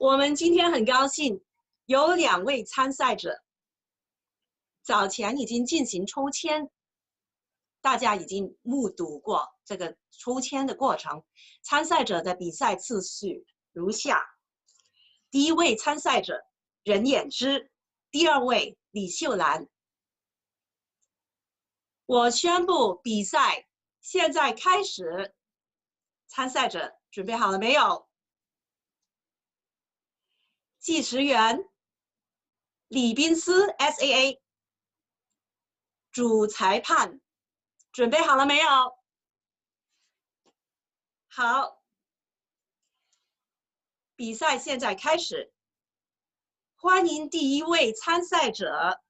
我们今天很高兴有2位参赛者，早前已经进行抽签，大家已经目睹过这个抽签的过程。参赛者的比赛次序如下：第1位参赛者任衍之，第2位李秀兰。我宣布比赛现在开始，参赛者准备好了没有？计时员李宾思 SAA， 主裁判准备好了没有？好，比赛现在开始。欢迎第1位参赛者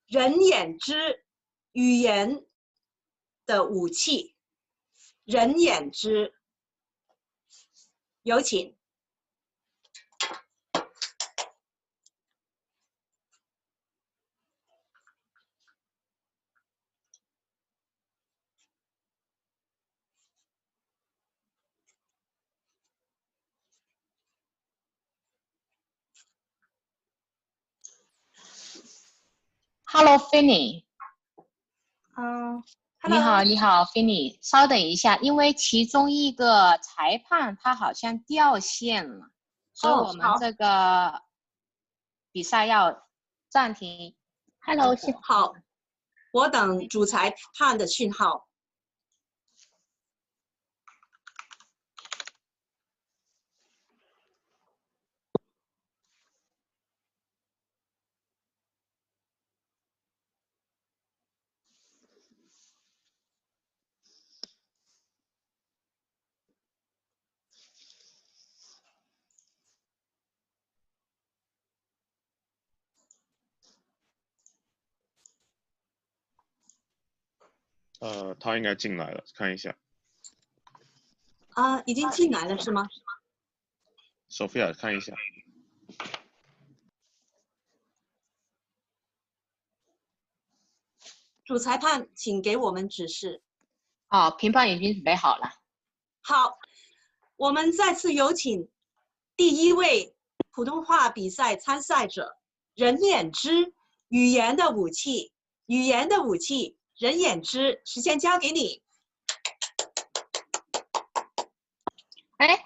任衍之，语言的武器。任衍之，有请。Hello, Finny。你 Hello 好，你好，Finny。稍等一下，因为其中一个裁判他好像掉线了，所以我们好这个比赛要暂停。Hello，好，我等主裁判的讯号。他应该进来了，看一下。已经进来了是吗？ Sophia 看一下。主裁判，请给我们指示。评判已经准备好了。好，我们再次有请第1位普通话比赛参赛者任衍之，语言的武器，语言的武器，任衍之，时间交给你。哎，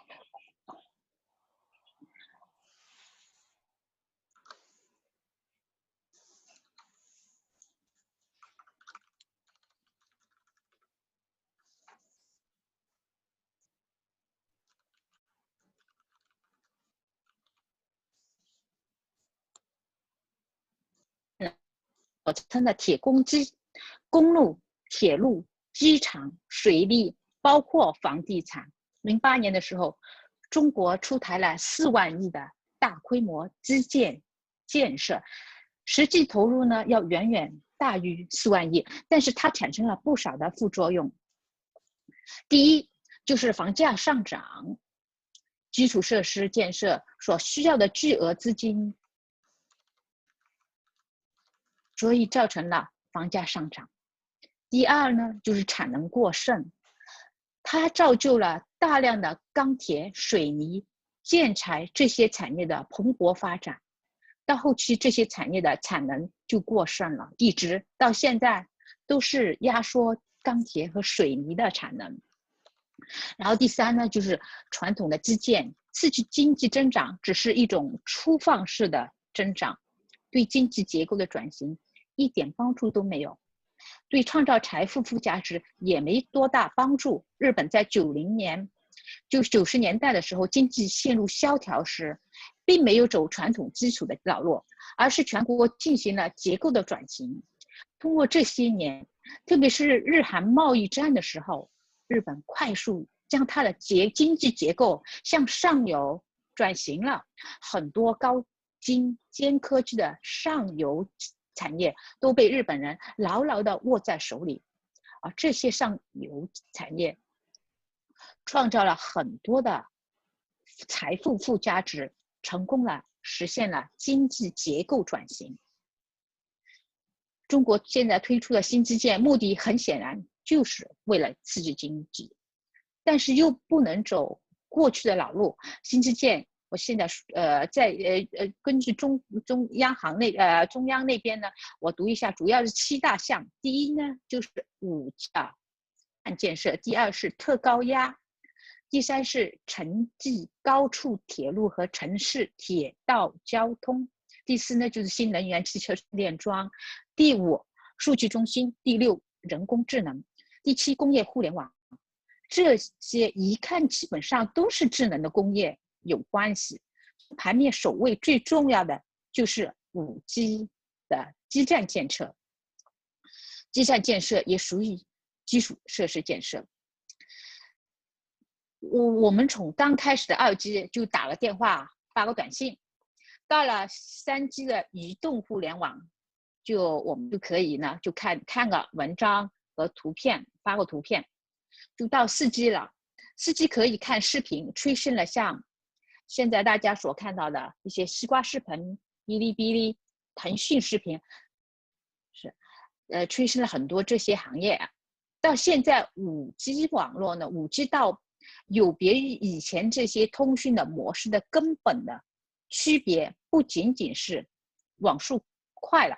所称的铁公鸡、公路、铁路、机场、水利，包括房地产。08年的时候，中国出台了4万亿的大规模基建建设，实际投入呢要远远大于4万亿，但是它产生了不少的副作用。第一，就是房价上涨，基础设施建设所需要的巨额资金，所以造成了房价上涨。第二呢，就是产能过剩，它造就了大量的钢铁、水泥、建材这些产业的蓬勃发展。到后期，这些产业的产能就过剩了，一直到现在都是压缩钢铁和水泥的产能。然后第三呢，就是传统的基建刺激经济增长只是一种粗放式的增长，对经济结构的转型一点帮助都没有，对创造财富附加值也没多大帮助。日本在90年代的时候，经济陷入萧条时，并没有走传统基础的老路，而是全国进行了结构的转型。通过这些年，特别是日韩贸易战的时候，日本快速将它的经济结构向上游转型了，很多高精尖科技的上游产业都被日本人牢牢地握在手里，而这些上游产业创造了很多的财富附加值，成功了实现了经济结构转型。中国现在推出的新基建，目的很显然就是为了刺激经济，但是又不能走过去的老路。新基建，我现在根据中央那边呢，我读一下，主要是7大项。第一呢就是5G建设，第2是特高压，第3是城际高处铁路和城市铁道交通，第4呢就是新能源汽车充电桩，第5数据中心，第6人工智能，第7工业互联网。这些一看基本上都是智能的工业有关系。排名首位最重要的就是 5G 的基站建设，基站建设也属于基础设施建设。我们从刚开始的2G 就打个电话发个短信，到了3G 的移动互联网，我们就可以呢就看个文章和图片，发个图片。就到4G 了，4G 可以看视频，催生了像现在大家所看到的一些西瓜视频、哔哩哔哩、腾讯视频，催生了很多这些行业。到现在 5G 网络呢 ，5G 到有别于以前这些通讯的模式的根本的区别，不仅仅是网速快了，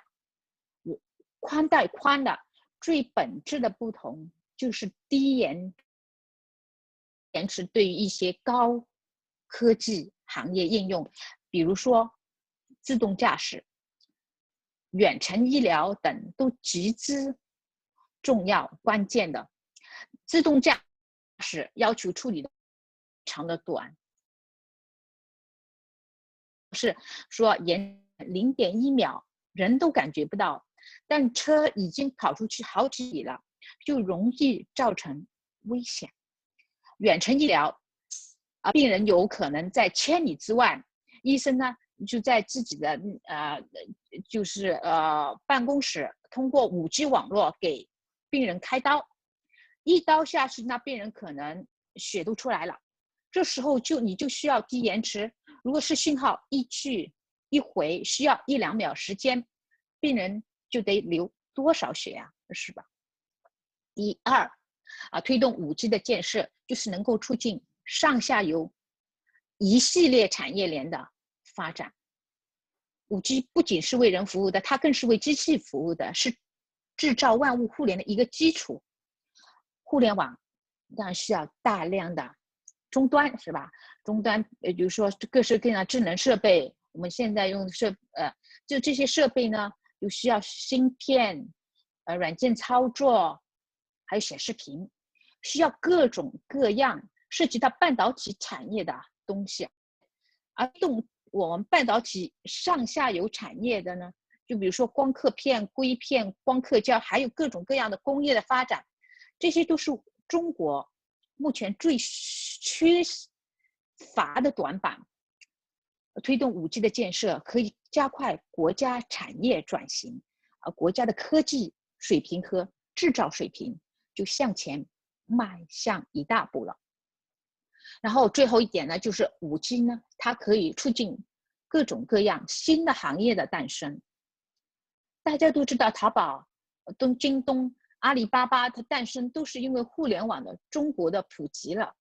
宽带宽了，最本质的不同就是低延迟对于一些高科技行业应用，比如说自动驾驶、远程医疗等都极之重要关键的。自动驾驶要求处理的长的短，是说延0.1秒人都感觉不到，但车已经跑出去好几里了，就容易造成危险。远程医疗病人有可能在千里之外，医生呢就在自己的办公室通过5G 网络给病人开刀，一刀下去，那病人可能血都出来了。这时候你就需要低延迟，如果是信号一去一回需要1-2秒时间，病人就得流多少血呀，是吧？第2推动 5G 的建设，就是能够促进上下游一系列产业链的发展。5G 不仅是为人服务的，它更是为机器服务的，是制造万物互联的一个基础。互联网当然需要大量的终端，是吧？终端比如说各式各样的智能设备，我们现在用的就这些设备呢，又需要芯片、软件操作，还有显示屏，需要各种各样涉及到半导体产业的东西。而我们半导体上下游产业的呢，就比如说光刻片、硅片、光刻胶，还有各种各样的工业的发展，这些都是中国目前最缺乏的短板。推动 5G 的建设，可以加快国家产业转型，国家的科技水平和制造水平就向前迈向一大步了。然后最后一点呢，就是 5G 呢，它可以促进各种各样新的行业的诞生。大家都知道，淘宝、京东、阿里巴巴的诞生都是因为互联网的中国的普及了。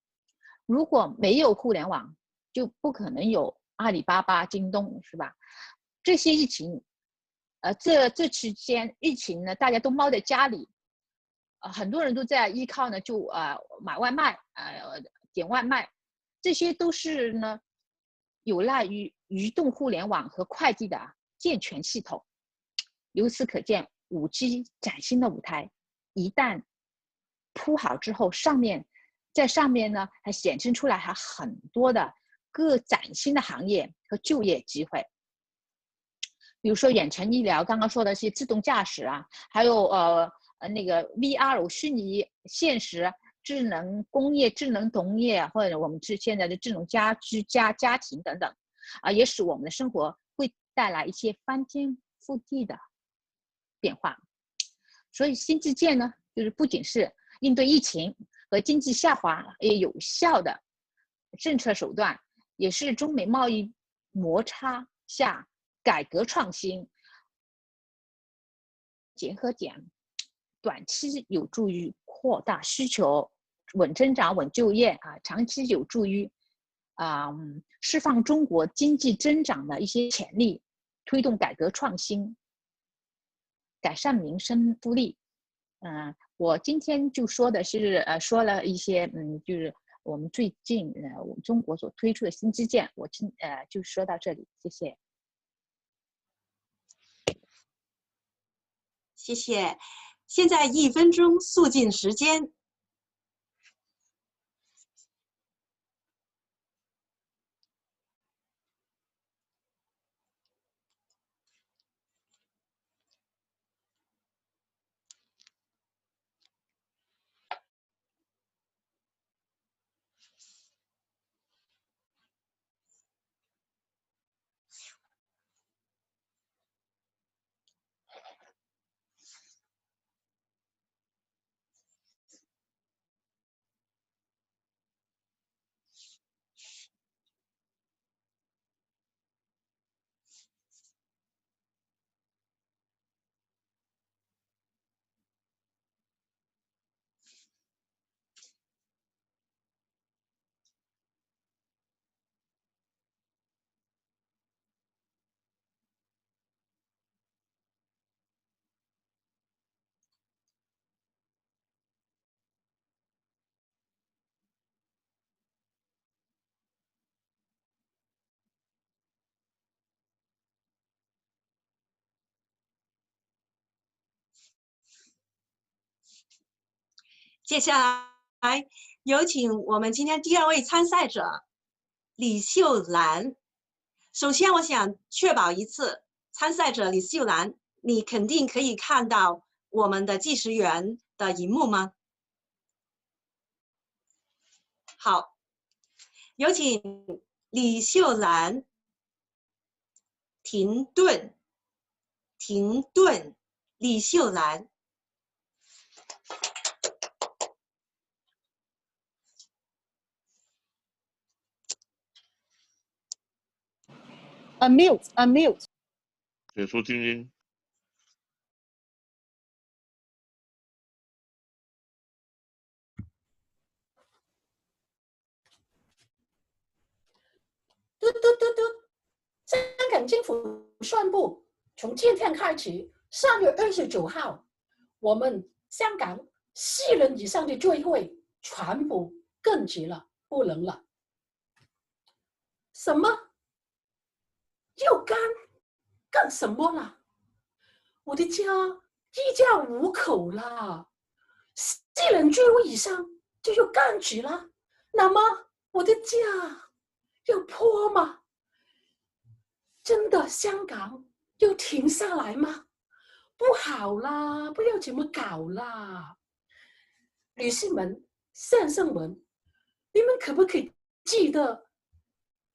如果没有互联网，就不可能有阿里巴巴、京东，是吧？这些疫情，这期间疫情呢，大家都猫在家里，很多人都在依靠呢，就买外卖，点外卖，这些都是呢有赖于移动互联网和快递的健全系统。由此可见，5G 崭新的舞台一旦铺好之后，在上面呢还显现出来还很多的各崭新的行业和就业机会。比如说远程医疗，刚刚说的是自动驾驶啊，还有那个 VR 虚拟现实、智能工业、智能农业，或者我们现在的智能家居、家庭等等，也使我们的生活会带来一些翻天覆地的变化。所以新基建呢，就是不仅是应对疫情和经济下滑也有效的政策手段，也是中美贸易摩擦下改革创新结合点，短期有助于扩大需求、稳增长、稳就业长期有助于释放中国经济增长的一些潜力，推动改革创新，改善民生福利。我今天就说的是说了一些就是我们最近我们中国所推出的新基建，我就说到这里，谢谢。谢谢。现在1分钟肃静时间。接下来有请我们今天第2位参赛者李秀兰。首先，我想确保一次，参赛者李秀兰，你肯定可以看到我们的计时员的荧幕吗？好，有请李秀兰停顿，李秀兰。Unmute。解除静音。嘟嘟嘟嘟，香港政府宣布，从今天开始，3月29号，我们香港4人以上的聚会全部更急了，不能了。什么？又干什么了？我的家一家5口了，4人聚会以上就又干急了，那么我的家要破吗？真的香港就停下来吗？不好啦，不要这么搞啦！女士们、先生们，你们可不可以记得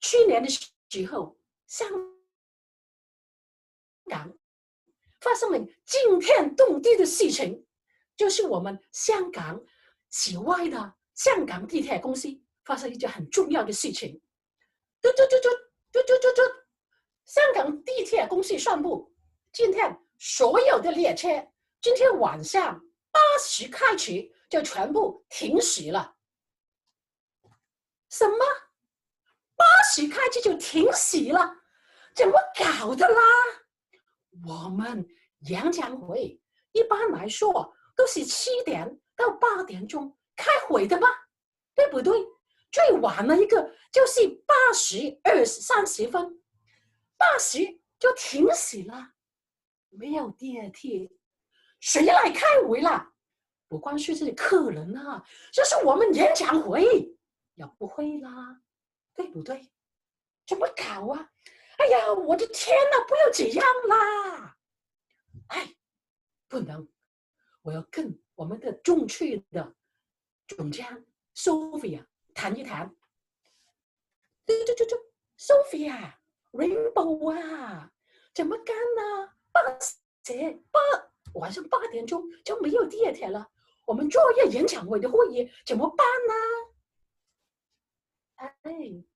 去年的时候，香港发生了惊天动地的事情，就是我们香港以外的香港地铁公司发生一件很重要的事情。香港地铁公司宣布，今天所有的列车今天晚上8时开始就全部停驶了。什么？8时开始就停驶了？怎么搞的啦？我们演讲会一般来说都是7点到8点钟开会的嘛，对不对？最晚的一个就是8时30分。8时就停驶了，没有电梯，谁来开会啦？不光是这些客人啊，这是我们演讲会，也不会啦，对不对？怎么搞啊？哎呀，我的天哪，不要这样啦！哎，不能，我要跟我们的众区的总监 Sophia 谈一谈。Sophia。Rainbow 啊，怎么干呢？晚上8点钟就没有地铁了，我们作业演讲会的会议怎么办呢？哎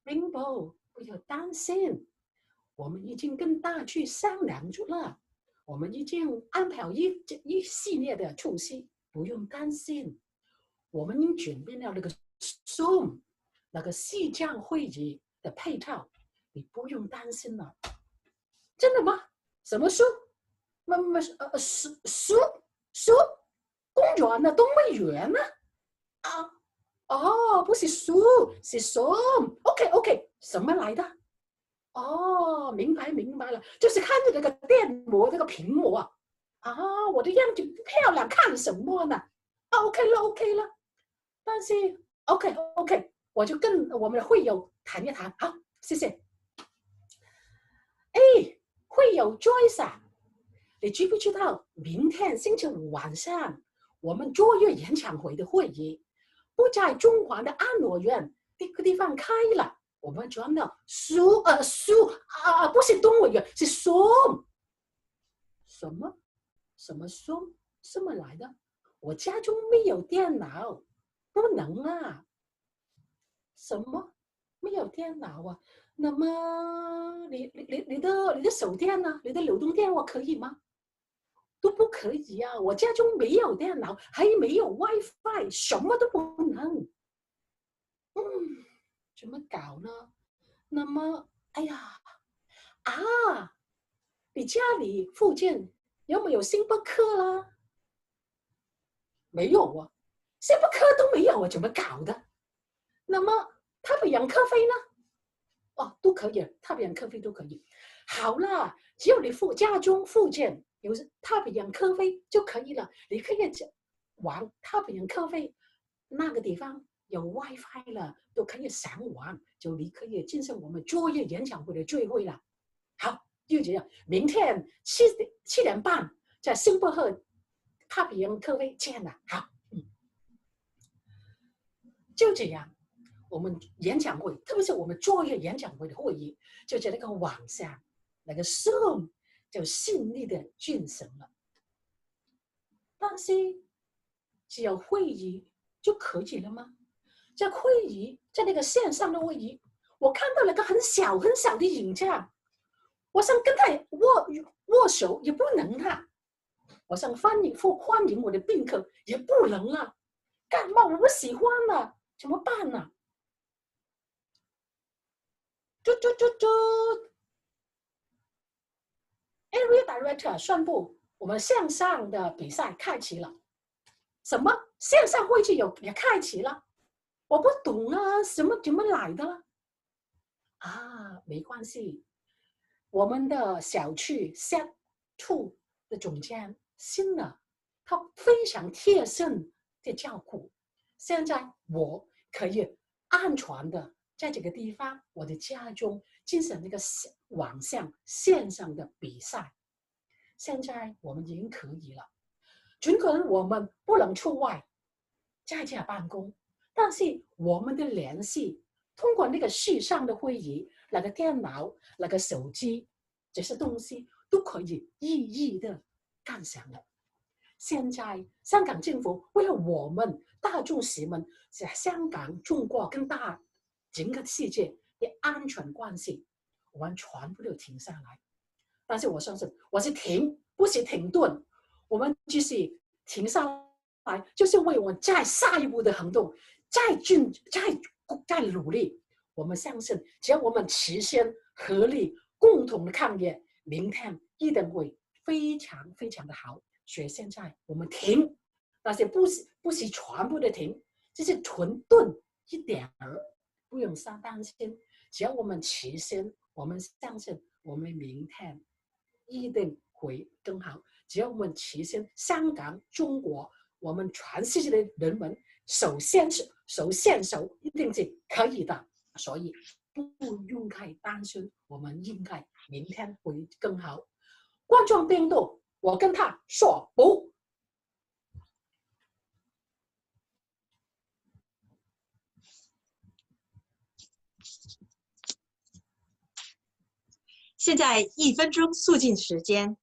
，Rainbow， 不要担心，我们已经跟大区商量住了，我们已经安排一系列的措施，不用担心。我们已经准备了那个 Zoom，那个视像会议的配套，你不用担心了。真的吗？什么书？书？公园呢？动物园呢？啊？哦，不是书，是 Zoom。OK， 什么来的？哦，明白了，就是看着那个电幕这个屏幕啊。啊，我的样子不漂亮，看什么呢？OK 了。但是 OK， 我就跟我们的会友谈一谈。好，谢谢。哎，会友 Joyce 啊，你知不知道明天星期五晚上我们卓越演讲会的会议不在中环的安乐园这个地方开了？我们转到书不是动物园，是 Zoom。什么 Zoom？ 什么来的？我家中没有电脑，不能啊。什么没有电脑啊？那么你的手电呢？你的流动电话可以吗？都不可以啊！我家中没有电脑，还没有 WiFi， 什么都不能。怎么搞呢？那么，哎呀，你家里附近有没有星巴克啦？没有啊，星巴克都没有啊，怎么搞的？那么太平洋咖啡呢？哦，都可以，太平洋咖啡都可以。好啦，只要你家中附近有太平洋咖啡就可以了。你可以玩太平洋咖啡，那个地方有 WiFi 了，都可以上网，就你可以进行我们卓越演讲会的聚会了。好，就这样，明天7点半在星巴克太平洋咖啡见了。好，就这样。我们演讲会，特别是我们卓越演讲会的会议，就在那个网上，那个 Zoom 就顺利的进行了。但是，只有会议就可以了吗？在会议，在那个线上的会议，我看到了个很小的影像，我想跟他握手也不能啊，我想欢迎我的宾客也不能啊，干嘛我不喜欢啊，怎么办呢？Area Director 宣布我们线上的比赛开启了。什么线上会议也开启了？我不懂啊，怎么来的了？没关系，我们的小区 Set 2的总监新的，他非常贴心的照顾。现在我可以安全的在这个地方，我的家中进行那个网上线上的比赛。现在我们已经可以了，尽管我们不能出外在家办公，但是我们的联系通过那个线上的会议，那个电脑、那个手机，这些东西都可以一一的干上了。现在香港政府为了我们大众市民在香港、中国跟整个世界的安全关系，我们全部都停下来。但是我相信，我是停，不是停顿。我们就是停下来，就是为我们再下一步的行动，再努力。我们相信，只要我们齐心合力，共同的抗疫，明天一定会非常非常的好。所以现在我们停，但是不是全部的停，就是停顿一点儿，不用担心。只要我们齐心，我们相信，我们明天一定会更好。只要我们齐心，香港、中国，我们全世界的人民手牵手，一定是可以的。所以不用太担心，我们应该明天会更好。冠状病毒，我跟他说不。现在1分钟肃静时间。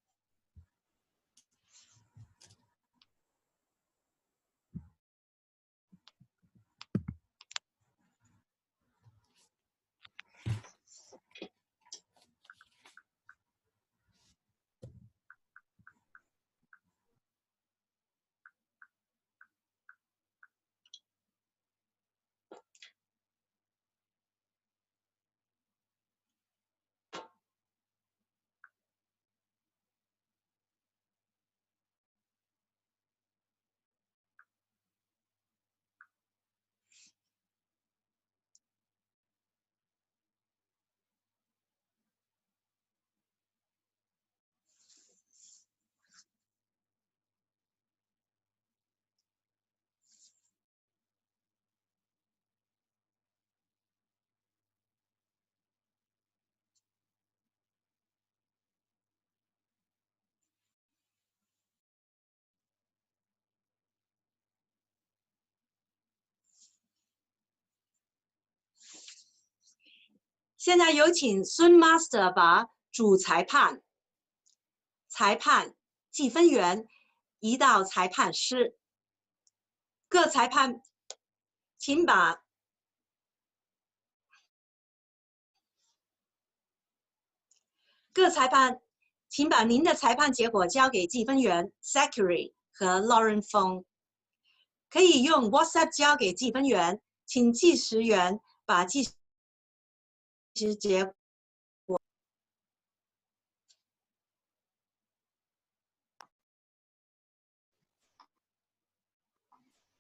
现在有请孙 Master 把主裁判、裁判、计分员移到裁判室。各裁判，请把您的裁判结果交给计分员 Zachary 和 Lauren Fong。可以用 WhatsApp 交给计分员，请计时员把计时结果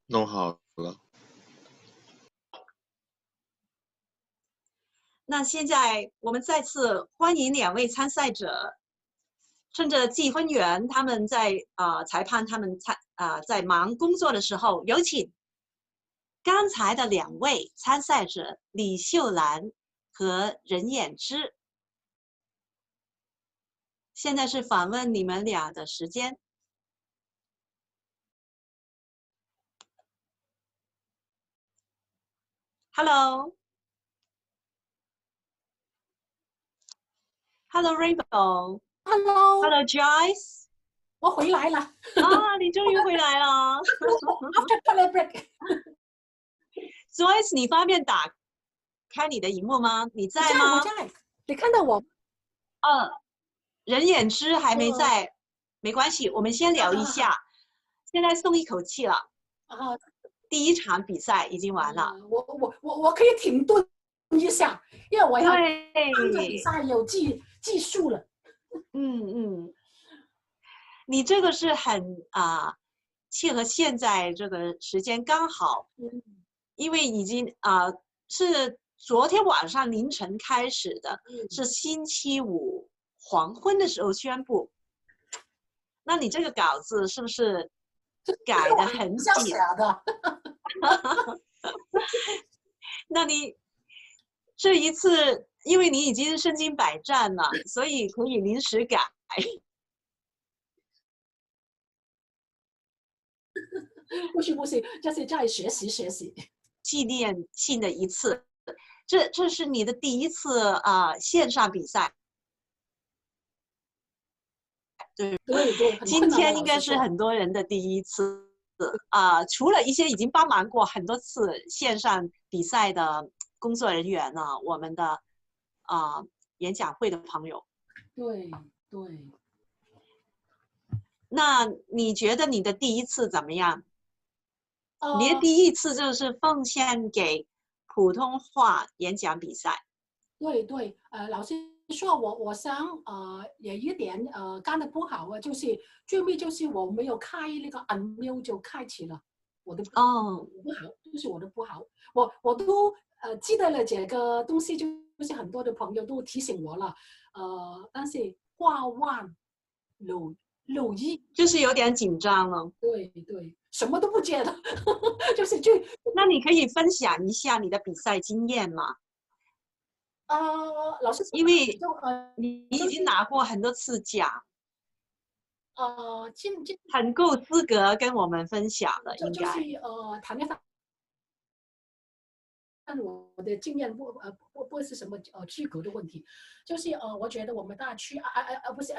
弄好了。那现在我们再次欢迎2位参赛者，趁着计分员他们在裁判他们在忙工作的时候，有请刚才的2位参赛者李秀兰和任衍之。现在是访问你们俩的时间。Hello。Hello Rainbow。Hello。Hello Joyce。我回来了。你终于回来了。After toilet break。Joyce， 你方便打开你的荧幕吗？你在吗？我在。你看到我？任衍之还没在，没关系，我们先聊一下。现在松一口气了。第1场比赛已经完了。我可以停顿一下，因为我要看着比赛有计数了。你这个是很切合现在这个时间刚好，因为已经是昨天晚上凌晨开始的，是星期五黄昏的时候宣布。那你这个稿子是不是改得很紧？那你这一次，因为你已经身经百战了，所以可以临时改。不是，这是在学习。纪念性的一次，这是你的第1次线上比赛。对，今天应该是很多人的第1次除了一些已经帮忙过很多次线上比赛的工作人员呢，我们的演讲会的朋友。对。那你觉得你的第1次怎么样？你的第1次就是奉献给普通话演讲比赛。对，老师说我想有一点干得不好就是最尾就是我没有开那个 unmute 就开启了，我的不好，就是我的不好，我都记得了这个东西，就是很多的朋友都提醒我了，但是话万漏一，就是有点紧张了。对，什么都不记得，就是那你可以分享一下你的比赛经验吗？老师，因为你已经拿过很多次奖，很够资格跟我们分享了，应该。就是谈一谈我的经验不是什么区隔的问题，就是我觉得我们大区不是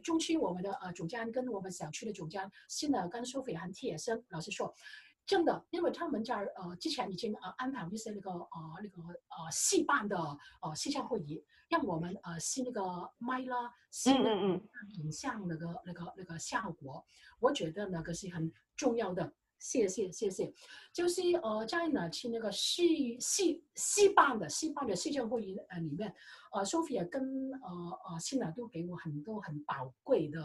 中区我们的总监跟我们小区的总监新的跟苏菲很贴身，老实说。真的，因为他们在之前已经安排一些那个系办的线上会议，让我们吸那个麦啦，吸影像那个效果，我觉得那个是很重要的。谢谢。就是在那个系办的线上会议里面，Sophia 跟新都给我很多很宝贵的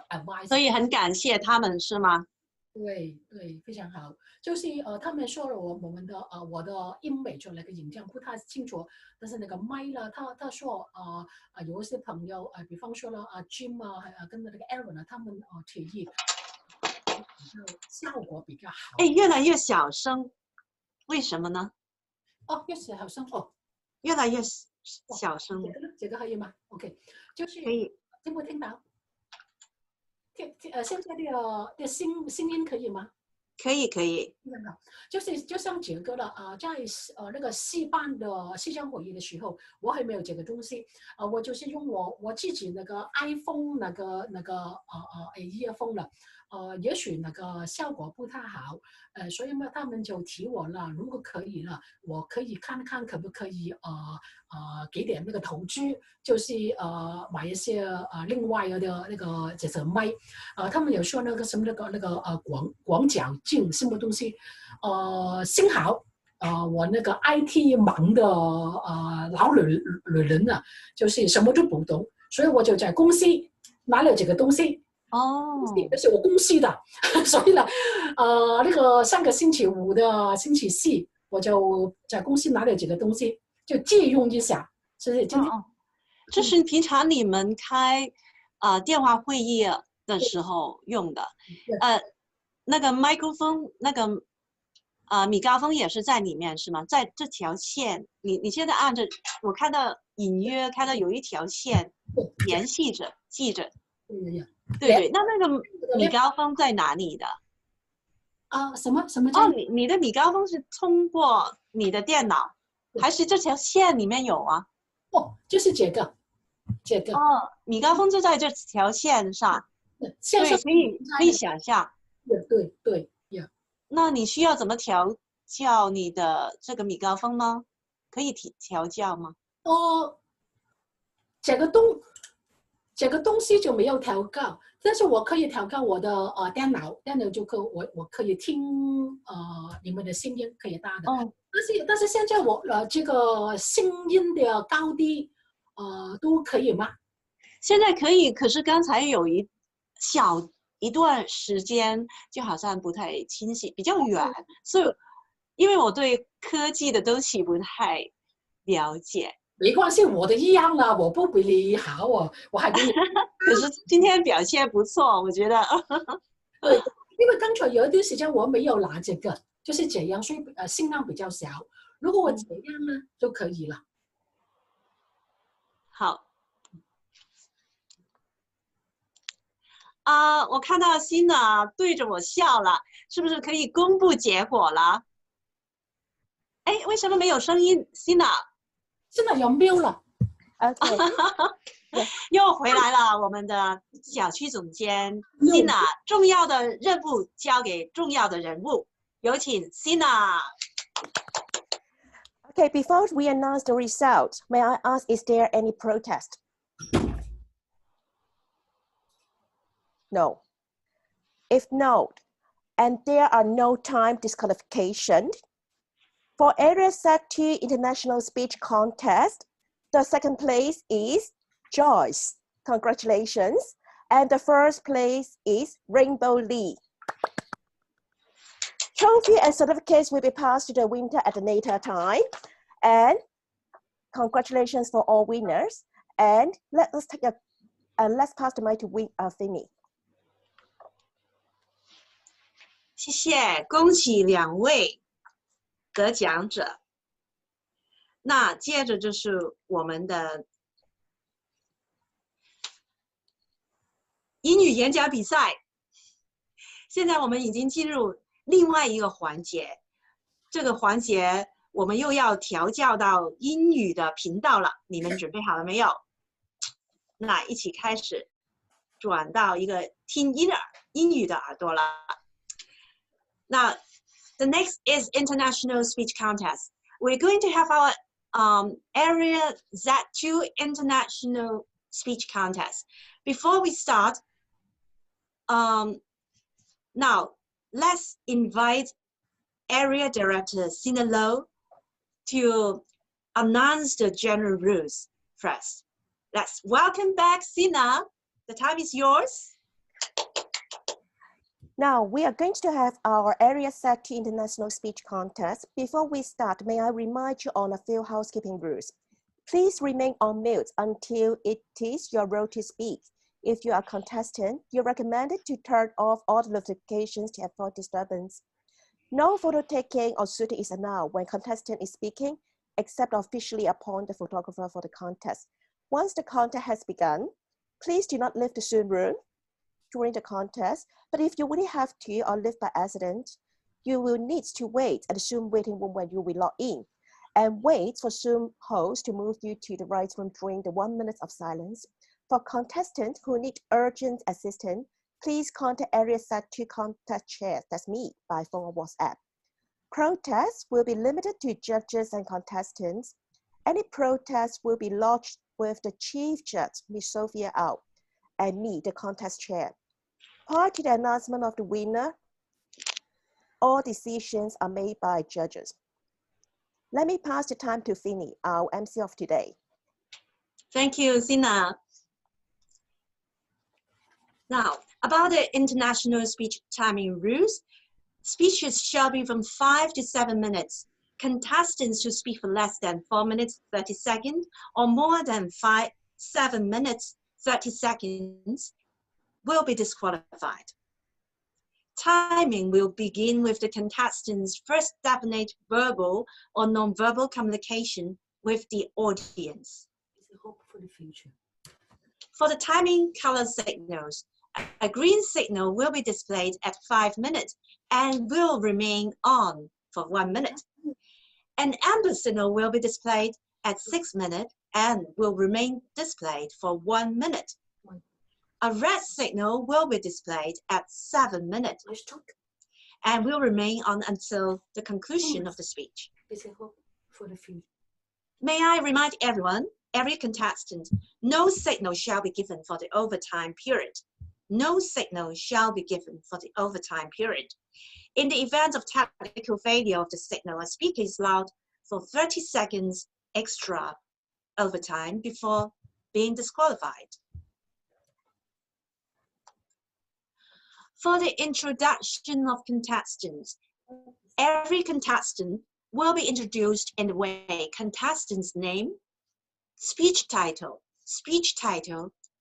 advice， 所以很感谢他们，是吗？对，非常好。就是他们说了我的我的音美就那个影像不太清楚，但是那个麦了，他说有一些朋友比方说了Jim 跟那个 Aaron 他们提议效果比较好。越来越小声，为什么呢？越小声越来越小声。这个可以吗 ？OK， 就是可以。听不听到？现在的声音可以吗？可以可以。就是就像杰哥的在那个戏办的戏上会议的时候，我还没有这个东西，我就是用我自己那个 iPhone 那个earphone 的，也许那个效果不太好，所以嘛，他们就提我了，如果可以了，我可以看看可不可以给点那个投资，就是买一些另外的那个就是麦，他们有说那个什么那个广角镜什么东西，幸好我那个 IT 忙的老女人呢，就是什么都不懂，所以我就在公司拿了这个东西。哦，这是我公司的，所以呢，那个上个星期五的星期四，我就在公司拿了这个东西，就借用一下。所以今天，这是平常你们开电话会议的时候用的，那个麦克风那个米高峰也是在里面是吗？在这条线，你现在按着，我看到隐约看到有一条线联系着系着。对对，那个米高峰在哪里的？什么？哦，你的米高峰是通过你的电脑，还是这条线里面有啊？哦，就是这个。哦，米高峰就在这条线上，对，可以想象。对。那你需要怎么调教你的这个米高峰吗？可以调教吗？这个东西就没有调教，但是我可以调教我的电脑就我可以听你们的声音可以大的，但是现在我这个声音的高低都可以吗？现在可以，可是刚才有一段时间就好像不太清晰，比较远，所以因为我对科技的东西不太了解。没关系，我的一样了，我不比你好哦，我还比你。可是今天表现不错，我觉得。对，因为刚才有一段时间我没有拿这个，就是这样，所以声量比较小。如果我这样呢，就可以了。好。我看到Sina对着我笑了，是不是可以公布结果了？哎，为什么没有声音 ？Sina 现在有没有了 OK， 又回来了，我们的小区总监 Sina， 重要的任务交给重要的人物，有请 Sina。 Okay, before we announce the result, may I ask, is there any protest? No. If no, and there are no time disqualification, for Area Sec 2 International Speech Contest, the second place is Joyce. Congratulations. And the first place is Rainbow Lee. Trophy and certificates will be passed to the winner at a later time. And congratulations for all winners. And let's pass the mic to Finny. 谢谢，恭喜两位得奖者。那接着就是我们的英语演讲比赛。现在我们已经进入另外一个环节，这个环节我们又要调教到英语的频道了，你们准备好了没有？那一起开始转到一个听英语的耳朵了。Now, the next is International Speech Contest. We're going to have our Area Z2 International Speech Contest. Before we start, now let's invite Area Director Sina Low to announce the general rules first. Let's welcome back Sina. The time is yours. Now, we are going to have our Area Sec 2 International Speech Contest. Before we start, may I remind you on a few housekeeping rules. Please remain on mute until it is your role to speak. If you are a contestant, you're recommended to turn off all the notifications to avoid disturbance. No photo taking or shooting is allowed when contestant is speaking, except officially upon the photographer for the contest. Once the contest has begun, please do not leave the Zoom room during the contest, but if you really have to or leave by accident, You will need to wait at the Zoom waiting room when you will log in, and wait for Zoom host to move you to the right room during the 1 minute of silence. For contestants who need urgent assistance, please contact area set to contact chair, that's me, by phone or WhatsApp. Protests will be limited to judges and contestants. Any protests will be lodged with the Chief Judge, Ms. Sophia Au, and me, the contest chair. Prior to the announcement of the winner, all decisions are made by judges. Let me pass the time to Finny, our MC of today. Thank you, Sina. Now, about the international speech timing rules, speeches shall be from 5 to 7 minutes. Contestants who speak for less than 4 minutes, 30 seconds, or more than 7 minutes, 30 seconds will be disqualified. Timing will begin with the contestant's first definite verbal or non-verbal communication with the audience. It's a hope for the future. For the timing color signals, a green signal will be displayed at 5 minutes and will remain on for 1 minute. An amber signal will be displayed at 6 minutes and will remain displayed for 1 minute. A red signal will be displayed at 7 minutes and will remain on until the conclusion of the speech. It's a hope for the future. May I remind everyone, every contestant, no signal shall be given for the overtime period. No signal shall be given for the overtime period. In the event of technical failure of the signal, a speaker is allowed for 30 seconds extra overtime before being disqualified. For the introduction of contestants, every contestant will be introduced in the way contestant's name, speech title,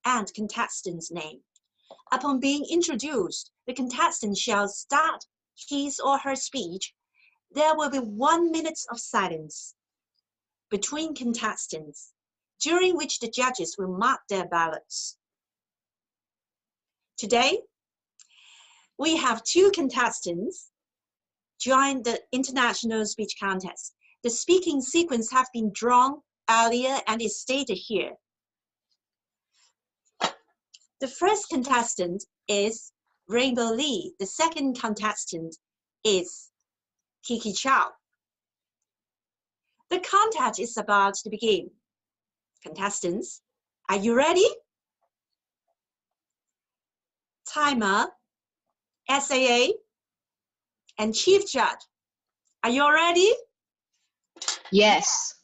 and contestant's name. Upon being introduced, the contestant shall start his or her speech. There will be 1 minute of silence between contestants, during which the judges will mark their ballots. Today, we have 2 contestants join the international speech contest. The speaking sequence have been drawn earlier and is stated here. The first contestant is Rainbow Lee. The second contestant is Kiki Chow. The contest is about to begin. Contestants, are you ready? Timer, SAA, and Chief Judge, are you all ready? Yes.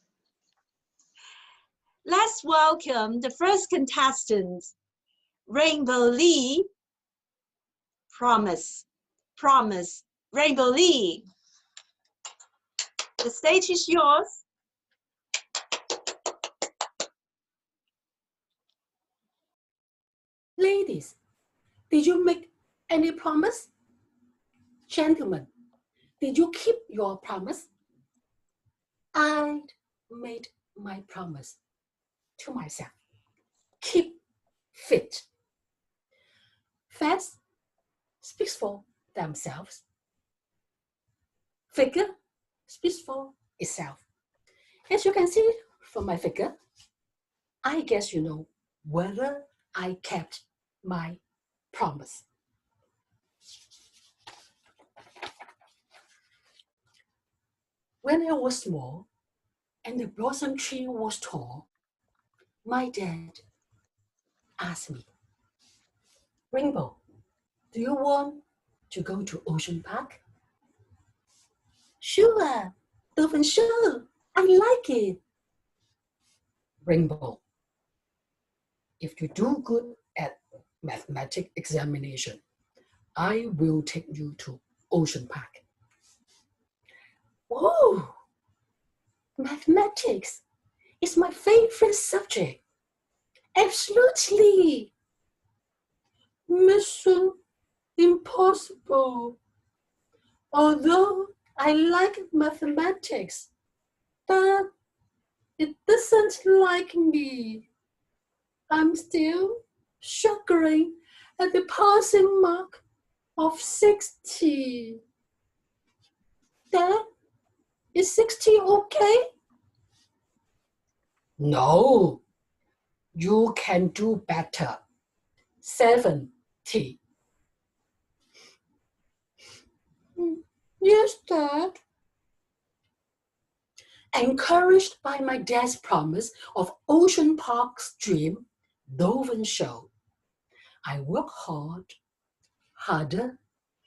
Let's welcome the first contestant, Rainbow Lee. Promise. Rainbow Lee. The stage is yours. Ladies, did you make any promise? Gentlemen, did you keep your promise? I made my promise to myself. Keep fit. Facts speaks for themselves. Figure speaks for itself. As you can see from my figure, I guess you know whether I kept my promise. When I was small and the blossom tree was tall, my dad asked me, Rainbow, do you want to go to Ocean Park? Sure, Dolphin, sure, I like it. Rainbow, if you do good at mathematics examination, I will take you to Ocean Park. Oh, mathematics is my favorite subject. Absolutely. Mission impossible. Although I like mathematics, but it doesn't like me. I'm still struggling at the passing mark of 60. Dad, is 60 okay? No, you can do better. 70. Yes, Dad. Encouraged by my dad's promise of Ocean Park's dream, Doven Show, I work hard, harder,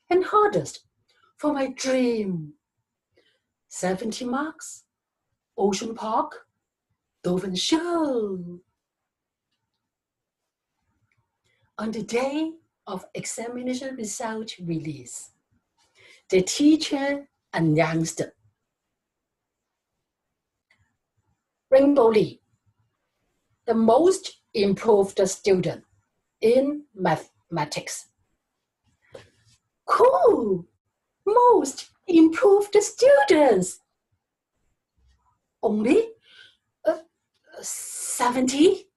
and hardest for my dream. 70 marks, Ocean Park, Doven Show. On the day of examination result release, the teacher announced, Rainbow Lee, the most improved student in mathematics. Cool! Most improved students. Only 70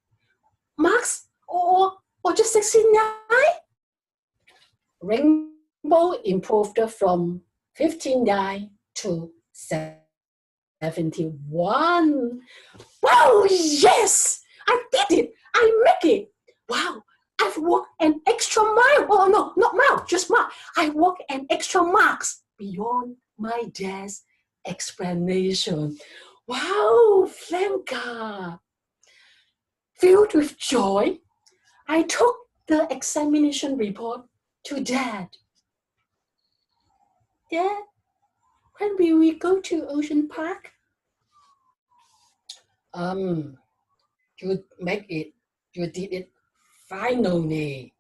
marks or just 69? Rainbow improved from 59 to 71. Wow, yes! I did it! I make it! Wow, I've walked an extra mile. Oh, no, not mile, just mile. I walked an extra marks beyond my dad's explanation. Wow, thank God. Filled with joy, I took the examination report to Dad. Dad, when will we go to Ocean Park? You did it finally.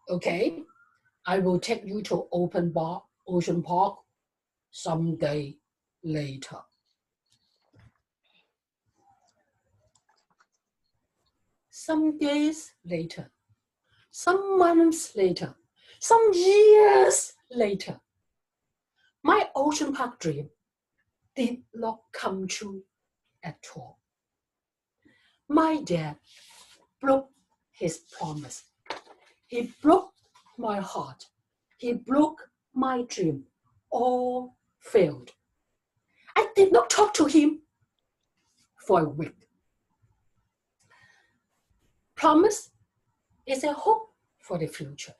Okay, I will take you to Ocean Park someday later. Some days later, some months later, some years later, my Ocean Park dream did not come true at all. My dad broke his promise. He broke my heart. He broke my dream. All failed. I did not talk to him for a week. Promise is a hope for the future.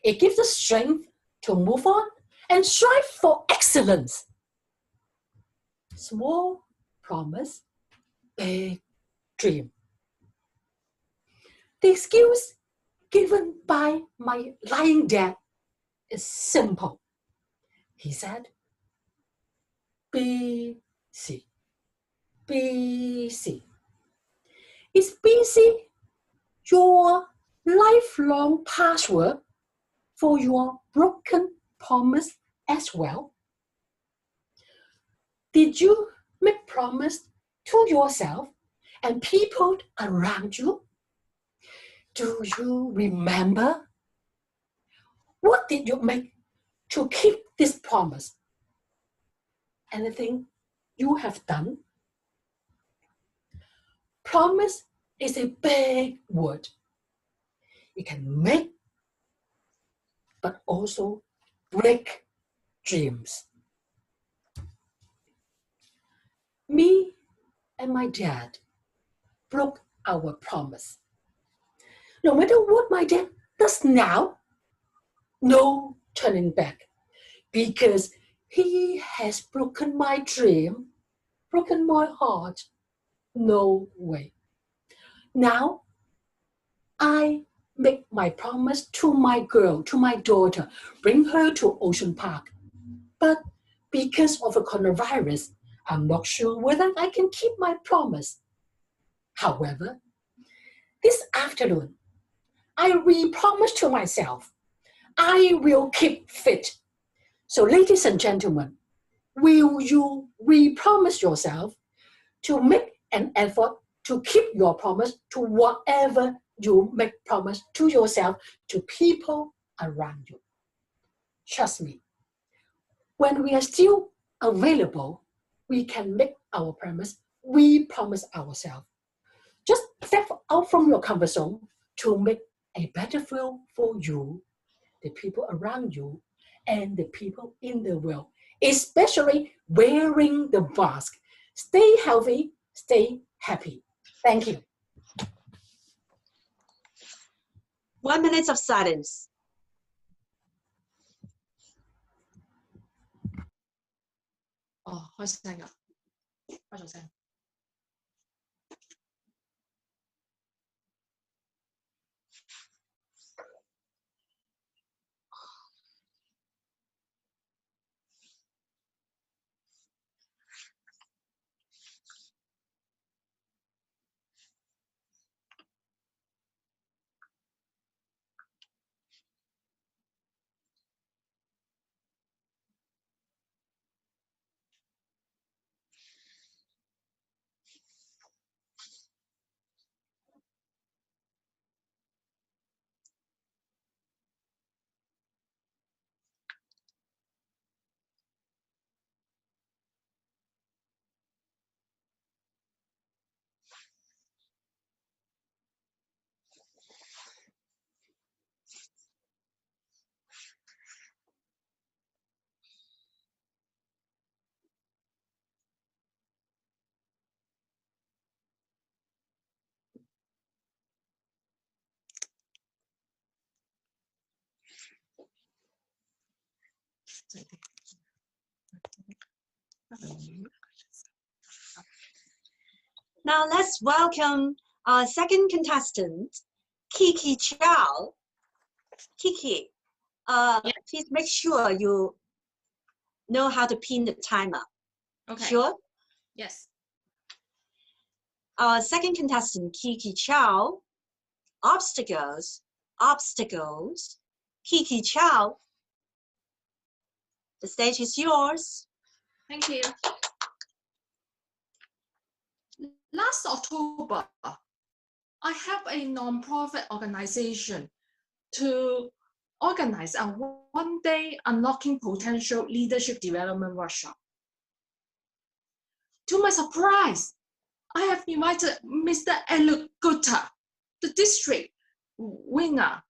It gives us strength to move on and strive for excellence. Small promise, big dream. The excuse given by my lying dad is simple. He said, busy, busy. Is busy your lifelong password for your broken promise as well? Did you make promise to yourself and people around you? Do you remember? What did you make to keep this promise? Anything you have done? Promise is a big word. It can make, but also break dreams. Me and my dad broke our promise. No matter what my dad does now, no turning back, because he has broken my dream, broken my heart. No way. Now, I make my promise to my girl, to my daughter, bring her to Ocean Park. But because of the coronavirus, I'm not sure whether I can keep my promise. However, this afternoon, I re-promised to myself, I will keep fit. So ladies and gentlemen, will you re-promise yourself to make an effort to keep your promise to whatever you make promise to yourself, to people around you? Trust me, when we are still available, we can make our promise, we promise ourselves. Just step out from your comfort zone to make a better world for you, the people around you, and the people in the world, especially wearing the mask. Stay healthy, stay happy. Thank you. 1 minute of silence. Oh, 開聲㗎，開咗聲。Now let's welcome our second contestant, Kiki Chow. Kiki, please make sure you know how to pin the timer. Okay. Sure? Yes. Our second contestant, Kiki Chow. Obstacles. Kiki Chow, the stage is yours. Thank you. Last October, I helped a non-profit organization to organize a one-day Unlocking Potential Leadership Development workshop. To my surprise, I have invited Mr. Alok Gupta, the district winner,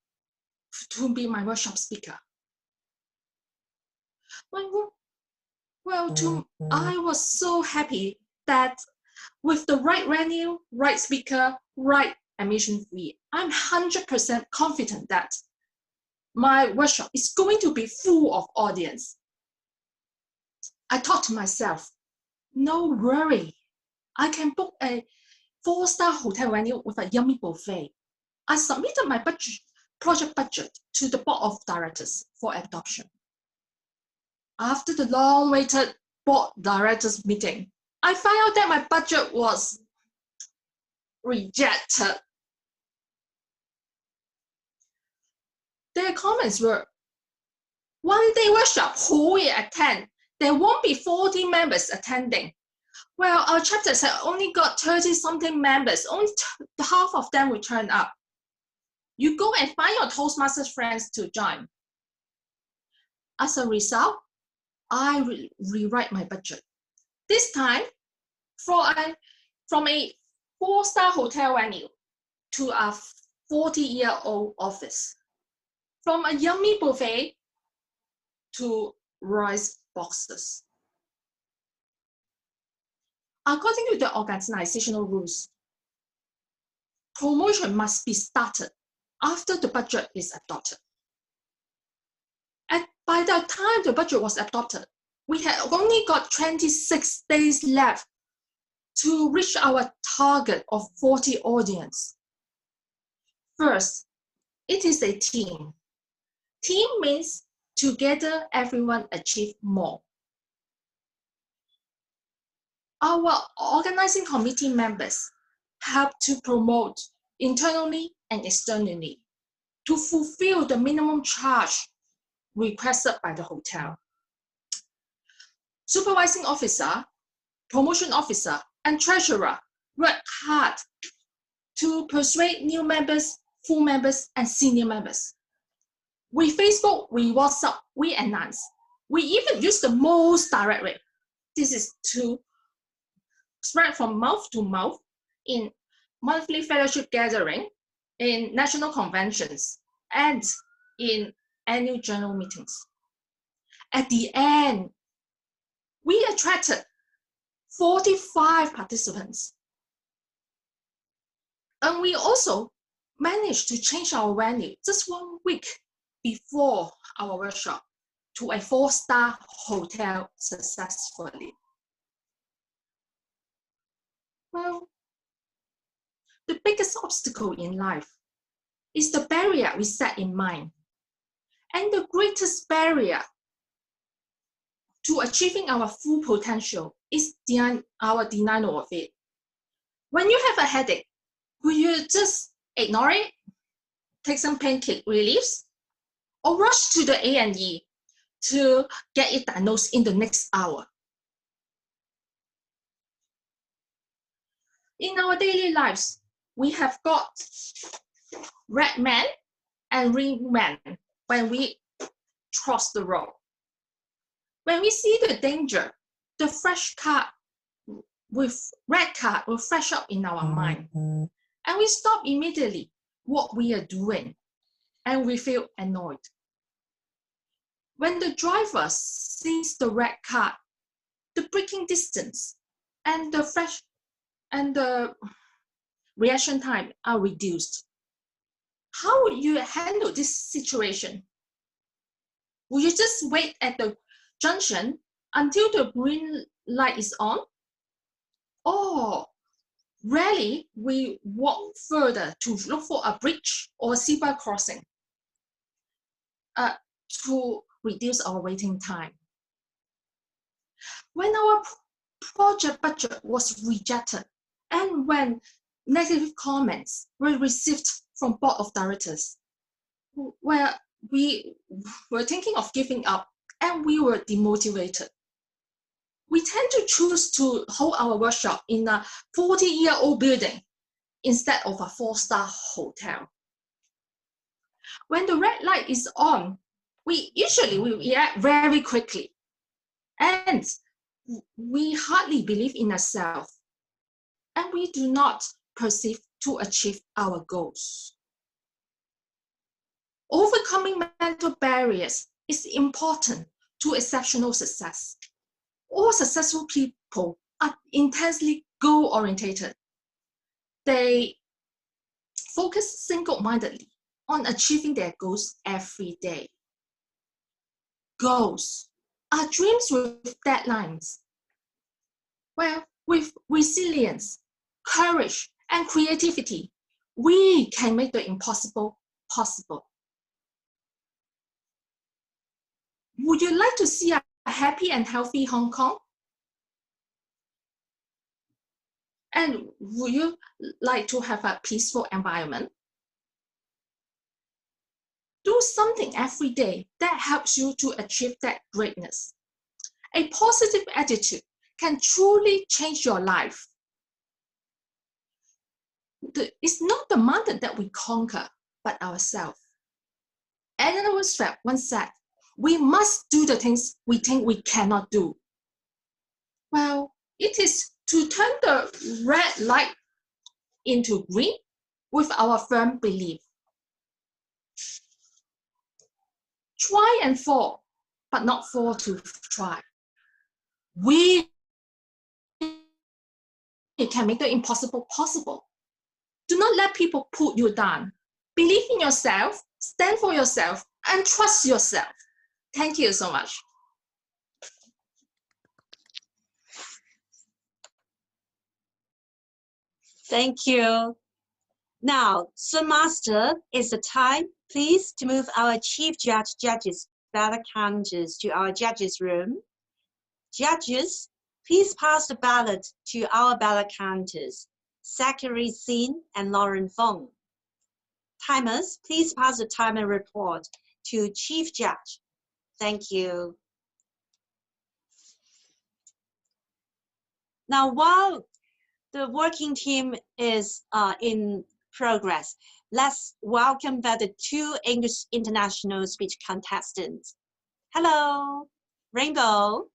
to be my workshop speaker. I was so happy that with the right venue, right speaker, right admission fee, I'm 100% confident that my workshop is going to be full of audience. I thought to myself, no worry, I can book a 4-star hotel venue with a yummy buffet. I submitted my project budget to the board of directors for adoption. After the long-awaited board directors meeting, I found out that my budget was rejected. Their comments were, one-day workshop, who will attend? There won't be 40 members attending. Well, our chapters have only got 30-something members. Only half of them will turn up. You go and find your Toastmasters friends to join. As a result, I rewrite my budget. This time, from a 4-star hotel venue to a 40-year-old office. From a yummy buffet to rice boxes. According to the organizational rules, promotion must be started after the budget is adopted. And by the time the budget was adopted, we had only got 26 days left to reach our target of 40 audience. First, it is a team. Team means together everyone achieve more. Our organizing committee members help to promote internally and externally to fulfill the minimum charge requested by the hotel. Supervising officer, promotion officer, and treasurer work hard to persuade new members, full members, and senior members. We Facebook, we WhatsApp, we announce. We even use the most direct way. This is to spread from mouth to mouth in monthly fellowship gathering, in national conventions, and in annual general meetings. At the end, we attracted 45 participants. And we also managed to change our venue just 1 week before our workshop to a 4-star hotel successfully. Well, the biggest obstacle in life is the barrier we set in mind. And the greatest barrier to achieving our full potential is our denial of it. When you have a headache, will you just ignore it, take some pain reliefs, or rush to the A&E to get it diagnosed in the next hour? In our daily lives, we have got red man and green man when we cross the road. When we see the danger, the fresh card with red card will flash up in our mind. And we stop immediately what we are doing and we feel annoyed. When the driver sees the red card, the braking distance and the reaction time are reduced. How will you handle this situation? Will you just wait at the junction until the green light is on? Or rarely we walk further to look for a bridge or a zebra crossing to reduce our waiting time. When our project budget was rejected and when negative comments were received from board of directors, where we were thinking of giving up and we were demotivated, we tend to choose to hold our workshop in a 40-year-old building instead of a 4-star hotel. When the red light is on, we usually react very quickly and we hardly believe in ourselves and we do not perceive to achieve our goals. Overcoming mental barriers is important to exceptional success. All successful people are intensely goal-oriented. They focus single-mindedly on achieving their goals every day. Goals are dreams with deadlines. Well, with resilience, courage, and creativity, we can make the impossible possible. Would you like to see a happy and healthy Hong Kong? And would you like to have a peaceful environment? Do something every day that helps you to achieve that greatness. A positive attitude can truly change your life. It's not the mountain that we conquer, but ourselves. Eleanor Roosevelt once said, we must do the things we think we cannot do. Well, it is to turn the red light into green with our firm belief. Try and fall, but not fall to try. We can make the impossible possible. Do not let people put you down. Believe in yourself, stand for yourself, and trust yourself. Thank you so much. Thank you. Now, Sun Master, it's the time, please, to move our Chief Judges, ballot counters to our judges' room. Judges, please pass the ballot to our ballot counters, Zachary Sin and Lauren Fong. Timers, please pass the timer report to Chief Judge. Thank you. Now, while the working team is in progress, let's welcome back the 2 English international speech contestants. Hello, Rainbow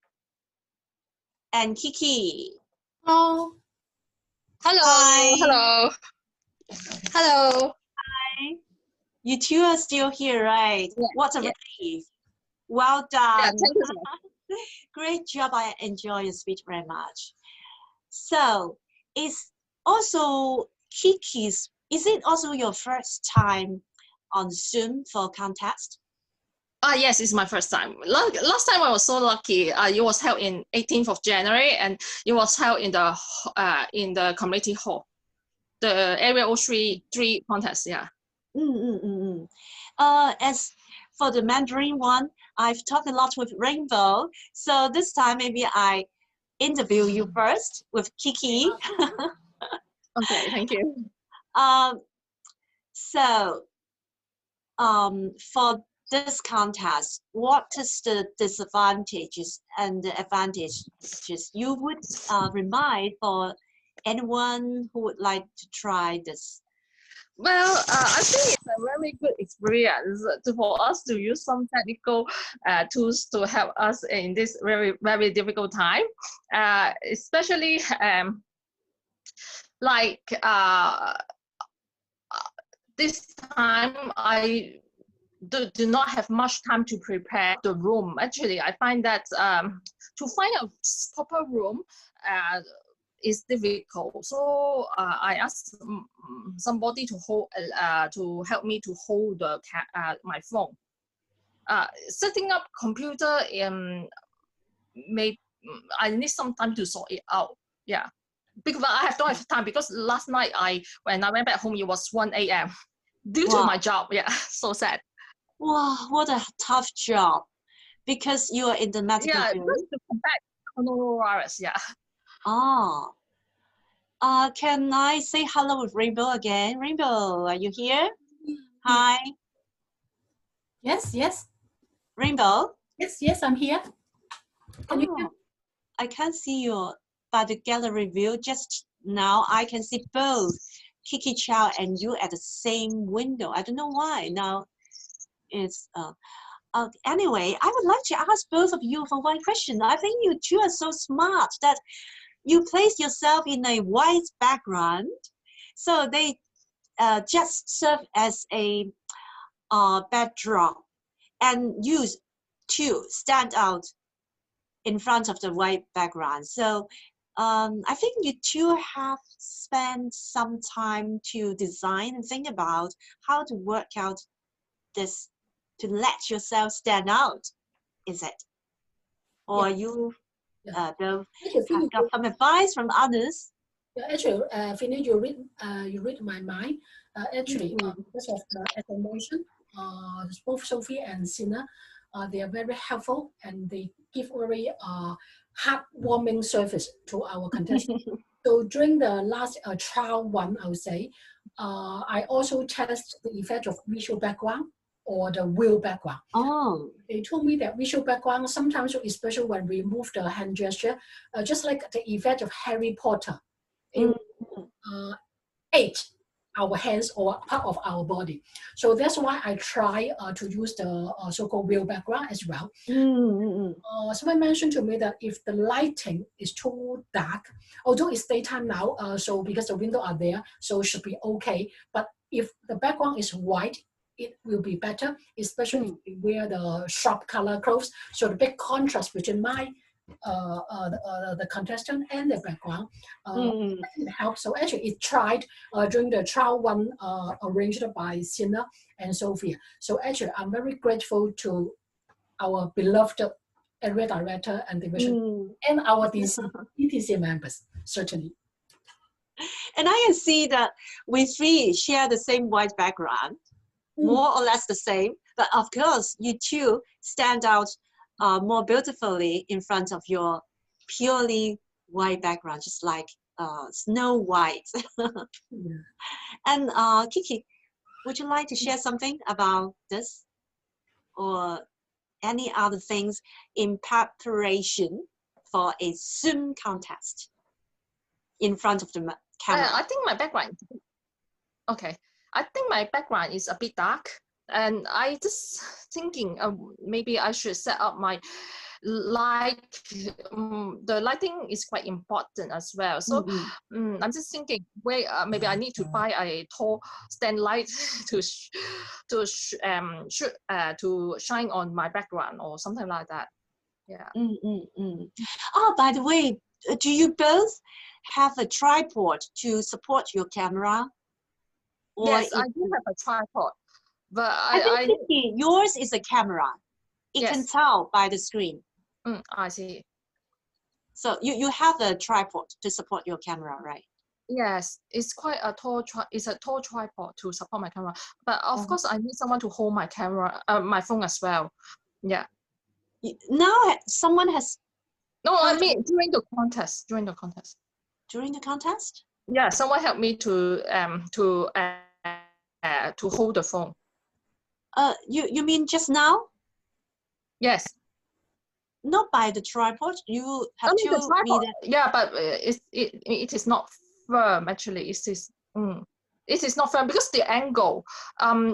and Kiki. Oh. Hello. Hi. Hello. Hello. Hi. You two are still here, right? Yeah, What a yeah. relief. Well done. Yeah, thank you so much. Great job. I enjoy your speech very much. So is it also your first time on Zoom for contest? Yes, it's my first time. Last time I was so lucky. It was held in 18th of January, and it was held in the community hall, the Area 03 contest. Yeah. As for the Mandarin one, I've talked a lot with Rainbow. So this time maybe I interview you first with Kiki. Okay, thank you. For this contest, what is the disadvantages and the advantages you would remind for anyone who would like to try this? Well, I think it's a very good experience for us to use some technical tools to help us in this very, very difficult time, especially this time I do not have much time to prepare the room. Actually, I find that to find a proper room is difficult. So I asked somebody to help me to hold my phone. Setting up computer, I need some time to sort it out. Yeah, because I don't have time, because last night when I went back home, it was 1 a.m. due to my job. Yeah, so sad. Wow, what a tough job, because you are in the medical field. To combat coronavirus. Yeah. Oh. Can I say hello with Rainbow again? Rainbow, are you here? Hi. Yes. Rainbow? Yes, I'm here. Can you hear? I can't see you by the gallery view. Just now I can see both Kiki Chow and you at the same window. I don't know why. Now it's anyway, I would like to ask both of you for one question. I think you two are so smart that you place yourself in a white background, so they just serve as a backdrop, and you two stand out in front of the white background. So I think you two have spent some time to design and think about how to work out this to let yourself stand out, is it? Or you both have got some advice from others? Actually, Finney, you read my mind. Actually, because of as I mentioned, both Sophie and Sina, they are very helpful, and they give very heartwarming service to our contestants. So during the last trial one, I would say, I also test the effect of visual background or the real background. Oh. They told me that visual background sometimes, especially when we move the hand gesture, just like the effect of Harry Potter, it will aid our hands or part of our body. So that's why I try to use the so-called real background as well. Someone mentioned to me that if the lighting is too dark, although it's daytime now, so because the windows are there, so it should be okay. But if the background is white, it will be better, especially if we wear the sharp color clothes. So the big contrast between the contestant and the background it helps. So actually it tried during the trial one arranged by Sina and Sophia. So actually I'm very grateful to our beloved area director and division and our DTC members, certainly. And I can see that we three share the same white background, more or less the same, but of course you two stand out more beautifully in front of your purely white background, just like Snow White. And Kiki, would you like to share something about this or any other things in preparation for a Zoom contest in front of the camera? I think my background. Okay, I think my background is a bit dark, and I just thinking maybe I should set up my light. The lighting is quite important as well. So I'm just thinking, maybe I need to buy a tall stand light to shine on my background or something like that. Yeah. Oh, by the way, do you both have a tripod to support your camera? Or Yes, I do have a tripod, but I think Kiki, yours is a camera. It can Yes. tell by the screen. I see. So you have a tripod to support your camera, right? Yes, it's quite a tall. It's a tall tripod to support my camera. But of course, I need someone to hold my camera, my phone as well. Yeah. Now someone has No, I mean during the contest. during the contest. Yeah, someone helped me to hold the phone. You mean just now? Yes. Not by the tripod. You have the to be tripod. the. Yeah, but it is not firm actually. It is not firm because the angle.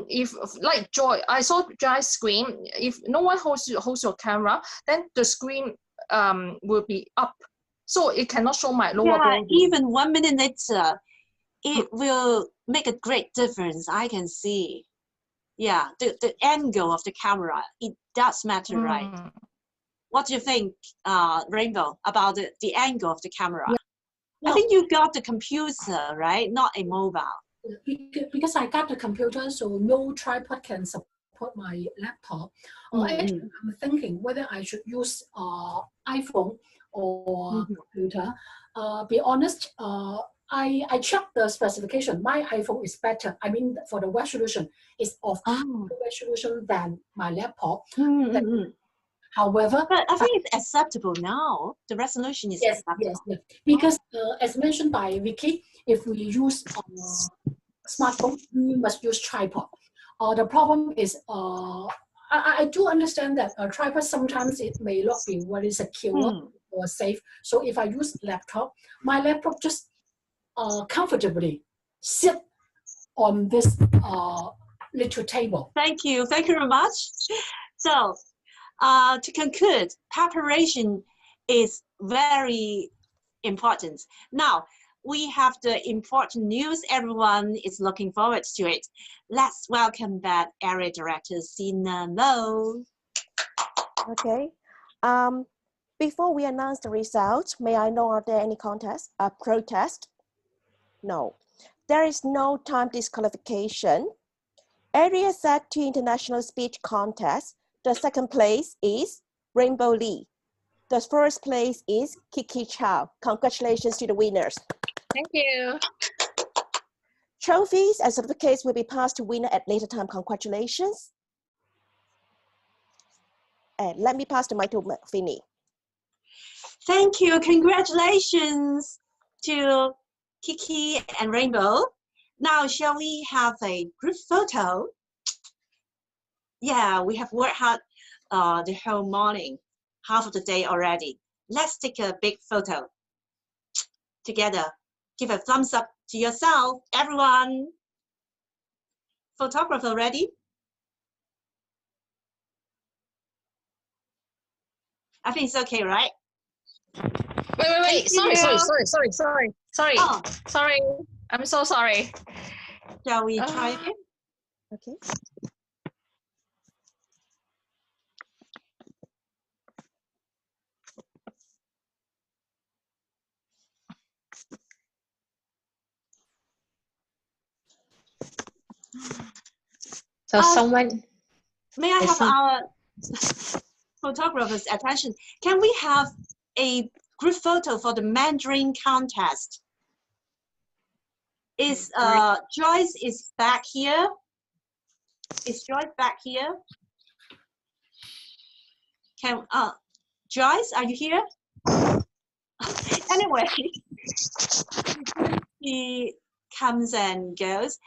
If like Joy, I saw Joy's screen. If no one holds your camera, then the screen will be up, so it cannot show my lower body. Even 1 minute later, it will make a great difference. I can see. Yeah, the angle of the camera, it does matter, right? What do you think, Rainbow, about the angle of the camera? Yeah. I think you got the computer, right? Not a mobile. Because I got the computer, so no tripod can support my laptop. Actually, I'm thinking whether I should use iPhone or computer. Be honest, I checked the specification. My iPhone is better. I mean, for the resolution, it's of higher resolution than my laptop. However, but I think it's acceptable now. The resolution is acceptable. Yes. Because as mentioned by Vicky, if we use smartphone, we must use tripod. The problem is, I do understand that a tripod sometimes it may not be very secure or safe. So if I use laptop, my laptop just comfortably sit on this little table. Thank you very much. So to conclude, preparation is very important. Now, we have the important news. Everyone is looking forward to it. Let's welcome back Area Director Sina Lo. Okay. Before we announce the results, may I know, are there any protest? No. There is no time disqualification. Area SAT International Speech Contest. The second place is Rainbow Lee. The first place is Kiki Chow. Congratulations to the winners. Thank you. Trophies and certificates will be passed to winner at later time. Congratulations. And let me pass the mic to Finny. Thank you. Congratulations to Kiki and Rainbow. Now, shall we have a group photo? Yeah, we have worked hard the whole morning, half of the day already. Let's take a big photo together. Give a thumbs up to yourself, everyone. Photographer ready? I think it's okay, right? Wait. Sorry. Oh. Sorry. I'm so sorry. Shall we try again? Okay. So someone. May I have our photographer's attention? Can we have a group photo for the Mandarin contest? Is Joyce is back here? Is Joyce back here? Can Joyce, are you here? Anyway, she comes and goes.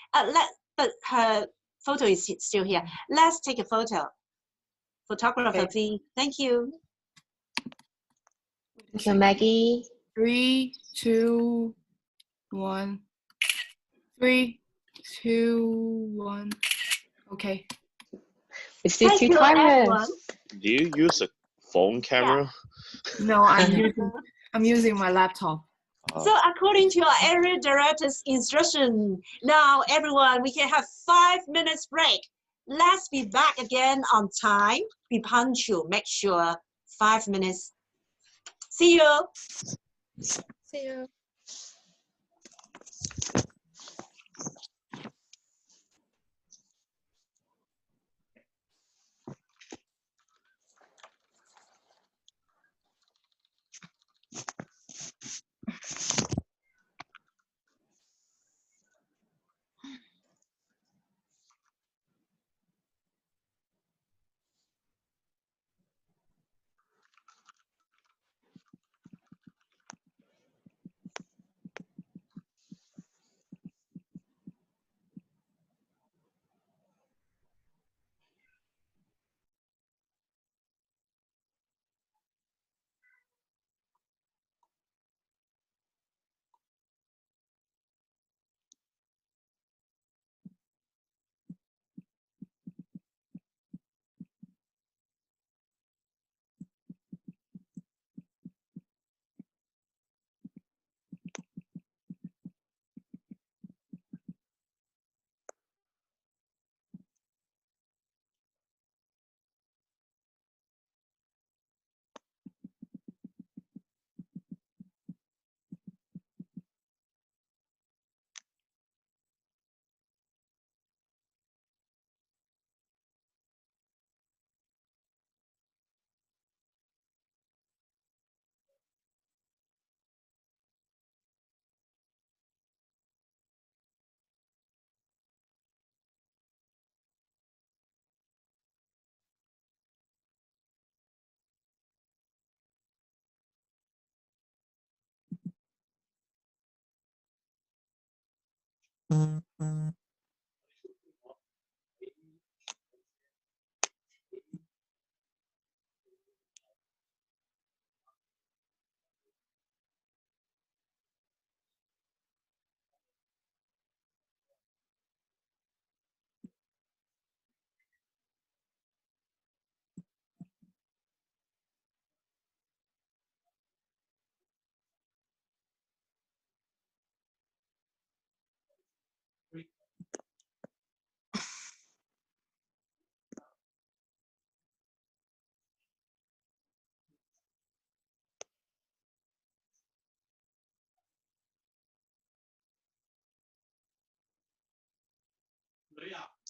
But her photo is still here. Let's take a photo. Photographer, Okay. please. Thank you. Thank you, Maggie. 3, 2, 1. 3, 2, 1. Okay. We still Thank two you, cameras. everyone. Do you use a phone camera? No, I'm using my laptop. So according to our area director's instruction, now everyone, we can have 5 minutes break. Let's be back again on time. Be punctual. Make sure 5 minutes. See you. See you.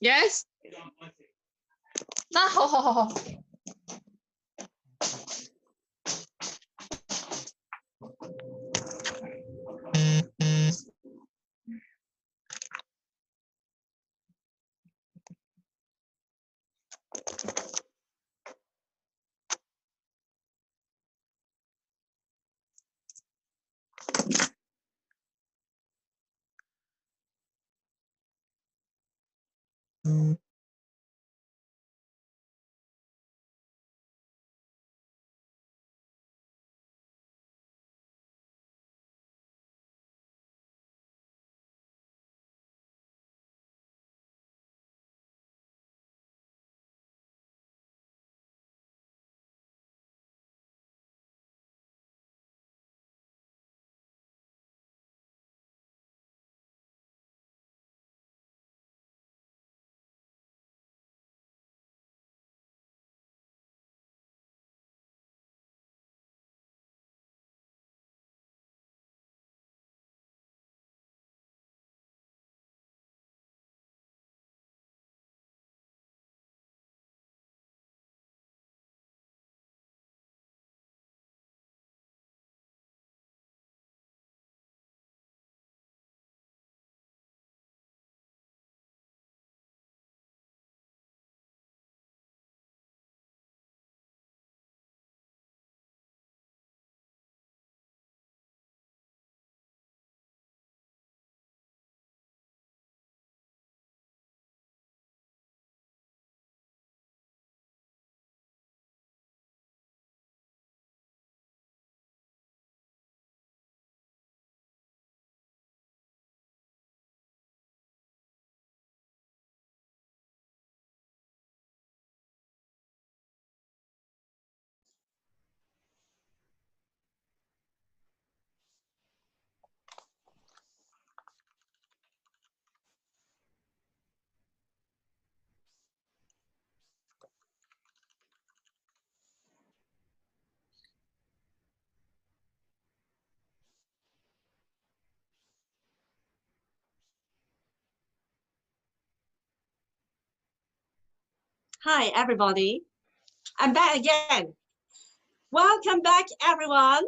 Yes. 那好好好好。Hi, everybody. I'm back again. Welcome back, everyone.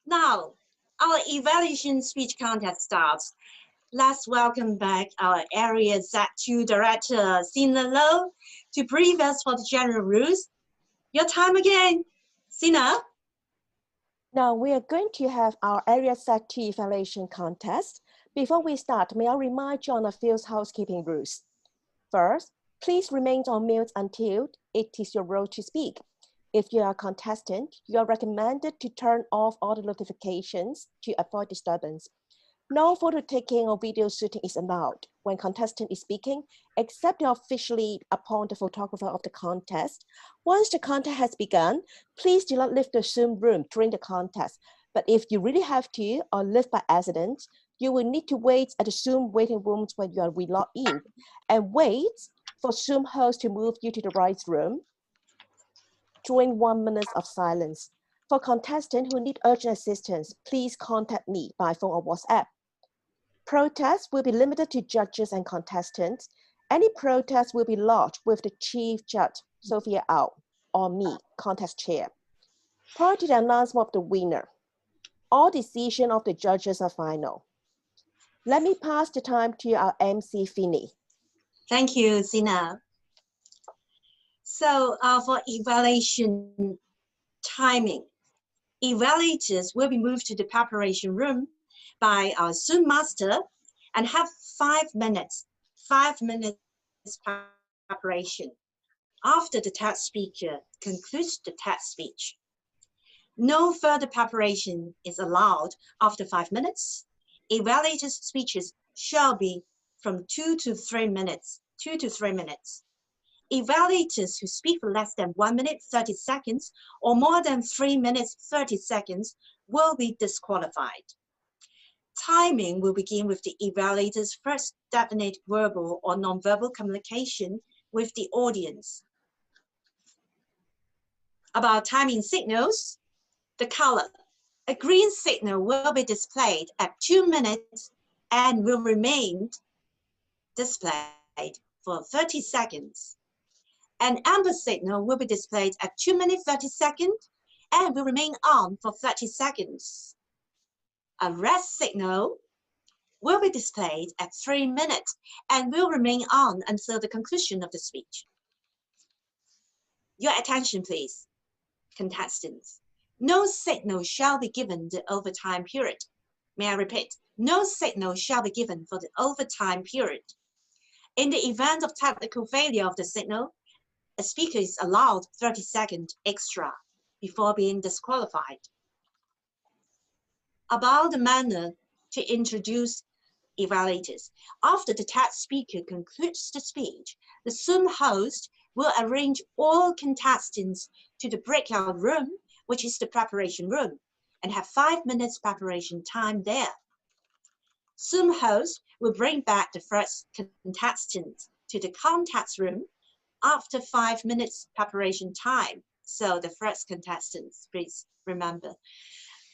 Now, our evaluation speech contest starts. Let's welcome back our Area Z2 Director, Sina Low, to brief us for the general rules. Your time again, Sina. Now we are going to have our Area Z2 evaluation contest. Before we start, may I remind you on a few housekeeping rules. First, please remain on mute until it is your role to speak. If you are a contestant, you are recommended to turn off all the notifications to avoid disturbance. No photo taking or video shooting is allowed when contestant is speaking, except to officially appoint the photographer of the contest. Once the contest has begun, please do not leave the Zoom room during the contest. But if you really have to or leave by accident, you will need to wait at the Zoom waiting rooms when you are re-logged in and wait for Zoom host to move you to the right room during 1 minute of silence. For contestants who need urgent assistance, please contact me by phone or WhatsApp. Protests will be limited to judges and contestants. Any protest will be lodged with the Chief Judge, Sophia Au, or me, contest chair. Prior to the announcement of the winner, all decisions of the judges are final. Let me pass the time to our MC, Finny. Thank you, Sina. So for evaluation timing, evaluators will be moved to the preparation room by our Zoom master and have 5 minutes preparation after the TED speaker concludes the TED speech. No further preparation is allowed after 5 minutes. Evaluators' speeches shall be from 2 to 3 minutes. Evaluators who speak for less than 1 minute 30 seconds or more than 3 minutes 30 seconds will be disqualified. Timing will begin with the evaluator's first definite verbal or non-verbal communication with the audience. About timing signals, the color. A green signal will be displayed at 2 minutes and will remain displayed for 30 seconds. An amber signal will be displayed at 2 minutes 30 seconds and will remain on for 30 seconds. A red signal will be displayed at 3 minutes and will remain on until the conclusion of the speech. Your attention, please, contestants. No signal shall be given the overtime period. May I repeat? No signal shall be given for the overtime period. In the event of technical failure of the signal, a speaker is allowed 30 seconds extra before being disqualified. About the manner to introduce evaluators. After the TED speaker concludes the speech, the Zoom host will arrange all contestants to the breakout room, which is the preparation room, and have 5 minutes preparation time there. Zoom host will bring back the first contestant to the contact room after 5 minutes preparation time. So the first contestants, please remember.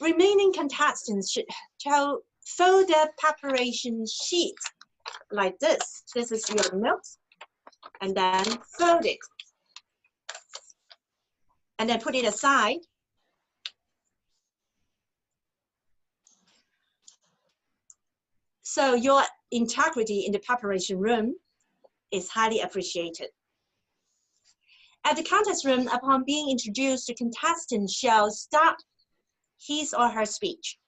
Remaining contestants should fold their preparation sheet like this. This is your notes, and then fold it. And then put it aside. So your integrity in the preparation room is highly appreciated. At the contest room, upon being introduced, the contestant shall start his or her speech.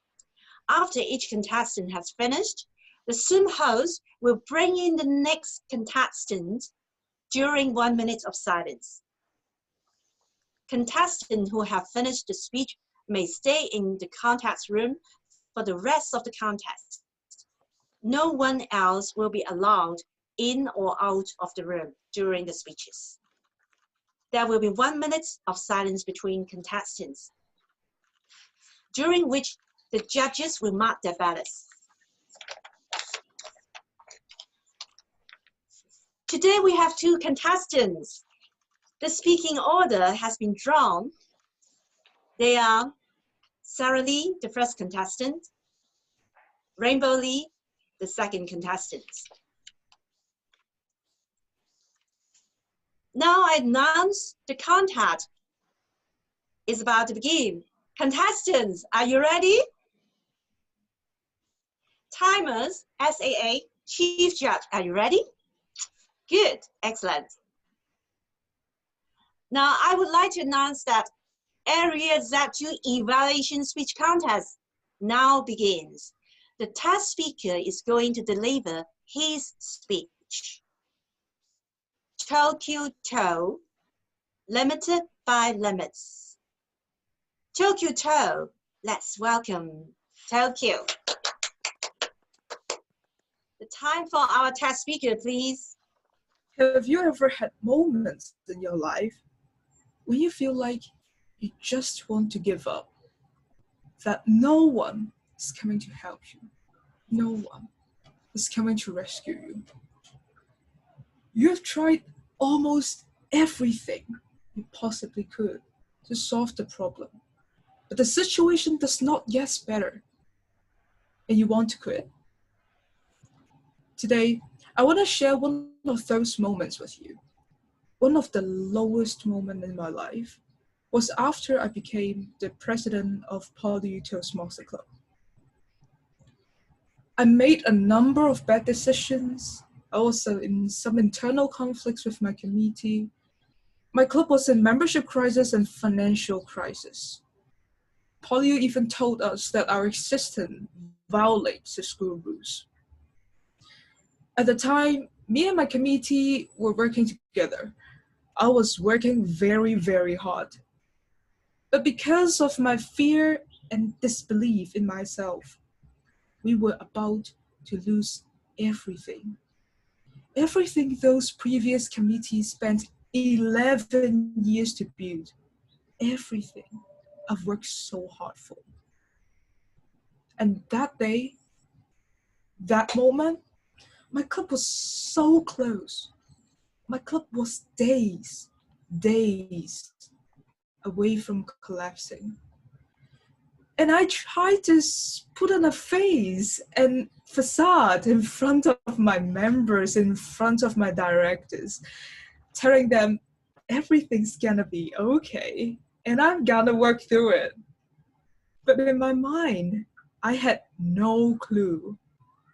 After each contestant has finished, the Zoom host will bring in the next contestant during 1 minute of silence. Contestants who have finished the speech may stay in the contest room for the rest of the contest. No one else will be allowed in or out of the room during the speeches. There will be 1 minute of silence between contestants, during which the judges will mark their ballots. Today we have 2 contestants. The speaking order has been drawn. They are Sarah Lee, the first contestant, Rainbow Lee, the second contestant. Now I announce the contest is about to begin. Contestants, are you ready? Timers, SAA, Chief Judge, are you ready? Good, excellent. Now I would like to announce that Area Z2 Evaluation Speech Contest now begins. The test speaker is going to deliver his speech. Tokyo Toe, limited by limits. Tokyo Toe, let's welcome Tokyo. The time for our test speaker, please. Have you ever had moments in your life when you feel like you just want to give up? That no one is coming to help you. No one is coming to rescue you. You have tried almost everything you possibly could to solve the problem, but the situation does not get better, and you want to quit. Today, I want to share one of those moments with you. One of the lowest moments in my life was after I became the president of PolyU Toastmaster Club. I made a number of bad decisions. I was in some internal conflicts with my committee. My club was in membership crisis and financial crisis. PolyU even told us that our existence violates the school rules. At the time, me and my committee were working together. I was working very, very hard. But because of my fear and disbelief in myself, we were about to lose everything. Everything those previous committees spent 11 years to build. Everything I've worked so hard for. And that day, that moment, my club was so close. My club was days away from collapsing. And I tried to put on a face and facade in front of my members, in front of my directors, telling them everything's gonna be okay and I'm gonna work through it. But in my mind, I had no clue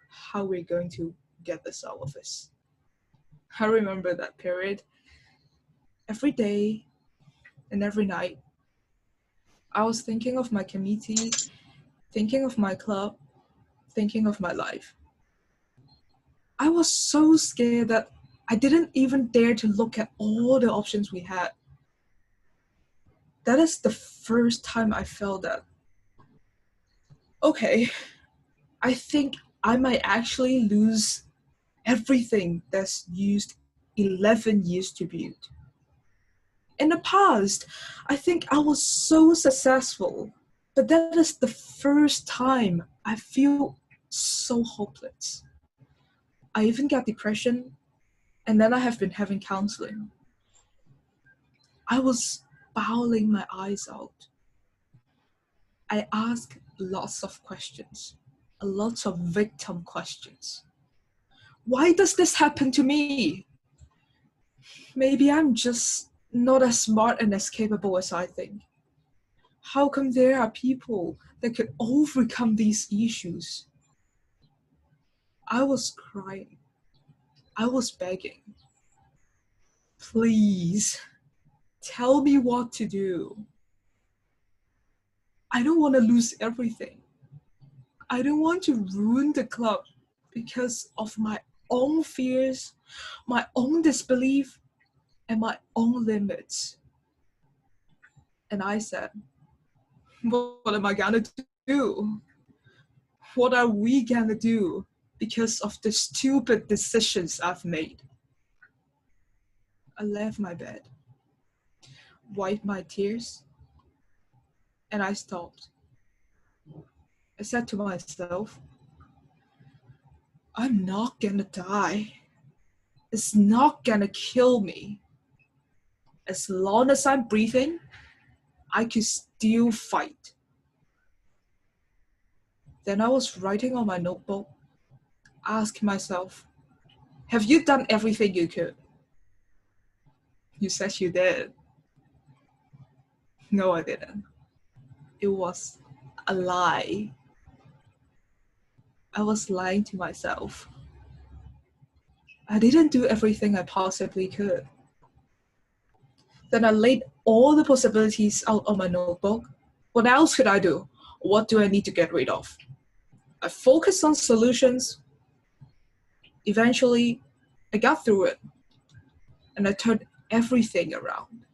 how we're going to get this out of this. I remember that period. Every day and every night, I was thinking of my committee, thinking of my club, thinking of my life. I was so scared that I didn't even dare to look at all the options we had. That is the first time I felt that, okay, I think I might actually lose everything that's used 11 years to build. In the past, I think I was so successful, but that is the first time I feel so hopeless. I even got depression, and then I have been having counseling. I was bawling my eyes out. I asked lots of questions, a lot of victim questions. Why does this happen to me? Maybe I'm just not as smart and as capable as I think. How come there are people that could overcome these issues? I was crying. I was begging. Please, tell me what to do. I don't want to lose everything. I don't want to ruin the club because of my own fears, my own disbelief, and my own limits. And I said, what am I gonna do? What are we gonna do because of the stupid decisions I've made? I left my bed, wiped my tears, and I stopped. I said to myself, I'm not gonna die. It's not gonna kill me. As long as I'm breathing, I could still fight. Then I was writing on my notebook, asking myself, have you done everything you could? You said you did. No, I didn't. It was a lie. I was lying to myself. I didn't do everything I possibly could. Then I laid all the possibilities out on my notebook. What else could I do? What do I need to get rid of? I focused on solutions. Eventually, I got through it, and I turned everything around.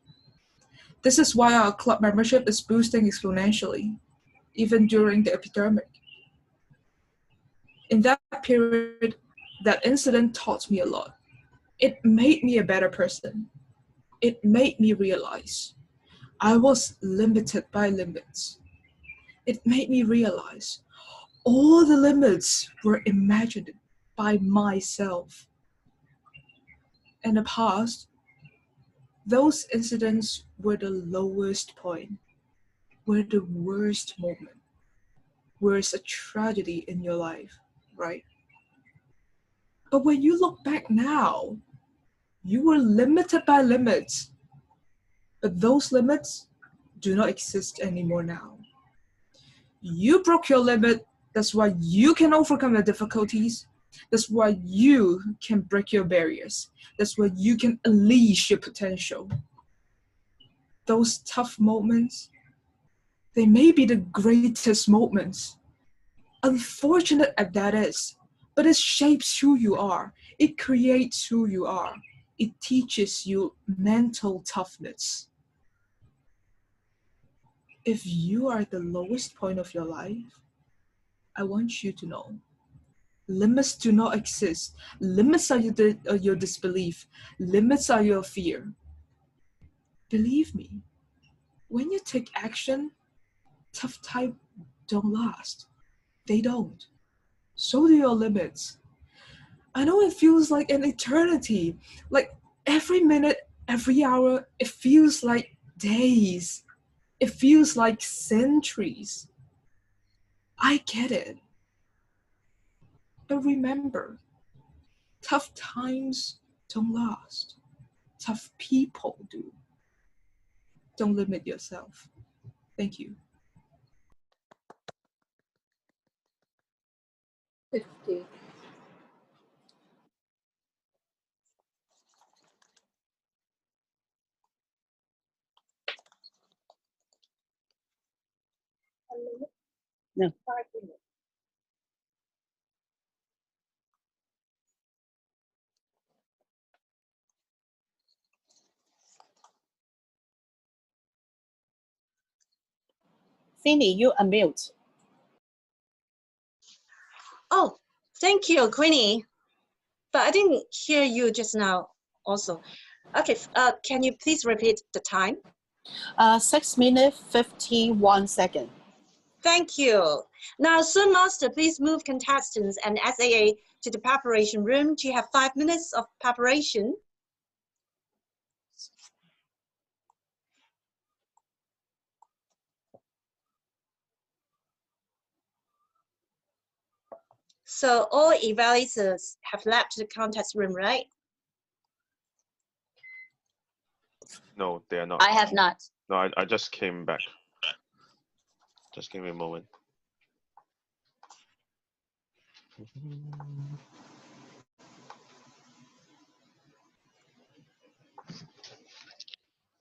This is why our club membership is boosting exponentially, even during the epidemic. In that period, that incident taught me a lot. It made me a better person. It made me realize I was limited by limits. It made me realize all the limits were imagined by myself. In the past, those incidents were the lowest point, were the worst moment, was a tragedy in your life, right? But when you look back now, you were limited by limits, but those limits do not exist anymore now. You broke your limit, that's why you can overcome the difficulties. That's why you can break your barriers. That's why you can unleash your potential. Those tough moments, they may be the greatest moments. Unfortunate as that is, but it shapes who you are. It creates who you are. It teaches you mental toughness. If you are at the lowest point of your life, I want you to know, limits do not exist. Limits are your disbelief. Limits are your fear. Believe me, when you take action, tough times don't last. They don't. So do your limits. I know it feels like an eternity. Like every minute, every hour, it feels like days. It feels like centuries. I get it. But remember, tough times don't last. Tough people do. Don't limit yourself. Thank you. 50. No. Cindy, you unmute. Oh, thank you, Queenie. But I didn't hear you just now also. Okay, can you please repeat the time? 6 minutes, 51 seconds. Thank you. Now, Sun Master, please move contestants and SAA to the preparation room to have 5 minutes of preparation. So all evaluators have left the contest room, right? No, they are not. I have not. No, I just came back. Just give me a moment.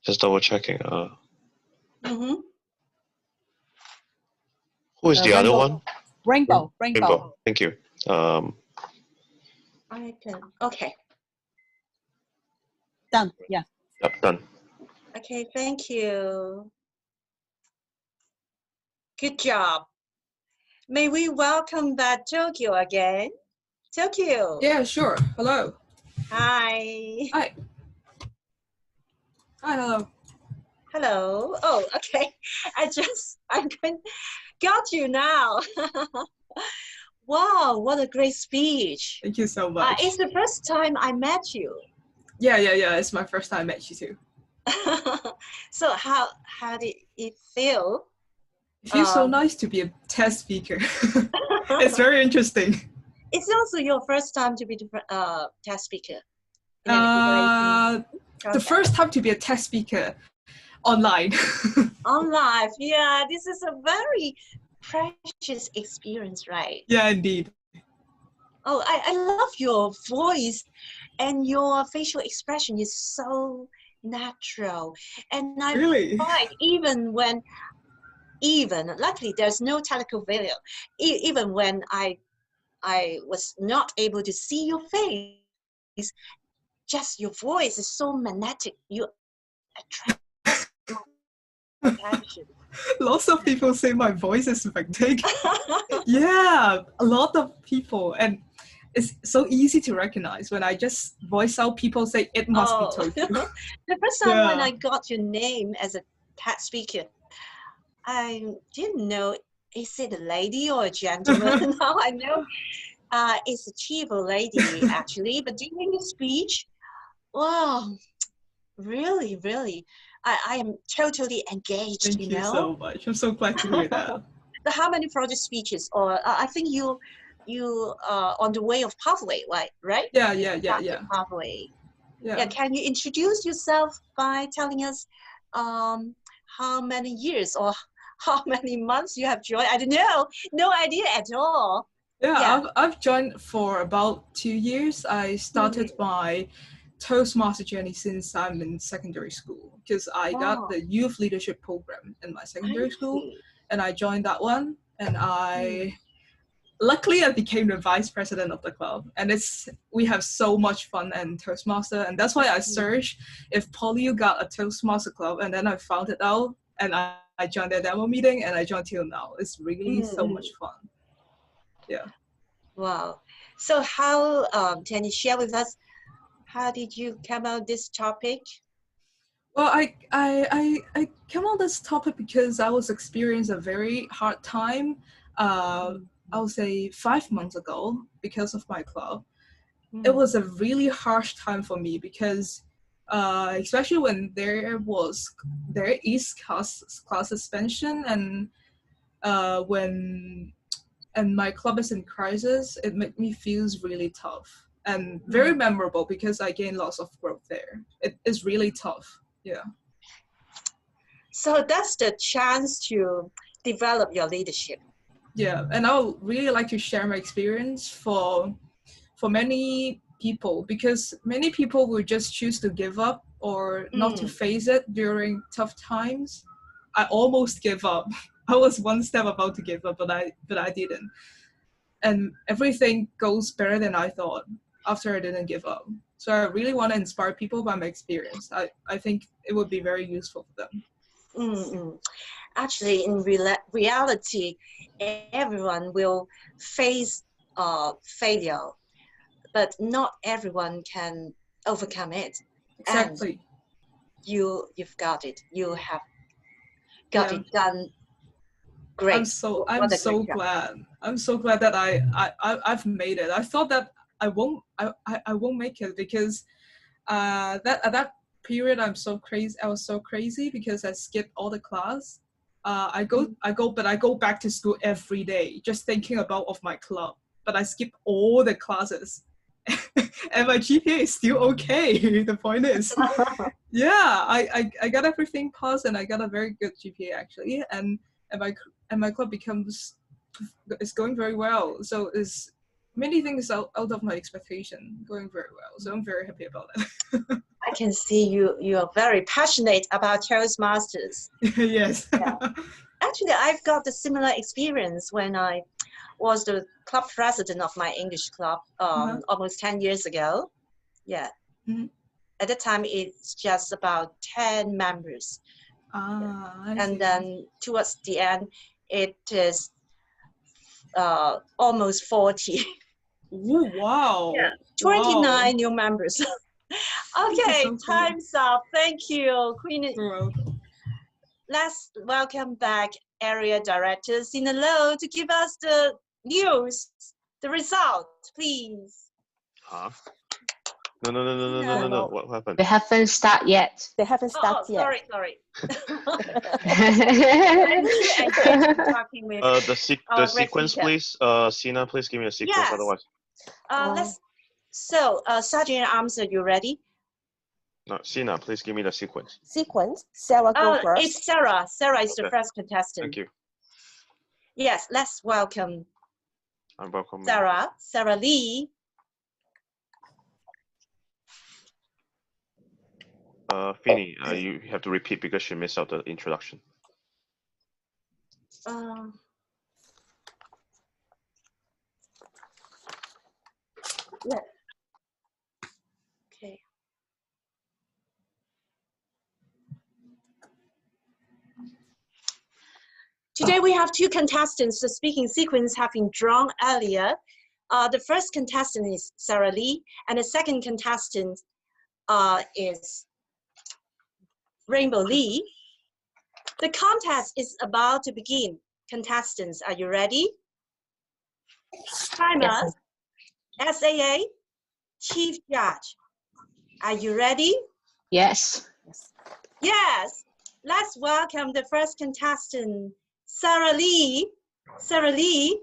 Just double checking. Who is the other Rainbow. one? Rainbow. Thank you. I can. Okay. Done. Yeah. Yep, done. Okay, thank you. Good job. May we welcome back Tokyo again? Tokyo. Yeah, sure. Hello. Hi. Hi. Hi, hello. Hello. Oh, okay. I got you now. Wow, what a great speech. Thank you so much. It's the first time I met you. Yeah. It's my first time I met you too. So how did it feel? It feels so nice to be a test speaker. It's very interesting. It's also your first time to be the test speaker. the first time to be a test speaker online. On live, yeah, this is a very precious experience, right? Yeah, indeed. Oh, I love your voice and your facial expression is so natural. And I Really? find even luckily there's no teleco video. Even when I was not able to see your face, just your voice is so magnetic. You attract attention. Lots of people say my voice is magnetic. Yeah, a lot of people, and it's so easy to recognize when I just voice out. People say it must be Tofu. The first time when Yeah. I got your name as a TED speaker, I didn't know, is it a lady or a gentleman? Now I know it's a chief or lady actually, but during the speech, wow, really, really, I am totally engaged, Thank you you know? so much. I'm so glad to hear that. So how many project speeches? Or I think you on the way of pathway, right? Yeah. Pathway. Yeah. Yeah, can you introduce yourself by telling us how many years or how many months you have joined? I don't know, no idea at all. Yeah. I've joined for about 2 years. I started my Toastmaster journey since I'm in secondary school because I got Wow. the youth leadership program in my secondary school, see. and I joined that one, and luckily I became the vice president of the club, and we have so much fun in Toastmaster, and that's why I searched if PolyU got a Toastmaster club, and then I found it out, and I joined their demo meeting, and I joined till now. It's really so much fun. Yeah. Wow. So how can you share with us, how did you come out this topic? Well, I came on this topic because I was experiencing a very hard time. I would say 5 months ago because of my club. It was a really harsh time for me because, especially when there is class suspension and when my club is in crisis, it made me feel really tough and very memorable because I gained lots of growth there. It is really tough. Yeah. So that's the chance to develop your leadership. Yeah, and I would really like to share my experience for many people because many people will just choose to give up or not to face it during tough times. I almost gave up. I was one step about to give up, but I didn't. And everything goes better than I thought after I didn't give up. So I really want to inspire people by my experience. I think it would be very useful for them. Actually, in reality, everyone will face failure, but not everyone can overcome it. Exactly. And you've got it. You have got it done. Great. I'm so glad. I'm so glad that I've made it. I thought that I won't make it because at that period I was so crazy because I skipped all the class. I go back to school every day just thinking about my club, but I skip all the classes. And my GPA is still okay. The point is, yeah, I got everything passed and I got a very good GPA actually, and my club is going very well. So it's many things out of my expectation, going very well. So I'm very happy about it. I can see you are very passionate about Toastmasters. Yes. Yeah. Actually, I've got a similar experience when I was the club president of my English club almost 10 years ago. Yeah. At the time, it's just about 10 members. And then towards the end, it is almost 40. Ooh, wow. Yeah, 29 new members. Okay, time's up. Thank you, Queen. You're welcome. Let's welcome back Area Director Sina Low to give us the news, the result, please. Huh? No. What happened? They haven't started yet. They haven't started yet. Sorry. The sequence, please. Sina, please give me a sequence. Yes. Otherwise. Sergeant Arms, are you ready? No, Sina, please give me the sequence. Sequence. Sarah, go first. It's Sarah. Sarah is the Okay. first contestant. Thank you. Yes, let's welcome I'm welcoming. Sarah. Sarah Lee. Finny, you have to repeat because she missed out the introduction. Yeah. Okay. Today we have two contestants. The speaking sequence have been drawn earlier. The first contestant is Sarah Lee, and the second contestant is Rainbow Lee. The contest is about to begin. Contestants, are you ready? Timer, Yes. SAA, Chief Judge, are you ready? Yes. Yes. Let's welcome the first contestant, Sarah Lee. Sarah Lee,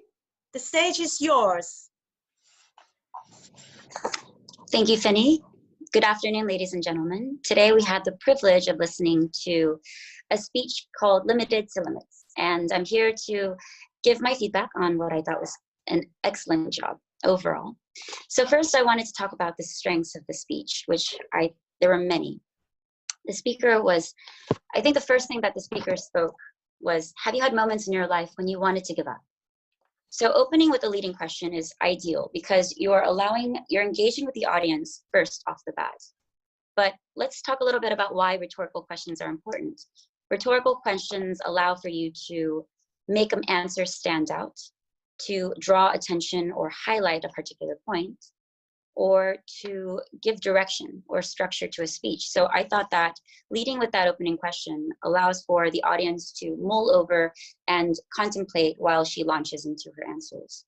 the stage is yours. Thank you, Finny. Good afternoon, ladies and gentlemen. Today we had the privilege of listening to a speech called Limited to Limits, and I'm here to give my feedback on what I thought was an excellent job overall. So first, I wanted to talk about the strengths of the speech, which there were many. The speaker was, I think the first thing that the speaker spoke was, have you had moments in your life when you wanted to give up? So opening with a leading question is ideal because you're engaging with the audience first off the bat. But let's talk a little bit about why rhetorical questions are important. Rhetorical questions allow for you to make an answer stand out, to draw attention or highlight a particular point, or to give direction or structure to a speech. So I thought that leading with that opening question allows for the audience to mull over and contemplate while she launches into her answers.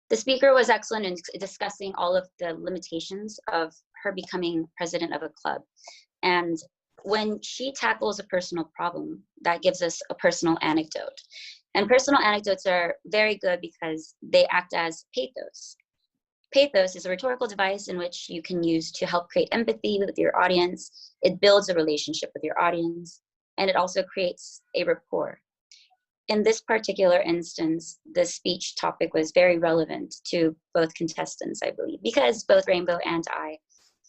The speaker was excellent in discussing all of the limitations of her becoming president of a club. And when she tackles a personal problem, that gives us a personal anecdote. And personal anecdotes are very good because they act as pathos. Pathos is a rhetorical device in which you can use to help create empathy with your audience. It builds a relationship with your audience, and it also creates a rapport. In this particular instance, the speech topic was very relevant to both contestants, I believe, because both Rainbow and I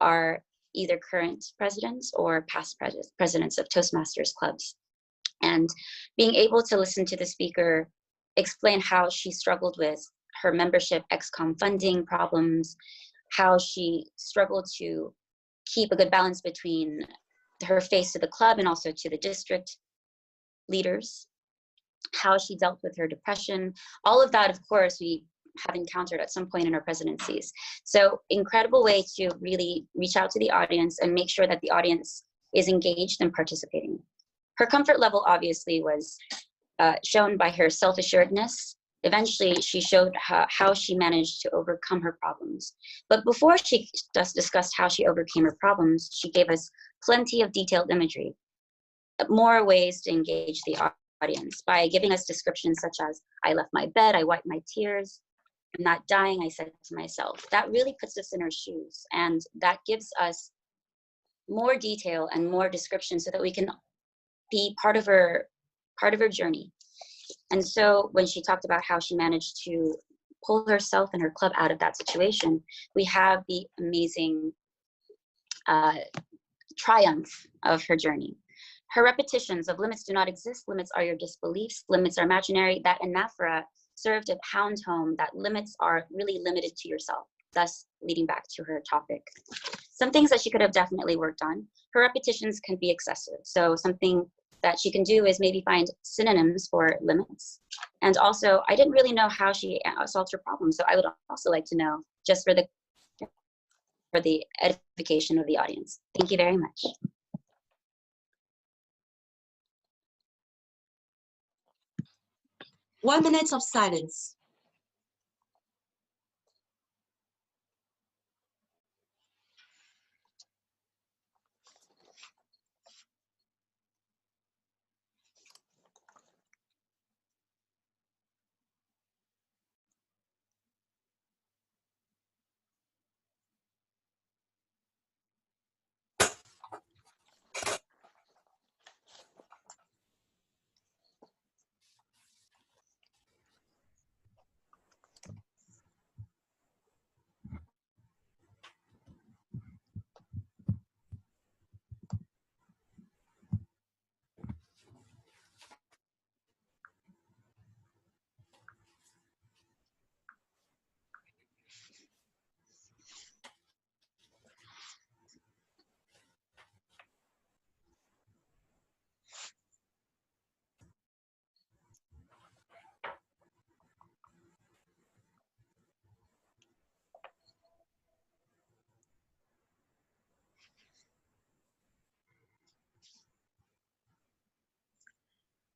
are either current presidents or past presidents of Toastmasters clubs. And being able to listen to the speaker explain how she struggled with her membership XCOM funding problems, how she struggled to keep a good balance between her face to the club and also to the district leaders, how she dealt with her depression. All of that, of course, we have encountered at some point in our presidencies. So incredible way to really reach out to the audience and make sure that the audience is engaged and participating. Her comfort level obviously was shown by her self-assuredness. Eventually, she showed how she managed to overcome her problems. But before she just discussed how she overcame her problems, she gave us plenty of detailed imagery, more ways to engage the audience by giving us descriptions such as, I left my bed, I wiped my tears, I'm not dying, I said to myself. That really puts us in her shoes, and that gives us more detail and more description so that we can be part of her journey. And so when she talked about how she managed to pull herself and her club out of that situation, we have the amazing triumph of her journey. Her repetitions of limits do not exist, limits are your disbeliefs, limits are imaginary, that anaphora served to pound home that limits are really limited to yourself, thus leading back to her topic. Some things that she could have definitely worked on. Her repetitions can be excessive. So something that she can do is maybe find synonyms for limits. And also, I didn't really know how she solved her problem. So I would also like to know, just for the edification of the audience. Thank you very much. One minute of silence.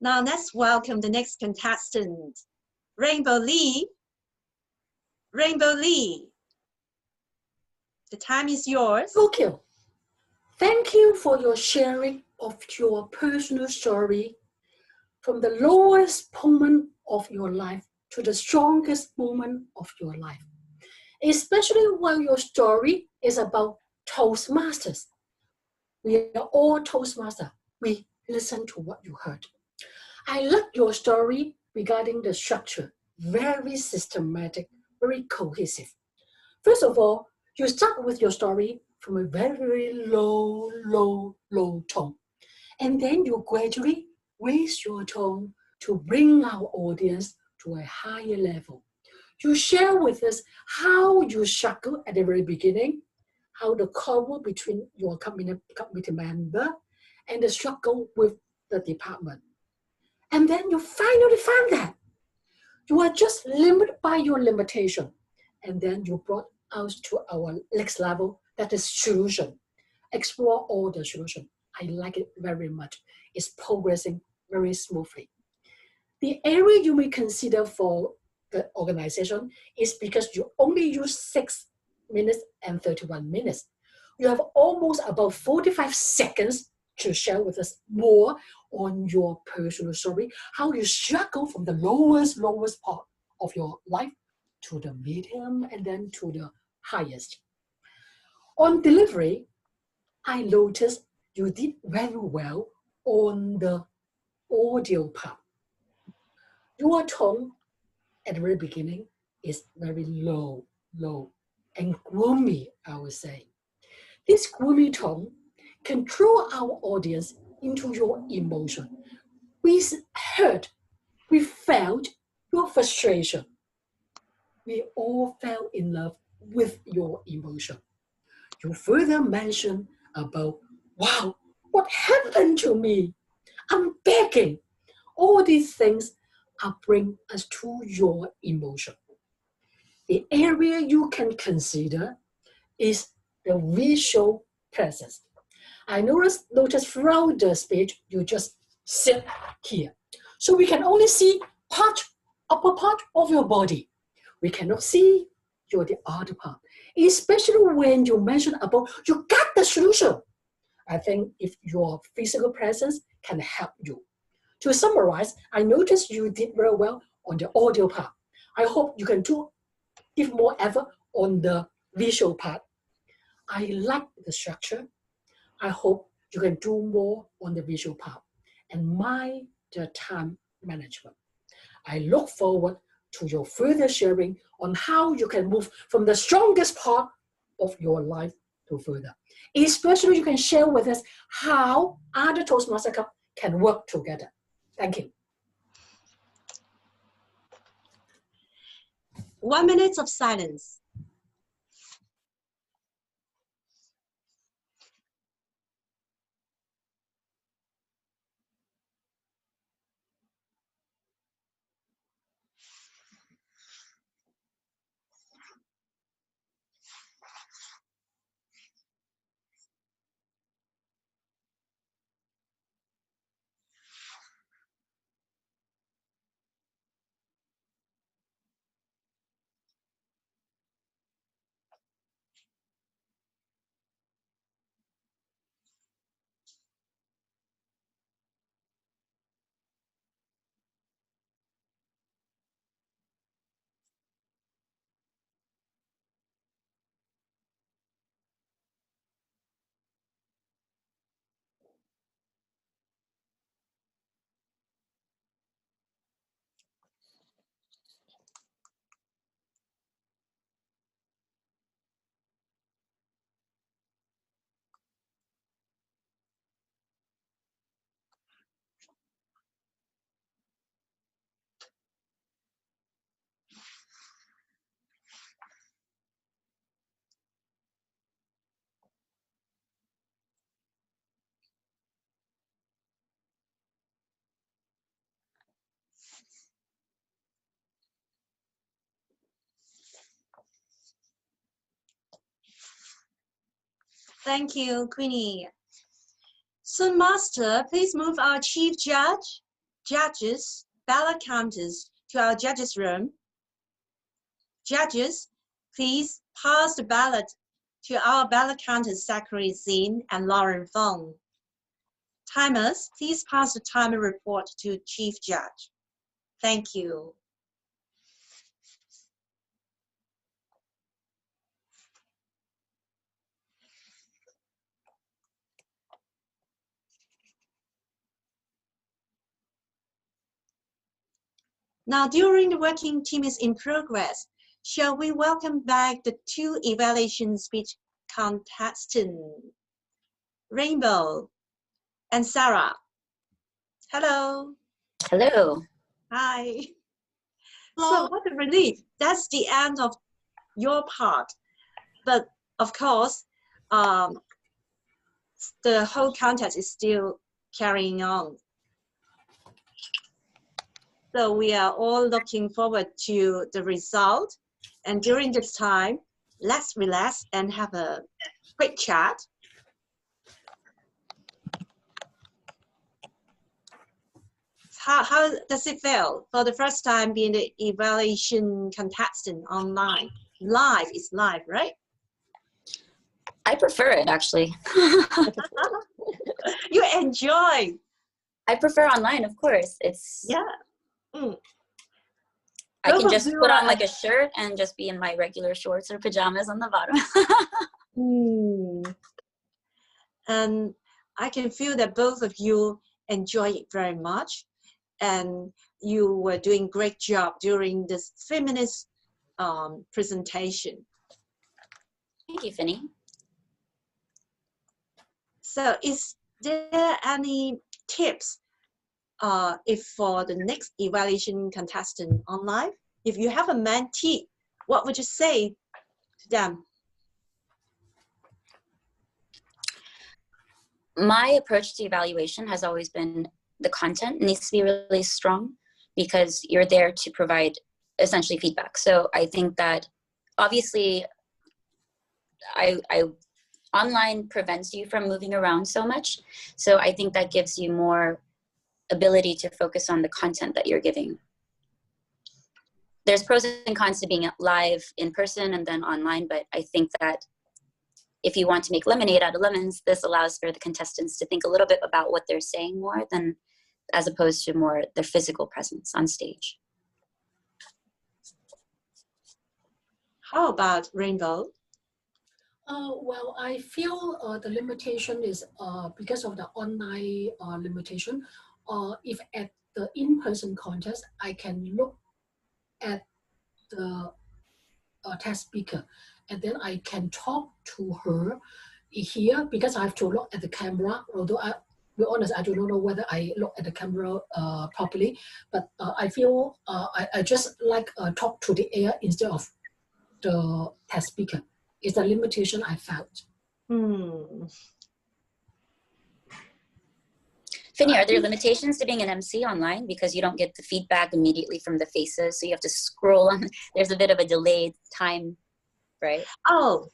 Now let's welcome the next contestant, Rainbow Lee. Rainbow Lee, the time is yours. Tokyo, thank you for your sharing of your personal story from the lowest moment of your life to the strongest moment of your life, especially while your story is about Toastmasters. We are all Toastmasters. We listen to what you heard. I like your story regarding the structure, very systematic, very cohesive. First of all, you start with your story from a very, very low, low tone. And then you gradually raise your tone to bring our audience to a higher level. You share with us how you struggle at the very beginning, how the quarrel between your committee member and the struggle with the department. And then you finally found that you are just limited by your limitation. And then you brought us to our next level, that is solution. Explore all the solution. I like it very much. It's progressing very smoothly. The area you may consider for the organization is because you only use 6 minutes and 31 minutes. You have almost about 45 seconds to share with us more on your personal story, how you struggle from the lowest part of your life to the medium and then to the highest. On delivery, I noticed you did very well on the audio part. Your tone at the very beginning is very low, and gloomy, I would say. This gloomy tone can throw our audience into your emotion. We heard, we felt your frustration. We all fell in love with your emotion. You further mentioned about, wow, what happened to me? I'm begging. All these things bring us to your emotion. The area you can consider is the visual presence. I noticed throughout the speech, you just sit here. So we can only see upper part of your body. We cannot see the other part, especially when you mention about you got the solution. I think if your physical presence can help you. To summarize, I noticed you did very well on the audio part. I hope you can give more effort on the visual part. I like the structure. I hope you can do more on the visual part and mind the time management. I look forward to your further sharing on how you can move from the strongest part of your life to further. Especially you can share with us how other Toastmaster Club can work together. Thank you. 1 minute of silence. Thank you, Queenie. Soon Master, please move our Chief Judge judges, ballot counters to our judges room. Judges, please pass the ballot to our ballot counters, Zachary Zin and Lauren Fong. Timers, please pass the timer report to Chief Judge. Thank you. Now, during the working team is in progress, shall we welcome back the two evaluation speech contestants, Rainbow and Sarah. Hello. Hello. Hi. So what a relief. That's the end of your part. But of course, the whole contest is still carrying on. So we are all looking forward to the result. And during this time, let's relax and have a quick chat. How does it feel for the first time being the evaluation contestant online? Live is live, right? I prefer it, actually. You enjoy. I prefer online, of course. It's yeah. Mm. I can just put on like a shirt and just be in my regular shorts or pajamas on the bottom. And I can feel that both of you enjoy it very much. And you were doing a great job during this feminist presentation. Thank you, Finny. So is there any tips if for the next evaluation contestant online, if you have a mentee, what would you say to them? My approach to evaluation has always been the content needs to be really strong because you're there to provide essentially feedback. So I think that obviously online prevents you from moving around so much. So I think that gives you more ability to focus on the content that you're giving. There's pros and cons to being live in person and then online, but I think that if you want to make lemonade out of lemons, this allows for the contestants to think a little bit about what they're saying more than as opposed to more their physical presence on stage. How about Rainbow? Well, I feel the limitation is because of the online limitation. If at the in-person contest, I can look at the test speaker and then I can talk to her here because I have to look at the camera, although to be honest, I do not know whether I look at the camera properly, but I feel I just like talk to the air instead of the test speaker. It's a limitation I felt. Finny, are there limitations to being an MC online because you don't get the feedback immediately from the faces, so you have to scroll on? There's a bit of a delayed time, right? Oh,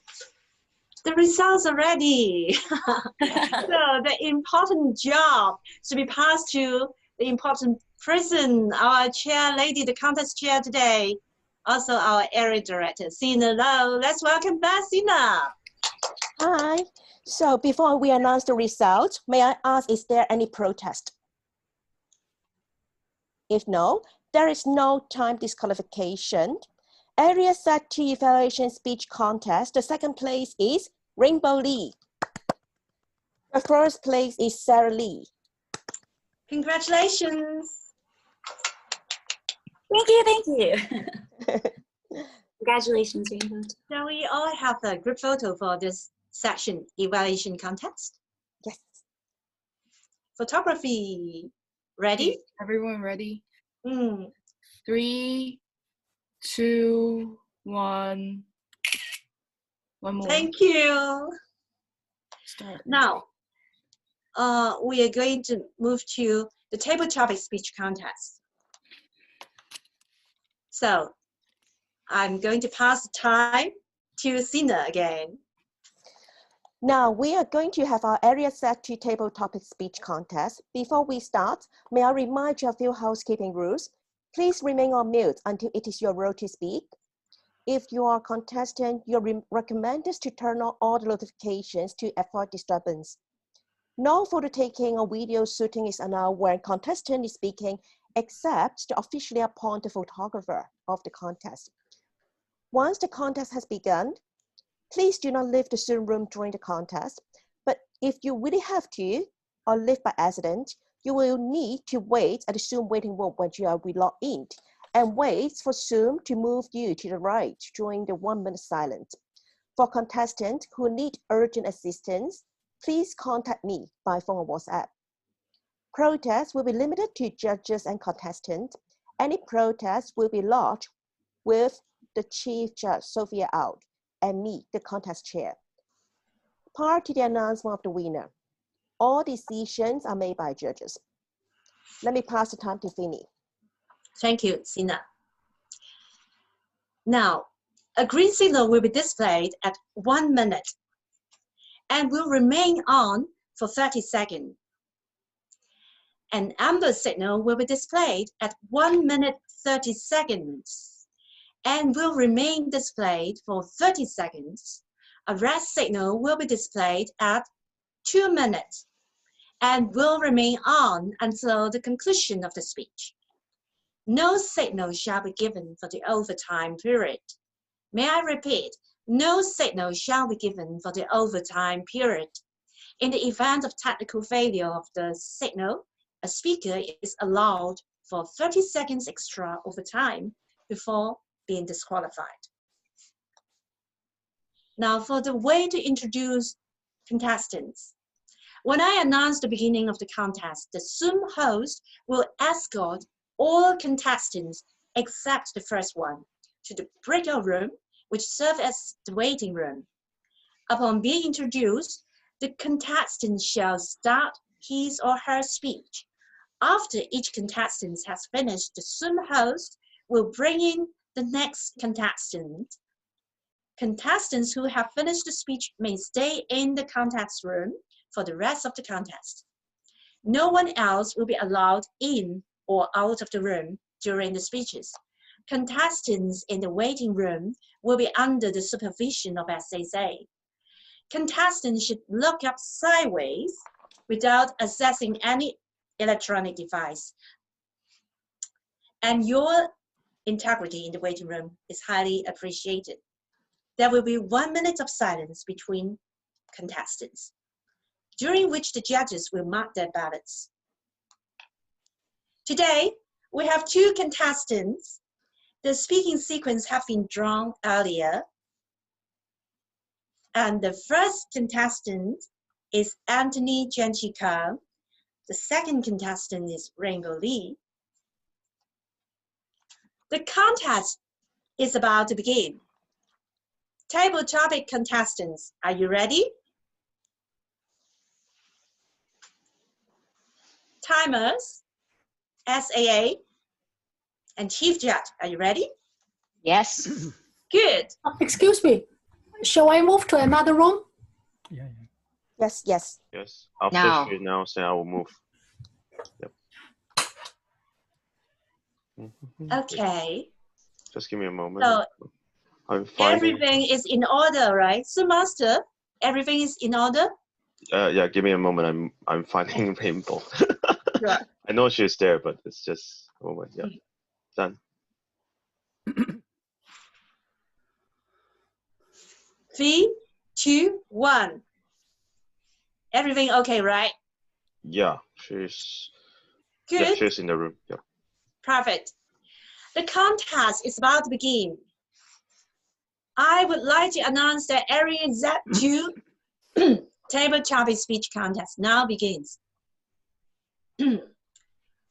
the results are ready. So the important job to be passed to the important person, our chair lady, the contest chair today, also our area director, Sina Low. Let's welcome back, Sina. Hi. So before we announce the result, may I ask, is there any protest? If no, there is no time disqualification. Area 30 evaluation speech contest, the second place is Rainbow Lee. The first place is Sarah Lee. Congratulations. Thank you. Congratulations, Rainbow. Shall we all have a group photo for this section evaluation contest? Yes. Photography. Ready? Everyone ready? 3, 2, 1. One more. Thank you. Start. Now, we are going to move to the table topic speech contest. So, I'm going to pass the time to Sina again. Now we are going to have our area set to table topic speech contest. Before we start, may I remind you of a few housekeeping rules. Please remain on mute until it is your role to speak. If you are a contestant, you're recommended to turn on all the notifications to avoid disturbance. No photo taking or video shooting is allowed when contestant is speaking, except to officially appoint the photographer of the contest. Once the contest has begun, please do not leave the Zoom room during the contest, but if you really have to, or leave by accident, you will need to wait at the Zoom waiting room when you are re-logged in, and wait for Zoom to move you to the right during the 1 minute silence. For contestants who need urgent assistance, please contact me by phone or WhatsApp. Protests will be limited to judges and contestants. Any protests will be lodged with the Chief Judge, Sophia Out, and me, the contest chair. Prior to the announcement of the winner, all decisions are made by judges. Let me pass the time to Finny. Thank you, Sina. Now, a green signal will be displayed at 1 minute and will remain on for 30 seconds. An amber signal will be displayed at 1 minute 30 seconds and will remain displayed for 30 seconds. A red signal will be displayed at 2 minutes and will remain on until the conclusion of the speech. No signal shall be given for the overtime period. May I repeat, no signal shall be given for the overtime period. In the event of technical failure of the signal, a speaker is allowed for 30 seconds extra overtime before being disqualified. Now for the way to introduce contestants. When I announce the beginning of the contest, the Zoom host will escort all contestants except the first one to the breakout room, which serves as the waiting room. Upon being introduced, the contestant shall start his or her speech. After each contestant has finished, the Zoom host will bring in the next contestant. Contestants who have finished the speech may stay in the contest room for the rest of the contest. No one else will be allowed in or out of the room during the speeches. Contestants in the waiting room will be under the supervision of SSA. Contestants should look up sideways without accessing any electronic device. And your integrity in the waiting room is highly appreciated. There will be 1 minute of silence between contestants, during which the judges will mark their ballots. Today, we have 2 contestants. The speaking sequence have been drawn earlier. And the first contestant is Anthony Genchika. The second contestant is Rainbow Lee. The contest is about to begin. Table topic contestants, are you ready? Timers, SAA, and Chief Judge, are you ready? Yes. Good. Excuse me, shall I move to another room? Yes, yes. Yes. After Now. she announced, then I will move. Yep. Okay. Just give me a moment. So I'm finding. everything is in order, right? So Master, everything is in order? Yeah, give me a moment. I'm finding Rainbow. Sure. I know she's there, but it's just a moment. Yeah. Done. 3, 2, 1. Everything okay, right? Yeah, she's. Good. Yeah, she's in the room. Yeah. Perfect. The contest is about to begin. I would like to announce that Area Z2 table topic speech contest now begins.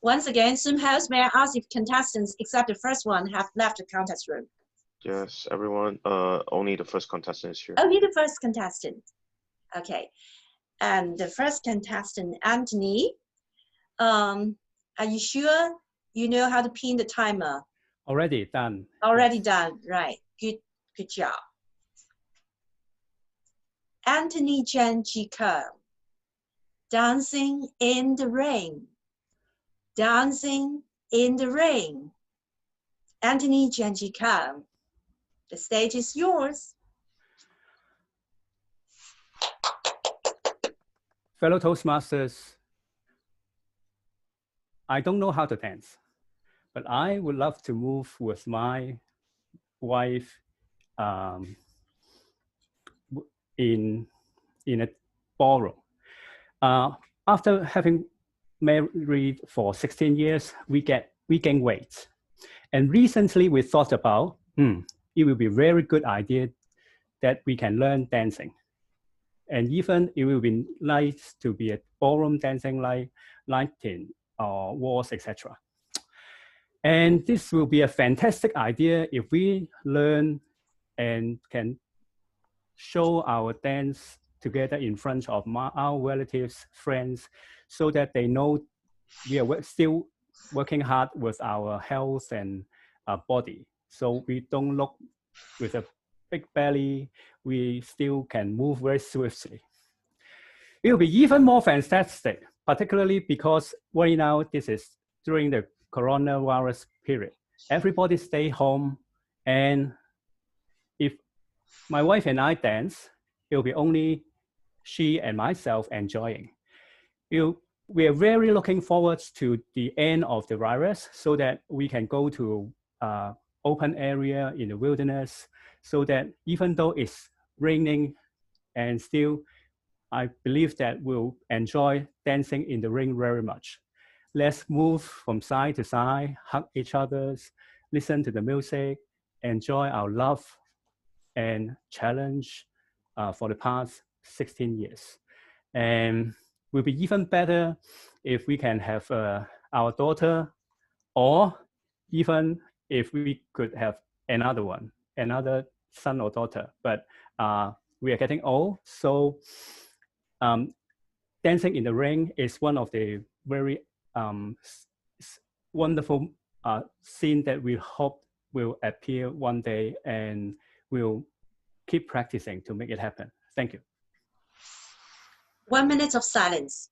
Once again, Zoom host, may I ask if contestants except the first one have left the contest room? Yes, everyone. Only the first contestant is here. Only the first contestant. Okay. And the first contestant, Anthony, are you sure you know how to pin the timer? Already done. Already done, right. Good job. Anthony. Anthony Jen Jika, Dancing in the Rain. Dancing in the Rain. Anthony Jen Jika, the stage is yours. Fellow Toastmasters, I don't know how to dance, but I would love to move with my wife in a ballroom. After having married for 16 years, we gain weight. And recently we thought about, it would be a very good idea that we can learn dancing. And even it will be nice to be a ballroom dancing like Latin or waltz, etc. And this will be a fantastic idea if we learn and can show our dance together in front of our relatives, friends, so that they know we are still working hard with our health and body. So we don't look with a big belly, we still can move very swiftly. It will be even more fantastic, particularly because right now this is during the coronavirus period. Everybody stay home, and if my wife and I dance, it will be only she and myself enjoying. We are very looking forward to the end of the virus so that we can go to open area in the wilderness, so that even though it's raining, and still I believe that we'll enjoy dancing in the rain very much. Let's move from side to side, hug each other, listen to the music, enjoy our love and challenge for the past 16 years. And will be even better if we can have our daughter, or even if we could have another son or daughter. But we are getting old, so dancing in the rain is one of the very wonderful scene that we hope will appear one day, and we'll keep practicing to make it happen. Thank you. 1 minute of silence.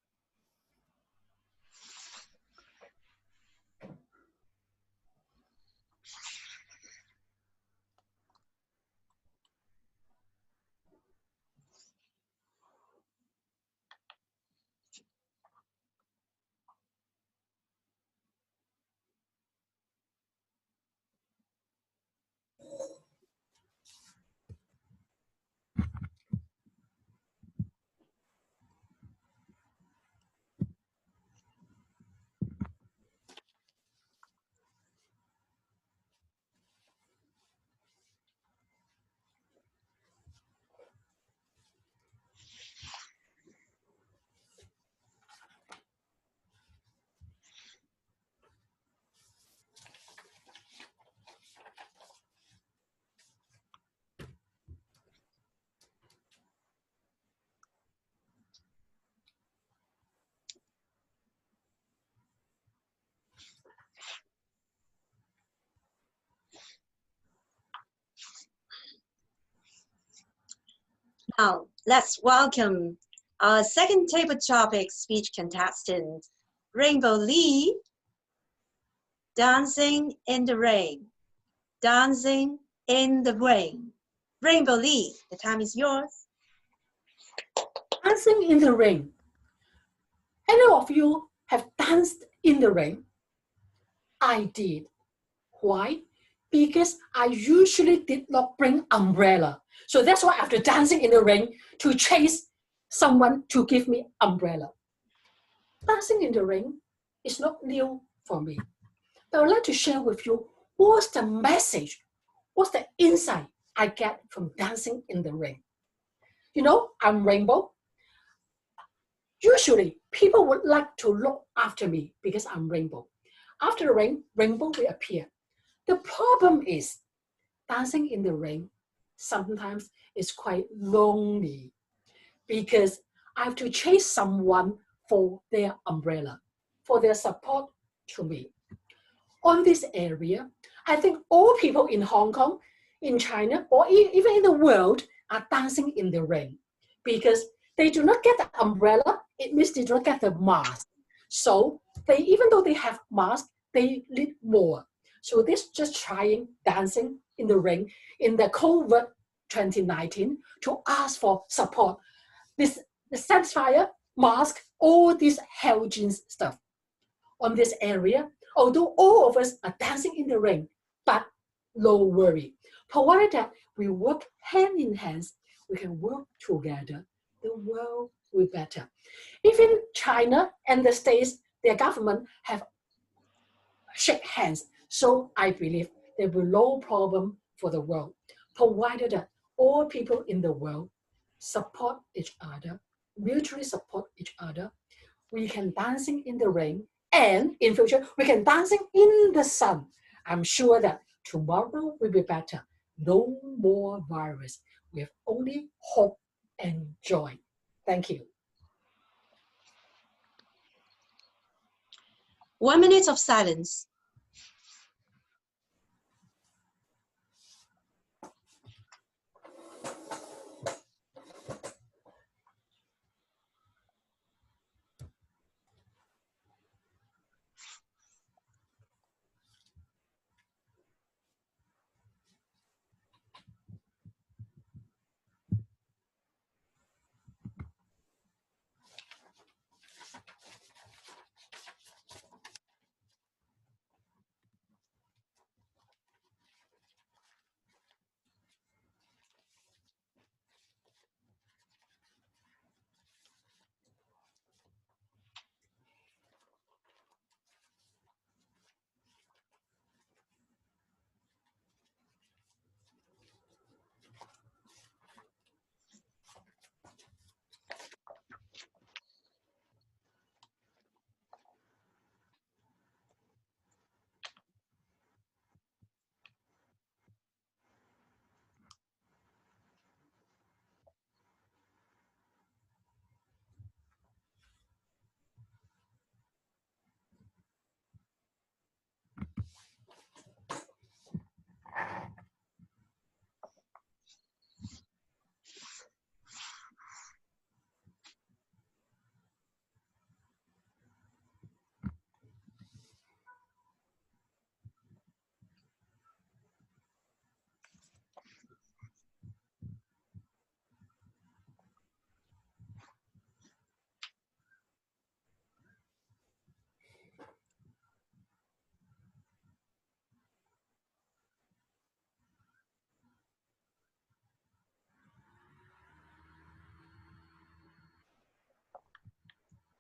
Now, let's welcome our second table topic speech contestant, Rainbow Lee. Dancing in the Rain. Dancing in the Rain. Rainbow Lee, the time is yours. Dancing in the rain. Any of you have danced in the rain? I did. Why? Because I usually did not bring umbrella. So that's why after dancing in the rain to chase someone to give me umbrella. Dancing in the rain is not new for me. But I would like to share with you what's the message, what's the insight I get from dancing in the rain. You know, I'm Rainbow. Usually, people would like to look after me because I'm Rainbow. After the rain, Rainbow will appear. The problem is, dancing in the rain sometimes is quite lonely because I have to chase someone for their umbrella, for their support to me. On this area, I think all people in Hong Kong, in China, or even in the world are dancing in the rain because they do not get the umbrella. It means they do not get the mask. So they, even though they have mask, they need more. So this just trying dancing in the rain in the COVID 2019 to ask for support. This the Satisfier, mask, all these hygiene stuff on this area. Although all of us are dancing in the rain, but no worry. Provided that we work hand in hand, we can work together, the world will be better. Even China and the States, their government have shake hands. So I believe there will be no problem for the world, provided that all people in the world support each other, mutually support each other. We can dancing in the rain, and in future, we can dancing in the sun. I'm sure that tomorrow will be better. No more virus. We have only hope and joy. Thank you. 1 minute of silence.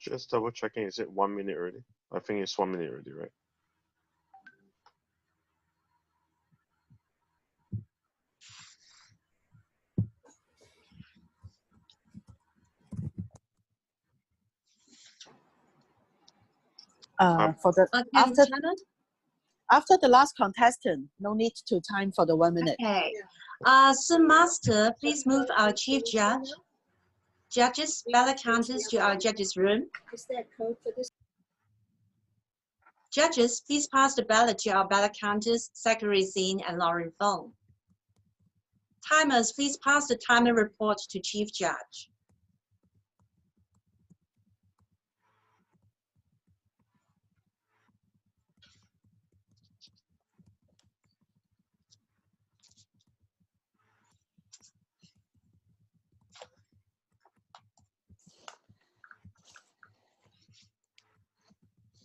Just double checking, is it 1 minute already? I think it's 1 minute already, right? For the Okay, Shannon? after the last contestant, no need to time for the 1 minute. Okay. Sun Master, please move our chief judge, judges, ballot counters to our judges room. Is there a code for this? Judges, please pass the ballot to our ballot counters, Zachary Zin and Lauren Fong. Timers, please pass the timer report to chief judge.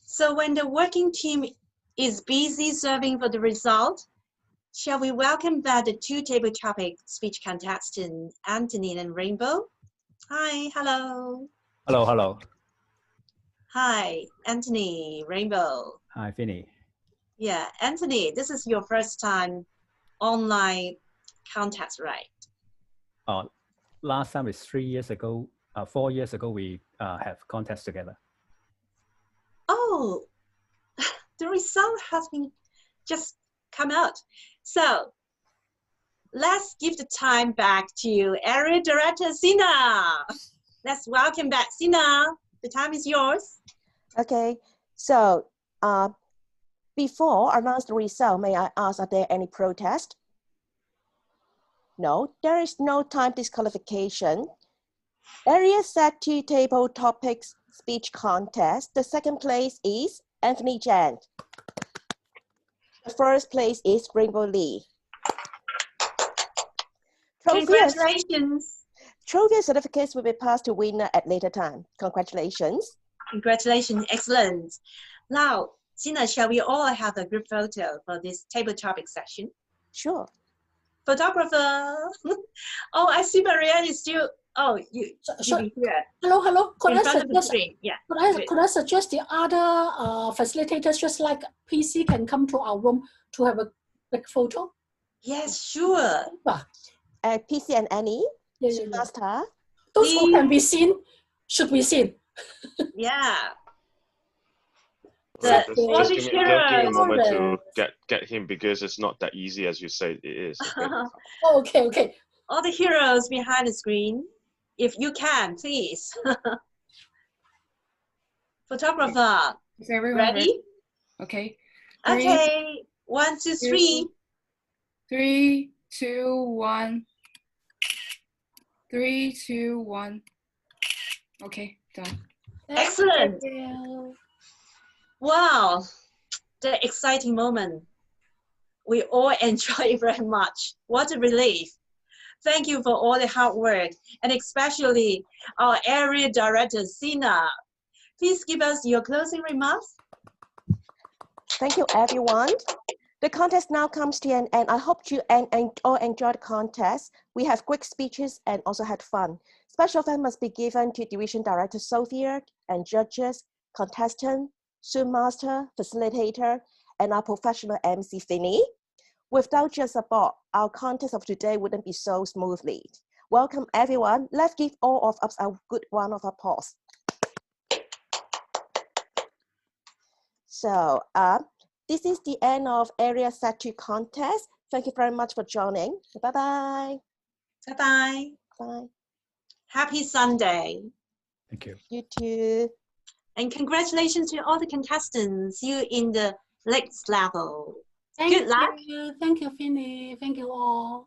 So when the working team is busy serving for the result, shall we welcome back the two table topic speech contestants, Anthony and Rainbow? Hi, hello. Hello, hello. Hi, Anthony, Rainbow. Hi, Finny. Yeah, Anthony, this is your first time online contest, right? Last time is 3 years ago, 4 years ago, we have contest together. Oh, the result has been just come out. So let's give the time back to Area Director Sina. Let's welcome back Sina. The time is yours. Okay, so before I announce the result, may I ask, are there any protest? No, there is no time disqualification. Area Set 2 Table Topics Speech Contest. The second place is Anthony Jan. The first place is Rainbow Lee. Congratulations. Trophy and certificates will be passed to winner at later time. Congratulations. Congratulations, excellent. Now, Sina, shall we all have a group photo for this table topic session? Sure. Photographer. Oh, I see Maria is still, oh, you be here. Hello. Could In I front of the suggest? screen. Yeah. Could I suggest the other facilitators, just like PC, can come to our room to have a quick photo? Yes, sure. PC and Annie. Yeah. Master. Those who can be seen should be seen. Yeah. Just give me a moment to get him, because it's not that easy as you say it is. Okay? Okay. All the heroes behind the screen, if you can, please. Photographer, Is everyone ready? Okay. Okay, 1, 2, 3. 3, 2, 1. 3, 2, 1. Okay, done. Excellent. Wow, the exciting moment. We all enjoy it very much. What a relief. Thank you for all the hard work, and especially our area director, Sina. Please give us your closing remarks. Thank you, everyone. The contest now comes to an end. I hope you all enjoyed the contest. We have quick speeches and also had fun. Special thanks must be given to Division Director Sophia and judges, contestant, Zoom master, facilitator, and our professional MC Finny. Without your support, our contest of today wouldn't be so smoothly. Welcome everyone. Let's give all of us a good round of applause. So this is the end of Area Set 2 contest. Thank you very much for joining. Bye-bye. Bye-bye. Bye. Happy Sunday. Thank you. You too. And congratulations to all the contestants. You in the next level. Good luck. Thank you, Finny. Thank you all.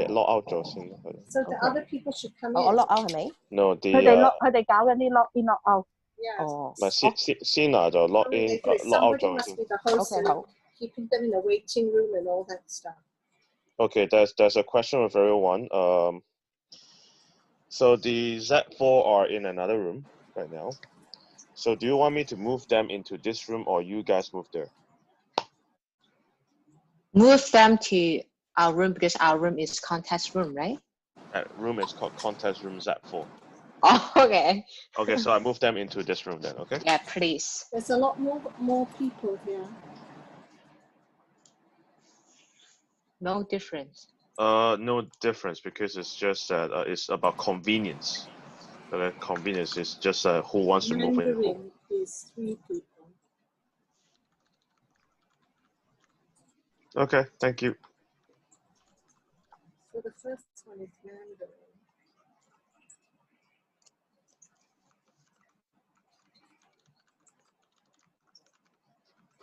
lock out 咗先。So the other people should come in. lock out 係咪？ No, the 佢哋搞緊啲 lock in lock out。哦，唔係Sina 就 lock in lock out Somebody 咗 must 先。 be the host Okay, and keeping them in the waiting room and all that stuff. Okay, there's a question with everyone. So the Z4 are in another room right now. So do you want me to move them into this room, or you guys move there? Move them to our room, because our room is contest room, right? That room is called contest room Z4. Oh, okay. Okay, so I move them into this room then, okay? Yeah, please. There's a lot more people here. No difference. No difference, because it's just that it's about convenience. So that convenience is just who wants to move in. Mandarin is 3 people. Okay, thank you. So the first one is Mandarin.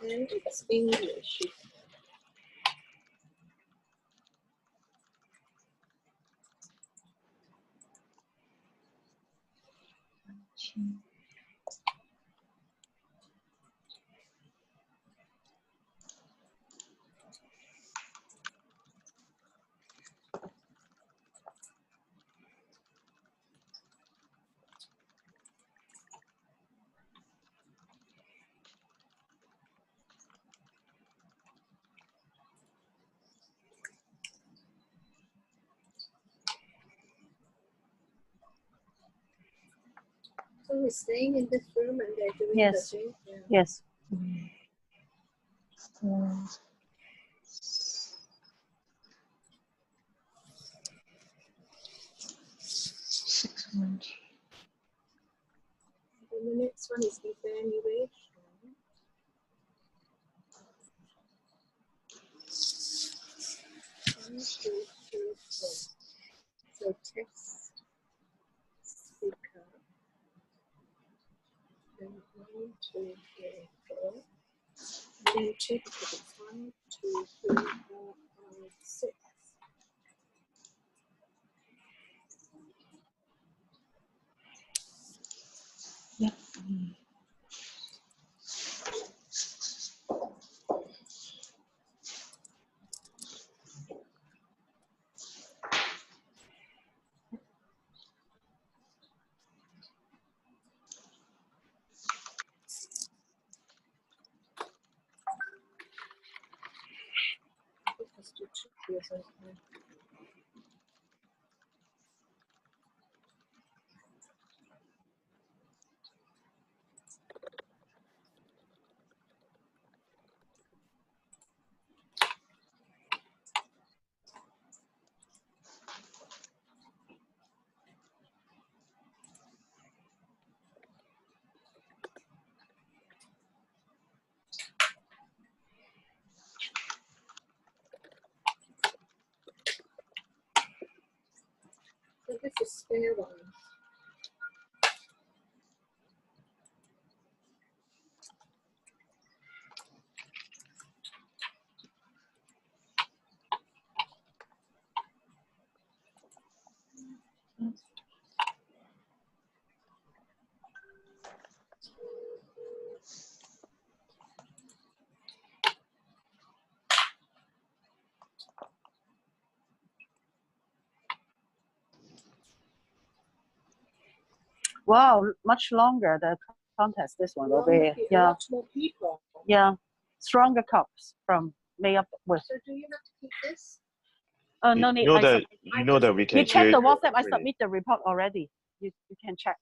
And it's English. person is staying in this room and they're doing Yes. the thing. Yeah. Yes. And the next one is evaluation. 1, 2, 3, 4. So text, speaker. Then 1, 2, 3, 4. And then check if it's 1, 2, 3, 4, 5, 6. Yeah. Let's do 2 years old. So this is spare one. Wow, much longer the contest. This one over here. A Yeah. lot more people. Yeah. Stronger cups from made up with. So do you have to keep this? No You need. know that we can You check hear the you, WhatsApp. I Queenie. submit the report already. You can check.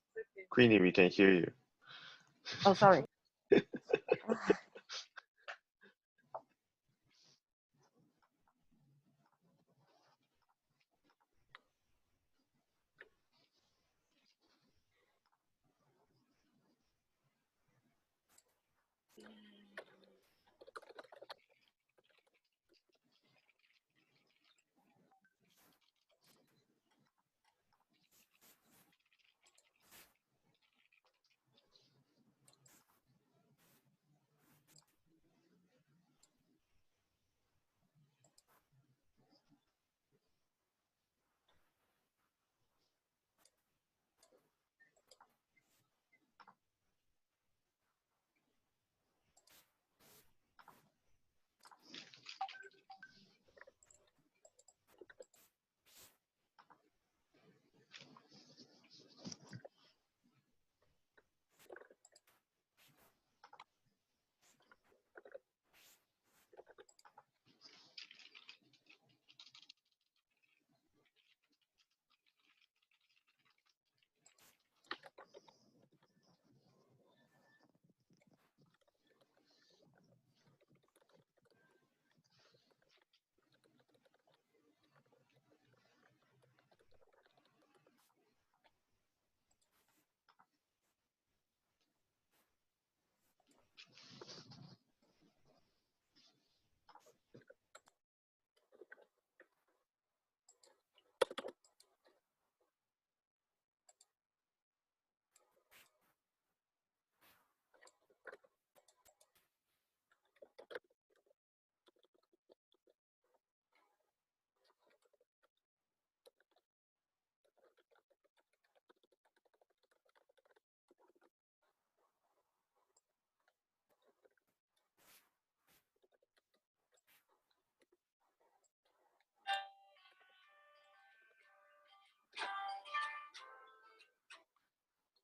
Queenie, we can hear you. Oh, sorry.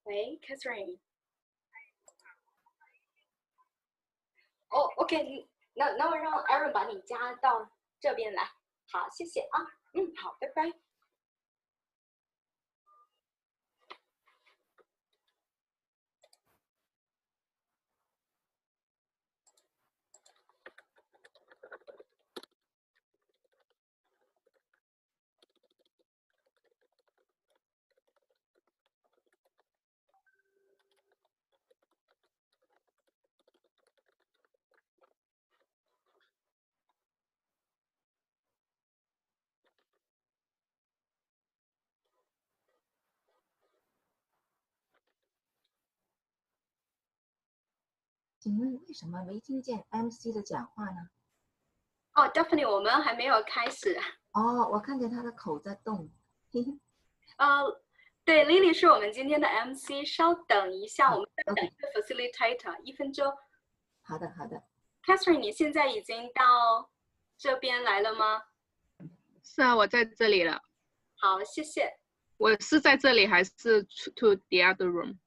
Wait, Catherine。哦，OK，那我让 Aaron 把你加到这边来。好，谢谢啊。好，拜拜。请问为什么没听见 MC 的讲话呢？哦 ，Daphne， 我们还没有开始。哦，我看见他的口在动。对 ，Lily 是我们今天的 MC， 稍等一下，我们再等一个 facilitator， 1分钟。好的，好的。Catherine， 你现在已经到这边来了吗？是啊，我在这里了。好，谢谢。我是在这里还是 to the other room？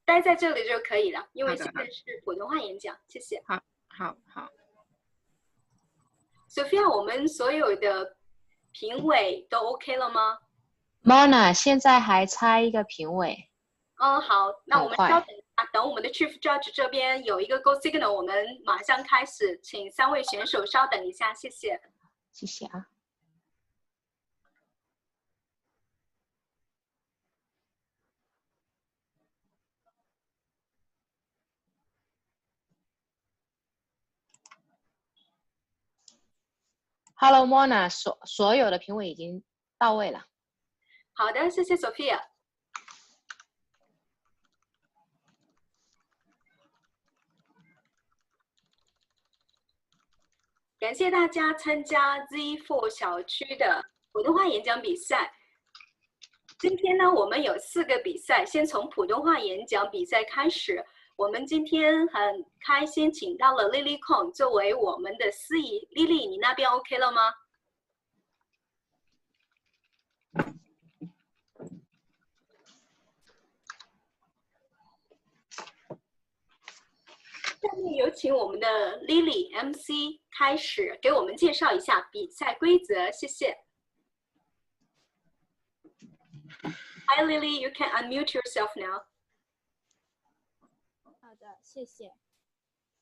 待在这里就可以了，因为现在是普通话演讲。谢谢。好。Sophia， 我们所有的评委都 OK 了吗？ Mona 现在还差一个评委。好，那我们稍等一下，等我们的 Chief Judge 这边有一个 Go Signal， 我们马上开始，请3位选手稍等一下，谢谢。谢谢啊。Hello Mona， 所有的评委已经到位了。好的，谢谢 Sophia。感谢大家参加 Z4 小区的普通话演讲比赛。今天呢，我们有4个比赛，先从普通话演讲比赛开始。我们今天很开心请到了 Lily Kong 作为我们的司仪。Lily， 你那边 OK 了吗？下面有请我们的 Lily MC 开始给我们介绍一下比赛规则，谢谢。Hi Lily, you can unmute yourself now. 好的，谢谢。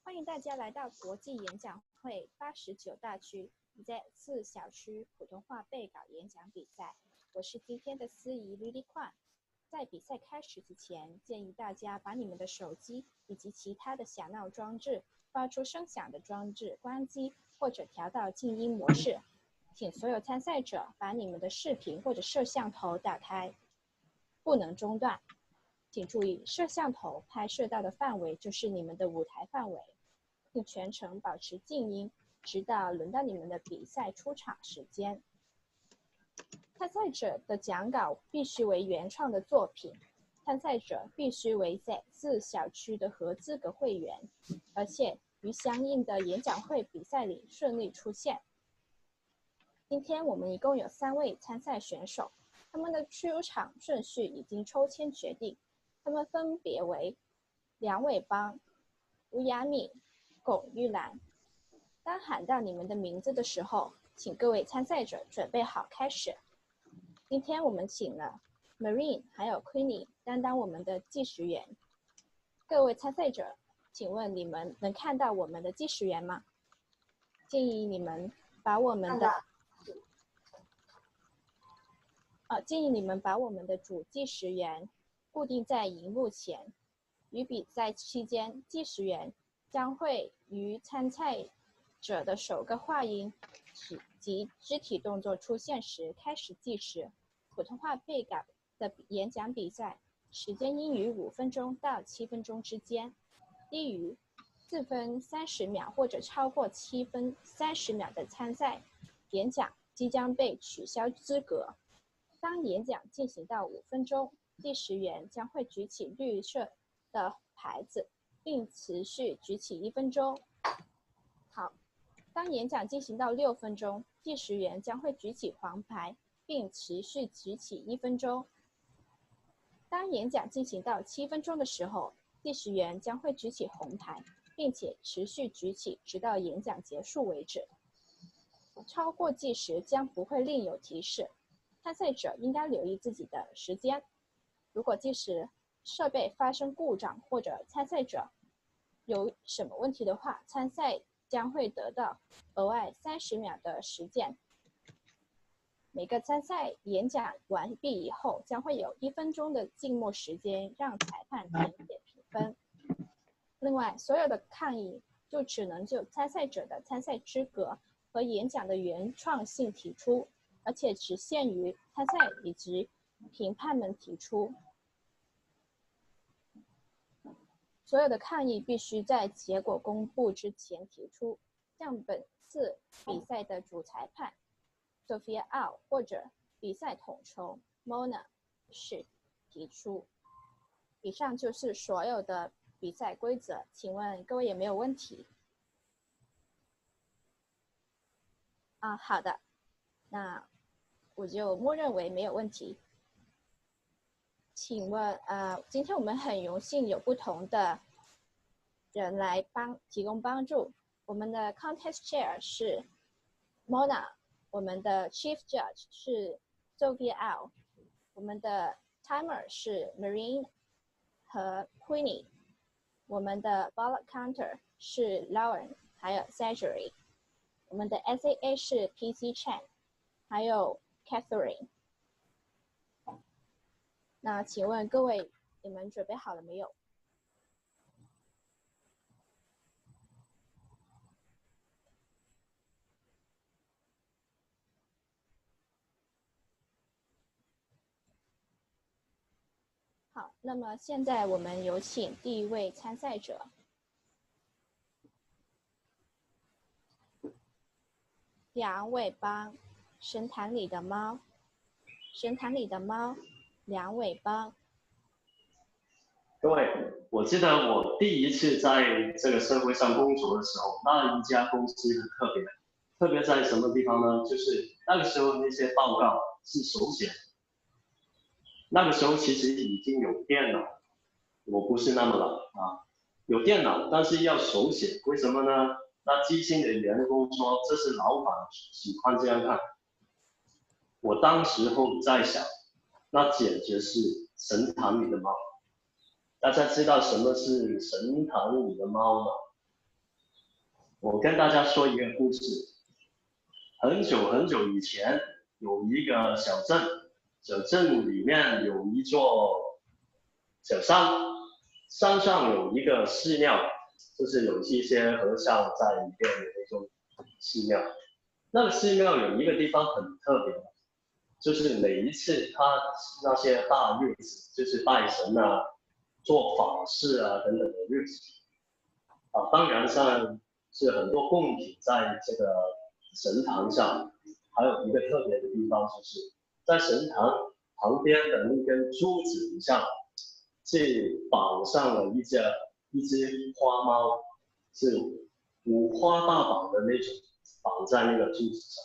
欢迎大家来到国际演讲会89大区 Z4 小区普通话背稿演讲比赛。我是今天的司仪 Lily Kwan。在比赛开始之前，建议大家把你们的手机以及其他的响闹装置、发出声响的装置关机或者调到静音模式。请所有参赛者把你们的视频或者摄像头打开，不能中断。请注意，摄像头拍摄到的范围就是你们的舞台范围，并全程保持静音，直到轮到你们的比赛出场时间。参赛者的讲稿必须为原创的作品，参赛者必须为Z4小区的合资格会员，而且于相应的演讲会比赛里顺利出现。今天我们一共有3位参赛选手，他们的出场顺序已经抽签决定，他们分别为梁伟邦、吴雅敏、龚玉兰。当喊到你们的名字的时候，请各位参赛者准备好开始。今天我们请了 Marine 还有 Queenie 担当我们的计时员。各位参赛者，请问你们能看到我们的计时员吗？建议你们把我们的主计时员固定在荧幕前。于比赛期间，计时员将会于参赛者的首个话音及肢体动作出现时开始计时。普通话背稿的演讲比赛时间应于5分钟到7分钟之间，低于4分30秒或者超过7分30秒的参赛演讲即将被取消资格。当演讲进行到5分钟，计时员将会举起绿色的牌子，并持续举起1分钟。好，当演讲进行到6分钟，计时员将会举起黄牌，并持续举起1分钟。当演讲进行到7分钟的时候，计时员将会举起红牌，并且持续举起直到演讲结束为止。超过计时将不会另有提示，参赛者应该留意自己的时间。如果计时设备发生故障或者参赛者有什么问题的话，参赛将会得到额外30秒的时间。每个参赛演讲完毕以后，将会有1分钟的静默时间让裁判填写评分。另外，所有的抗议就只能就参赛者的参赛资格和演讲的原创性提出，而且只限于参赛以及评判们提出。所有的抗议必须在结果公布之前提出，向本次比赛的主裁判 Sophia Au 或者比赛统筹 Mona 是提出。以上就是所有的比赛规则，请问各位有没有问题？好的，那我就默认为没有问题。请问，今天我们很荣幸有不同的人来提供帮助。我们的 Contest Chair 是 Mona， 我们的 Chief Judge 是 Sophia Au， 我们的 Timer 是 Marine 和 Queenie， 我们的 Ballot Counter 是 Lauren 还有 Sajory， 我们的 SAA 是 PC Chan 还有 Catherine。那请问各位，你们准备好了没有？好，那么现在我们有请第一位参赛者。梁伟邦，神坛里的猫，神坛里的猫。梁伟邦，各位，我记得我第一次在这个社会上工作的时候，那一家公司很特别在什么地方呢？就是那个时候那些报告是手写，那个时候其实已经有电脑，我不是那么老啊，有电脑，但是要手写，为什么呢？那基金的员工说这是老板喜欢这样看，我当时候在想。那简直是神坛里的猫。大家知道什么是神坛里的猫吗？我跟大家说一个故事。很久以前，有一个小镇，小镇里面有一座小山，山上有一个寺庙，就是有一些和尚在里边的那种寺庙。那个寺庙有一个地方很特别。就是每一次他那些大日子，就是拜神啊、做法事啊等等的日子，当然上是很多贡品在这个神坛上，还有一个特别的地方就是在神坛旁边的那根柱子上，是绑上了一只花猫，是五花大绑的那种，绑在那个柱子上。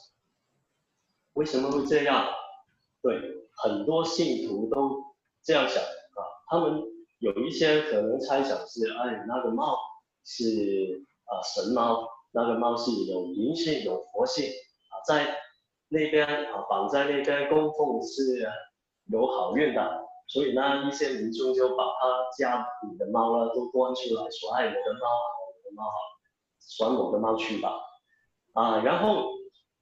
为什么会这样？对，很多信徒都这样想他们有一些可能猜想是，那个猫是神猫，那个猫是有灵性、有佛性在那边绑在那边供奉是有好运的，所以呢，一些民众就把他家里的猫呢都端出来说，我的猫好，我的猫好，传我的猫去吧然后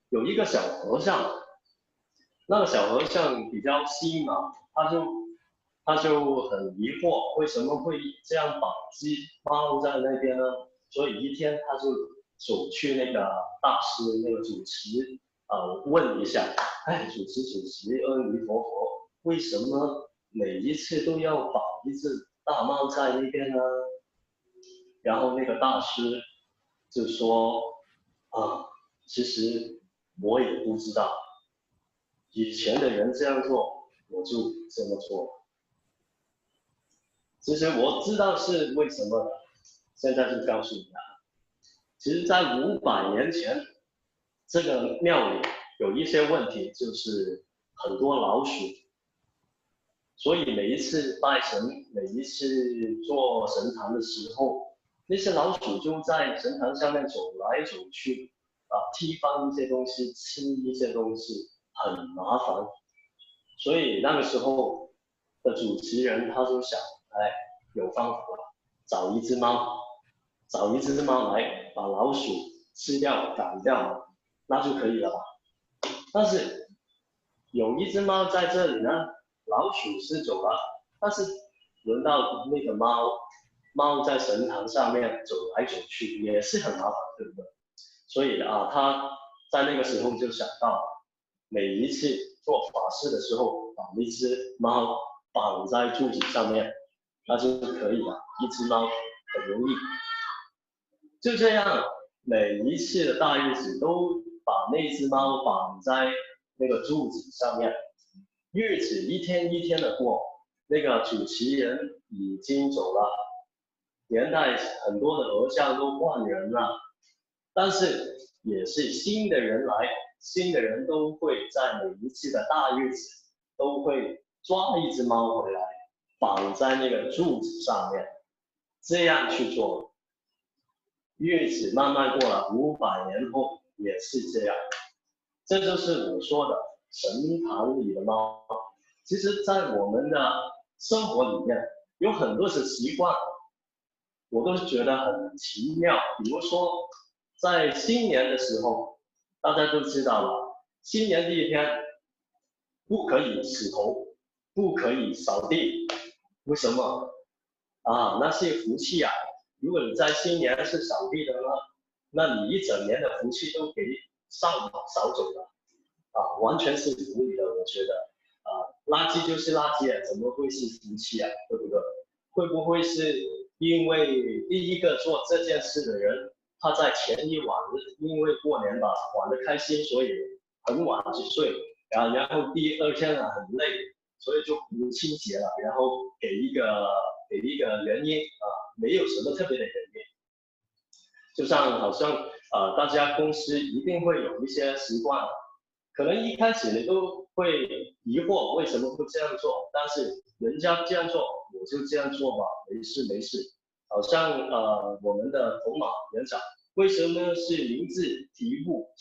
有一个小和尚。那个小和尚比较新嘛，他就很疑惑，为什么会这样绑只猫在那边呢？所以一天他就走去那个大师那个主持问一下，主持，阿弥陀佛，为什么每一次都要绑一只大猫在那边呢？然后那个大师就说其实我也不知道。以前的人这样做，我就这么做。其实我知道是为什么了，现在就告诉你其实在500年前，这个庙里有一些问题，就是很多老鼠，所以每一次拜神，每一次做神坛的时候，那些老鼠就在神坛上面走来走去，踢翻一些东西，吃一些东西。很麻烦，所以那个时候的主持人他就想，有方法了，找一只猫来把老鼠吃掉、赶掉，那就可以了吧？但是有一只猫在这里呢，老鼠是走了，但是轮到那个猫在神坛上面走来走去，也是很麻烦，对不对？所以他在那个时候就想到。每一次做法事的时候，把一只猫绑在柱子上面，那就可以了。一只猫很容易。就这样，每一次的大日子都把那只猫绑在那个柱子上面，日子一天一天的过，那个主持人已经走了，连带很多的和尚都换人了，但是也是新的人来，新的人都会在每一次的大日子都会抓一只猫回来，绑在那个柱子上面，这样去做。日子慢慢过了500年后也是这样，这就是我说的神坛里的猫。其实，在我们的生活里面有很多的习惯，我都觉得很奇妙。比如说，在新年的时候，大家都知道了，新年第一天不可以洗头，不可以扫地，为什么？那是福气啊！如果你在新年是扫地的呢，那你一整年的福气都给扫走了，完全是无理的。我觉得，垃圾就是垃圾啊，怎么会是福气啊？对不对？会不会是因为第一个做这件事的人，他在前一晚因为过年吧玩得开心，所以很晚就睡，然后第二天很累，所以就不清洁了，然后给一个原因没有什么特别的原因。就像好像大家公司一定会有一些习惯，可能一开始你都会疑惑为什么会这样做，但是人家这样做，我就这样做吧，没事没事。好像我们的头马园长为什么是名字题目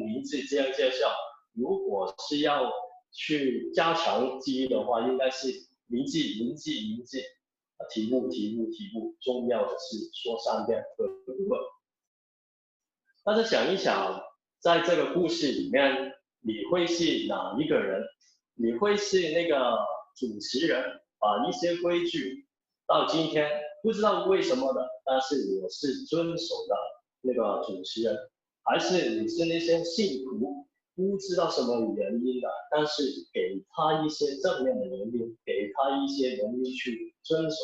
名字这样介绍？如果是要去加强记忆的话，应该是铭记题目，重要的是说3遍，对不对？大家想一想，在这个故事里面，你会是哪一个人？你会是那个主持人，把一些规矩到今天不知道为什么的，但是我是遵守的那个主持人，还是你是那些信徒，不知道什么原因的，但是给他一些正面的原因，给他一些原因去遵守，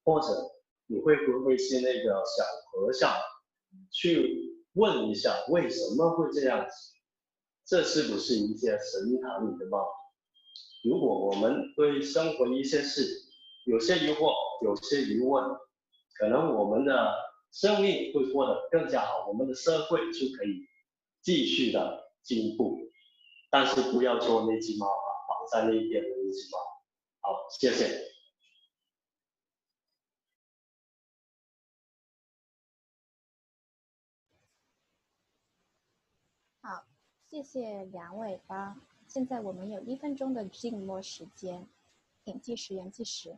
或者你会不会是那个小和尚，去问一下为什么会这样子？这是不是一些神坛里的猫？如果我们对生活一些事有些疑惑，有些疑问，可能我们的生命会过得更加好，我们的社会就可以继续的进步。但是不要做那只猫绑在那边的那只猫。好，谢谢。好，谢谢2位吧。现在我们有1分钟的静默时间，请计时员计时。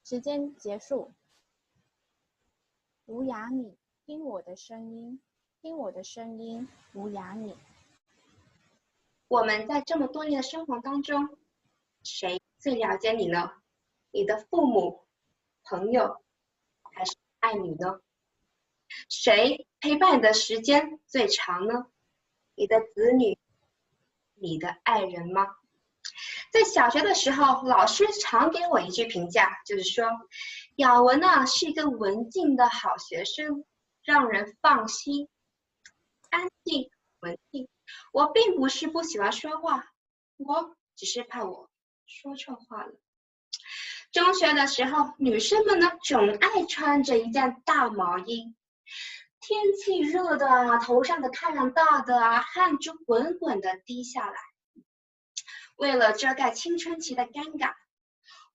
时间结束。无涯你，听我的声音，听我的声音，无涯你。我们在这么多年的生活当中，谁最了解你呢？你的父母、朋友，还是爱你呢？谁陪伴你的时间最长呢？你的子女、你的爱人吗？在小学的时候，老师常给我一句评价，就是说，雅文呢是一个文静的好学生，让人放心，安静文静。我并不是不喜欢说话，我只是怕我说错话了。中学的时候，女生们呢总爱穿着一件大毛衣，天气热的啊，头上的太阳大的啊，汗珠滚滚的滴下来。为了遮盖青春期的尴尬，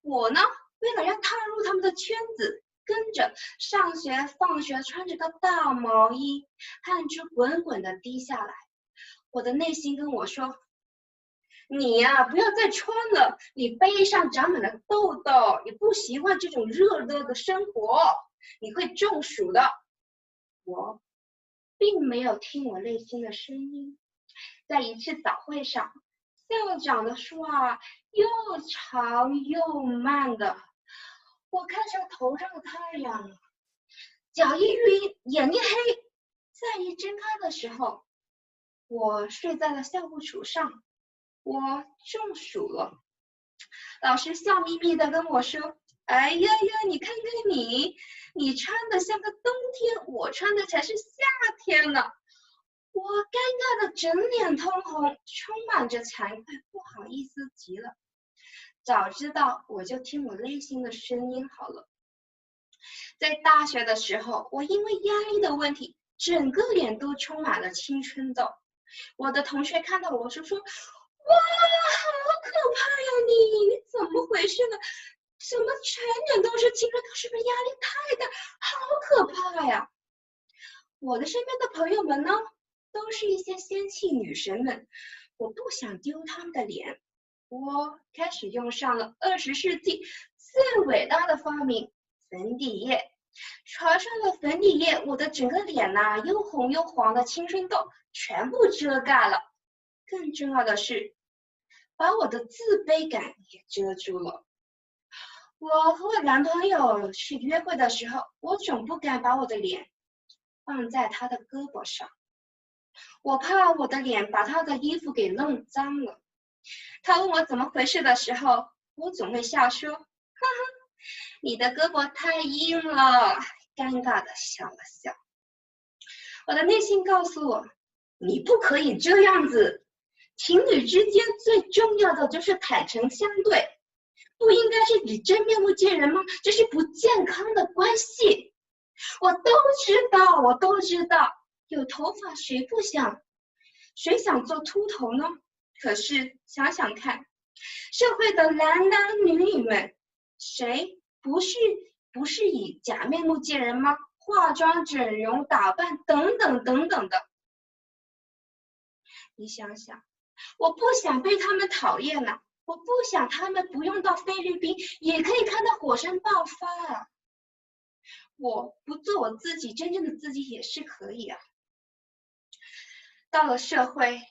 我呢，为了要踏入他们的圈子，跟着上学放学穿着个大毛衣，汗珠滚滚的滴下来。我的内心跟我说，你呀，不要再穿了，你背上长满了痘痘，你不习惯这种热热的生活，你会中暑的。我并没有听我内心的声音。在一次早会上，校长的话又长又慢的，我看上头上的太阳了，脚一晕，眼一黑，再一睁开的时候，我睡在了校务处上，我中暑了。老师笑眯眯的跟我说，哎呀呀，你看看你穿的像个冬天，我穿的才是夏天呢。我尴尬的整脸通红，充满着惭愧，不好意思极了。早知道我就听我内心的声音好了。在大学的时候，我因为压力的问题，整个脸都充满了青春痘。我的同学看到我说，哇，好可怕呀，你怎么回事呢？怎么全脸都是青春痘？是不是压力太大？好可怕呀！我的身边的朋友们呢，都是一些仙气女神们，我不想丢他们的脸，我开始用上了20世纪最伟大的发明——粉底液。搽上了粉底液，我的整个脸呐，又红又黄的青春痘全部遮盖了。更重要的是，把我的自卑感也遮住了。我和我男朋友去约会的时候，我总不敢把我的脸放在他的胳膊上，我怕我的脸把他的衣服给弄脏了。他问我怎么回事的时候，我总会笑说，哈哈，你的胳膊太硬了，尴尬的笑了笑。我的内心告诉我，你不可以这样子，情侣之间最重要的就是坦诚相对，不应该是以真面目见人吗？这是不健康的关系。我都知道，有头发谁不想？谁想做秃头呢？可是想想看，社会的男男女女们，谁不是以假面目见人吗？化妆、整容、打扮等等等等的。你想想，我不想被他们讨厌了，我不想他们不用到菲律宾也可以看到火山爆发啊！我不做我自己，真正的自己也是可以啊。到了社会，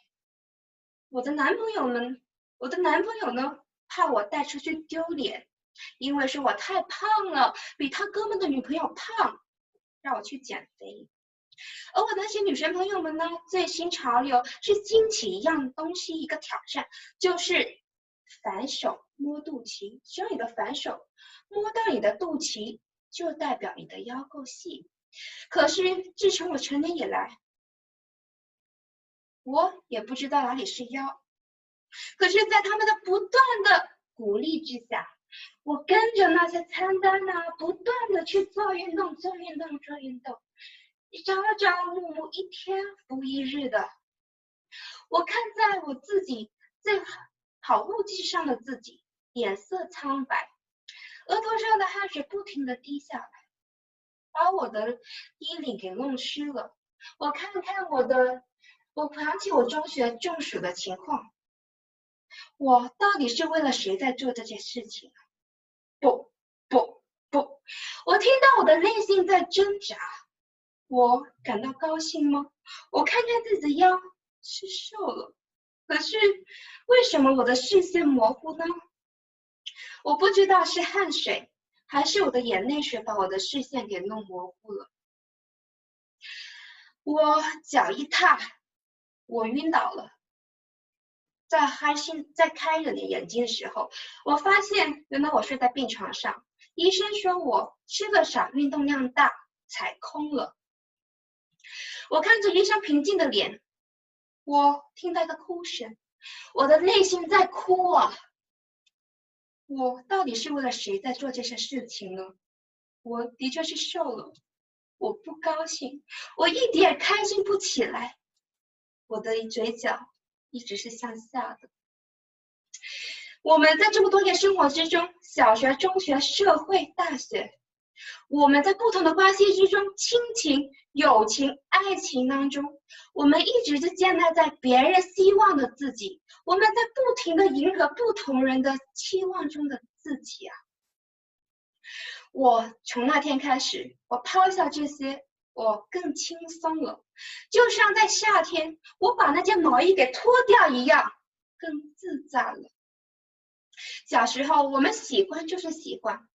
我的男朋友呢，怕我带出去丢脸，因为说我太胖了，比他哥们的女朋友胖，让我去减肥。而我那些女生朋友们呢，最新潮流是兴起一样东西，一个挑战，就是反手摸肚脐。只要你的反手摸到你的肚脐，就代表你的腰够细。可是自从我成年以来，我也不知道哪里是腰。可是在他们的不断的鼓励之下，我跟着那些餐单啊，不断的去做运动，朝朝暮暮，一天复一日的。我看在我自己在跑步机上的自己，脸色苍白，额头上的汗水不停的滴下来，把我的衣领给弄湿了。我想起我中学中暑的情况，我到底是为了谁在做这件事情啊？不，我听到我的内心在挣扎。我感到高兴吗？我看看自己的腰是瘦了，可是为什么我的视线模糊呢？我不知道是汗水还是我的眼泪水把我的视线给弄模糊了。我脚一踏，我晕倒了。在开着眼睛的时候，我发现原来我睡在病床上。医生说我吃的少，运动量大，踩空了。我看着医生平静的脸，我听到一个哭声，我的内心在哭啊！我到底是为了谁在做这些事情呢？我的确是瘦了，我不高兴，我一点开心不起来，我的嘴角一直是向下的。我们在这么多年生活之中，小学、中学、社会、大学，我们在不同的关系之中，亲情、友情、爱情当中，我们一直是建立在别人希望的自己，我们在不停的迎合不同人的期望中的自己啊。我从那天开始，我抛下这些，我更轻松了，就像在夏天，我把那件毛衣给脱掉一样，更自在了。小时候我们喜欢就是喜欢，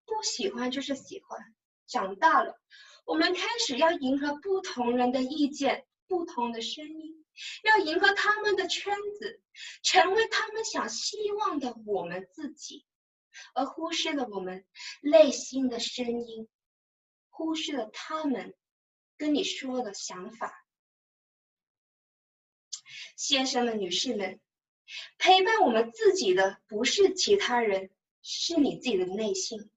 不喜欢就是喜欢。长大了，我们开始要迎合不同人的意见，不同的声音，要迎合他们的圈子，成为他们想希望的我们自己，而忽视了我们内心的声音，忽视了他们跟你说的想法。先生们、女士们，陪伴我们自己的不是其他人，是你自己的内心。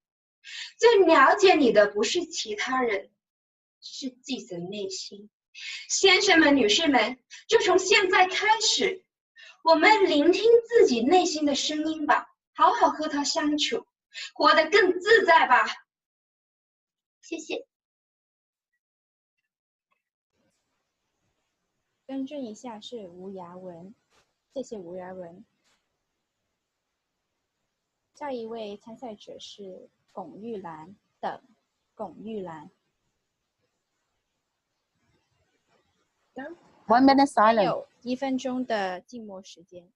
最了解你的不是其他人，是自己的内心。先生们、女士们，就从现在开始，我们聆听自己内心的声音吧，好好和他相处，活得更自在吧。谢谢。更正一下，是无涯文，谢谢无涯文。下一位参赛者是龚玉兰等，龚玉兰。1 minute 还 silence。有1分钟的静默时间。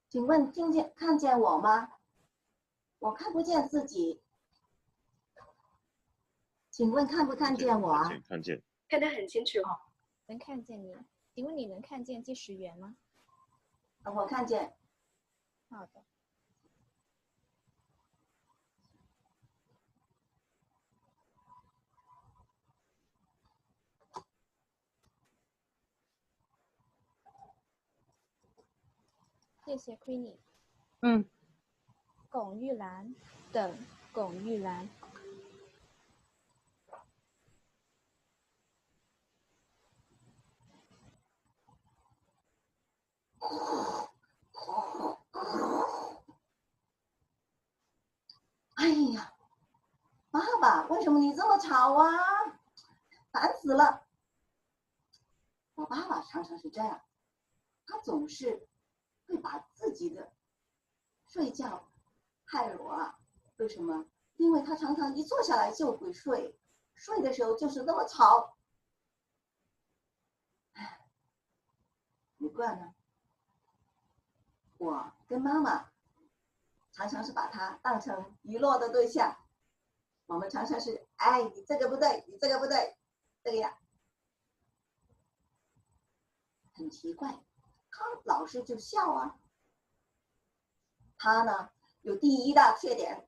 请问看见我吗？我看不见自己。请问看不看见我啊？看见，看得很清楚。能看见你。请问你能看见计时员吗？我看见。好的。谢谢 Queenie。龚玉兰等，龚玉兰。哎呀，爸爸，为什么你这么吵啊？烦死了！我爸爸常常是这样，他总是会把自己的睡觉害了我啊。为什么？因为他常常一坐下来就会睡，睡的时候就是那么吵。不过呢，我跟妈妈常常是把他当成娱乐的对象。我们常常是，哎，你这个不对，你这个不对，这个呀，很奇怪，他老是就笑啊。他呢有第一大缺点，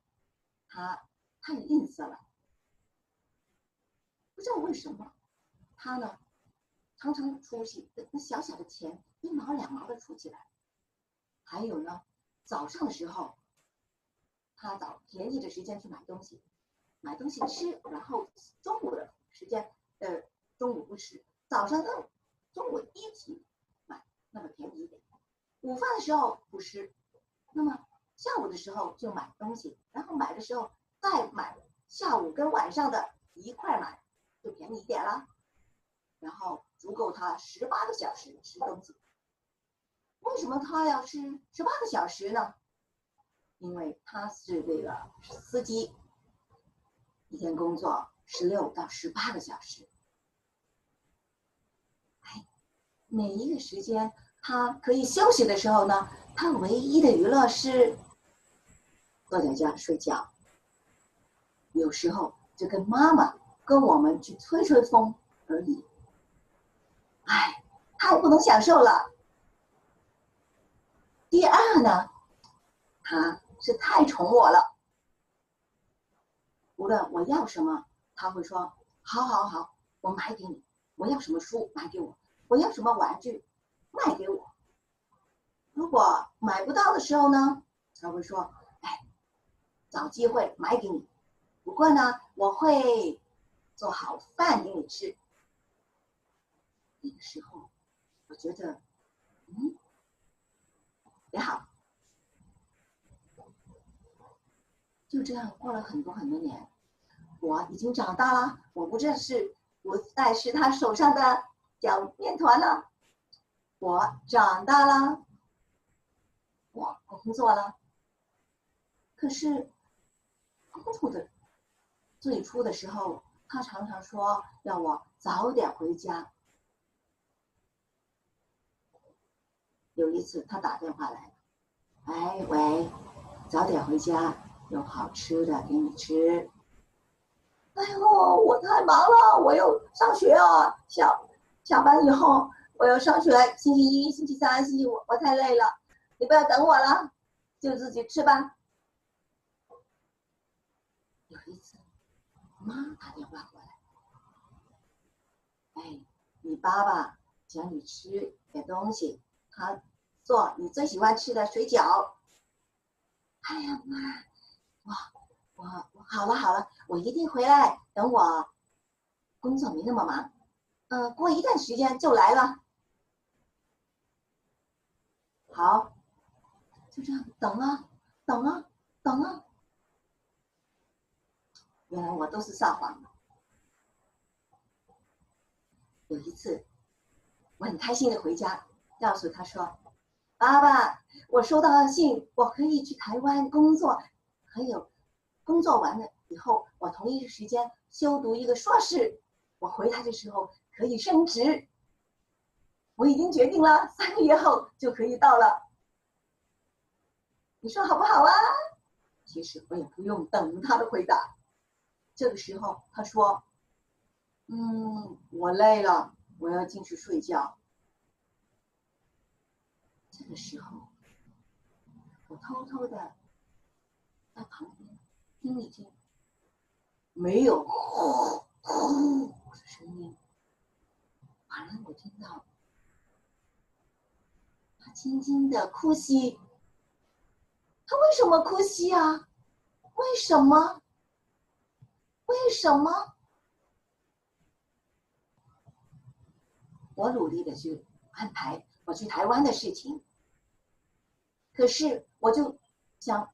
他太吝啬了，不知道为什么，他呢常常出息，那小小的钱1毛2毛的出起来。还有呢，早上的时候，他找便宜的时间去买东西吃，然后中午的时间，中午不吃，早上跟中午一起买，那么便宜一点。午饭的时候不吃，那么下午的时候就买东西，然后买的时候再买下午跟晚上的一块买，就便宜一点了，然后足够他18个小时吃东西。为什么他要吃18个小时呢？因为他是这个司机，一天工作16到18个小时。每一个时间他可以休息的时候呢，他唯一的娱乐是坐在家睡觉，有时候就跟妈妈跟我们去吹吹风而已。太不能享受了。第二呢，他是太宠我了，无论我要什么，他会说好好好，我买给你，我要什么书买给我，我要什么玩具卖给我。如果买不到的时候呢，他会说找机会买给你，不过呢我会做好饭给你吃。那个时候我觉得也好。就这样过了很多很多年，我已经长大了，我不再是他手上的搅面团了，我长大了，我工作了。可是工作的最初的时候，他常常说要我早点回家。有一次他打电话来，喂，早点回家，有好吃的给你吃。我太忙了，我又上学啊，下班以后我要上学，星期一、星期三、星期五，我太累了，你不要等我了，就自己吃吧。有一次妈打电话过来，你爸爸请你吃点东西，他做你最喜欢吃的水饺。妈，我好了，我一定回来，等我工作没那么忙，过一段时间就来了。好，就这样等啊，原来我都是撒谎的。有一次我很开心的回家，告诉他说，爸爸，我收到了信，我可以去台湾工作，还有工作完了以后，我同一时间修读一个硕士，我回来的时候可以升职。我已经决定了，3个月后就可以到了。你说好不好啊？其实我也不用等他的回答。这个时候他说，我累了，我要进去睡觉。这个时候我偷偷的在旁边听一听，没有呼呼的声音，反而我听到他轻轻的哭吸。他为什么哭吸啊？为什么？我努力的去安排我去台湾的事情，可是我就想，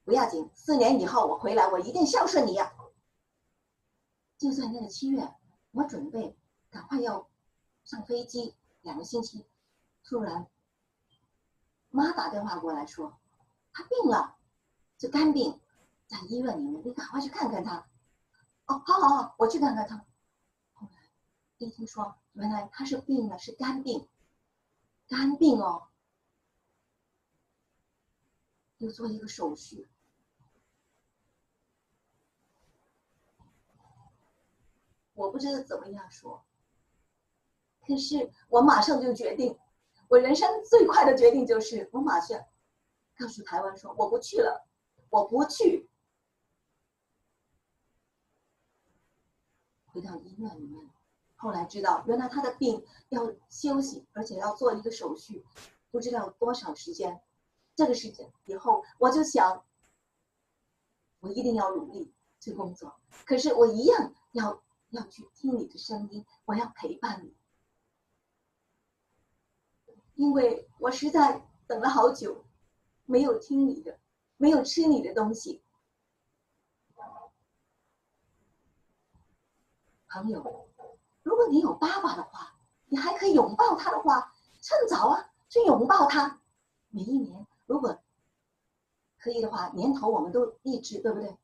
不要紧，4年以后我回来，我一定孝顺你呀。就在那个7月，我准备赶快要上飞机2个星期，突然妈打电话过来说，他病了，是肝病，在医院里面，你赶快去看看他。好，我去看看他。后来一听说，原来他是病了，是肝病，哦，又做一个手续。我不知道怎么样说，可是我马上就决定，我人生最快的决定就是我马上告诉台湾说，我不去了，我不去。回到医院里面，后来知道原来他的病要休息，而且要做一个手续，不知道多少时间。这个时间以后，我就想，我一定要努力去工作，可是我一样要去听你的声音，我要陪伴你，因为我实在等了好久，没有听你的，没有吃你的东西。朋友，如果你有爸爸的话，你还可以拥抱他的话，趁早啊，去拥抱他。每一年，如果可以的话，年头我们都励志，对不对？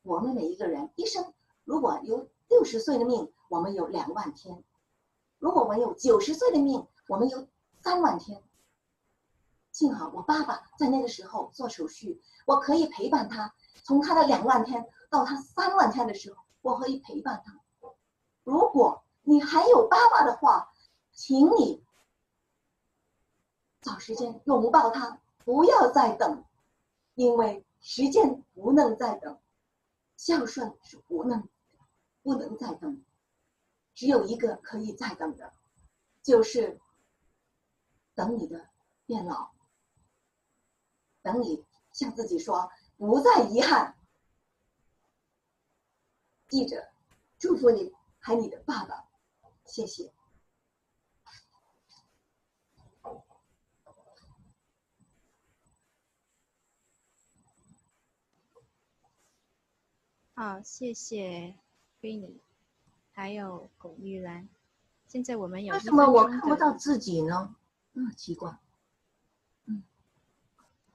我们每一个人一生，如果有60岁的命，我们有2万天；如果我们有90岁的命，我们有3万天。幸好我爸爸在那个时候做手续，我可以陪伴他，从他的2万天到他3万天的时候，我可以陪伴他。如果你还有爸爸的话，请你找时间拥抱他，不要再等，因为时间不能再等，孝顺是不能再等，只有一个可以再等的，就是等你的变老，等你向自己说不再遗憾。记着，祝福你还你的爸爸，谢谢。好，谢谢 Queenie， 还有龚玉兰。现在我们有为什么我1分钟的看不到自己呢？奇怪。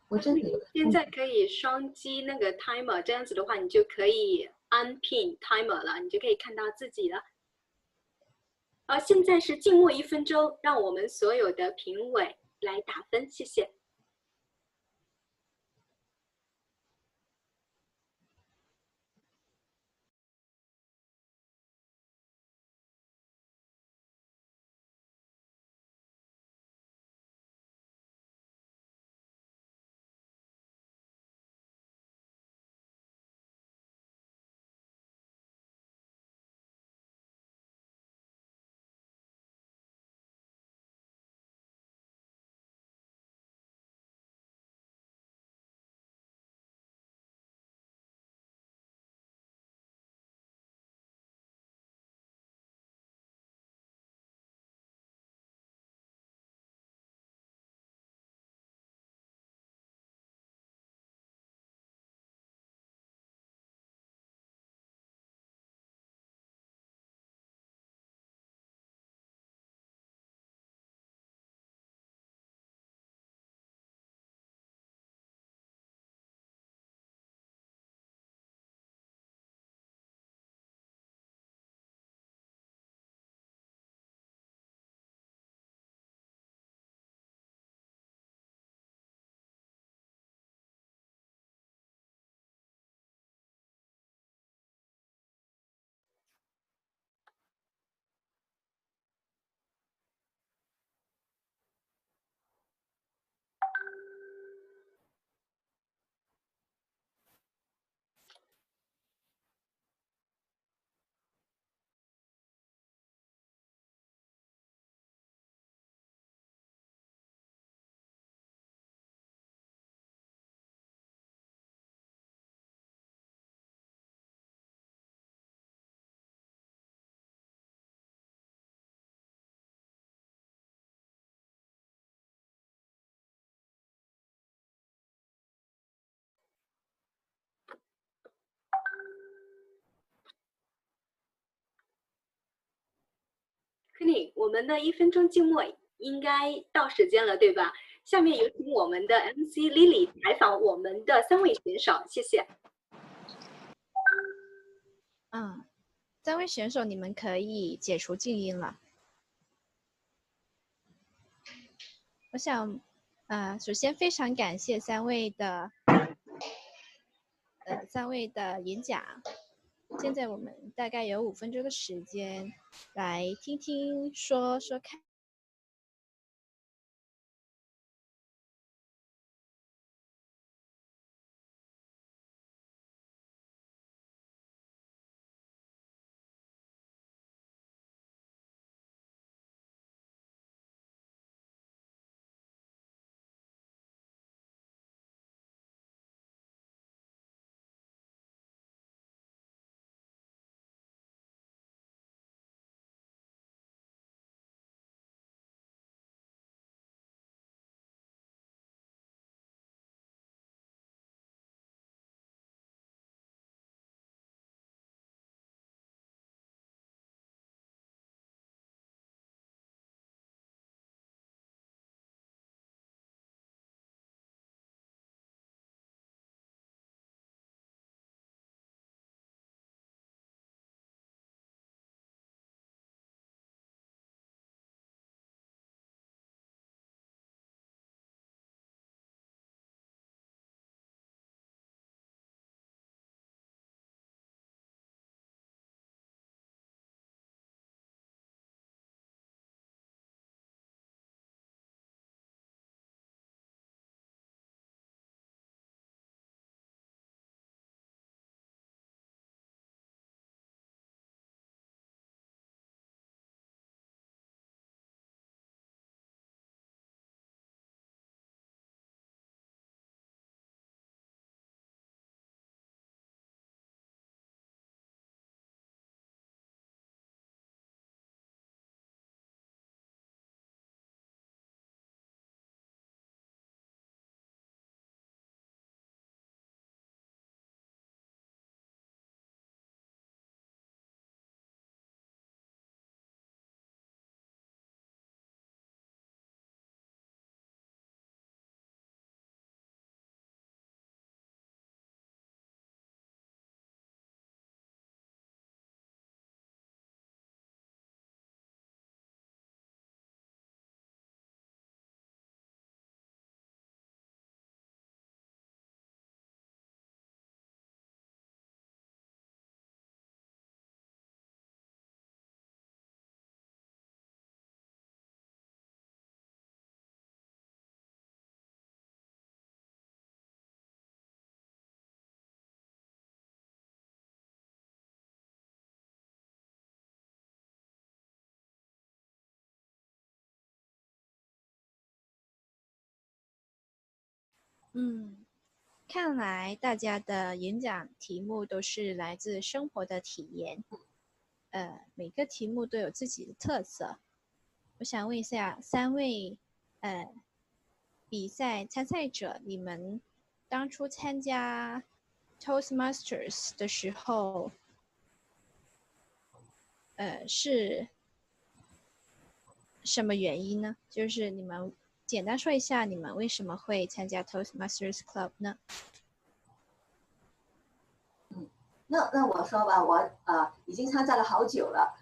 我真的现在可以双击那个 timer， 这样子的话，你就可以按 pin timer 了，你就可以看到自己了。好，现在是静默1分钟，让我们所有的评委来打分，谢谢。Queenie， 我们的1分钟静默应该到时间了，对吧？下面有请我们的 MC Lily 采访我们的3位选手，谢谢。3位选手，你们可以解除静音了。我想，首先非常感谢3位的演讲。现在我们大概有5分钟的时间来听听说看。看来大家的演讲题目都是来自生活的体验，每个题目都有自己的特色。我想问一下3位比赛参赛者，你们当初参加 Toastmasters 的时候，是什么原因呢？就是你们简单说一下你们为什么会参加 Toastmasters Club 呢？那我说吧，我已经参加了好久了，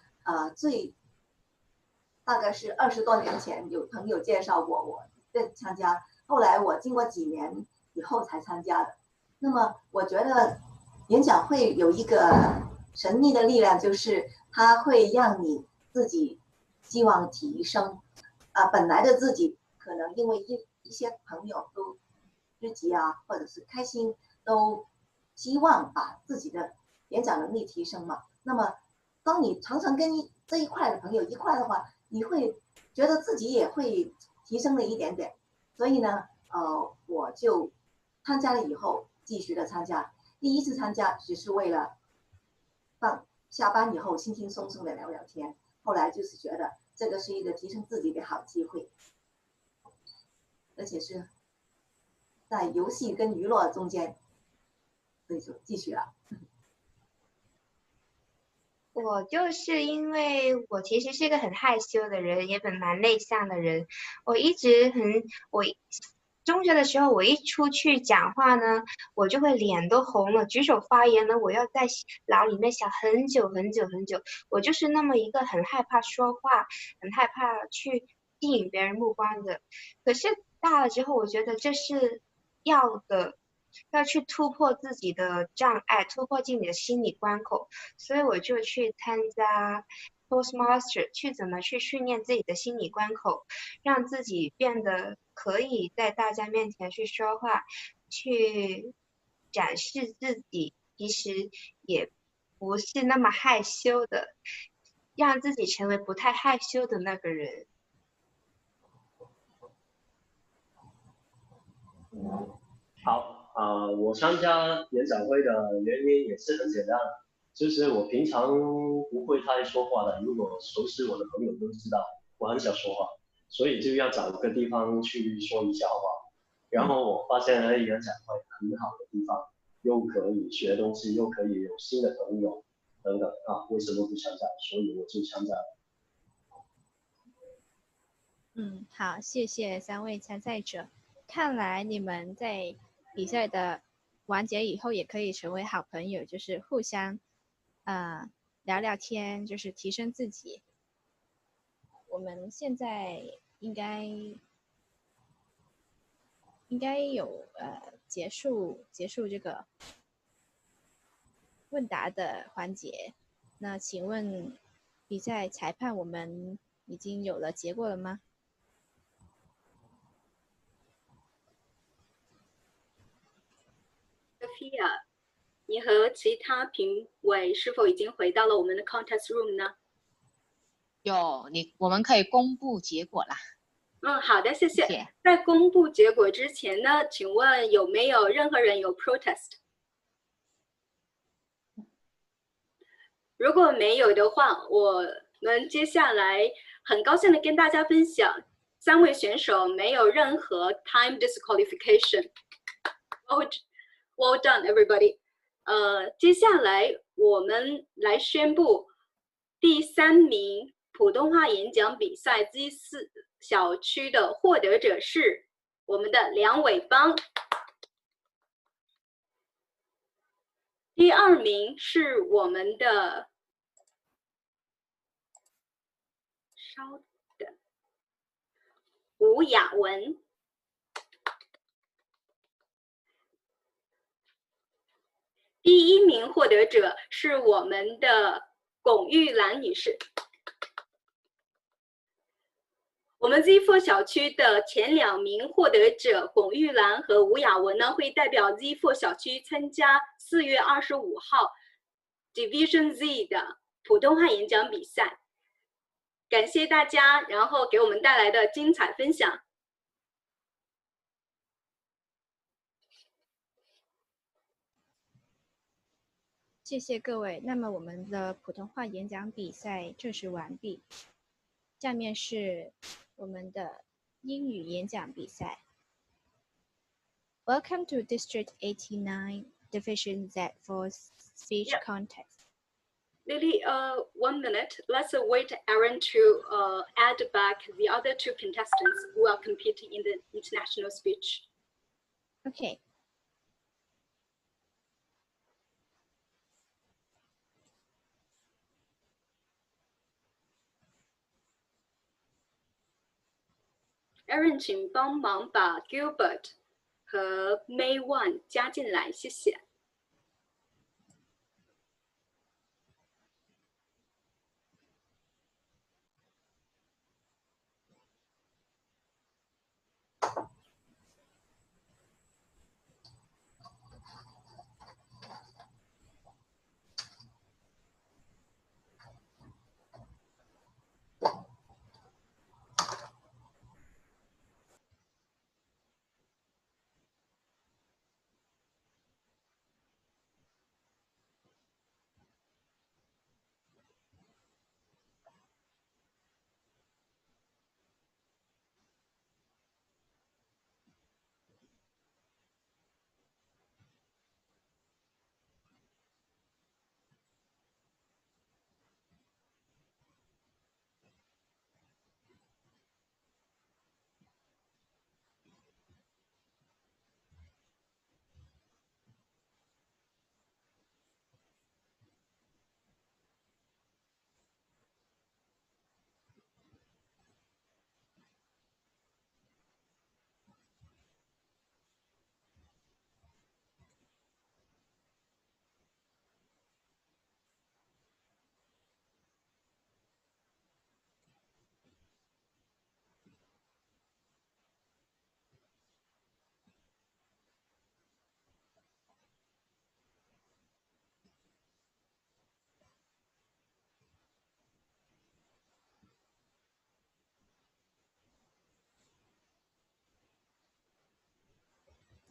大概是20多年前有朋友介绍过我参加，后来我经过几年以后才参加的。那么我觉得演讲会有一个神秘的力量，就是它会让你自己希望提升，本来的自己可能因为一些朋友都知己啊，或者是开心，都希望把自己的演讲能力提升嘛。那么当你常常跟这一块的朋友一块的话，你会觉得自己也会提升了一点点。所以呢，我就参加了以后继续的参加。第一次参加只是为了下班以后轻轻松松的聊聊天，后来就是觉得这个是一个提升自己的好机会，而且是在游戏跟娱乐中间，所以就继续了。我就是因为我其实是一个很害羞的人，也蛮内向的人。我中学的时候，我一出去讲话呢，我就会脸都红了，举手发言呢，我要在脑里面想很久很久很久。我就是那么一个很害怕说话，很害怕去吸引别人目光的。可是大了之后，我觉得这是要去突破自己的障碍，突破自己的心理关口，所以我就去参加 Toastmaster， 去怎么去训练自己的心理关口，让自己变得可以在大家面前去说话，去展示自己，其实也不是那么害羞的，让自己成为不太害羞的那个人。好。我参加演讲会的原因也是很简单，就是我平常不会太说话的，如果熟识我的朋友都知道我很少说话，所以就要找个地方去说一下话。然后我发现演讲会很好的地方，又可以学东西，又可以有新的朋友等等为什么不参加？所以我就参加了。好，谢谢3位参赛者。看来你们在比赛的完结以后也可以成为好朋友，就是互相聊聊天，就是提升自己。我们现在应该有结束这个问答的环节。那请问比赛裁判，我们已经有了结果了吗？Sophia， 你和其他评委是否已经回到了我们的 contest room 呢？我们可以公布结果啦。好的，谢谢。在公布结果之前呢，请问有没有任何人有 protest？ 如果没有的话，我们接下来很高兴的跟大家分享，3位选手没有任何 time disqualification。Well done, everybody。接下来我们来宣布第3名普通话演讲比赛 G4 小区的获得者是我们的梁伟邦。第2名是我们的吴雅文。第1名获得者是我们的龚玉兰女士。我们 Z4 小区的前2名获得者龚玉兰和吴雅文呢，会代表 Z4 小区参加4月25号 Division Z 的普通话演讲比赛。感谢大家，然后给我们带来的精彩分享。谢谢各位。那么我们的普通话演讲比赛正式完毕。下面是我们的英语演讲比赛。Welcome to District 89 Division Z for Speech Contest. Lily, 1 minute. Let's wait Aaron to add back the other 2 contestants who are competing in the international speech. Okay. Aaron, 请帮忙把 Gilbert 和 May Wan 加进来，谢谢。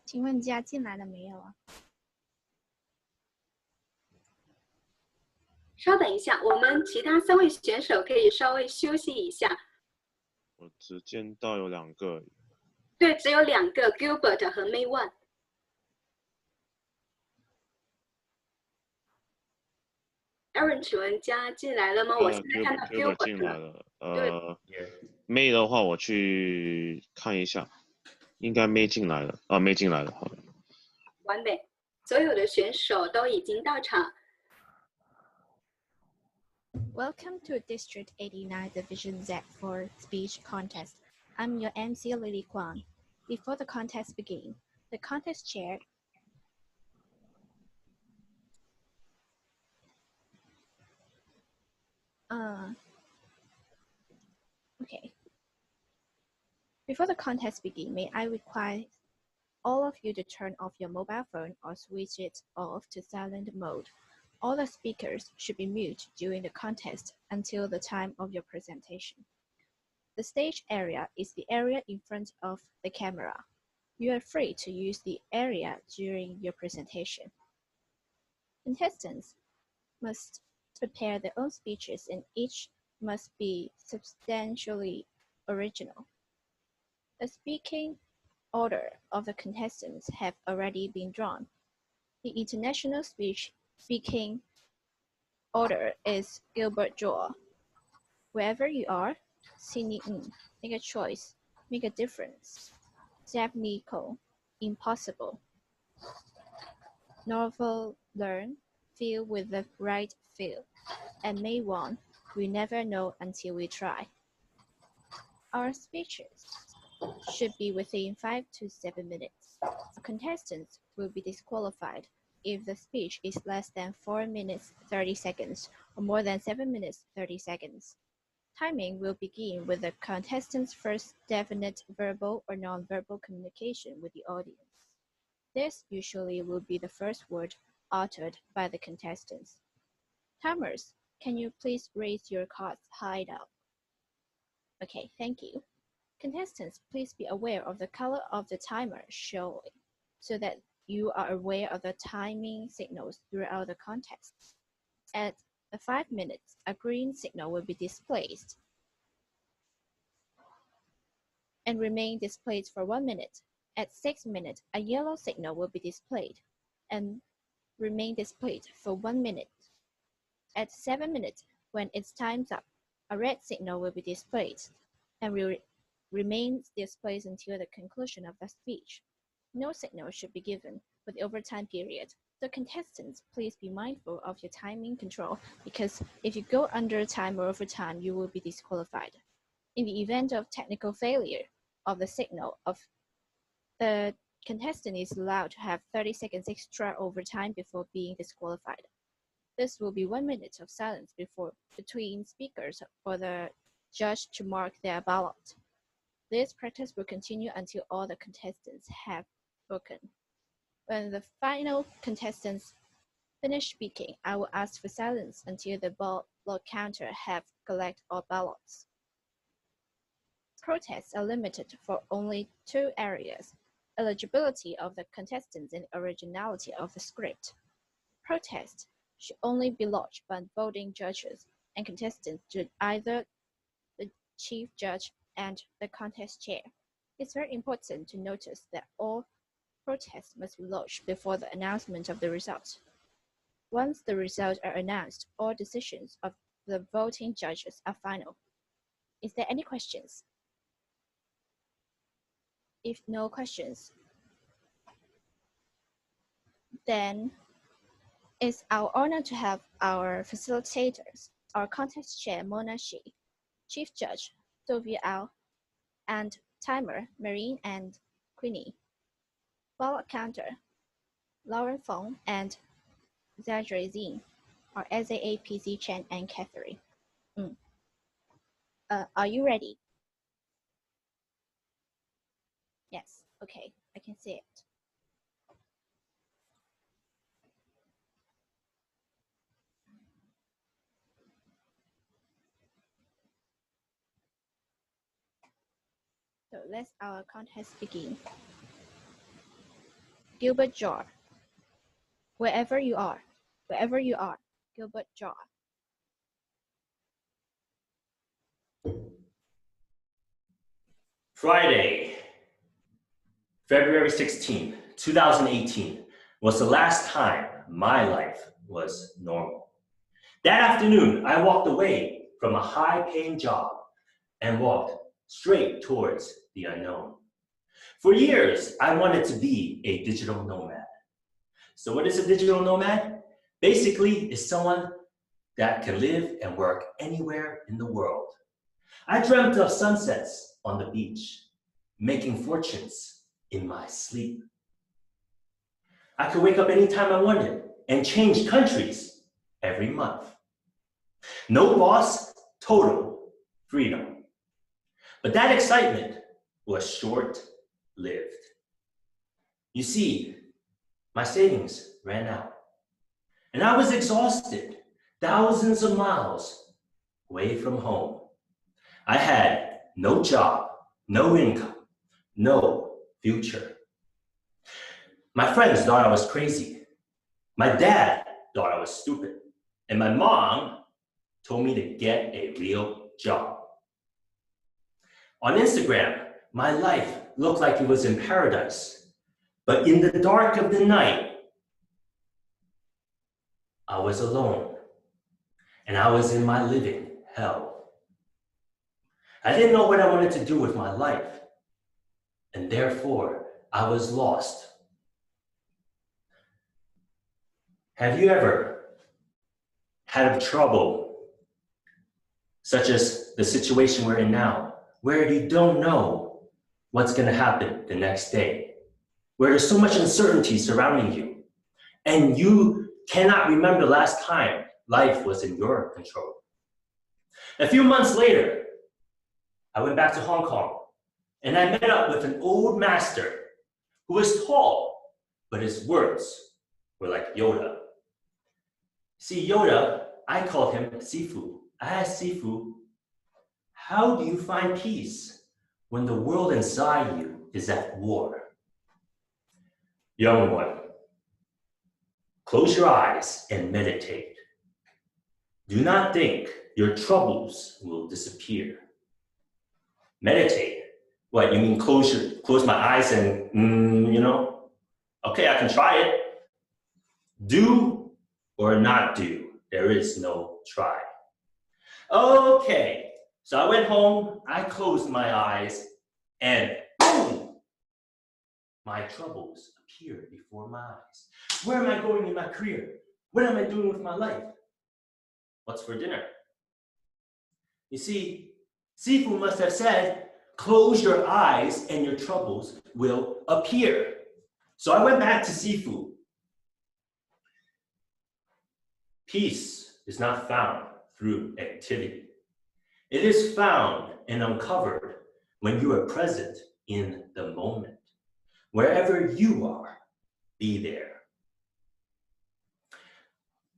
请问加进来了没有啊？稍等一下，我们其他3位选手可以稍微休息一下。我只见到有2个。对，只有2个 ，Gilbert 和 May Wan。Aaron， 请问加进来了吗？我现在看到 Gilbert 进来了。May 的话我去看一下，应该May进来了。May 进来了，好的。完美，所有的选手都已经到场。Welcome to District 89 Division Z for Speech Contest. I'm your MC Lily Kwang. Before the contest begins, the contest chair okay. Before the contest begins, may I request all of you to turn off your mobile phone or switch it off to silent mode. All the speakers should be mute during the contest until the time of your presentation. The stage area is the area in front of the camera. You are free to use the area during your presentation. Contestants must prepare their own speeches and each must be substantially original. The speaking order of the contestants have already been drawn. The international speaking order is Gilbert Joel. Wherever you are, Sydney Ng, make a choice, make a difference. Zeb Nico, impossible. Norval learn, feel with the right feel. And May Wan, we never know until we try. Our speeches should be within 5 to 7 minutes. Contestants will be disqualified if the speech is less than 4 minutes 30 seconds or more than 7 minutes 30 seconds. Timing will begin with the contestant's first definite verbal or non-verbal communication with the audience. This usually will be the first word uttered by the contestants. Timers, can you please raise your cards high up? Okay, thank you. Contestants, please be aware of the color of the timer showing so that you are aware of the timing signals throughout the contest. At 5 minutes, a green signal will be displayed and remain displayed for 1 minute. At 6 minutes, a yellow signal will be displayed and remain displayed for 1 minute. At 7 minutes, when its time's up, a red signal will be displayed and will remain displayed until the conclusion of the speech. No signal should be given for the overtime period. So contestants, please be mindful of your timing control, because if you go under time or overtime, you will be disqualified. In the event of technical failure of the signal, the contestant is allowed to have 30 seconds extra overtime before being disqualified. This will be 1 minute of silence between speakers for the judge to mark their ballot. This practice will continue until all the contestants have spoken. When the final contestants finish speaking, I will ask for silence until the ballot counter have collected all ballots. Protests are limited for only 2 areas: eligibility of the contestants and originality of the script. Protests should only be lodged by voting judges and contestants to either the chief judge and the contest chair. It's very important to notice that all protests must be lodged before the announcement of the results. Once the results are announced, all decisions of the voting judges are final. Is there any questions? If no questions, then it's our honor to have our facilitators, our contest chair, Mona Shi, chief judge, Sylvia Au, and timer, Marine and Queenie, ballot counter, Lauren Fong and Zhajue Zin, our SAA, PC Chen, and Catherine. Are you ready? Yes, okay, I can see it. So let's our contest begin. Gilbert Jar. Wherever you are, Gilbert Jar. Friday, February 16, 2018 was the last time my life was normal. That afternoon, I walked away from a high-paying job and walked straight towards the unknown. For years, I wanted to be a digital nomad. So what is a digital nomad? Basically, it's someone that can live and work anywhere in the world. I dreamt of sunsets on the beach, making fortunes in my sleep. I could wake up anytime I wanted and change countries every month. No boss, total freedom. But that excitement was short-lived. You see, my savings ran out, and I was exhausted, thousands of miles away from home. I had no job, no income, no future. My friends thought I was crazy. My dad thought I was stupid. And my mom told me to get a real job. On Instagram, my life looked like it was in paradise. But in the dark of the night, I was alone. And I was in my living hell. I didn't know what I wanted to do with my life. And therefore, I was lost. Have you ever had trouble, such as the situation we're in now, where you don't know what's going to happen the next day, where there's so much uncertainty surrounding you, and you cannot remember the last time life was in your control? A few months later, I went back to Hong Kong, and I met up with an old master who was tall, but his words were like Yoda. See, Yoda, I called him Sifu. I asked Sifu, how do you find peace when the world inside you is at war? Young one, close your eyes and meditate. Do not think your troubles will disappear. Meditate. What, you mean close my eyes and, you know? Okay, I can try it. Do or not do, there is no try. Okay, so I went home, I closed my eyes, and boom! My troubles appeared before my eyes. Where am I going in my career? What am I doing with my life? What's for dinner? You see, Sifu must have said, close your eyes and your troubles will appear. So I went back to Sifu. Peace is not found through activity. It is found and uncovered when you are present in the moment. Wherever you are, be there.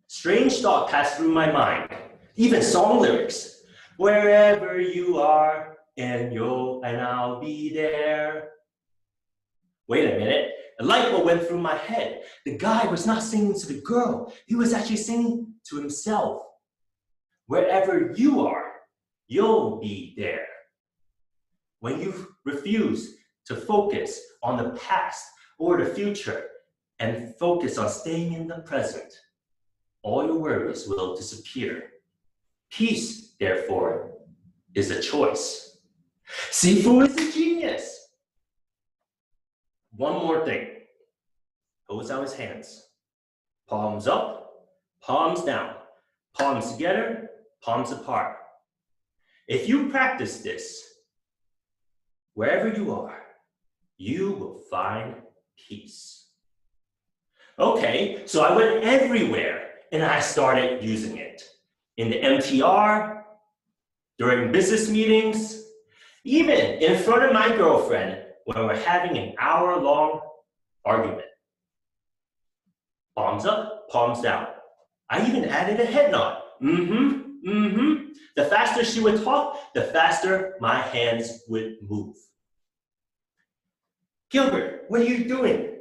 Strange thought passed through my mind, even song lyrics. Wherever you are, and I'll be there. Wait a minute, a light bulb went through my head. The guy was not singing to the girl, he was actually singing to himself. Wherever you are, you'll be there. When you refuse to focus on the past or the future and focus on staying in the present, all your worries will disappear. Peace, therefore, is a choice. Sifu is a genius. One more thing. Holds out his hands. Palms up, palms down, palms together, palms apart. If you practice this, wherever you are, you will find peace. Okay, so I went everywhere and I started using it. In the MTR, during business meetings, even in front of my girlfriend when we're having an hour-long argument. Palms up, palms down. I even added a head nod. The faster she would talk, the faster my hands would move. Gilbert, what are you doing?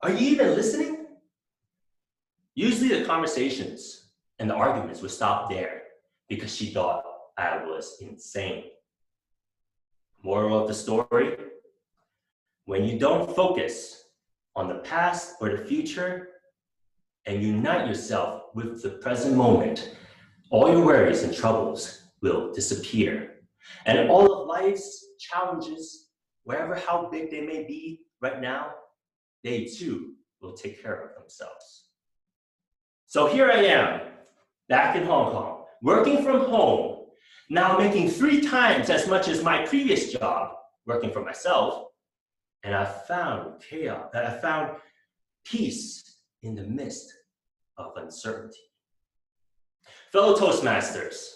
Are you even listening? Usually the conversations and the arguments would stop there because she thought I was insane. Moral of the story, when you don't focus on the past or the future and unite yourself with the present moment, all your worries and troubles will disappear. And all of life's challenges, wherever how big they may be right now, they too will take care of themselves. So here I am, back in Hong Kong, working from home, now making 3 times as much as my previous job, working for myself, and I found chaos, I found peace in the midst of uncertainty. Fellow Toastmasters,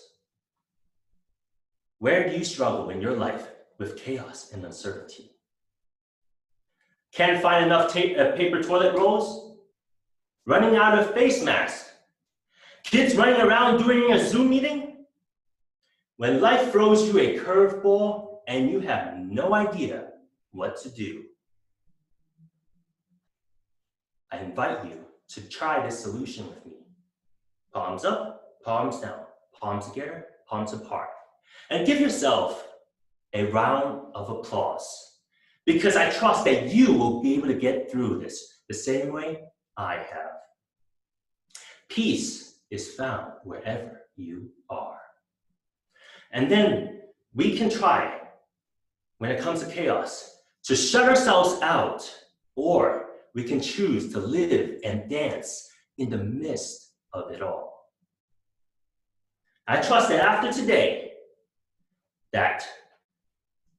where do you struggle in your life with chaos and uncertainty? Can't find enough paper toilet rolls? Running out of face masks? Kids running around during a Zoom meeting? When life throws you a curveball and you have no idea what to do, I invite you to try this solution with me. Palms up, palms down, palms together, palms apart. And give yourself a round of applause, because I trust that you will be able to get through this the same way I have. Peace is found wherever you are. And then we can try, when it comes to chaos, to shut ourselves out, or we can choose to live and dance in the midst of it all. I trust that after today, that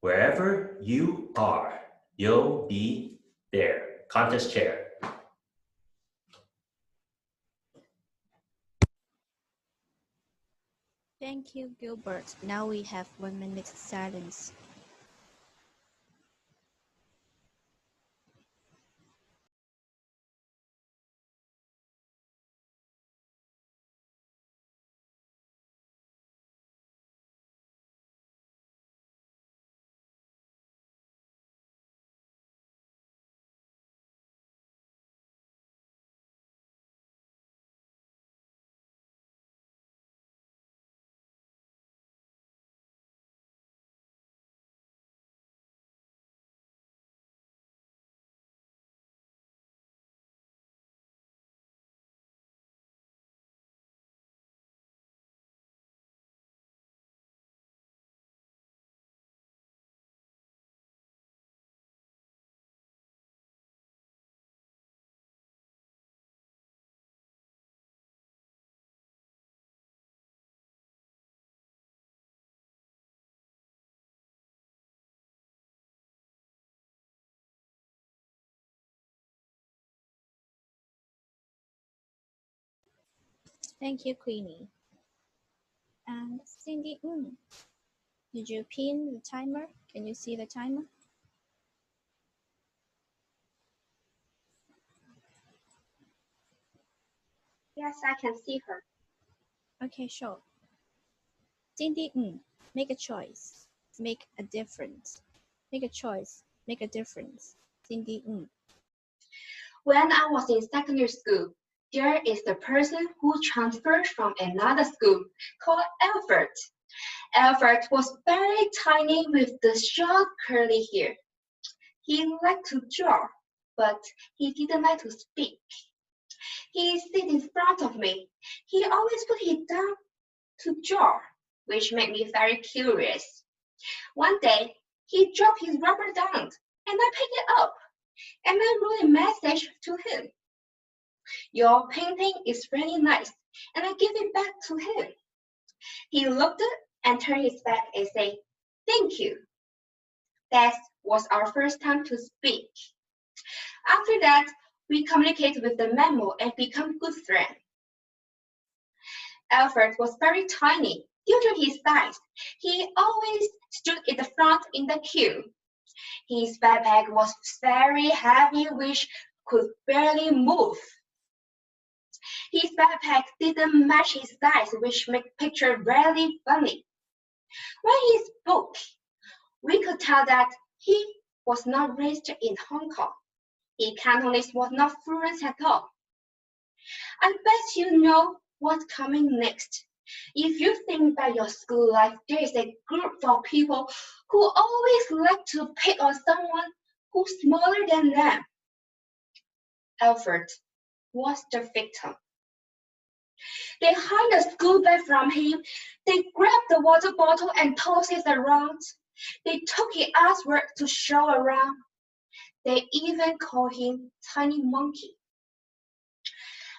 wherever you are, you'll be there. Contest chair. Thank you, Gilbert. Now we have 1 minute silence. Thank you, Queenie. And Cindy, did you pin the timer? Can you see the timer? Yes, I can see her. Okay, sure. Cindy, make a choice. Make a difference. Make a choice. Make a difference. Cindy, When I was in secondary school, there is the person who transferred from another school called Alfred. Alfred was very tiny with the short curly hair. He liked to draw, but he didn't like to speak. He sit in front of me. He always put it down to draw, which made me very curious. One day, he dropped his rubber down, and I picked it up, and I wrote a message to him. Your painting is really nice, and I gave it back to him. He looked it and turned his back and said, "Thank you." That was our first time to speak. After that, we communicated with the memo and become good friends. Alfred was very tiny. Due to his size, he always stood in the front in the queue. His backpack was very heavy, which could barely move. His backpack didn't match his size, which made the picture really funny. When he spoke, we could tell that he was not raised in Hong Kong. His Cantonese was not fluent at all. I bet you know what's coming next. If you think about your school life, there is a group of people who always like to pick on someone who's smaller than them. Alfred was the victim. They hide the school bag from him. They grabbed the water bottle and tossed it around. They took his artwork to show around. They even called him Tiny Monkey.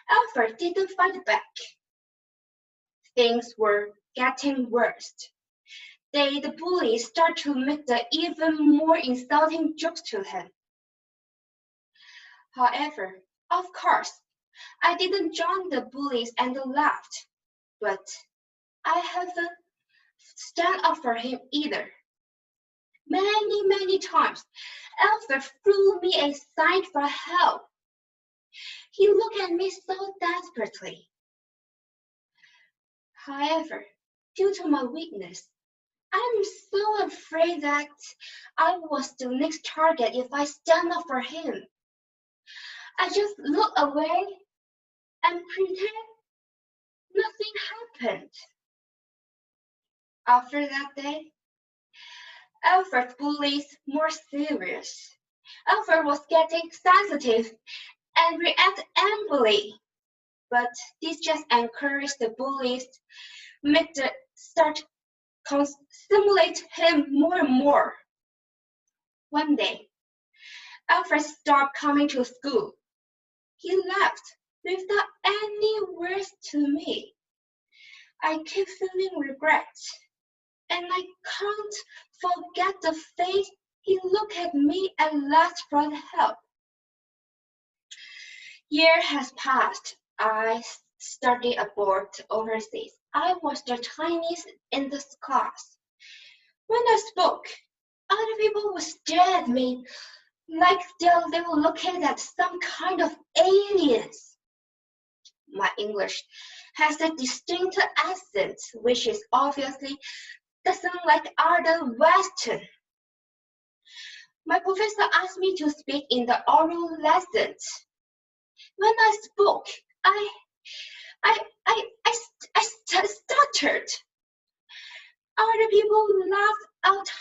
Alfred didn't fight back. Things were getting worse. The bullies started to make the even more insulting jokes to him. However, of course, I didn't join the bullies and laughed, but I haven't stand up for him either. Many times, Alfred threw me a sign for help. He looked at me so desperately. However, due to my weakness, I'm so afraid that I was the next target if I stand up for him. I just look away and pretend nothing happened. After that day, Alfred's bullies more serious. Alfred was getting sensitive and reacted angrily, but this just encouraged the bullies, make the start stimulate him more and more. One day, Alfred stopped coming to school. He left without any words to me. I keep feeling regret, and I can't forget the face he looked at me and asked for help. Year has passed. I studied abroad overseas. I was the tiniest in this class. When I spoke, other people would stare at me like they were looking at some kind of aliens. My English has a distinct accent, which is obviously doesn't like other Western. My professor asked me to speak in the oral lessons. When I spoke, I stuttered. Other people laughed out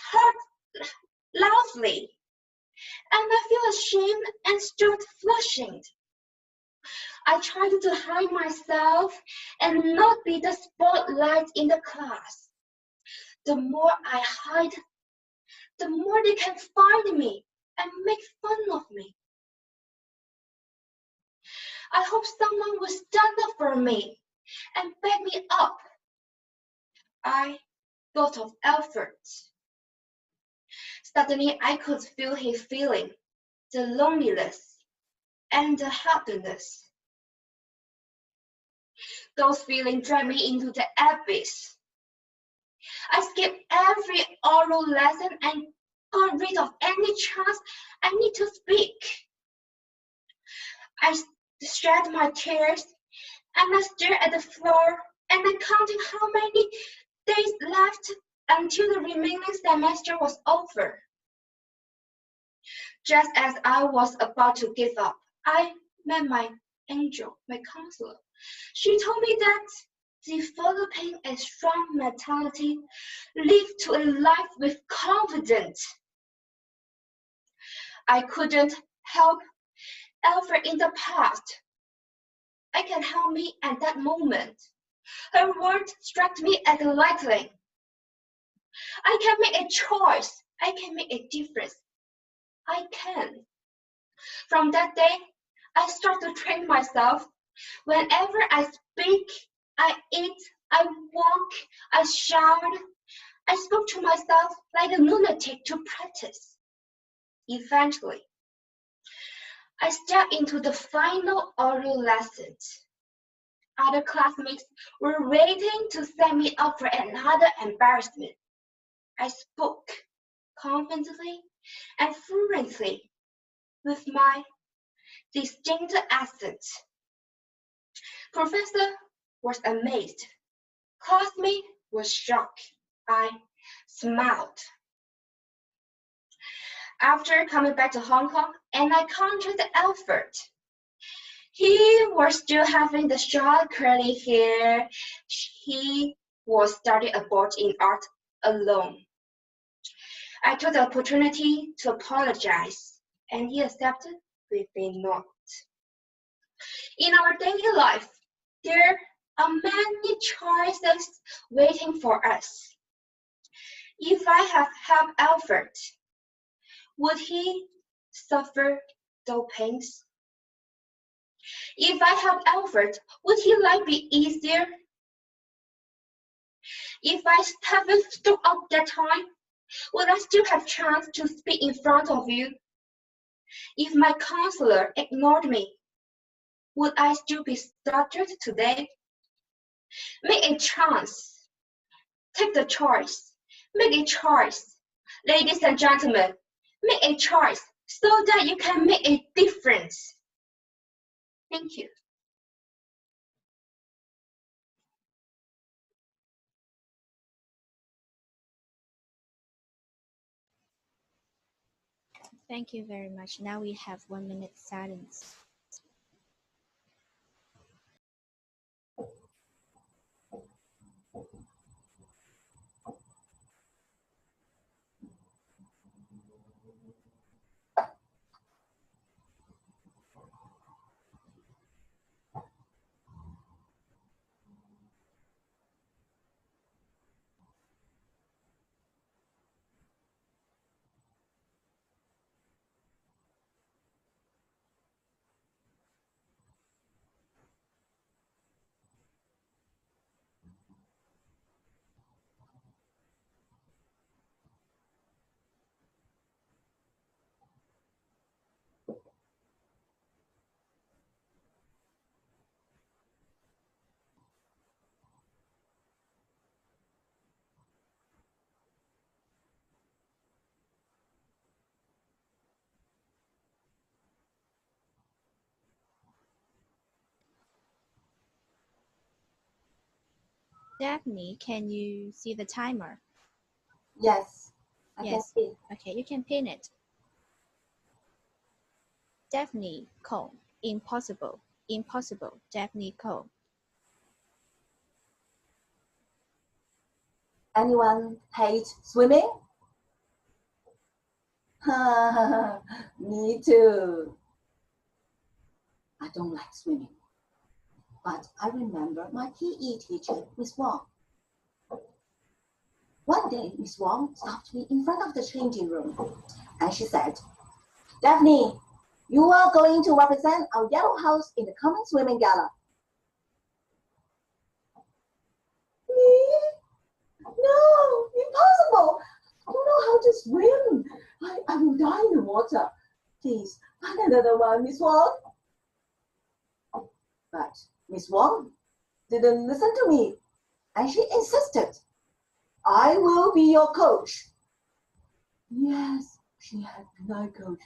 loudly, and I feel ashamed and started flushing. I tried to hide myself and not be the spotlight in the class. The more I hide, the more they can find me and make fun of me. I hope someone will stand up for me and back me up. I thought of Alfred. Suddenly, I could feel his feeling, the loneliness and the helplessness. Those feelings dragged me into the abyss. I skipped every oral lesson and got rid of any chance I need to speak. I shed my tears and I stared at the floor and I counted how many days left until the remaining semester was over. Just as I was about to give up, I met my angel, my counselor. She told me that developing a strong mentality leads to a life with confidence. I couldn't help Alfred in the past. I can help me at that moment. Her words struck me as lightning. I can make a choice. I can make a difference. I can. From that day, I started to train myself. Whenever I speak, I eat, I walk, I showered, I spoke to myself like a lunatic to practice. Eventually, I stepped into the final oral lessons. Other classmates were waiting to set me up for another embarrassment. I spoke confidently and fluently with my distinct accent. Professor was amazed. Classmate was shocked. I smiled. After coming back to Hong Kong, and I contacted Alfred. He was still having the short curly hair. He was studying abroad in art alone. I took the opportunity to apologize, and he accepted with a nod. In our daily life, there are many choices waiting for us. If I have helped Alfred, would he suffer those pains? If I helped Alfred, would his life be easier? If I haven't stood up that time, would I still have chance to speak in front of you? If my counselor ignored me, would I still be stuttered today? Make a chance. Take the choice. Make a choice. Ladies and gentlemen, make a choice so that you can make a difference. Thank you. Thank you very much. Now we have 1 minute silence. Daphne, can you see the timer? Yes, I Yes. can see. Okay, you can pin it. Daphne Cole, impossible, impossible, Daphne Cole. Anyone hate swimming? Me too. I don't like swimming. But I remember my PE teacher, Miss Wong. One day, Miss Wong stopped me in front of the changing room, and she said, Daphne, you are going to represent our yellow house in the coming swimming gala. Me? No, impossible. I don't know how to swim. I will die in the water. Please, find another one, Miss Wong. But Miss Wong didn't listen to me, and she insisted, I will be your coach. Yes, she had been my coach.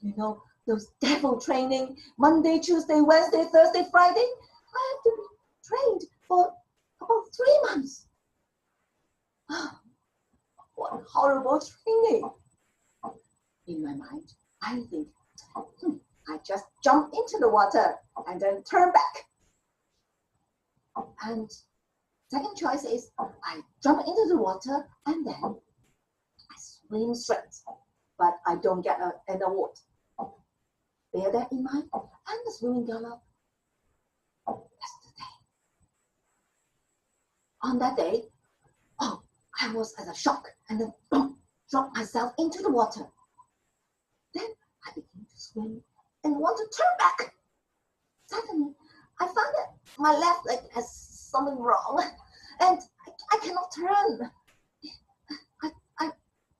You know, those devil training, Monday, Tuesday, Wednesday, Thursday, Friday. I had to be trained for about 3 months. What horrible training. In my mind, I think, I just jump into the water and then turn back. And second choice is I jump into the water and then I swim straight, but I don't get an award. Bear that in mind. And the swimming gala yesterday. On that day, I was at a shock and then dropped myself into the water. Then I began to swim and want to turn back. Suddenly, I found that my left leg has something wrong and I cannot turn. I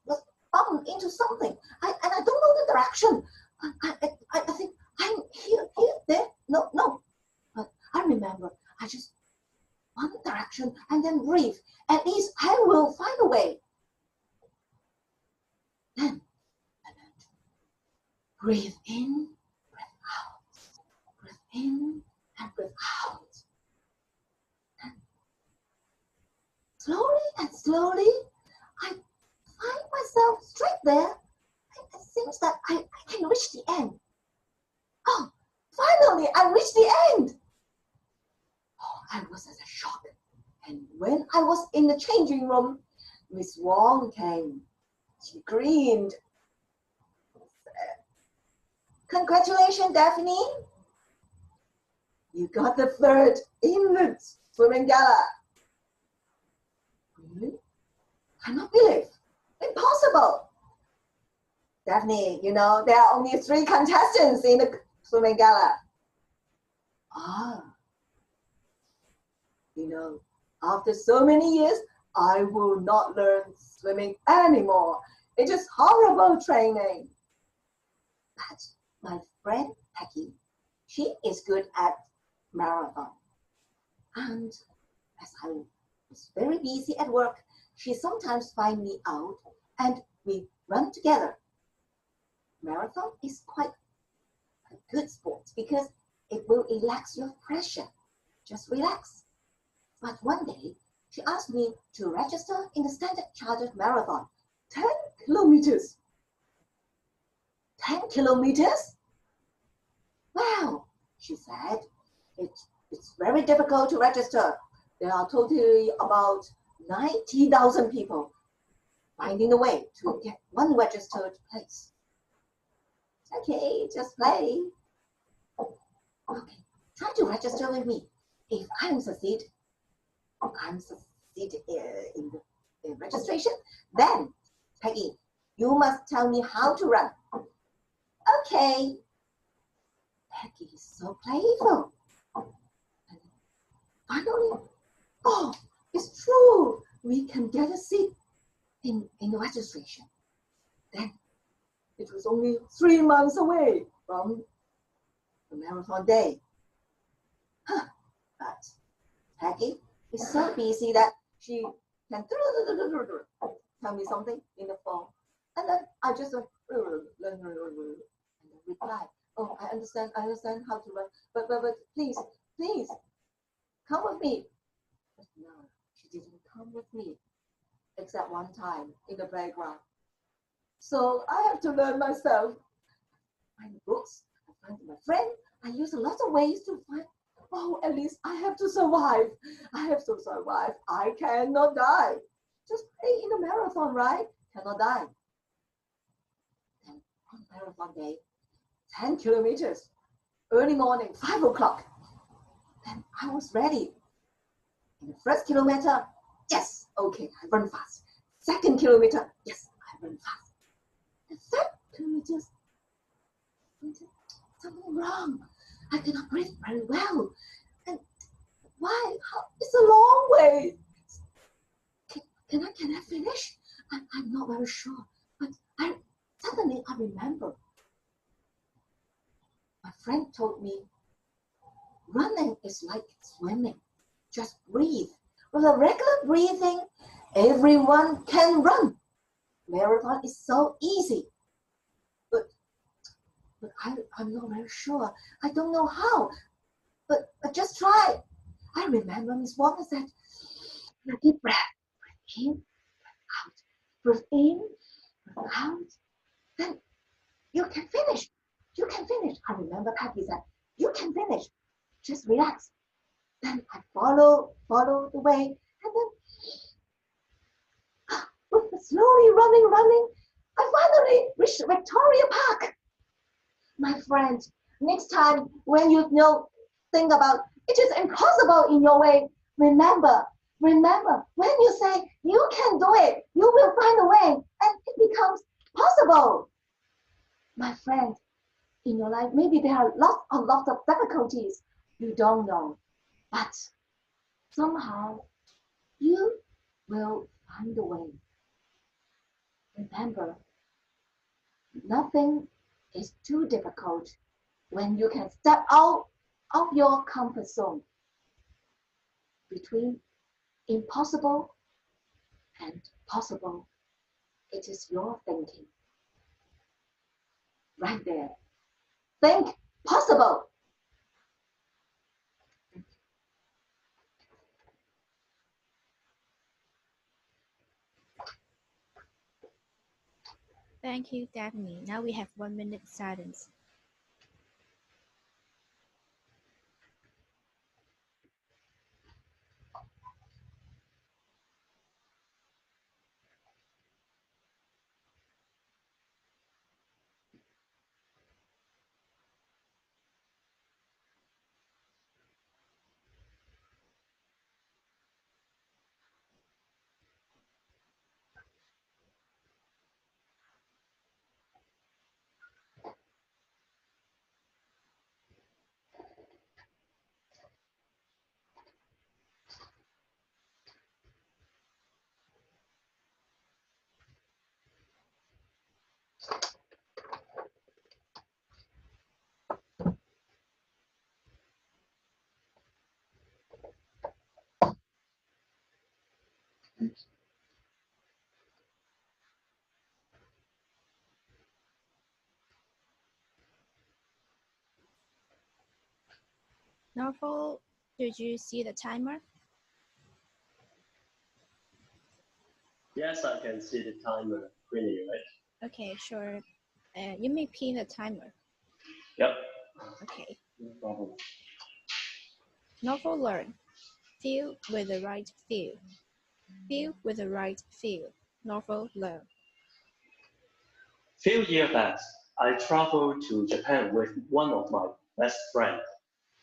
was bumped into something and I don't know the direction. I think I'm here, there, no. But I remember I just one direction and then breathe. At least I will find a way. Then I learned. Breathe in, breathe out. Breathe in and breathe out. And slowly, I find myself straight there. It seems that I can reach the end. Oh, finally, I reached the end. Oh, I was at a shock. And when I was in the changing room, Miss Wong came. She grinned. Congratulations, Daphne. You got the 3rd inlet swimming gala. Really? Cannot believe. Impossible. Daphne, you know, there are only 3 contestants in the swimming gala. You know, after so many years, I will not learn swimming anymore. It is horrible training. But my friend Peggy, she is good at marathon. And as I was very busy at work, she sometimes finds me out and we run together. Marathon is quite a good sport because it will relax your pressure. Just relax. But one day, she asked me to register in the Standard Chartered Marathon. 10 kilometers. 10 kilometers? Well, she said, it's very difficult to register. There are totally about 90,000 people finding a way to get one registered place. Okay, just play. Okay, try to register with me. If I succeed in the registration, then Peggy, you must tell me how to run. Okay. Peggy is so playful. And finally, oh, it's true. We can get a seat in the registration. Then it was only 3 months away from the marathon day. But Peggy is so busy that she can tell me something in the phone. And then I just reply, oh, I understand how to run, but please, come with me. But no, she didn't come with me, except one time in the playground. So I have to learn myself. I find books, I find my friend, I use a lot of ways to find, oh, at least I have to survive. I cannot die. Just play in the marathon, right? Cannot die. Then on marathon day, 10 kilometers, early morning, 5 o'clock. Then I was ready. In the first kilometer, yes, okay, I run fast. Second kilometer, yes, I run fast. The third kilometer, something wrong. I cannot breathe very well. And why? It's a long way. Can I finish? I'm not very sure. But suddenly I remember. My friend told me, running is like swimming. Just breathe. With a regular breathing, everyone can run. Marathon is so easy. But I'm not very sure. I don't know how. But just try. I remember Miss Walker said, a deep breath. Breathe in, breathe out. Breathe in, breathe out. Then you can finish. You can finish. I remember Patty said, you can finish. Just relax. Then I follow the way. And then with slowly running, I finally reached Victoria Park. My friend, next time when you think about it is impossible in your way, remember, when you say you can do it, you will find a way and it becomes possible. My friend, in your life, maybe there are lots of difficulties you don't know, but somehow you will find a way. Remember, nothing is too difficult when you can step out of your comfort zone. Between impossible and possible, it is your thinking. Right there. Think possible. Thank you, Daphne. Now we have 1 minute silence. Norfolk, did you see the timer? Yes, I can see the timer, Queenie, right? Okay, sure. You may pin the timer. Yep. Okay. No problem. Norfolk learn. Feel with the right feel. Feel with the right feel. Norfolk learn. Few years back, I traveled to Japan with one of my best friends.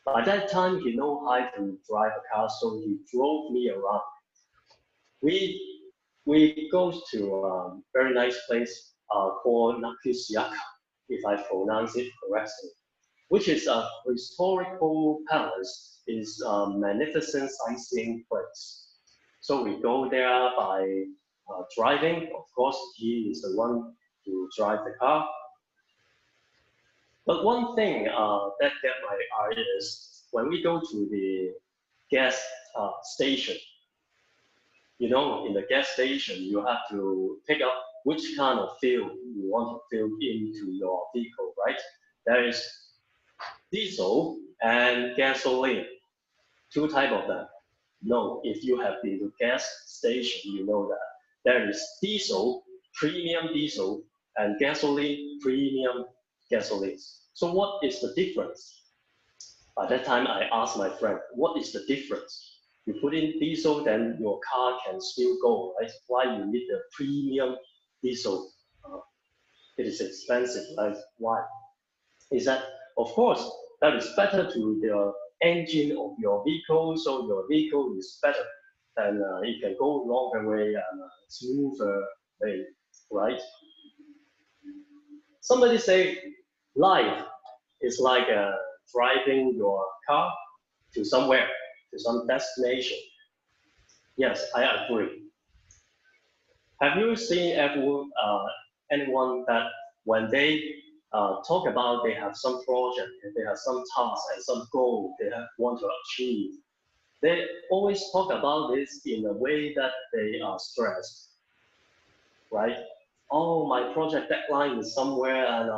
By that time, he knew how to drive a car, so he drove me around. We go to a very nice place called Nakashima, if I pronounce it correctly, which is a historical palace, is a magnificent sightseeing place. So we go there by driving. Of course, he is the one to drive the car. But one thing that got my eye is when we go to the gas station. You know, in the gas station, you have to pick up which kind of fuel you want to fill into your vehicle, right? There is diesel and gasoline, two types of them. No, if you have been to gas station, you know that there is diesel, premium diesel, and gasoline, premium gasoline. So what is the difference? By that time, I asked my friend, what is the difference? You put in diesel, then your car can still go, right? Why you need the premium diesel? It is expensive, right? Why? Is that, of course, that is better to the engine of your vehicle, so your vehicle is better, and it can go longer way and smoother way, right? Somebody say, life is like driving your car to somewhere, to some destination. Yes, I agree. Have you seen anyone that when they talk about they have some project, they have some task and some goal they want to achieve, they always talk about this in a way that they are stressed, right? Oh, my project deadline is somewhere, and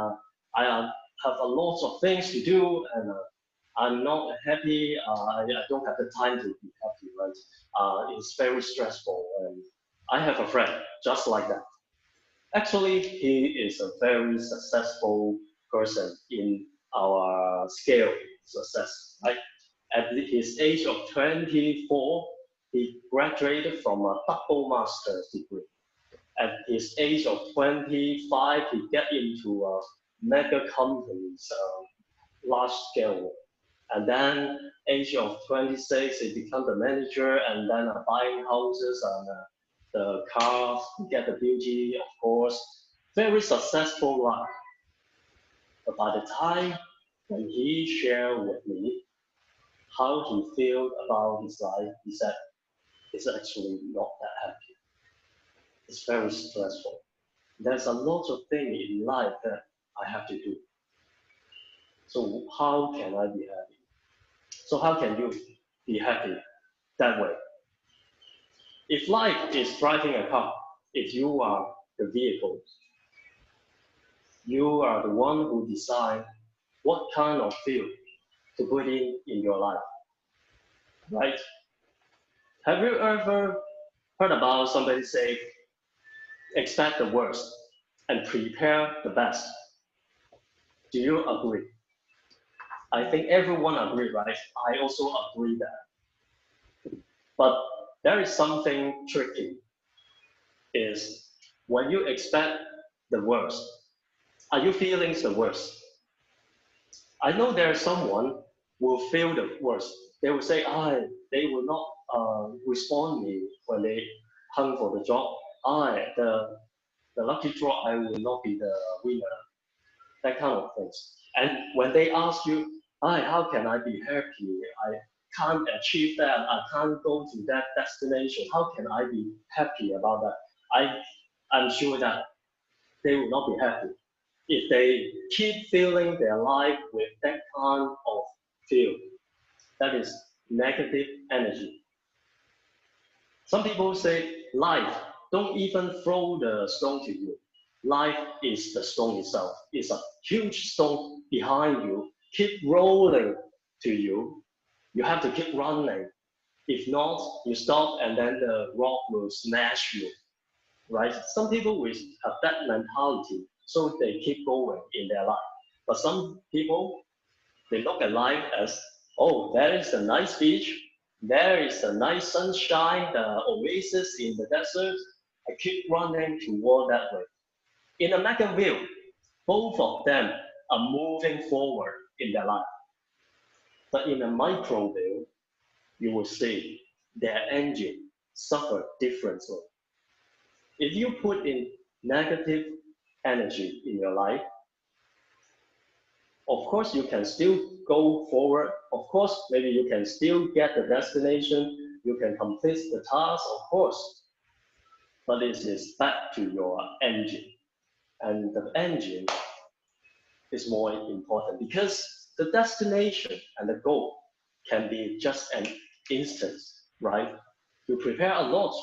I have a lot of things to do, and I'm not happy. I don't have the time to be happy, right? It's very stressful, and I have a friend just like that. Actually, he is a very successful person in our scale success, right? At his age of 24, he graduated from a double master's degree. At his age of 25, he get into a mega companies, large scale. And then age of 26, he becomes the manager, and then buying houses and the cars, get the beauty, of course. Very successful life. But by the time when he shared with me how he feels about his life, he said, it's actually not that happy. It's very stressful. There's a lot of things in life that I have to do. So how can I be happy? So how can you be happy that way? If life is driving a car, if you are the vehicle, you are the one who decide what kind of feel to put in your life, right? Have you ever heard about somebody say, expect the worst and prepare the best? Do you agree? I think everyone agrees, right? I also agree that. But there is something tricky, is when you expect the worst, are you feeling the worst? I know there's someone will feel the worst. They will say, they will not respond me when they hunt for the job. The lucky draw, I will not be the winner. That kind of things. And when they ask you, how can I be happy? I can't achieve that. I can't go to that destination. How can I be happy about that? I'm sure that they will not be happy if they keep filling their life with that kind of feel. That is negative energy. Some people say, life, don't even throw the stone to you. Life is the stone itself. It's a huge stone behind you. Keep rolling to you. You have to keep running. If not, you stop and then the rock will smash you, right? Some people will have that mentality, so they keep going in their life. But some people, they look at life as, there is a nice beach, there is a nice sunshine, the oasis in the desert. I keep running toward that way. In a macro view, both of them are moving forward in their life. But in a micro view, you will see their engine suffer differently. If you put in negative energy in your life, of course you can still go forward. Of course, maybe you can still get the destination. You can complete the task, of course. But it is back to your engine. And the engine is more important because the destination and the goal can be just an instance, right? You prepare a lot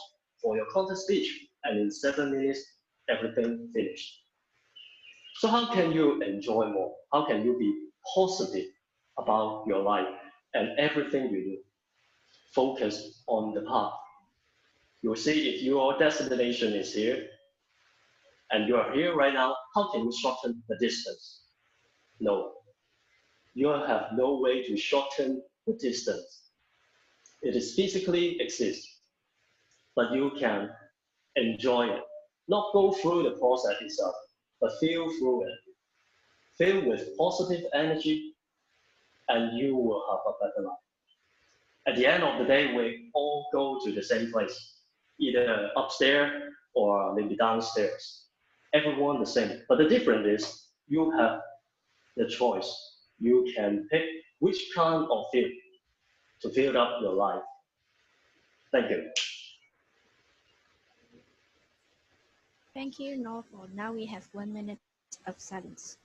for your content speech, and in 7 minutes, everything finished. So how can you enjoy more? How can you be positive about your life and everything you do? Focus on the path. You'll see if your destination is here, and you are here right now, how can you shorten the distance? No. You have no way to shorten the distance. It is physically exists, but you can enjoy it. Not go through the process itself, but feel through it. Feel with positive energy, and you will have a better life. At the end of the day, we all go to the same place, either upstairs or maybe downstairs. Everyone the same, but the difference is you have the choice. You can pick which kind of field to fill up your life. Thank you. Thank you, Norfolk. Now we have 1 minute of silence.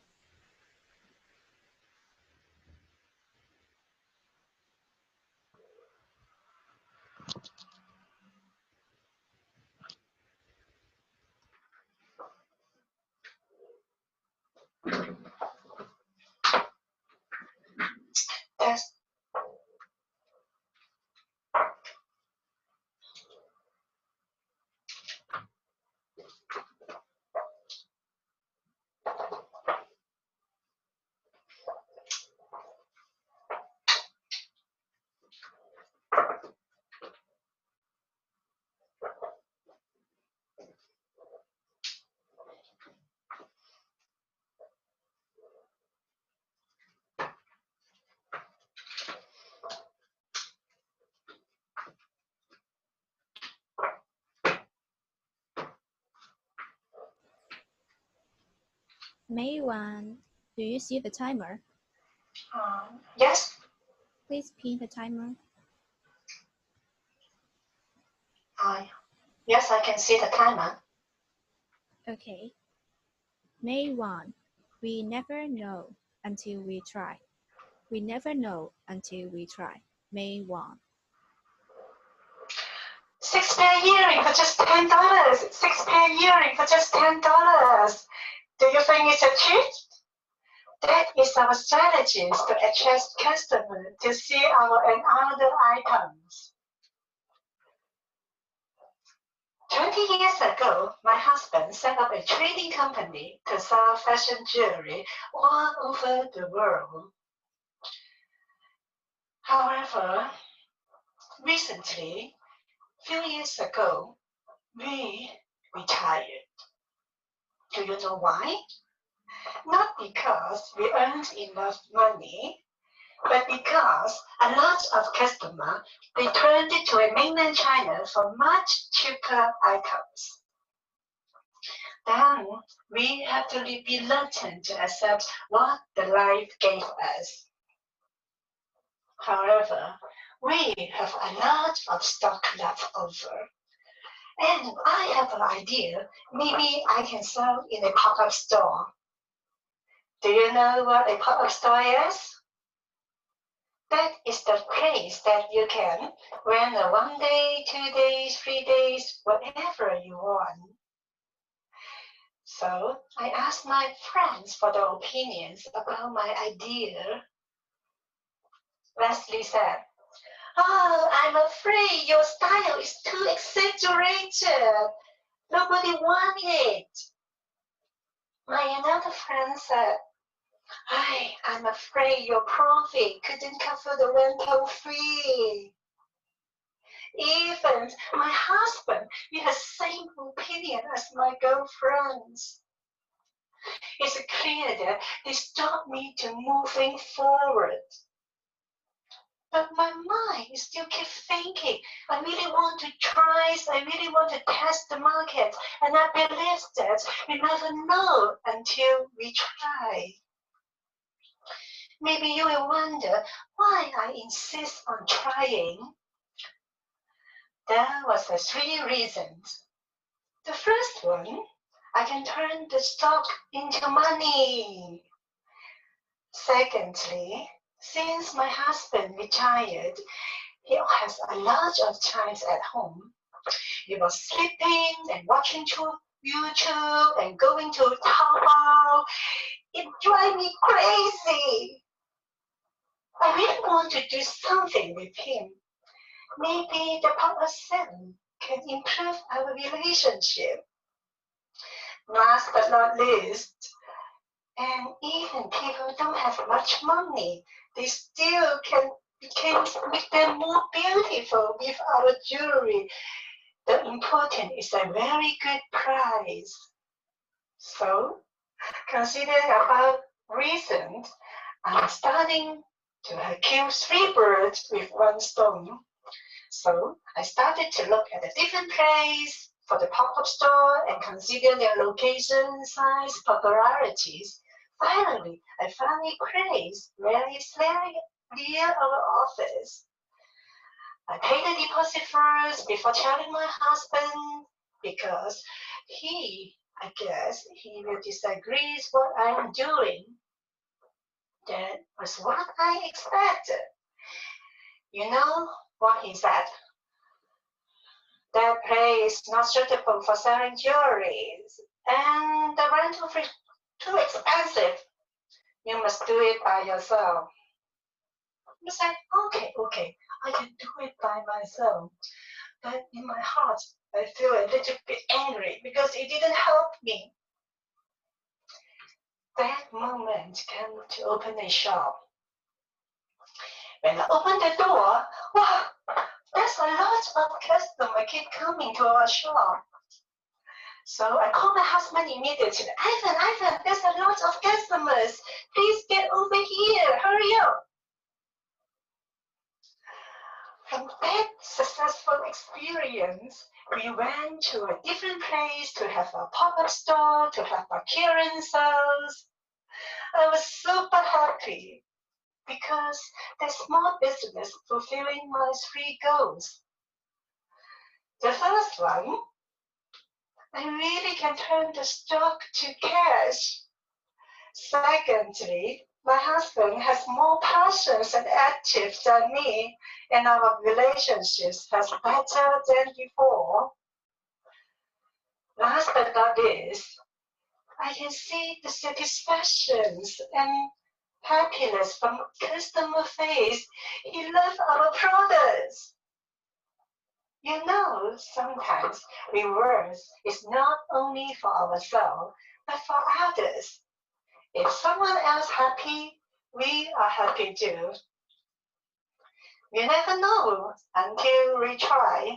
May 1, do you see the timer? Yes. Please pin the timer. Yes, I can see the timer. Okay. May 1, we never know until we try. We never know until we try. May 1. 6-pair earring for just $10. 6-pair earring for just $10. Do you think it's a cheat? That is our strategy to attract customers to see our and other items. 20 years ago, my husband set up a trading company to sell fashion jewelry all over the world. However, recently, few years ago, we retired. Do you know why? Not because we earned enough money, but because a lot of customers returned to a mainland China for much cheaper items. Then we have to be reluctant to accept what the life gave us. However, we have a lot of stock left over. And I have an idea, maybe I can sell in a pop-up store. Do you know what a pop-up store is? That is the place that you can rent 1 day, 2 days, 3 days, whatever you want. So I asked my friends for their opinions about my idea. Leslie said, "Oh, I'm afraid your style is too exaggerated. Nobody wants it." My another friend said, I'm afraid your profit couldn't cover the rental fee." Even my husband had the same opinion as my girlfriends. It's clear that they stopped me to moving forward. But my mind still keeps thinking, I really want to try, I really want to test the market, and I believe that we never know until we try. Maybe you will wonder why I insist on trying. There was 3 reasons. The first one, I can turn the stock into money. Secondly, since my husband retired, he has a lot of time at home. He was sleeping and watching YouTube and going to Taobao. It drives me crazy. I really want to do something with him. Maybe the pop-up selling can improve our relationship. Last but not least, and even people don't have much money, they still can make them more beautiful with our jewelry. The important is a very good price. So, considering about reasons, I'm starting to kill 3 birds with 1 stone. So I started to look at a different place for the pop-up store and consider their location, size, popularities. Finally, I found a place where it's very near our office. I paid the deposit first before telling my husband because I guess he will disagree with what I'm doing. That was what I expected. You know what he said? That place is not suitable for selling jewelry, and the rental fee is too expensive. You must do it by yourself. I said, okay, I can do it by myself. But in my heart, I feel a little bit angry because it didn't help me. That moment came to open a shop. When I opened the door, wow, there's a lot of customers keep coming to our shop. So I called my husband immediately. Ivan, there's a lot of customers. Please get over here, hurry up. From that successful experience, experience. We went to a different place to have a pop-up store, to have a clearance sales. I was super happy because the small business fulfilling my 3 goals. The first one, I really can turn the stock to cash. Secondly, my husband has more passions and active than me, and our relationships has better than before. Last but not least, I can see the satisfactions and happiness from customer face. He loves our products. You know, sometimes rewards is not only for ourselves, but for others. If someone else happy, we are happy too. You never know until we try.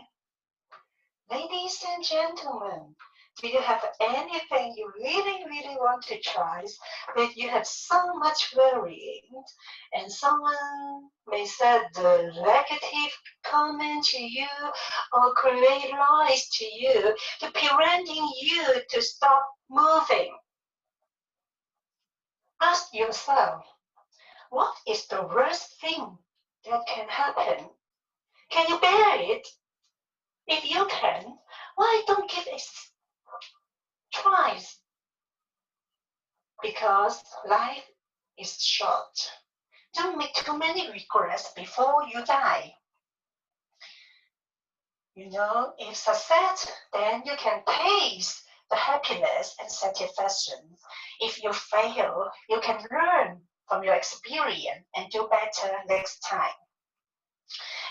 Ladies and gentlemen, do you have anything you really, really want to try, but you have so much worrying, and someone may say the negative comment to you or create lies to you to preventing you to stop moving? Ask yourself, what is the worst thing that can happen? Can you bear it? If you can, why don't give it a try? Because life is short. Don't make too many regrets before you die. You know, if success, then you can taste the happiness and satisfaction. If you fail, you can learn from your experience and do better next time.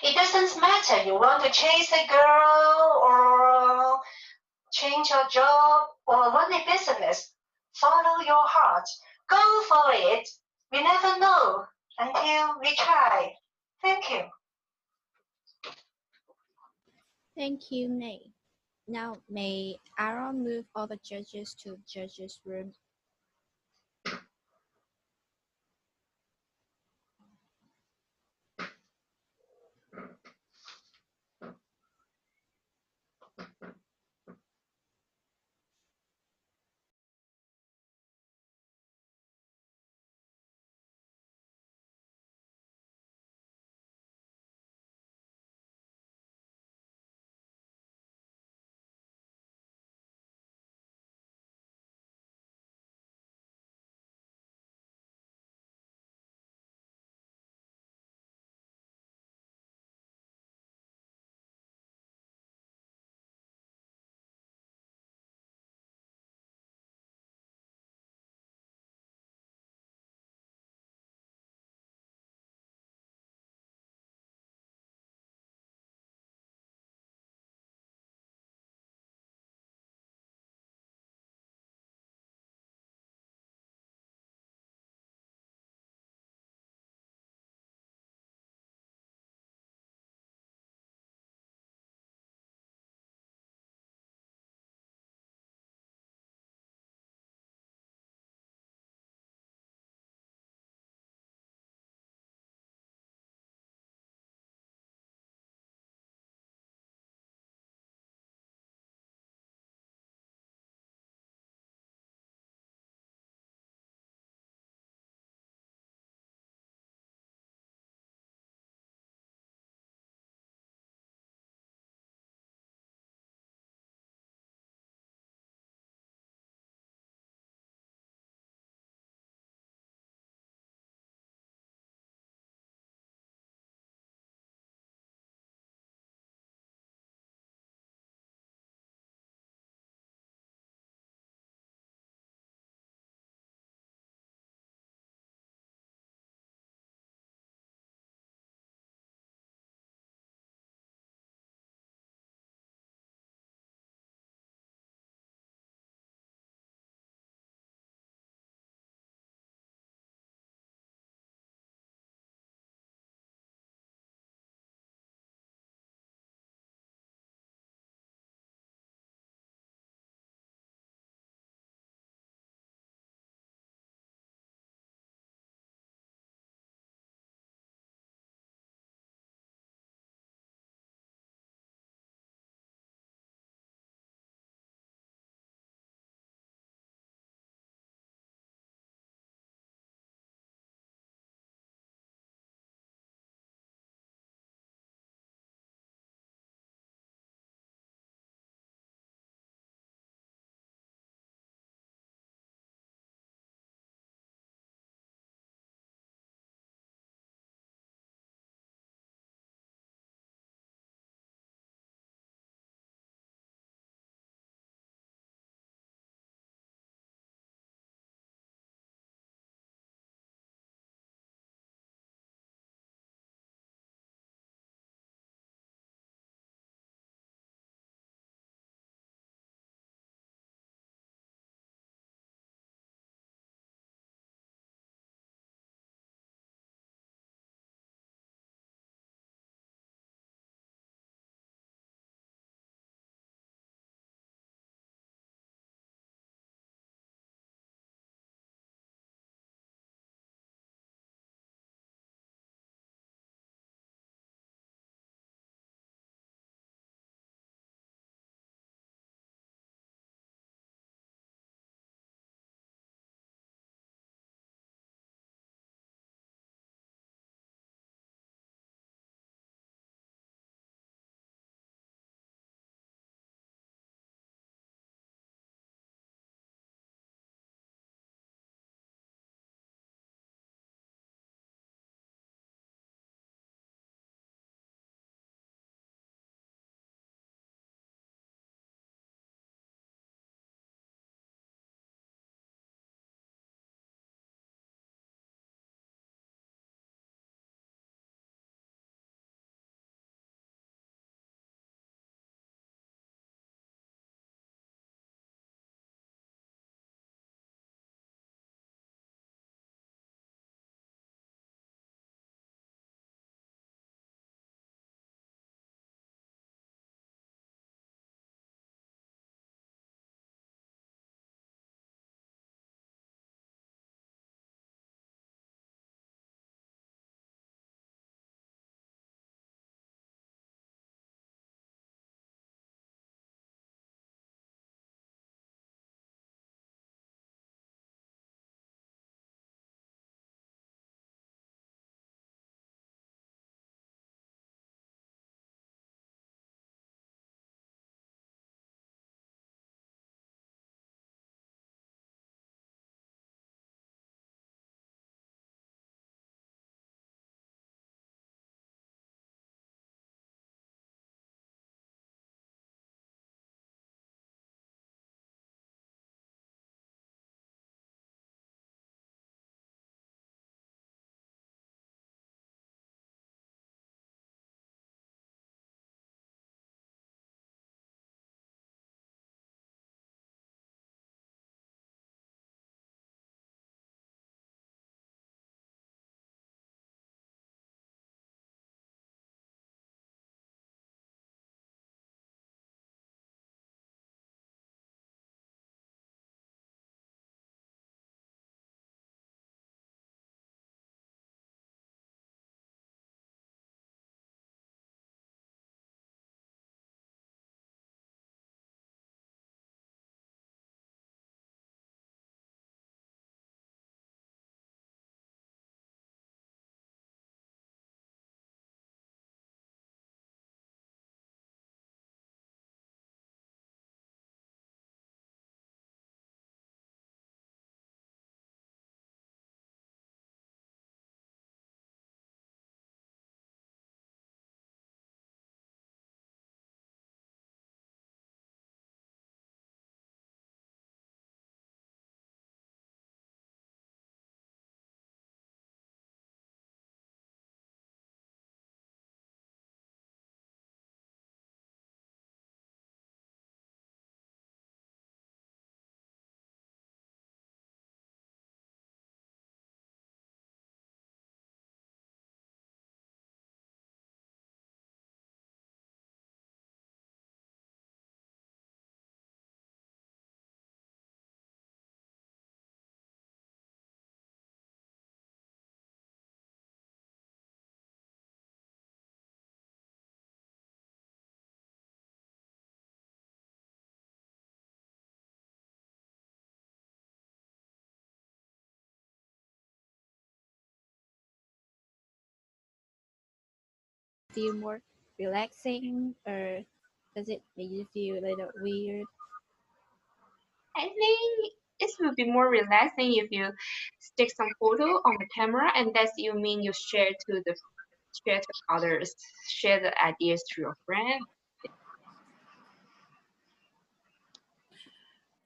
It doesn't matter you want to chase a girl or change your job or run a business. Follow your heart. Go for it. We never know until we try. Thank you. Thank you, May. Now, may Aaron move all the judges to judges' room? feel more relaxing, or does it make you feel a little weird? I think it will be more relaxing if you stick some photo on the camera, and that's you mean you share to others, share the ideas to your friend.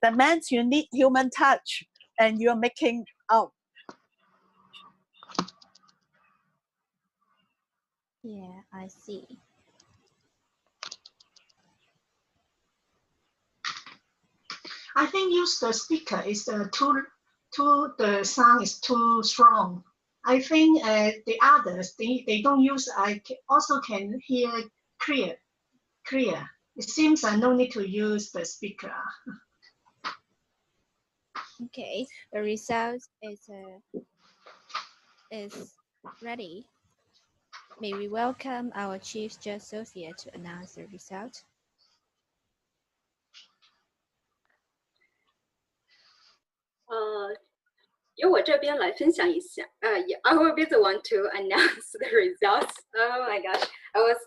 That means you need human touch, and you're making out. Yeah, I see. I think use the speaker is the sound is too strong. I think the others they don't use. Also can hear clear. It seems no need to use the speaker. Okay, the result is ready. May we welcome our Chief Judge Sophia to announce the result. I will be the one to announce the results. Oh my gosh, I was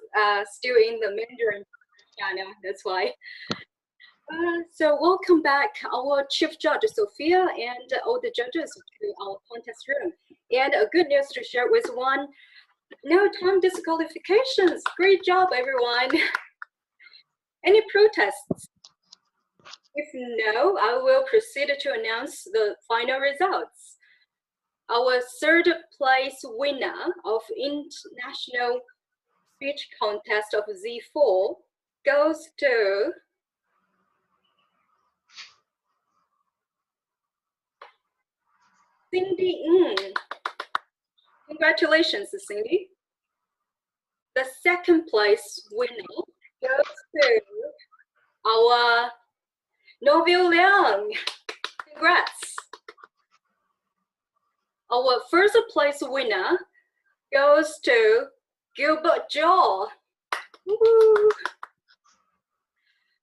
still in the Mandarin channel, that's why. So welcome back our Chief Judge Sophia and all the judges to our contest room. And a good news to share with one, no time disqualifications. Great job, everyone. Any protests? If no, I will proceed to announce the final results. Our third place winner of International Speech Contest of Z4 goes to Cindy Ng. Congratulations, Cindy. The second place winner goes to our Novio Liang. Congrats. Our first place winner goes to Gilbert Jaw. Woo.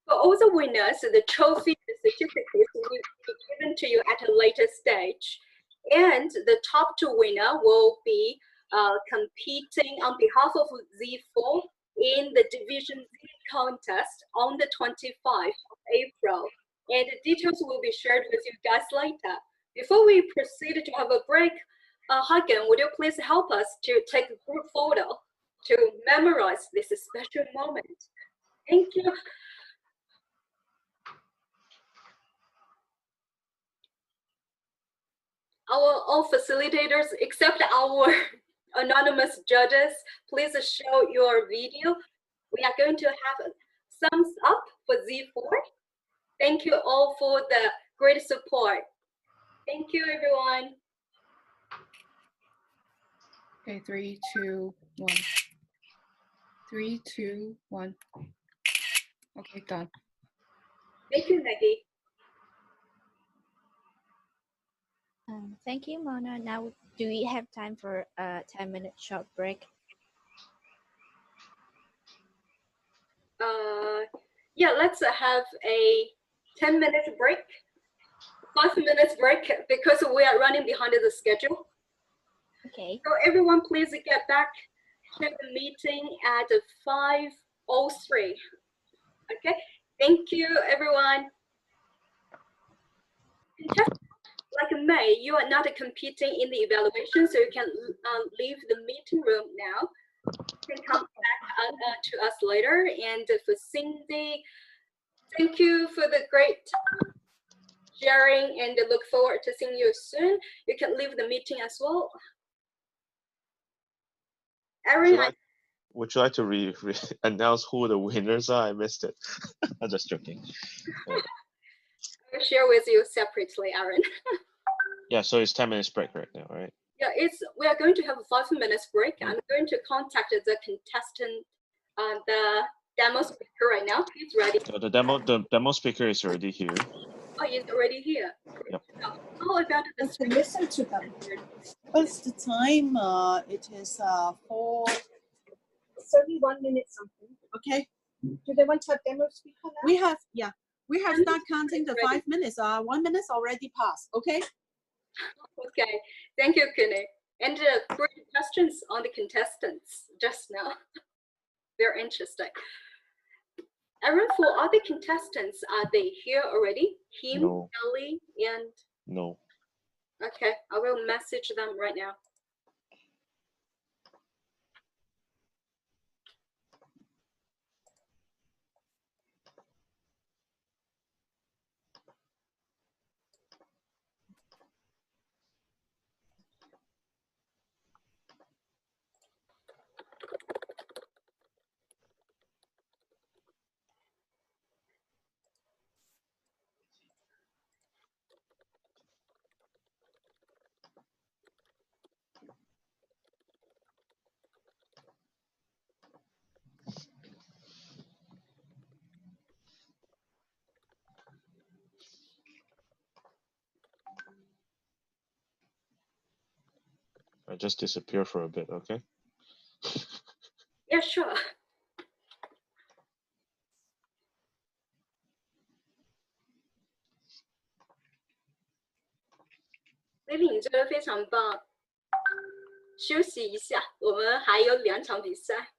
For all the winners, the trophy and certificates will be given to you at a later stage. And the top two winner will be competing on behalf of Z4 in the Division Z contest on the 25th of April. And the details will be shared with you guys later. Before we proceed to have a break, Hagen, would you please help us to take a group photo to memorize this special moment? Thank you. All facilitators, except our anonymous judges, please show your video. We are going to have a thumbs up for Z4. Thank you all for the great support. Thank you, everyone. Okay, 3, 2, 1. 3, 2, 1. Okay, done. Thank you, Maggie. Thank you, Mona. Now, do we have time for a 10-minute short break? Yeah, let's have a 10-minute break. 5 minutes break because we are running behind the schedule. Okay. So everyone, please get back to the meeting at 5:03. Okay. Thank you, everyone. Like May, you are not competing in the evaluation, so you can leave the meeting room now. You can come back to us later. And for Cindy, thank you for the great sharing, and look forward to seeing you soon. You can leave the meeting as well. Aaron, would you like to announce who the winners are? I missed it. I'm just joking. I'll share with you separately, Aaron. Yeah, so it's 10 minutes break right now, right? Yeah, we are going to have a 5 minutes break. I'm going to contact the contestant, the demo speaker right now. He's ready. So the demo speaker is already here. Oh, he's already here. Yep. How about the speaker? Listen to them. What's the time? It is 31 minutes something. Okay. Do they want to have demo speaker now? We have start counting the 5 minutes. 1 minute already passed. Okay. Okay. Thank you, Kenny. And great questions on the contestants just now. Very interesting. Aaron, for other contestants, are they here already? Him, No. Ellie, and... No. Okay, I will message them right now. I just disappear for a bit, okay? Yeah, sure. Lily， 你做的非常棒。休息一下，我们还有2场比赛。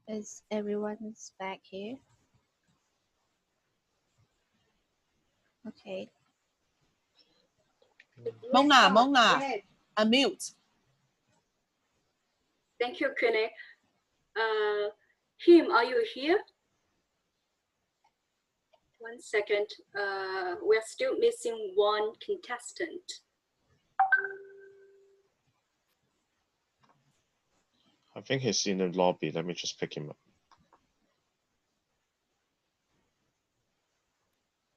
Is everyone's back here? Okay. Mona, unmute. Thank you, Kune. Him, are you here? 1 second. We're still missing 1 contestant. I think he's in the lobby. Let me just pick him up.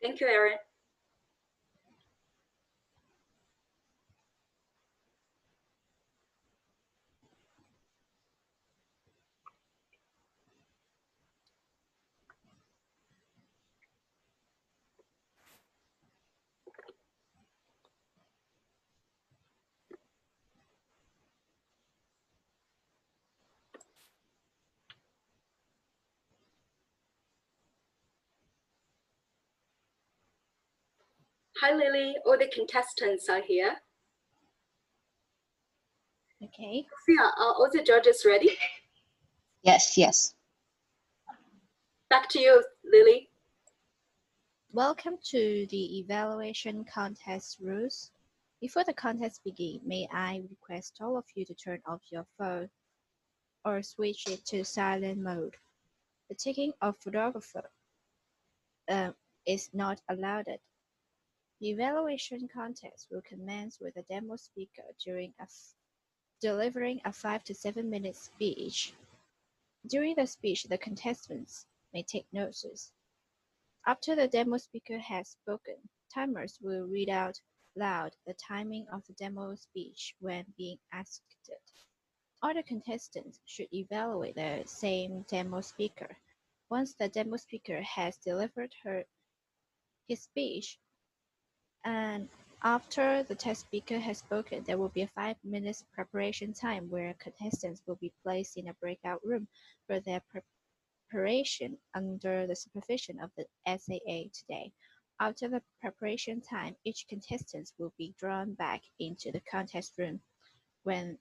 Thank you, Aaron. Hi, Lily. All the contestants are here. Okay. Sophia, are all the judges ready? Yes, yes. Back to you, Lily. Welcome to the evaluation contest rules. Before the contest begins, may I request all of you to turn off your phone or switch it to silent mode. The taking of photographer is not allowed. The evaluation contest will commence with a demo speaker delivering a 5 to 7 minute speech. During the speech, the contestants may take notes. After the demo speaker has spoken, timers will read out loud the timing of the demo speech when being asked. All the contestants should evaluate the same demo speaker. Once the demo speaker has delivered his speech, and after the test speaker has spoken, there will be a 5 minutes preparation time where contestants will be placed in a breakout room for their preparation under the supervision of the SAA today. After the preparation time, each contestant will be drawn back into the contest room when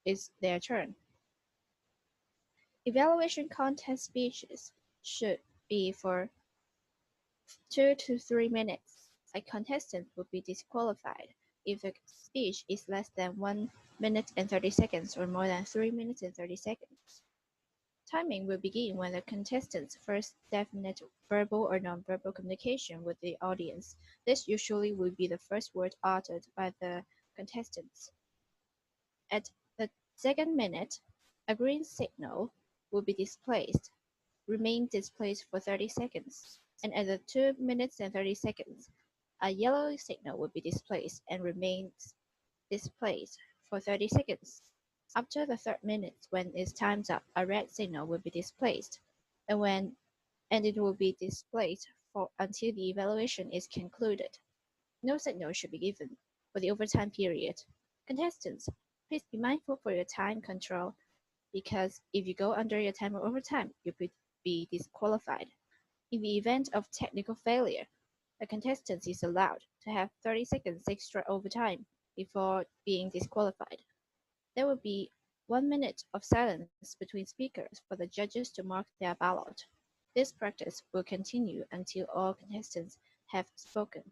it's their turn. Evaluation contest speeches should be for 2 to 3 minutes. A contestant will be disqualified if the speech is less than 1 minute and 30 seconds or more than 3 minutes and 30 seconds. Timing will begin when the contestant's first definite verbal or non-verbal communication with the audience. This usually will be the first word uttered by the contestants. At the second minute, a green signal will be remain displayed for 30 seconds, and at the 2 minutes and 30 seconds, a yellow signal will be displayed and remains displayed for 30 seconds. After the third minute, when it's time's up, a red signal will be displayed, and it will be displayed until the evaluation is concluded. No signal should be given for the overtime period. Contestants, please be mindful for your time control, because if you go under your time or overtime, you could be disqualified. In the event of technical failure, the contestant is allowed to have 30 seconds extra overtime before being disqualified. There will be 1 minute of silence between speakers for the judges to mark their ballot. This practice will continue until all contestants have spoken.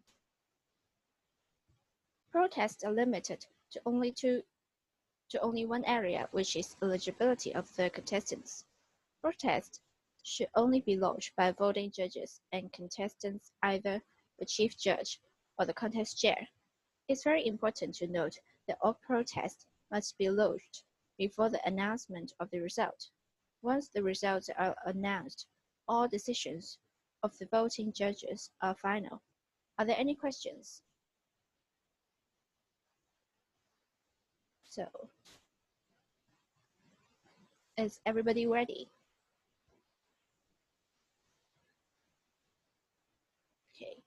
Protests are limited to only one area, which is eligibility of the contestants. Protests should only be lodged by voting judges and contestants, either the chief judge or the contest chair. It's very important to note that all protests must be lodged before the announcement of the result. Once the results are announced, all decisions of the voting judges are final. Are there any questions? So, is everybody ready? Okay.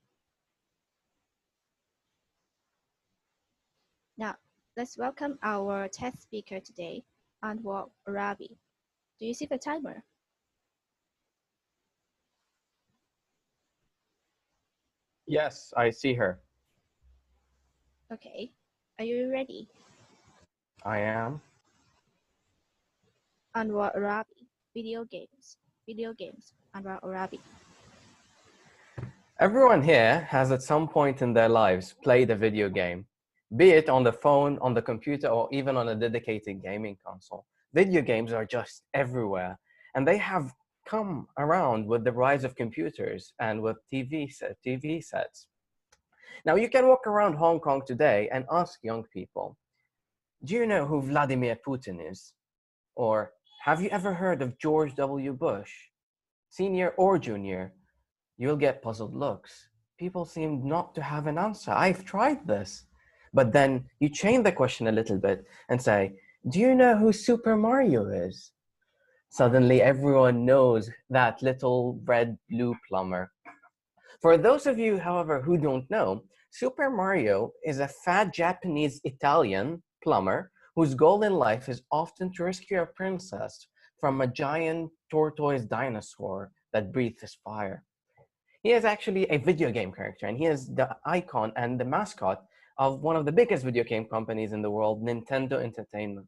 Now, let's welcome our test speaker today, Anwar Arabi. Do you see the timer? Yes, I see her. Okay. Are you ready? I am. Anwar Arabi, video games, Anwar Arabi. Everyone here has at some point in their lives played a video game, be it on the phone, on the computer, or even on a dedicated gaming console. Video games are just everywhere, and they have come around with the rise of computers and with TV sets. Now, you can walk around Hong Kong today and ask young people, do you know who Vladimir Putin is? Or have you ever heard of George W. Bush, Senior or Junior? You'll get puzzled looks. People seem not to have an answer. I've tried this. But then you change the question a little bit and say, do you know who Super Mario is? Suddenly everyone knows that little red-blue plumber. For those of you, however, who don't know, Super Mario is a fat Japanese Italian plumber whose goal in life is often to rescue a princess from a giant tortoise dinosaur that breathes fire. He is actually a video game character, and he is the icon and the mascot of one of the biggest video game companies in the world, Nintendo Entertainment.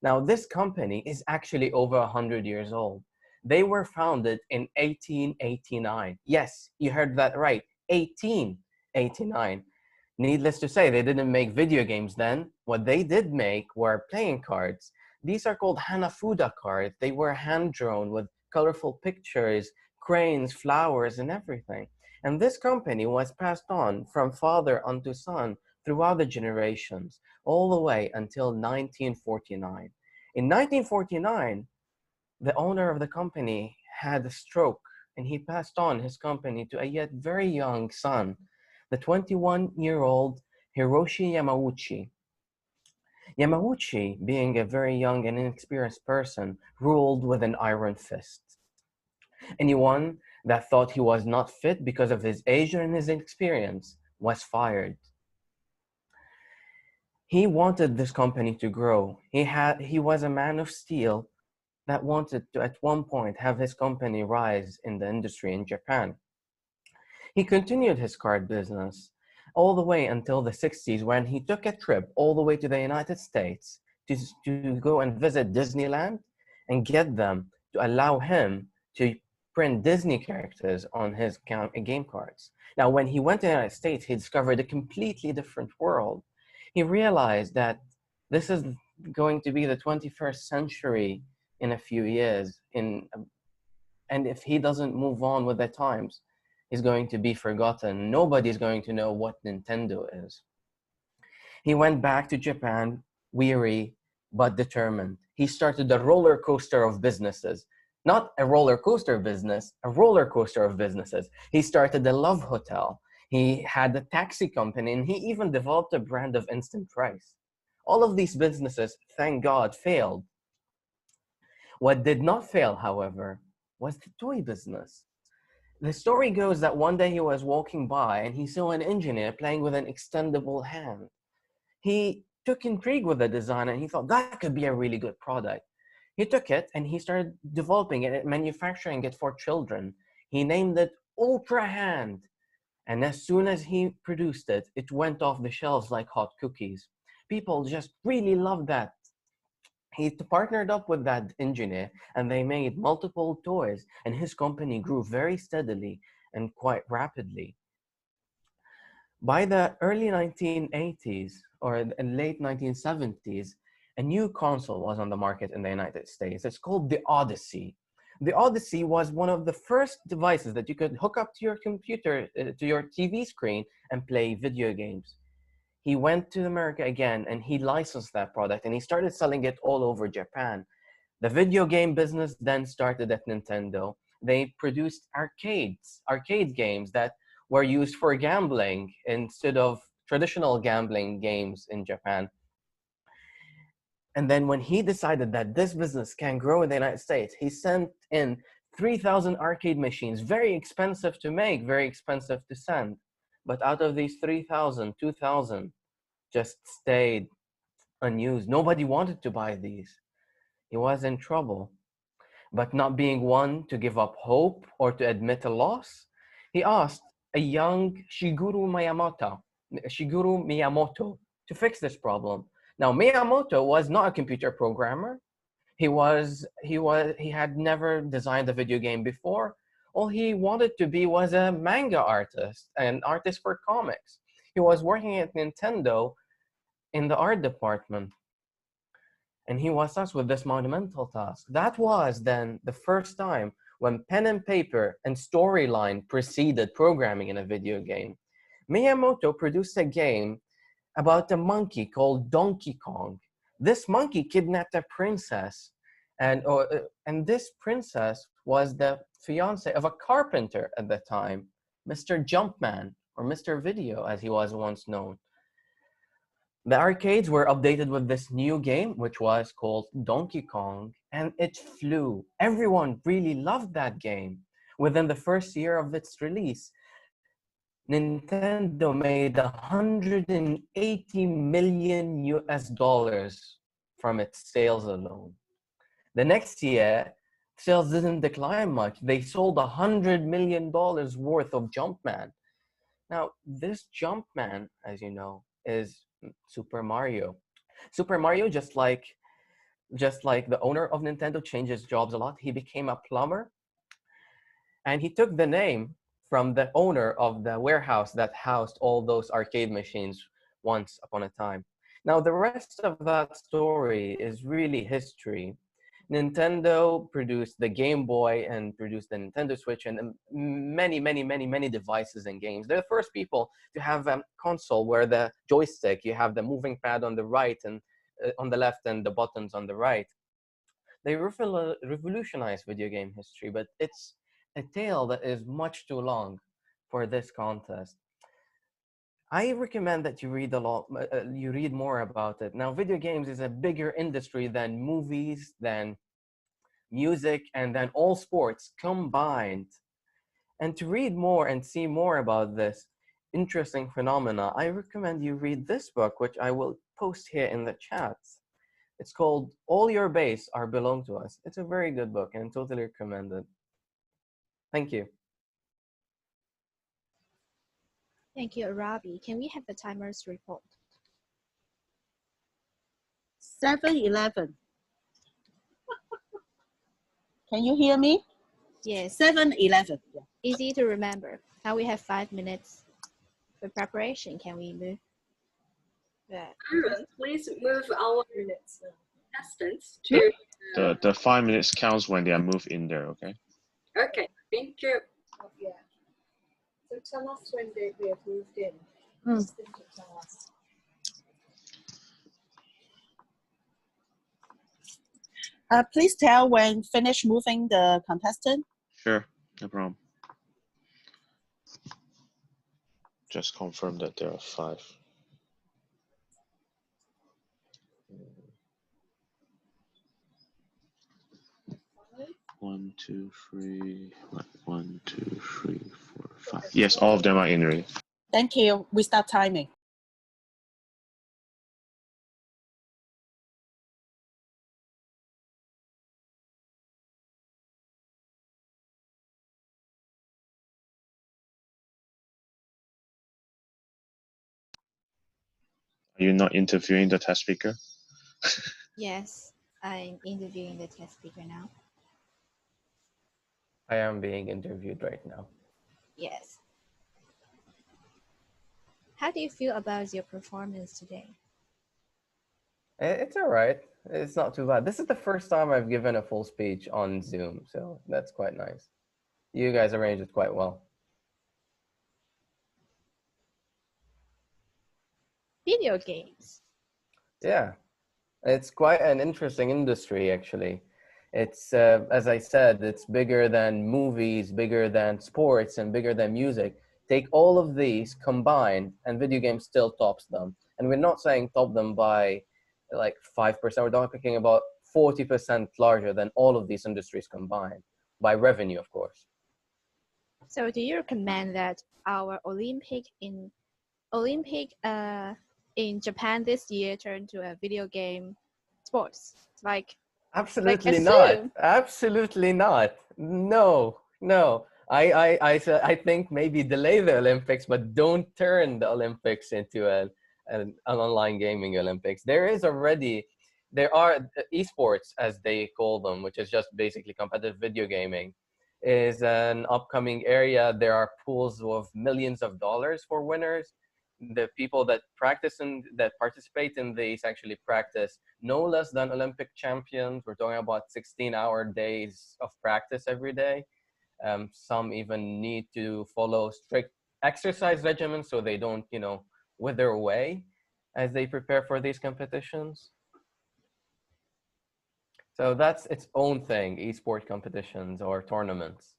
Now, this company is actually over 100 years old. They were founded in 1889. Yes, you heard that right, 1889. Needless to say, they didn't make video games then. What they did make were playing cards. These are called Hanafuda cards. They were hand-drawn with colorful pictures, cranes, flowers, and everything. And this company was passed on from father unto son throughout the generations, all the way until 1949. In 1949, the owner of the company had a stroke, and he passed on his company to a yet very young son, the 21-year-old Hiroshi Yamauchi. Yamauchi, being a very young and inexperienced person, ruled with an iron fist. Anyone that thought he was not fit because of his age and his inexperience was fired. He wanted this company to grow. He was a man of steel that wanted to, at one point, have his company rise in the industry in Japan. He continued his card business all the way until the 60s, when he took a trip all the way to the United States to go and visit Disneyland and get them to allow him to print Disney characters on his game cards. Now, when he went to the United States, he discovered a completely different world. He realized that this is going to be the 21st century in a few years, and if he doesn't move on with the times, he's going to be forgotten. Nobody's going to know what Nintendo is. He went back to Japan, weary but determined. He started a roller coaster of businesses. Not a roller coaster business, a roller coaster of businesses. He started a love hotel. He had a taxi company, and he even developed a brand of instant rice. All of these businesses, thank God, failed. What did not fail, however, was the toy business. The story goes that one day he was walking by and he saw an engineer playing with an extendable hand. He took intrigue with the design and he thought that could be a really good product. He took it and he started developing it, manufacturing it for children. He named it Ultra Hand. And as soon as he produced it, it went off the shelves like hot cookies. People just really loved that. He partnered up with that engineer and they made multiple toys, and his company grew very steadily and quite rapidly. By the early 1980s or late 1970s, a new console was on the market in the United States. It's called the Odyssey. The Odyssey was one of the first devices that you could hook up to your computer, to your TV screen, and play video games. He went to America again and he licensed that product and he started selling it all over Japan. The video game business then started at Nintendo. They produced arcade games that were used for gambling instead of traditional gambling games in Japan. And then when he decided that this business can grow in the United States, he sent in 3,000 arcade machines, very expensive to make, very expensive to send. But out of these 3,000, 2,000 just stayed unused. Nobody wanted to buy these. He was in trouble. But not being one to give up hope or to admit a loss, he asked a young Shigeru Miyamoto to fix this problem. Now, Miyamoto was not a computer programmer. He had never designed a video game before. All he wanted to be was a manga artist, an artist for comics. He was working at Nintendo in the art department. And he was tasked with this monumental task. That was then the first time when pen and paper and storyline preceded programming in a video game. Miyamoto produced a game about a monkey called Donkey Kong. This monkey kidnapped a princess, and this princess was the fiance of a carpenter at the time, Mr. Jumpman, or Mr. Video as he was once known. The arcades were updated with this new game, which was called Donkey Kong, and it flew. Everyone really loved that game. Within the first year of its release, Nintendo made $180 million US from its sales alone. The next year, sales didn't decline much. They sold $100 million worth of Jumpman. Now, this Jumpman, as you know, is Super Mario. Super Mario, just like just like the owner of Nintendo changes jobs a lot, he became a plumber. And he took the name from the owner of the warehouse that housed all those arcade machines once upon a time. Now, the rest of that story is really history. Nintendo produced the Game Boy and produced the Nintendo Switch and many devices and games. They're the first people to have a console where the joystick, you have the moving pad on the right and on the left and the buttons on the right. They revolutionized video game history, but it's a tale that is much too long for this contest. I recommend that you read you read more about it. Now, video games is a bigger industry than movies, than music, and than all sports combined. And to read more and see more about this interesting phenomena, I recommend you read this book, which I will post here in the chat. It's called All Your Base Are Belong to Us. It's a very good book and totally recommend it. Thank you. Thank you, Robbie. Can we have the timers report? 7-11. Can you hear me? Yes. 7-11. Yeah. Easy to remember. Now we have 5 minutes for preparation. Can we move? Aaron, please move our contestants to. The 5 minutes counts when they are moved in there. Okay. Okay. Thank you. Yeah. So tell us when they have moved in. Mm. Tell us. Please tell when finish moving the contestant. Sure, no problem. Just confirm that there are 5. One, two, three. 1, 2, 3, 4, 5. Yes, all of them are in already. Thank you. We start timing. Are you not interviewing the test speaker? Yes, I'm interviewing the test speaker now. I am being interviewed right now. Yes. How do you feel about your performance today? It's all right. It's not too bad. This is the first time I've given a full speech on Zoom, so that's quite nice. You guys arranged it quite well. Video games. Yeah, it's quite an interesting industry, actually. It's, as I said, it's bigger than movies, bigger than sports, and bigger than music. Take all of these combined, and video games still tops them. And we're not saying top them by like 5%. We're talking about 40% larger than all of these industries combined, by revenue, of course. So do you recommend that our Olympic in Japan this year turn to a video game sports? Absolutely not. Absolutely not. No. I think maybe delay the Olympics, but don't turn the Olympics into an online gaming Olympics. There are esports, as they call them, which is just basically competitive video gaming, is an upcoming area. There are pools of millions of dollars for winners. The people that participate in these actually practice no less than Olympic champions. We're talking about 16-hour days of practice every day. Some even need to follow strict exercise regimens so they don't, wither away as they prepare for these competitions. So that's its own thing, esport competitions or tournaments.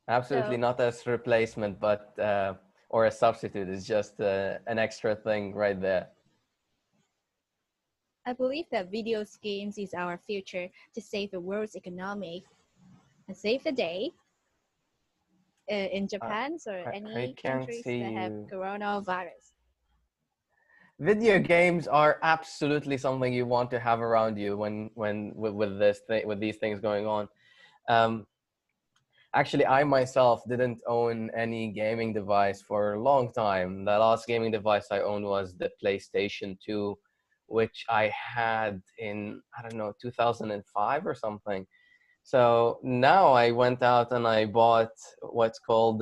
Absolutely not as replacement, but or a substitute. It's just an extra thing right there. I believe that video games is our future to save the world's economy and save the day in Japan or any countries that have coronavirus. Video games are absolutely something you want to have around you with these things going on. Actually, I myself didn't own any gaming device for a long time. The last gaming device I owned was the PlayStation 2, which I had in, I don't know, 2005 or something. So now I went out and I bought what's called,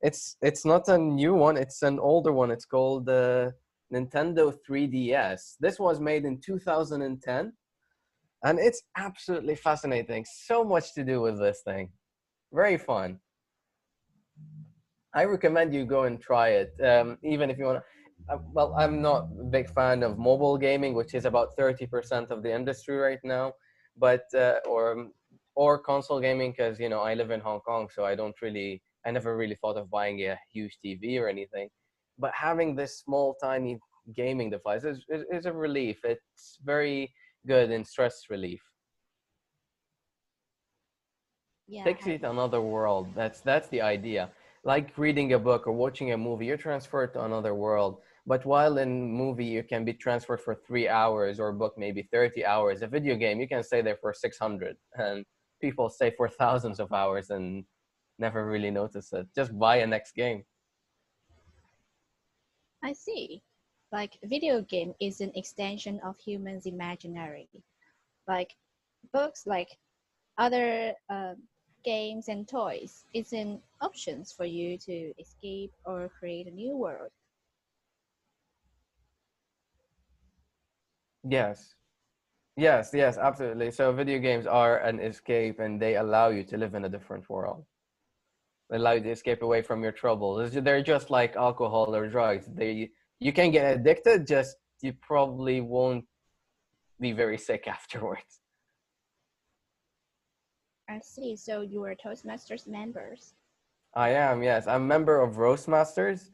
it's not a new one, it's an older one. It's called the Nintendo 3DS. This was made in 2010, and it's absolutely fascinating. So much to do with this thing. Very fun. I recommend you go and try it, even if you want to. Well, I'm not a big fan of mobile gaming, which is about 30% of the industry right now, but or console gaming, because you know I live in Hong Kong, so I never really thought of buying a huge TV or anything. But having this small, tiny gaming device is a relief. It's very good in stress relief. Yeah, Takes you to another world. That's the idea. Like reading a book or watching a movie, you're transferred to another world. But while in movie you can be transferred for 3 hours, or a book maybe 30 hours, a video game you can stay there for 600, and people stay for thousands of hours and never really notice it. Just buy a next game. I see. Like video game is an extension of humans' imaginary. Like books, like other games and toys, it's an options for you to escape or create a new world. Yes. Yes, absolutely. So video games are an escape, and they allow you to live in a different world. They allow you to escape away from your troubles. They're just like alcohol or drugs. You can get addicted, just you probably won't be very sick afterwards. I see. So you are Toastmasters members. I am, yes. I'm a member of Roastmasters.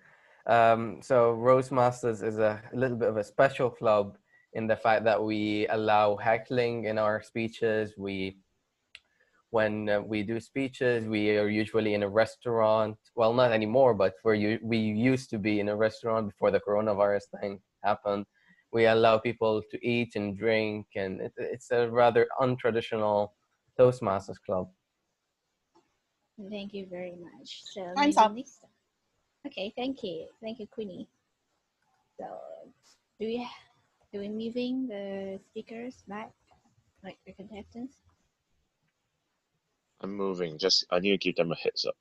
So Roastmasters is a little bit of a special club in the fact that we allow heckling in our speeches. When we do speeches, we are usually in a restaurant. Well, not anymore, but we used to be in a restaurant before the coronavirus thing happened. We allow people to eat and drink, and it's a rather untraditional Toastmasters club. Thank you very much. So Time's up. Okay, thank you, Queenie. So do we moving the speakers back, like the contestants? I'm moving. I need to give them a heads up.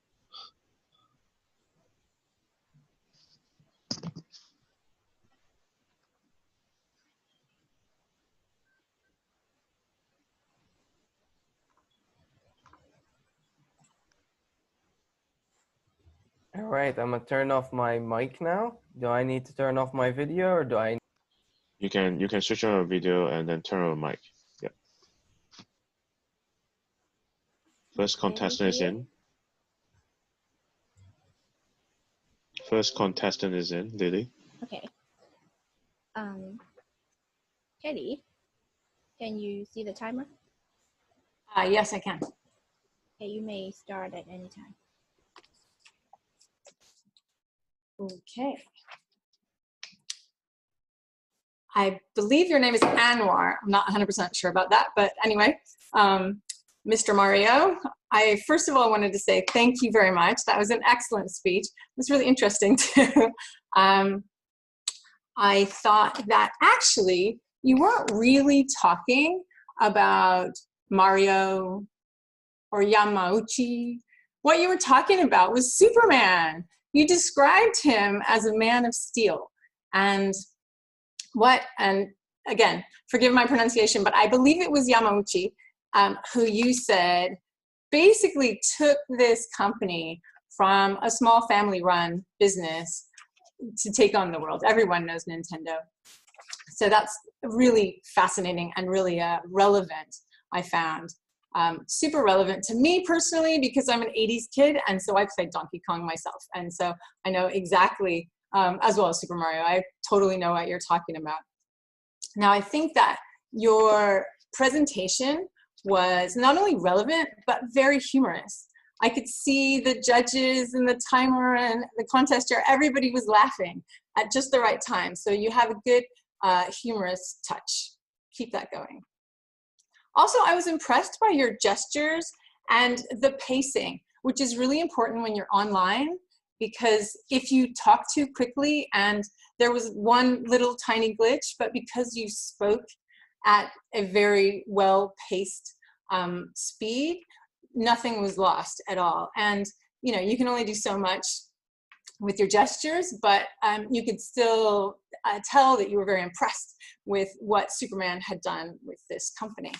All right, I'm gonna turn off my mic now. Do I need to turn off my video, or do I? You can switch on a video and then turn on a mic. Yeah. First contestant is in. First contestant is in, Lily. Okay. Kelly, can you see the timer? Yes, I can. Okay, you may start at any time. Okay. I believe your name is Anwar. I'm not 100% sure about that, but anyway, Mr. Mario, I first of all wanted to say thank you very much. That was an excellent speech. It was really interesting too. I thought that actually you weren't really talking about Mario or Yamauchi. What you were talking about was Superman. You described him as a man of steel. And again, forgive my pronunciation, but I believe it was Yamauchi who you said basically took this company from a small family-run business to take on the world. Everyone knows Nintendo. So that's really fascinating and really relevant, I found. Super relevant to me personally because I'm an 80s kid, and so I played Donkey Kong myself. And so I know exactly, as well as Super Mario, I totally know what you're talking about. Now, I think that your presentation was not only relevant, but very humorous. I could see the judges and the timer and the contester, everybody was laughing at just the right time. So you have a good humorous touch. Keep that going. Also, I was impressed by your gestures and the pacing, which is really important when you're online, because if you talk too quickly and there was one little tiny glitch, but because you spoke at a very well-paced speed, nothing was lost at all. And you know, you can only do so much with your gestures, but you could still tell that you were very impressed with what Superman had done with this company.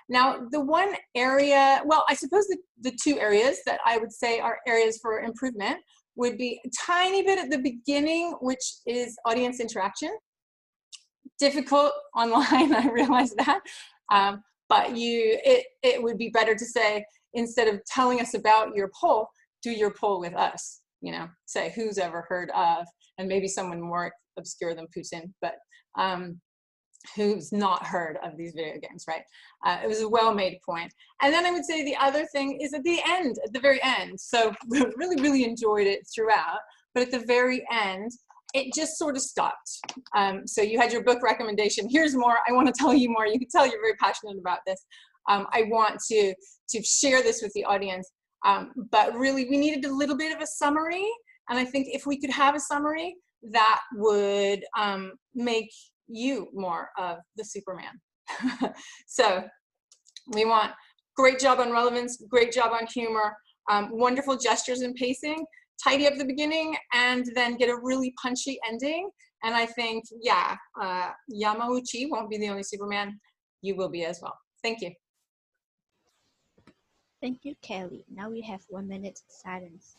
Now, the one area, well, I suppose the two areas that I would say are areas for improvement would be a tiny bit at the beginning, which is audience interaction. Difficult online, I realize that, but it would be better to say, instead of telling us about your poll, do your poll with us. You know, say who's ever heard of, and maybe someone more obscure than Putin, but who's not heard of these video games, right? It was a well-made point. And then I would say the other thing is at the end, at the very end. So really, really enjoyed it throughout, but at the very end, it just sort of stopped. So you had your book recommendation. Here's more. I want to tell you more. You can tell you're very passionate about this. I want to share this with the audience. But really, we needed a little bit of a summary. And I think if we could have a summary, that would make you more of the Superman. So we want great job on relevance, great job on humor, wonderful gestures and pacing, tidy up the beginning, and then get a really punchy ending. And I think, yeah, Yamauchi won't be the only Superman. You will be as well. Thank you. Thank you, Kelly. Now we have 1 minute silence.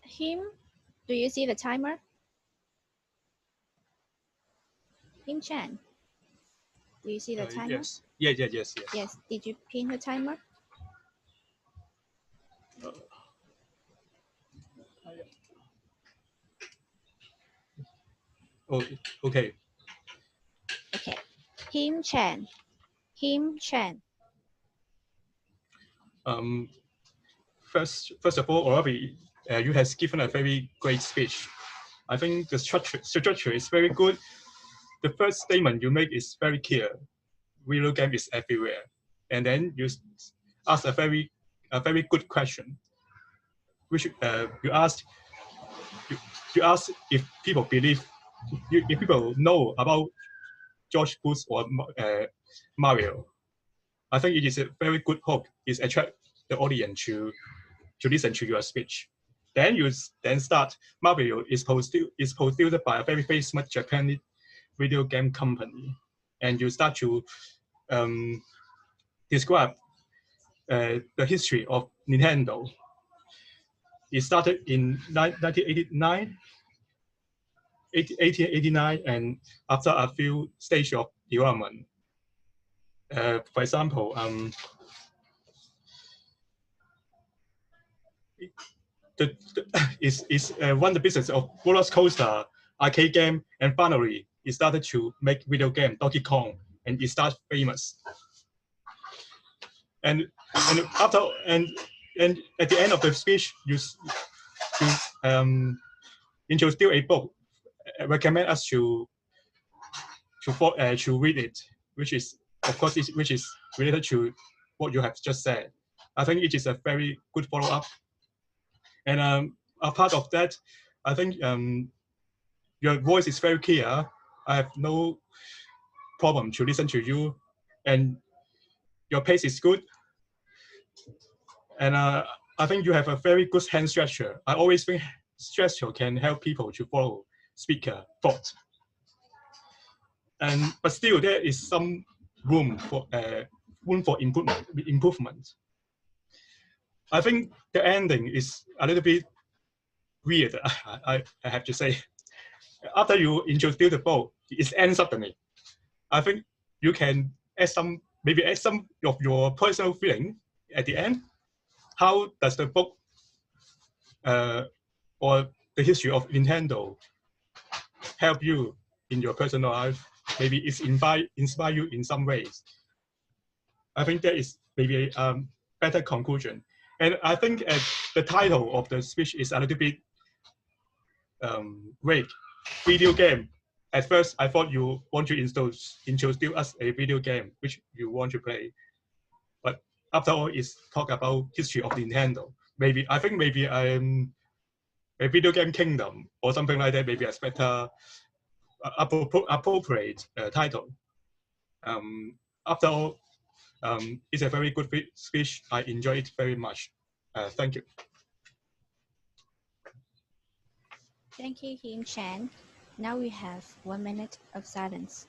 Him, do you see the timer? Him Chan, do you see the timer? Yes. Yes. Yes. Did you pin the timer? Oh, okay. Okay. Him Chan. Him Chan. First of all, Ravi, you have given a very great speech. I think the structure is very good. The first statement you make is very clear. Video game is everywhere, and then you ask a very good question, which you ask if people believe, if people know about George Bush or Mario. I think it is a very good hook. It attract the audience to listen to your speech. Then you start. Mario is produced by a very famous Japanese video game company, and you start to describe the history of Nintendo. It started in 1889, and after a few stages of development. For example, is run the business of roller coaster, arcade game, and finally it started to make video game Donkey Kong, and it started famous. And at the end of the speech, you introduce a book, recommend us to to read it, which is of course which is related to what you have just said. I think it is a very good follow-up. And apart of that, I think your voice is very clear. I have no problem to listen to you, and your pace is good. And I think you have a very good hand gesture. I always think gesture can help people to follow speaker thought. But still, there is some room for improvement. I think the ending is a little bit weird. I have to say, after you introduce the book, it ends suddenly. I think you can maybe add some of your personal feeling at the end. How does the book or the history of Nintendo help you in your personal life? Maybe it's inspire you in some ways. I think that is maybe a better conclusion. And I think the title of the speech is a little bit vague. Video game. At first, I thought you want to introduce us a video game which you want to play. But after all, it's talk about history of Nintendo. Maybe I think maybe a video game kingdom or something like that. Maybe a better appropriate title. After all, it's a very good speech. I enjoy it very much. Thank you. Thank you, Him Chan. Now we have 1 minute of silence.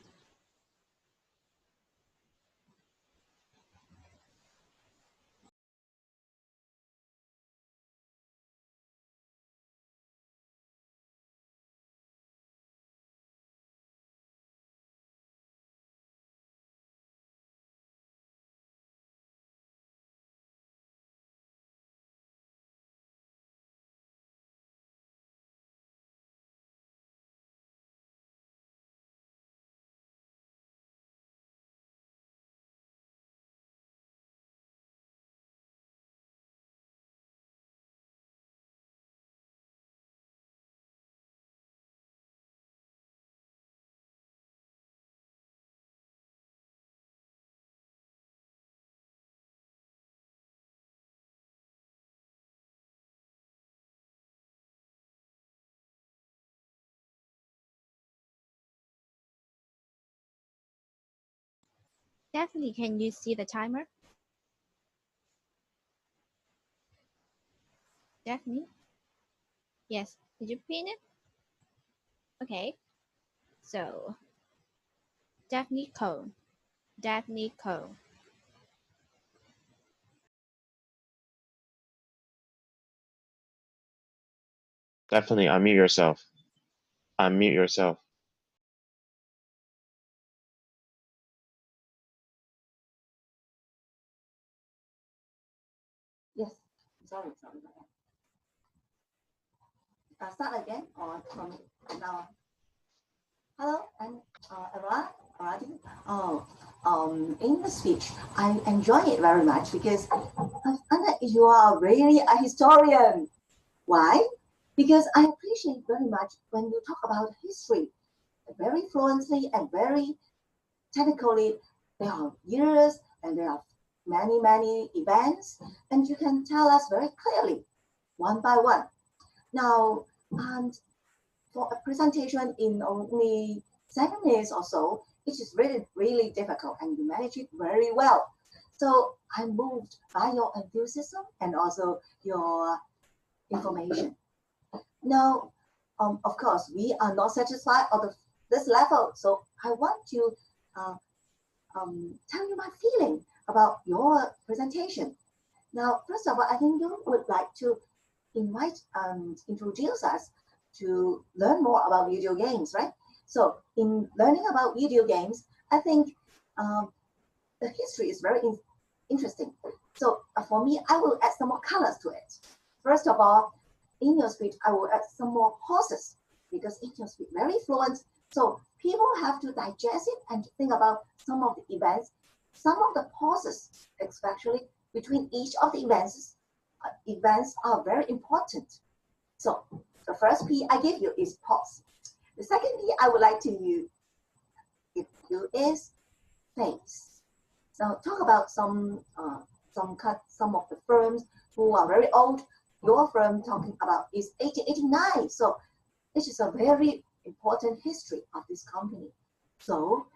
Daphne, can you see the timer? Daphne? Yes, did you pin it? Okay, so Daphne Cone. Daphne Cone. Definitely unmute yourself. Unmute yourself. Yes, sorry. Start again or from now? Hello, and everyone. In the speech, I enjoy it very much because you are really a historian. Why? Because I appreciate very much when you talk about history, very fluently and very technically. There are years and there are many events, and you can tell us very clearly, one by one. Now, and for a presentation in only 7 minutes or so, it is really difficult, and you manage it very well. So I'm moved by your enthusiasm and also your information. Now, of course, we are not satisfied at this level, so I want to tell you my feeling about your presentation. Now, first of all, I think you would like to invite introduce us to learn more about video games, right? So in learning about video games, I think the history is very interesting. So for me, I will add some more colors to it. First of all, in your speech, I will add some more pauses because in your speech, very fluent. So people have to digest it and think about some of the events, some of the pauses, especially between each of the events are very important. So the first P I give you is pause. The second P I would like to do is face. Now talk about some of the firms who are very old. Your firm talking about is 1889. So this is a very important history of this company. So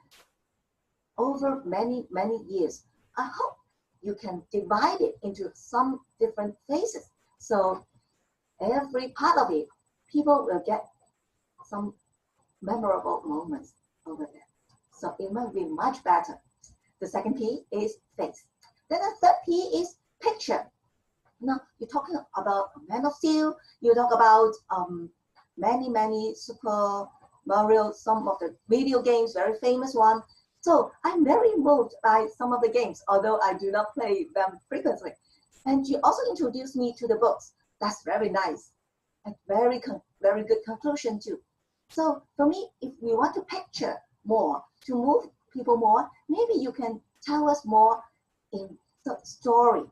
over many years, I hope you can divide it into some different phases. So every part of it, people will get some memorable moments over there. So it might be much better. The second P is face. Then the third P is picture. Now you're talking about Man of Steel. You talk about many Super Mario, some of the video games, very famous one. So I'm very moved by some of the games, although I do not play them frequently. And you also introduced me to the books. That's very nice. And very good conclusion too. So for me, if we want to picture more, to move people more, maybe you can tell us more in the story.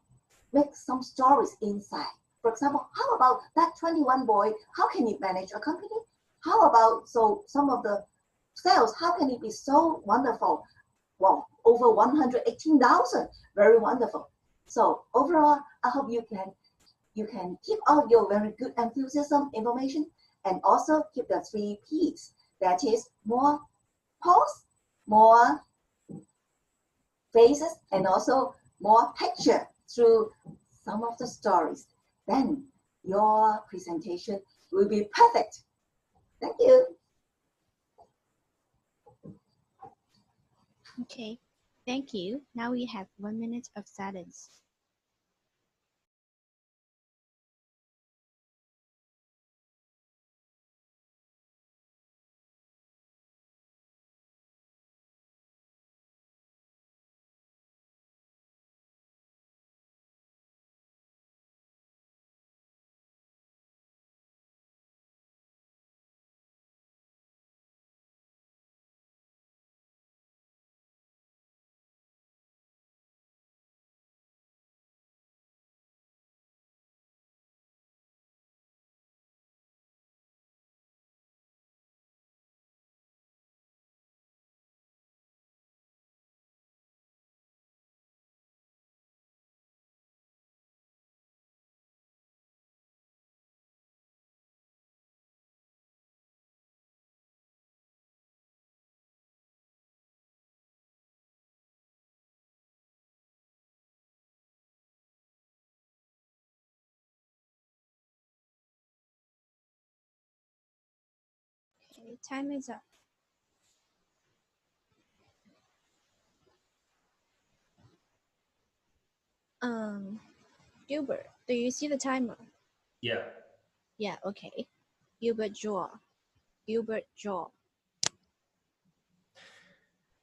Make some stories inside. For example, how about that 21 boy, how can he manage a company? How about some of the sales, how can it be so wonderful? Well, over 118,000, very wonderful. So overall, I hope you can keep all your very good enthusiasm information and also keep the 3 Ps. That is more posts, more faces, and also more picture through some of the stories. Then your presentation will be perfect. Thank you. Okay, thank you. Now we have 1 minute of silence. Okay, time is up. Gilbert, do you see the timer? Yeah. Yeah, okay. Gilbert draw. Gilbert draw.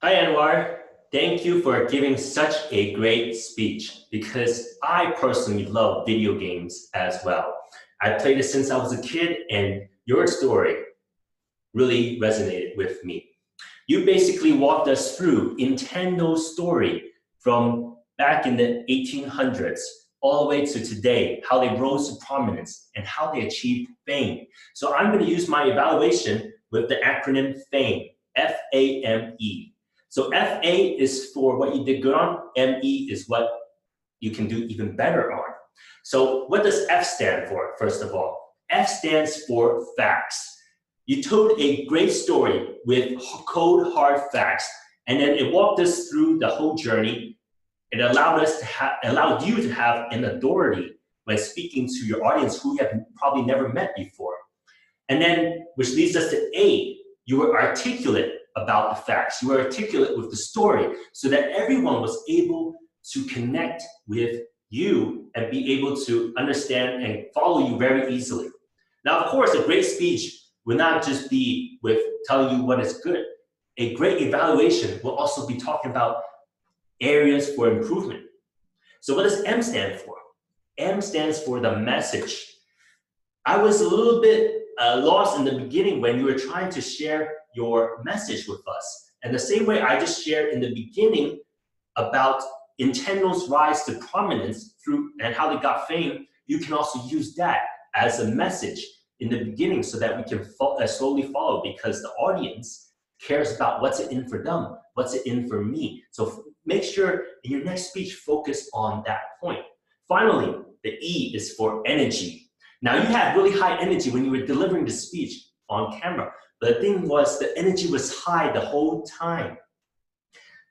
Hi, Anwar. Thank you for giving such a great speech because I personally love video games as well. I played it since I was a kid, and your story really resonated with me. You basically walked us through Nintendo's story from back in the 1800s all the way to today, how they rose to prominence and how they achieved fame. So I'm going to use my evaluation with the acronym FAME, F-A-M-E. So F-A is for what you did good on, M-E is what you can do even better on. So what does F stand for, first of all? F stands for facts. You told a great story with cold, hard facts, and then it walked us through the whole journey. It allowed you to have an authority when speaking to your audience who you have probably never met before. And then, which leads us to A, you were articulate about the facts. You were articulate with the story so that everyone was able to connect with you and be able to understand and follow you very easily. Now, of course, a great speech will not just be with telling you what is good. A great evaluation will also be talking about areas for improvement. So what does M stand for? M stands for the message. I was a little bit lost in the beginning when you were trying to share your message with us. And the same way I just shared in the beginning about Nintendo's rise to prominence through and how they got fame, you can also use that as a message in the beginning so that we can slowly follow, because the audience cares about what's it in for them, what's it in for me. So make sure in your next speech, focus on that point. Finally, the E is for energy. Now you had really high energy when you were delivering the speech on camera, but the thing was the energy was high the whole time.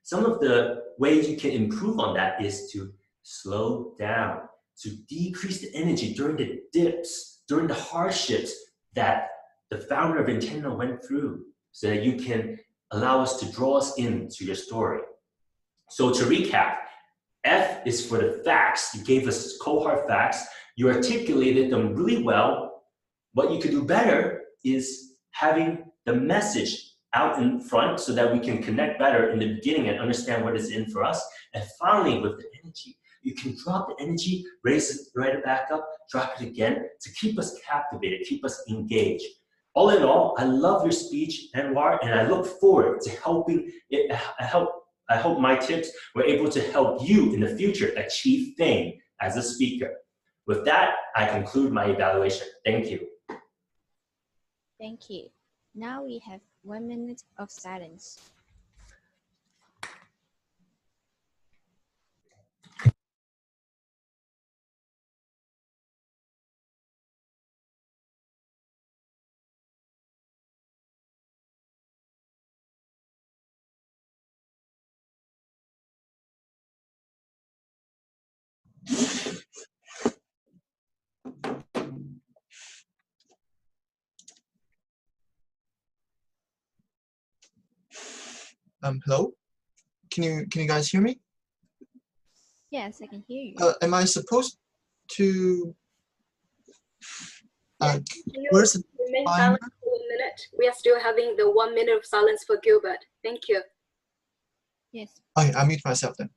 Some of the ways you can improve on that is to slow down, to decrease the energy during the dips, during the hardships that the founder of Nintendo went through, so that you can allow us to draw us into your story. So to recap, F is for the facts. You gave us cold hard facts. You articulated them really well. What you could do better is having the message out in front so that we can connect better in the beginning and understand what is in for us. And finally, with the energy, you can drop the energy, raise it right back up, drop it again to keep us captivated, keep us engaged. All in all, I love your speech, Anwar, and I look forward to helping it. I hope my tips were able to help you in the future achieve fame as a speaker. With that, I conclude my evaluation. Thank you. Thank you. Now we have 1 minute of silence. Hello? Can you guys hear me? Yes, I can hear you. Am I supposed to Can you where's the remain timer? silent for 1 minute? We are still having the 1 minute of silence for Gilbert. Thank you. Yes. Okay, I'll mute myself then.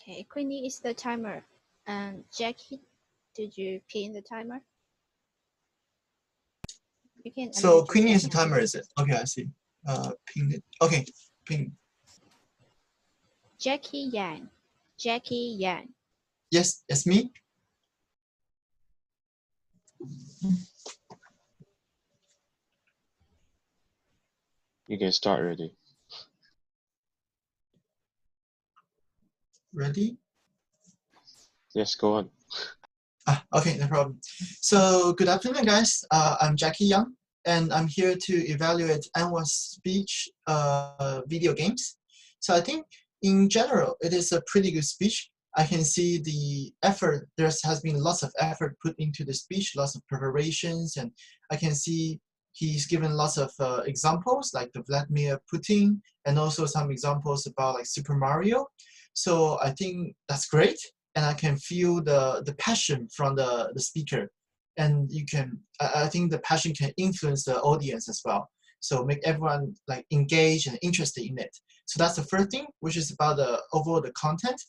Okay, Queenie is the timer. And Jackie, did you pin the timer? You can So unmute Queenie yourself is the now. timer, is it? Okay, I see. Ping it. Okay, ping. Jackie Yang. Jackie Yang. Yes, it's me. You can start already. Ready? Yes, go on. Okay, no problem. So good afternoon, guys. I'm Jackie Yang, and I'm here to evaluate Anwar's speech video games. So I think in general, it is a pretty good speech. I can see the effort. There has been lots of effort put into the speech, lots of preparations, and I can see he's given lots of examples like the Vladimir Putin, and also some examples about like Super Mario. So I think that's great. And I can feel the passion from the speaker. And you can, I think the passion can influence the audience as well. So make everyone like engaged and interested in it. So that's the first thing, which is about the overall the content.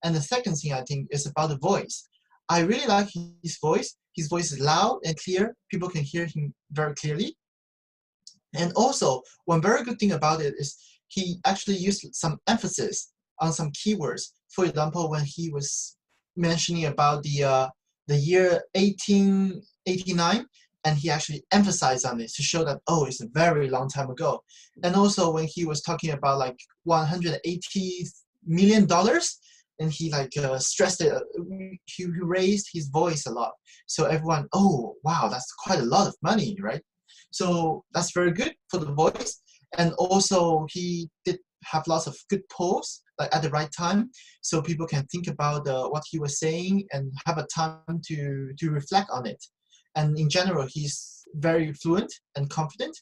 And the second thing I think is about the voice. I really like his voice. His voice is loud and clear. People can hear him very clearly. And also, one very good thing about it is he actually used some emphasis on some keywords. For example, when he was mentioning about the year 1889, and he actually emphasized on it to show that, oh, it's a very long time ago. And also when he was talking about like $180 million, and he like stressed it, he raised his voice a lot. So everyone, oh, wow, that's quite a lot of money, right? So that's very good for the voice. And also he did have lots of good polls like at the right time, so people can think about what he was saying and have a time to reflect on it. And in general, he's very fluent and confident.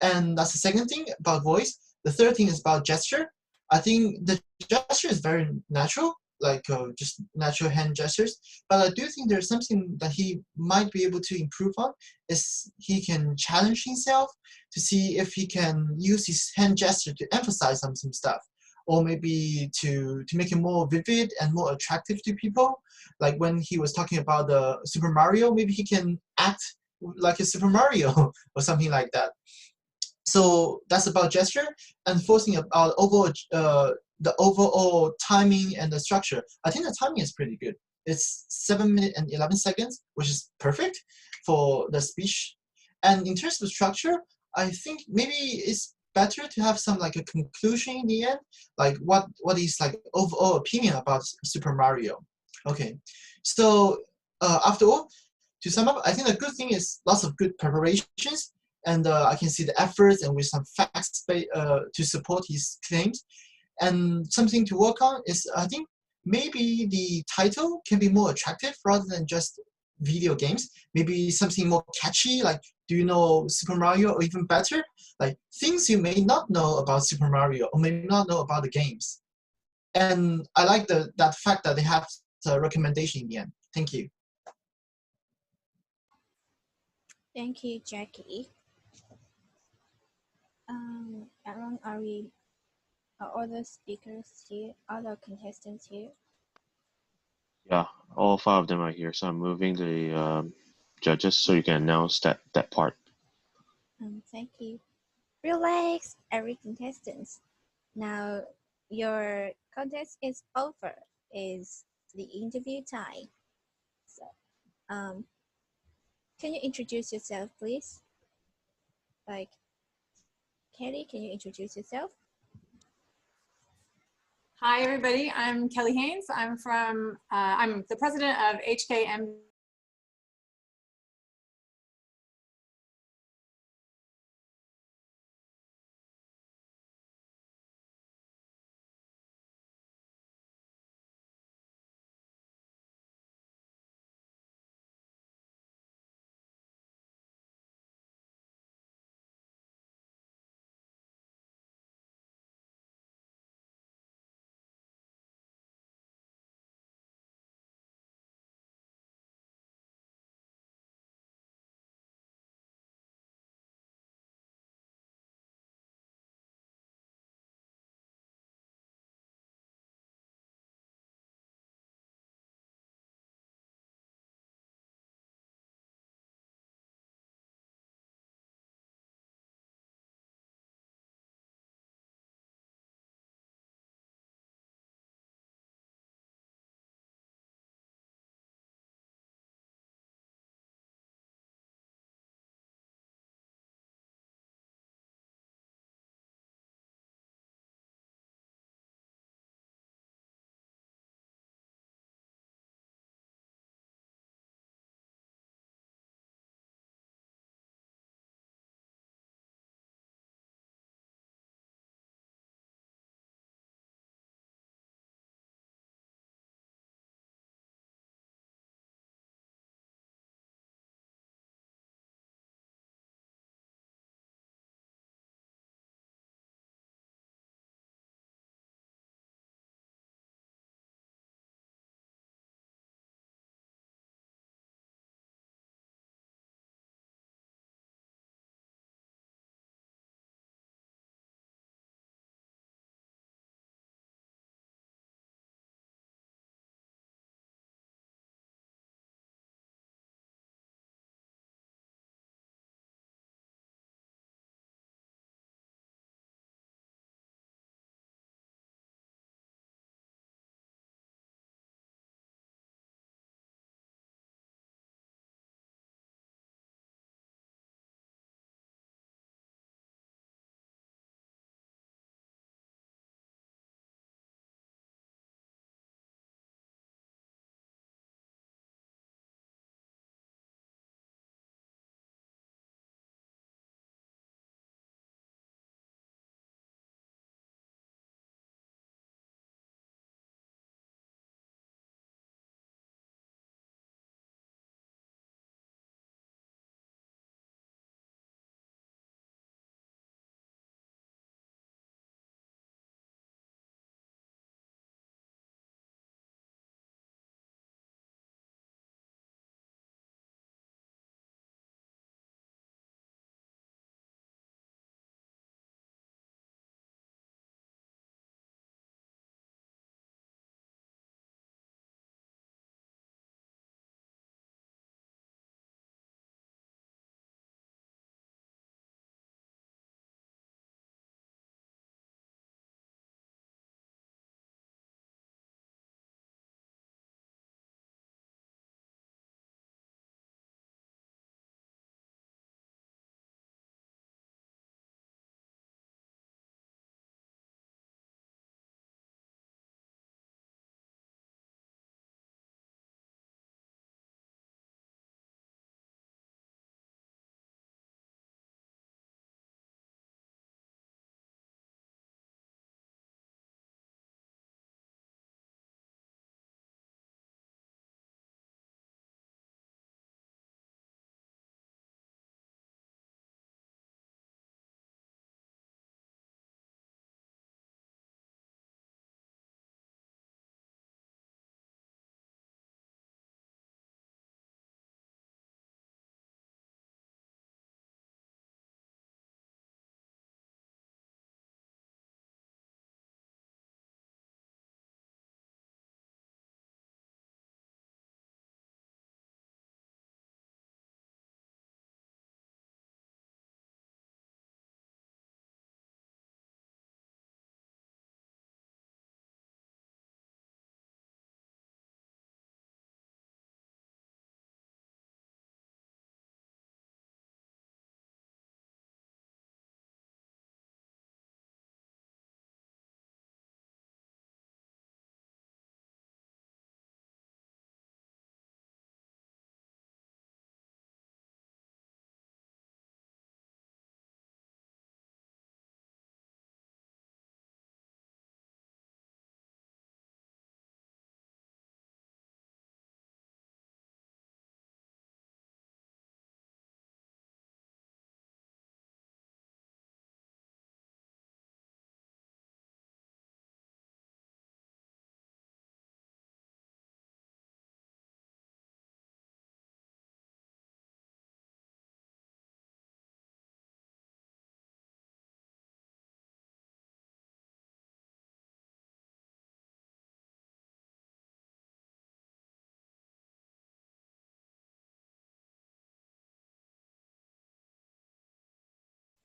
And that's the second thing about voice. The third thing is about gesture. I think the gesture is very natural, like just natural hand gestures. But I do think there's something that he might be able to improve on, is he can challenge himself to see if he can use his hand gesture to emphasize on some stuff, or maybe to make it more vivid and more attractive to people. Like when he was talking about the Super Mario, maybe he can act like a Super Mario or something like that. So that's about gesture. And fourth thing about overall, the overall timing and the structure. I think the timing is pretty good. It's 7 minutes and 11 seconds, which is perfect for the speech. And in terms of structure, I think maybe it's better to have some like a conclusion in the end, like what is like overall opinion about Super Mario. Okay, so after all, to sum up, I think the good thing is lots of good preparations, and I can see the efforts and with some facts to support his claims. And something to work on is, I think, maybe the title can be more attractive rather than just video games. Maybe something more catchy, like do you know Super Mario, or even better, like things you may not know about Super Mario or may not know about the games. And I like that fact that they have the recommendation in the end. Thank you. Thank you, Jackie. Aaron, are other speakers here, other contestants here? Yeah, all 5 of them are here. So I'm moving the judges so you can announce that part. Thank you. Relax, every contestant. Now your contest is over. Is the interview time. So, can you introduce yourself, please? Like, Kelly, can you introduce yourself? Hi, everybody. I'm Kelly Haynes. I'm the president of HKM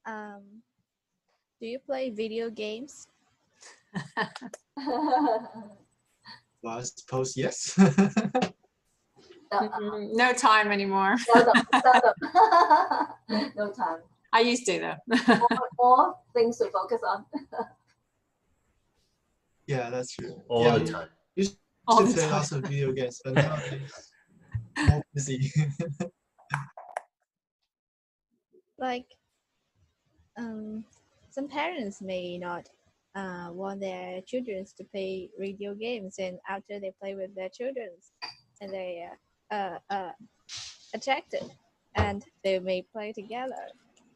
Do you play video games? Well, I suppose yes. No time anymore. No time. I used to though. More things to focus on. Yeah, that's true. All yeah, the time. We used All to the play time. lots of video games, but nowadays more busy. Like, some parents may not want their children to play video games, and after they play with their children, and they attracted, and they may play together.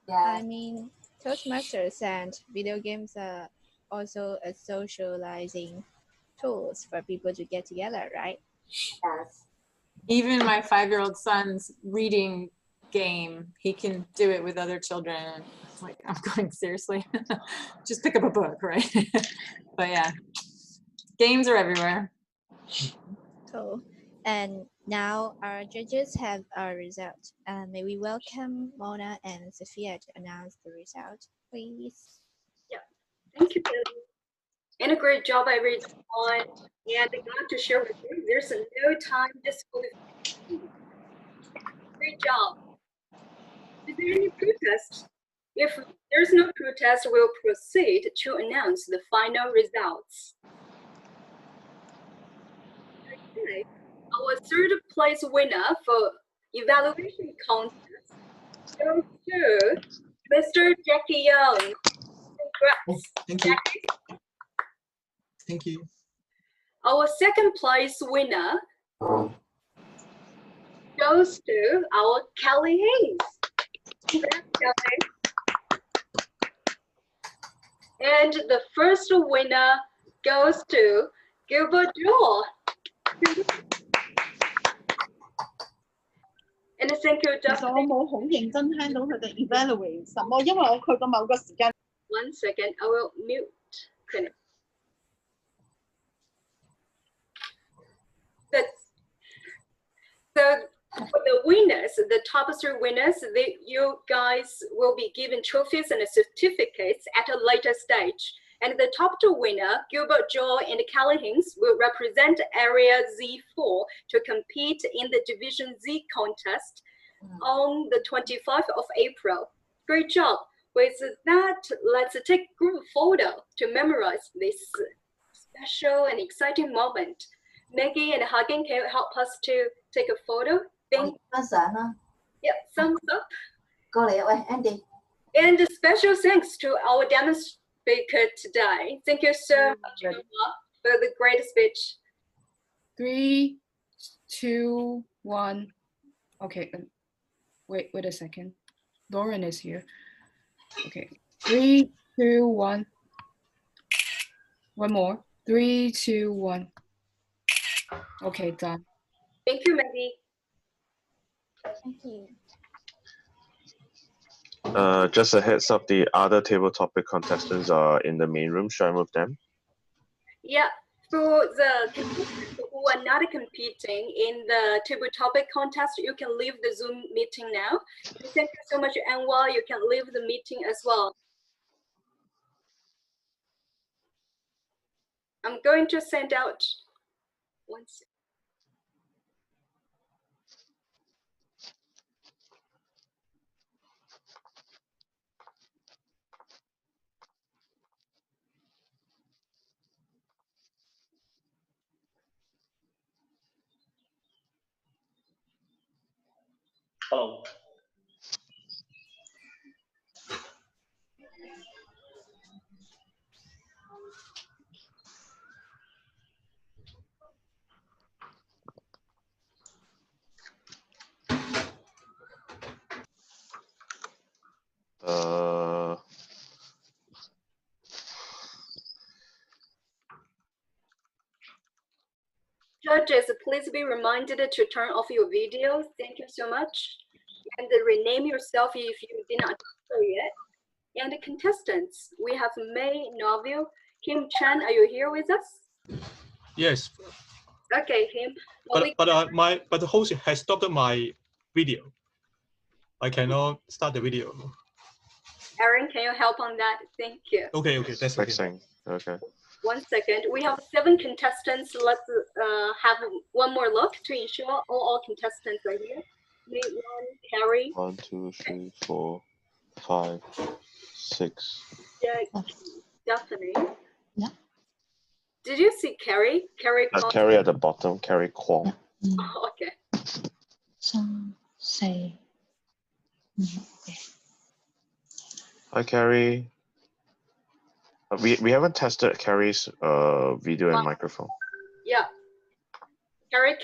Yeah. I mean, Toastmasters and video games are also a socializing tools for people to get together, right? Yes. Even my 5-year-old son's reading game, he can do it with other children. Like, I'm going, seriously? Just pick up a book, right? But yeah, games are everywhere. Cool. And now our judges have our result. May we welcome Mona and Sophia to announce the result, please? Yeah, thank you, Kelly. And a great job, everyone. And I'm glad to share with you, there's no time disqualification. Great job. Is there any protest? If there's no protest, we'll proceed to announce the final results. Okay. Our third place winner for evaluation contest goes to Mr. Jackie Young. Congrats. Oh, thank you. Jackie. Thank you. Our second place winner goes to our Kelly Hayes. Congrats, Kelly. And the first winner goes to Gilbert Joel. And thank you, 其 Justin. 實我冇好認真聽到佢哋 evaluate 什麼，因為我去過某個時間。One second, I will mute. Connect. So for the winners, the top 3 winners, you guys will be given trophies and certificates at a later stage. And the top 2 winner, Gilbert Joel and Kelly Hayes, will represent Area Z4 to compete in the Division Z contest on the 25th of April. Great job. With that, let's take group photo to memorize this special and exciting moment. Maggie and Hagen, can you help us to take a photo? Thank you. Yep, thumbs up. 過嚟啊，喂，Andy。 And a special thanks to our demonstrator today. Thank you so much, Emma, for the great speech. 3, 2, 1. Okay, wait a second. Lauren is here. Okay, 3, 2, 1. One more. 3, 2, 1. Okay, done. Thank you, Maggie. Thank you. Just a heads up, the other table topic contestants are in the main room. Should I move them? Yeah, for the contestants who are not competing in the table topic contest, you can leave the Zoom meeting now. Thank you so much, Anwar. You can leave the meeting as well. I'm going to send out one second. Hello. Judges, please be reminded to turn off your video. Thank you so much. And rename yourself if you did not do so yet. And the contestants, we have May Novio. Kim Chan, are you here with us? Yes, Okay, Kim. but the host has stopped my video. I cannot start the video. Aaron, can you help on that? Thank you. Okay, that's okay. Fixing. Okay. 1 second. We have 7 contestants. Let's have one more look to ensure all contestants are here. 3, 1, Carrie. 1, 2, 3, 4, 5, 6. Stephanie. Yeah. Did you see Carrie? Carrie. Carrie at the bottom. Carrie Kwong. Oh, okay. Some say. Okay. Hi, Carrie. We haven't tested Carrie's video and microphone. Yeah. Carrie,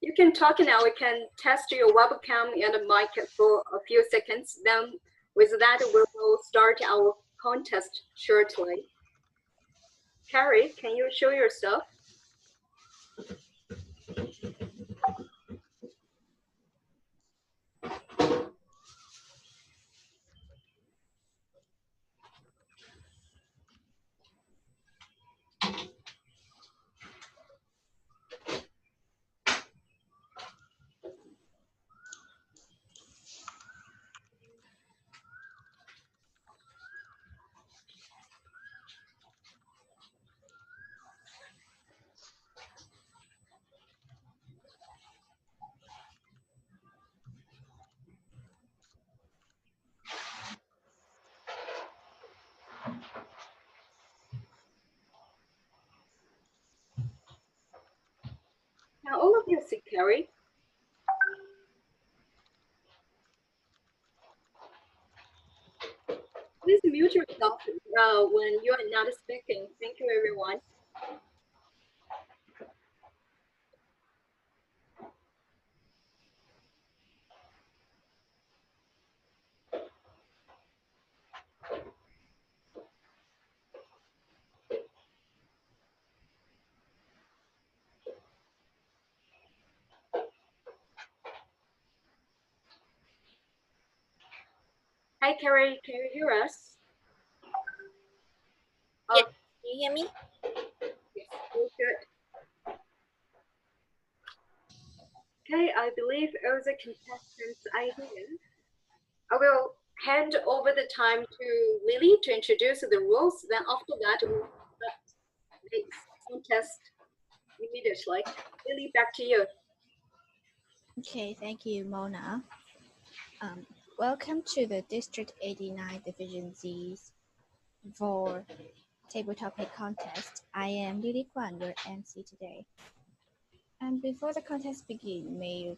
you can talk now. We can test your webcam and mic for a few seconds. Then with that, we will start our contest shortly. Carrie, can you show yourself? Now all of you see Carrie. Please mute yourself when you are not speaking. Thank you, everyone. Hi, Carrie. Can you hear us? Yeah. Can you hear me? Yes, we're good. Okay, I believe all the contestants are here. I will hand over the time to Lily to introduce the rules. Then after that, we will start the contest immediately. Lily, back to you. Okay, thank you, Mona. Welcome to the District 89 Division Z's for Table Topic Contest. I am Lily Kwan, your MC today. And before the contest begins, may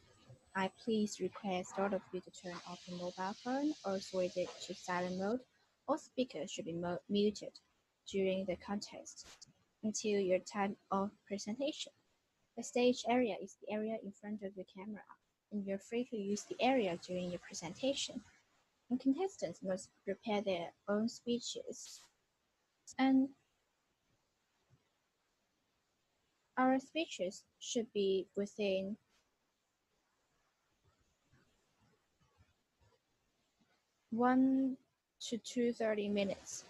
I please request all of you to turn off your mobile phone or switch it to silent mode. All speakers should be muted during the contest until your time of presentation. The stage area is the area in front of the camera, and you're free to use the area during your presentation. And contestants must prepare their own speeches. And our speeches should be within 1 to 2:30 minutes.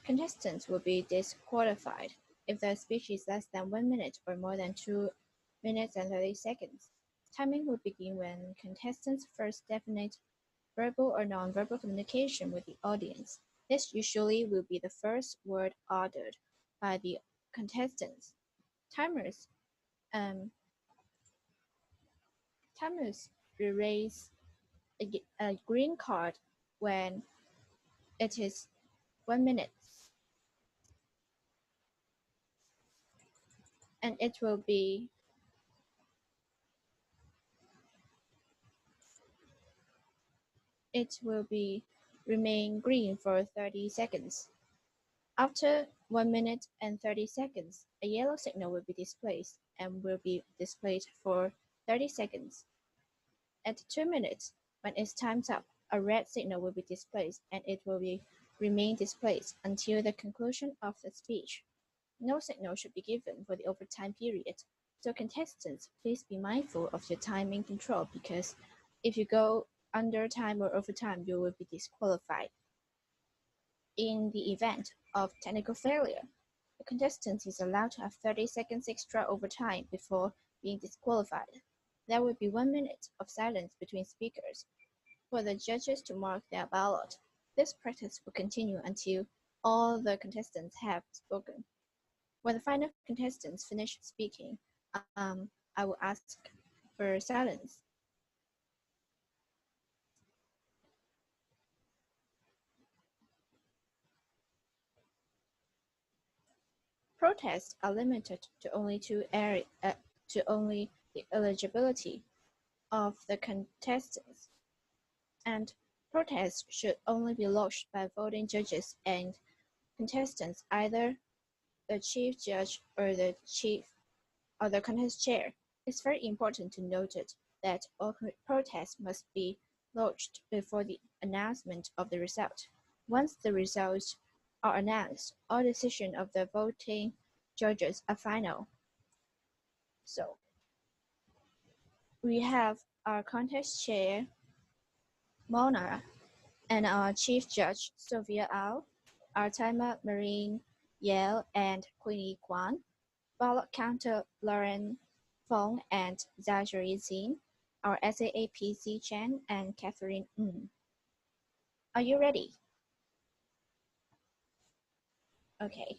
Contestants will be disqualified if their speech is less than 1 minute or more than 2 minutes and 30 seconds. Timing will begin when contestants first definite verbal or non-verbal communication with the audience. This usually will be the first word uttered by the contestants. Timers will raise a green card when it is 1 minute, and it will be remain green for 30 seconds. After 1 minute and 30 seconds, a yellow signal will be displayed and will be displayed for 30 seconds. At 2 minutes, when its time's up, a red signal will be displayed and it will remain displayed until the conclusion of the speech. No signal should be given for the overtime period. So contestants, please be mindful of your timing control because if you go under time or overtime, you will be disqualified. In the event of technical failure, the contestant is allowed to have 30 seconds extra overtime before being disqualified. There will be 1 minute of silence between speakers for the judges to mark their ballot. This practice will continue until all the contestants have spoken. When the final contestants finish speaking, I will ask for silence. Protests are limited to only the eligibility of the contestants, and protests should only be lodged by voting judges and contestants, either the chief judge or the contest chair. It's very important to note that all protests must be lodged before the announcement of the result. Once the results are announced, all decisions of the voting judges are final. So, we have our contest chair, Mona, and our chief judge, Sophia Au, our timer, Marine Yale and Queenie Kwan, ballot counter, Lauren Fong and Zachary Zin, our SAA PC Chen and Catherine Ng. Are you ready? Okay.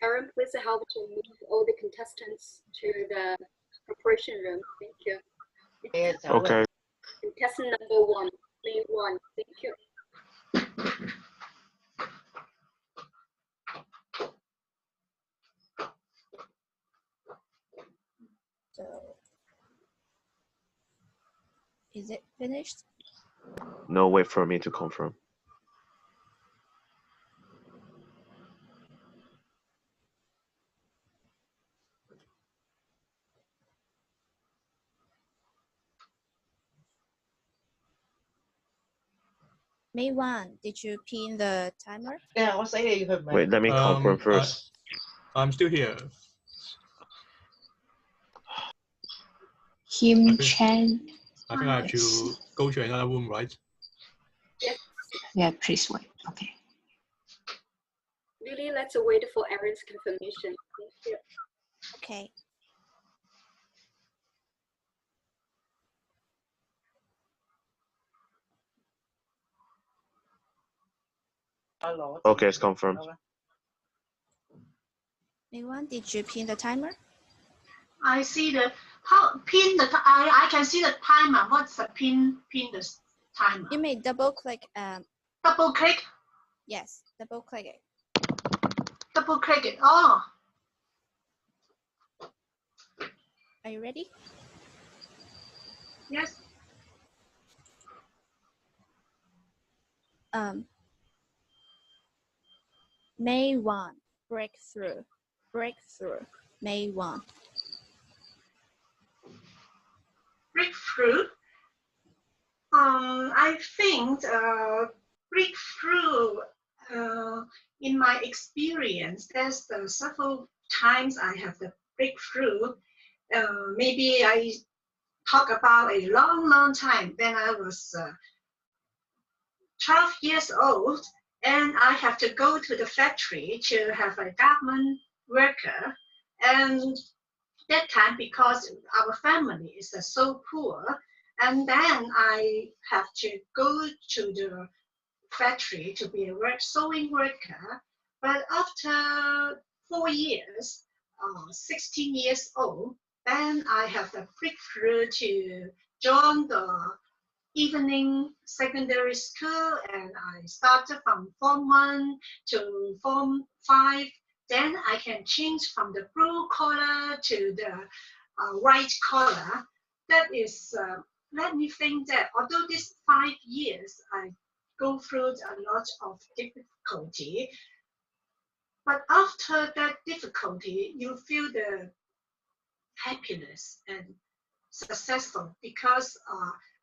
Aaron, please help to move all the contestants to the preparation room. Thank you. Okay. Contestant number 1, May 1. Thank you. So, is it finished? No, wait for me to confirm. May 1, did you pin the timer? Wait, let me confirm first. I'm still here. Kim Chen. I think I have to go to another room, right? Yes. Yeah, please wait. Okay. Really, let's wait for Aaron's confirmation. Thank you. Okay. Okay, it's confirmed. May 1, did you pin the timer? I see the I can see the timer. What's the pin the timer? You may double click. Double click? Yes, double click it. Double click it. Oh. Are you ready? Yes. May 1, breakthrough. May 1. Breakthrough. I think breakthrough. In my experience, there's several times I have the breakthrough. Maybe I talk about a long time. Then I was 12 years old, and I have to go to the factory to have a government worker. And that time, because our family is so poor, and then I have to go to the factory to be a sewing worker. But after 4 years, 16 years old, then I have the breakthrough to join the evening secondary school, and I started from Form 1 to Form 5. Then I can change from the blue collar to the white collar. That is, let me think that although these 5 years I go through a lot of difficulty, but after that difficulty, you feel the happiness and successful, because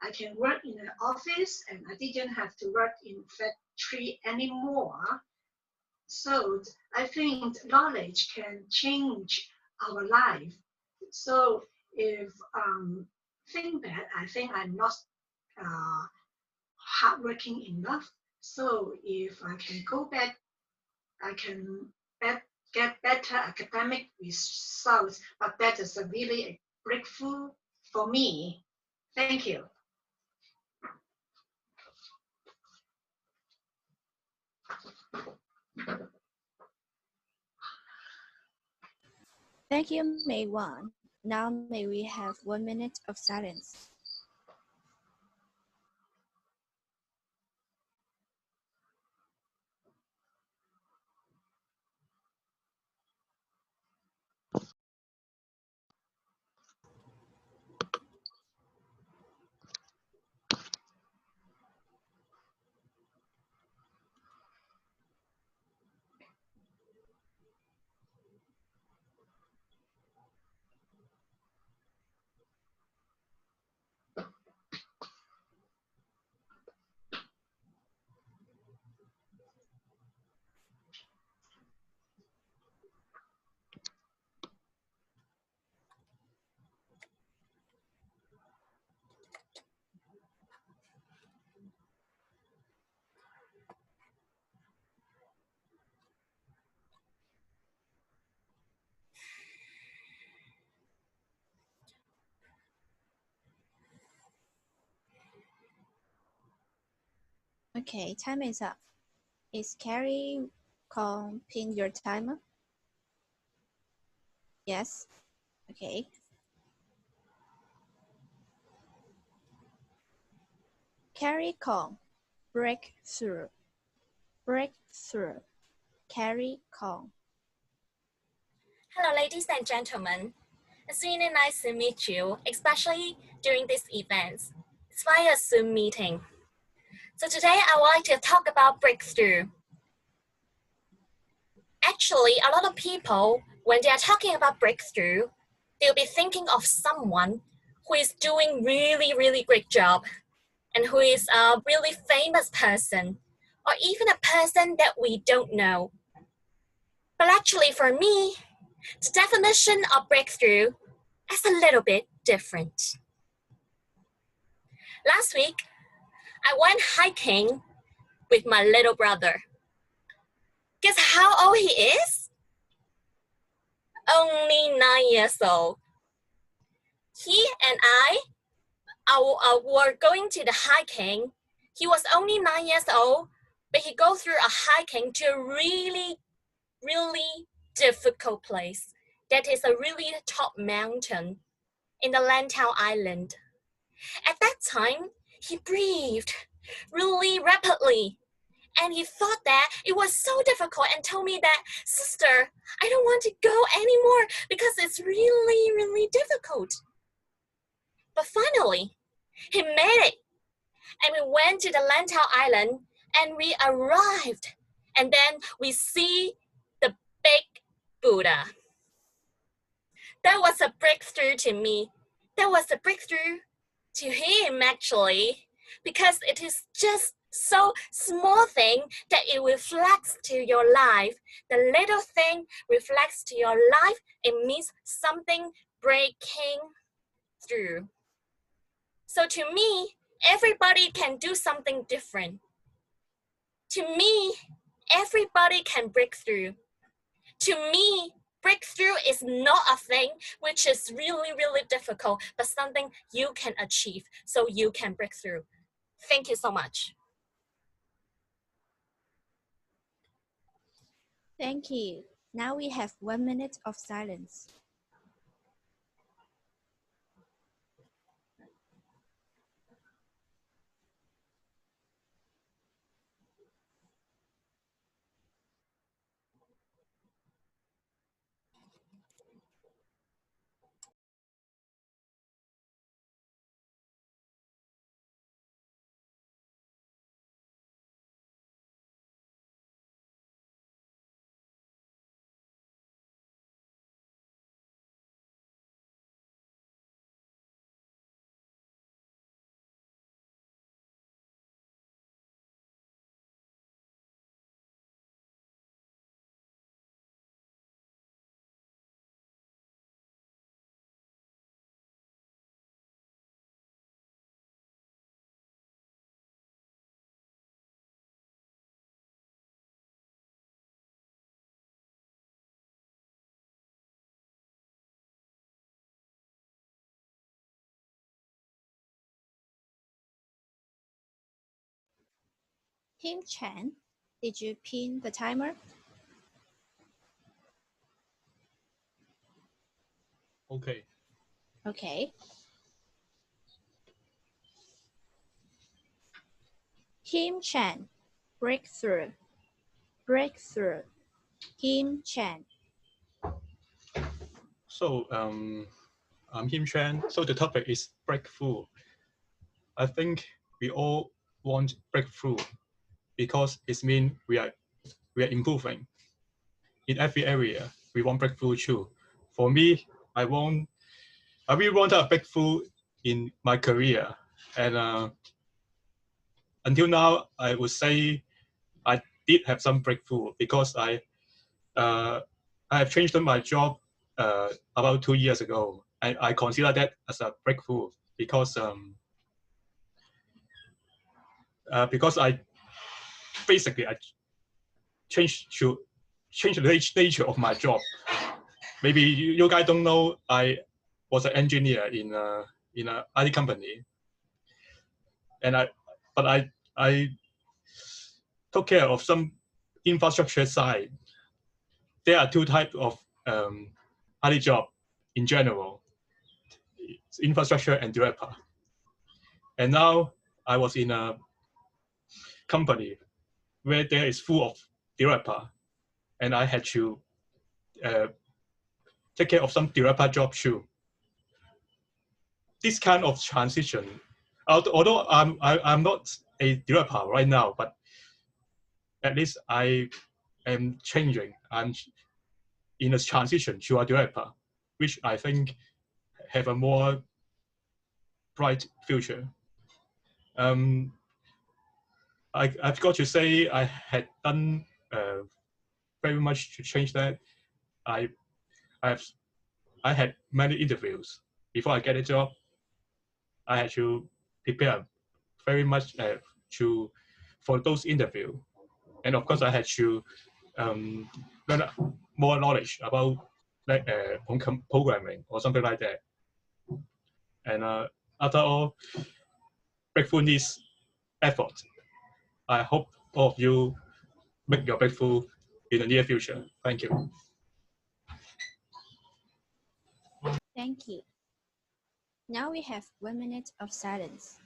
I can work in an office and I didn't have to work in factory anymore. So I think knowledge can change our life. So if think that, I think I'm not hardworking enough. So if I can go back, I can get better better academic results, but that is a really a breakthrough for me. Thank you. Thank you, May Wan. Now may we have 1 minute of silence. Okay, time is up. Is Carrie comping your timer? Yes. Okay. Carrie Kong, breakthrough. Breakthrough. Carrie Kong. Hello, ladies and gentlemen. It's really nice to meet you, especially during this event. It's via Zoom meeting. So today I would like to talk about breakthrough. Actually, a lot of people, when they are talking about breakthrough, they'll be thinking of someone who is doing really great job and who is a really famous person, or even a person that we don't know. But actually for me, the definition of breakthrough is a little bit different. Last week, I went hiking with my little brother. Guess how old he is? Only 9 years old. He and I were going to the hiking. He was only 9 years old, but he go through a hiking to a really difficult place. That is a really top mountain in the Lantau Island. At that time, he breathed really rapidly. And he thought that it was so difficult and told me that, sister, I don't want to go anymore because it's really difficult. But finally, he made it. And we went to the Lantau Island and we arrived. And then we see the big Buddha. That was a breakthrough to me. That was a breakthrough to him actually, because it is just so small thing that it reflects to your life. The little thing reflects to your life. It means something breaking through. So to me, everybody can do something different. To me, everybody can break through. To me, breakthrough is not a thing which is really difficult, but something you can achieve so you can break through. Thank you so much. Thank you. Now we have 1 minute of silence. Kim Chan, did you pin the timer? Okay. Okay. Kim Chan, breakthrough. Breakthrough. Kim Chan. So I'm Him Chan. So the topic is breakthrough. I think we all want breakthrough because it means we are improving. In every area, we want breakthrough too. For me, I really want a breakthrough in my career. And until now, I would say I did have some breakthrough because I have changed my job about 2 years ago. I consider that as a breakthrough because I basically changed the nature of my job. Maybe you guys don't know I was an engineer in an IT company, and I took care of some infrastructure side. There are two types of IT job in general: infrastructure and developer. And now I was in a company where there is full of developer, and I had to take care of some developer job too. This kind of transition, although I'm not a developer right now, but at least I am changing. I'm in a transition to a developer, which I think have a more bright future. I've got to say I had done very much to change that. I had many interviews before I get a job. I had to prepare very much for those interviews, and of course I had to learn more knowledge about programming or something like that. And after all, breakthrough needs effort. I hope all of you make your breakthrough in the near future. Thank you. Thank you. Now we have 1 minute of silence.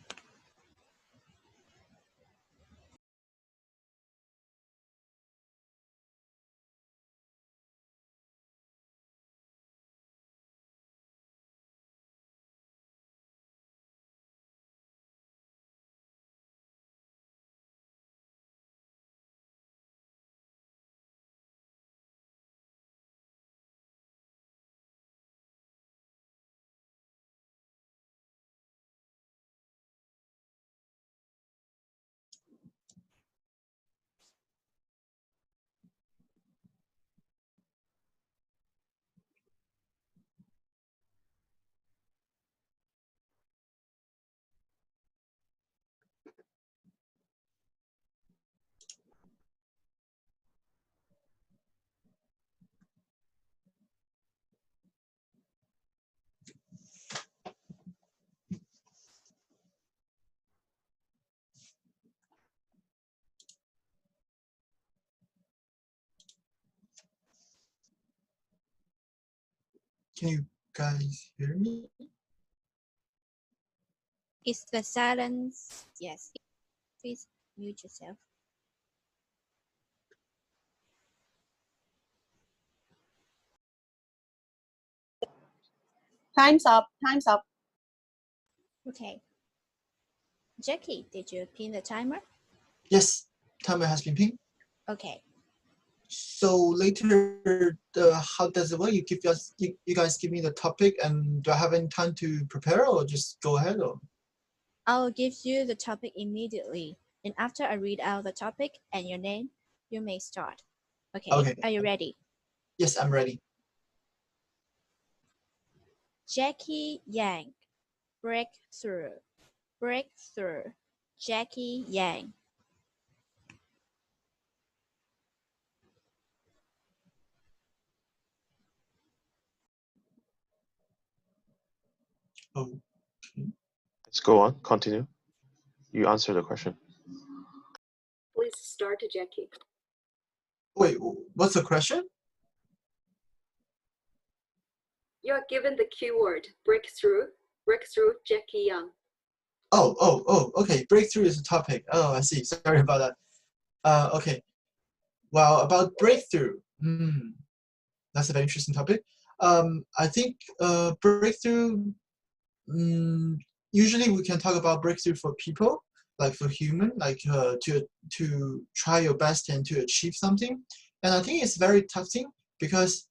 Can you guys hear me? Is the silence? Yes. Please mute yourself. Time's up. Time's up. Okay. Jackie, did you pin the timer? Yes, timer has been pinged. Okay. So later, how does it work? You guys give me the topic, and do I have any time to prepare, or just go ahead? Or I'll give you the topic immediately. And after I read out the topic and your name, you may start. Okay. Okay. Are you ready? Yes, I'm ready. Jackie Yang, breakthrough. Breakthrough. Jackie Yang. Oh. Let's go on. Continue. You answer the question. Please Please start, Jackie. Wait, what's the question? You are given the keyword breakthrough. Breakthrough, Jackie Young. Oh, okay. Breakthrough is a topic. Oh, I see. Sorry about that. Okay. Well, about breakthrough. That's a very interesting topic. I think breakthrough. Usually, we can talk about breakthrough for people, like for human, like to try your best and to achieve something. And I think it's a very tough thing because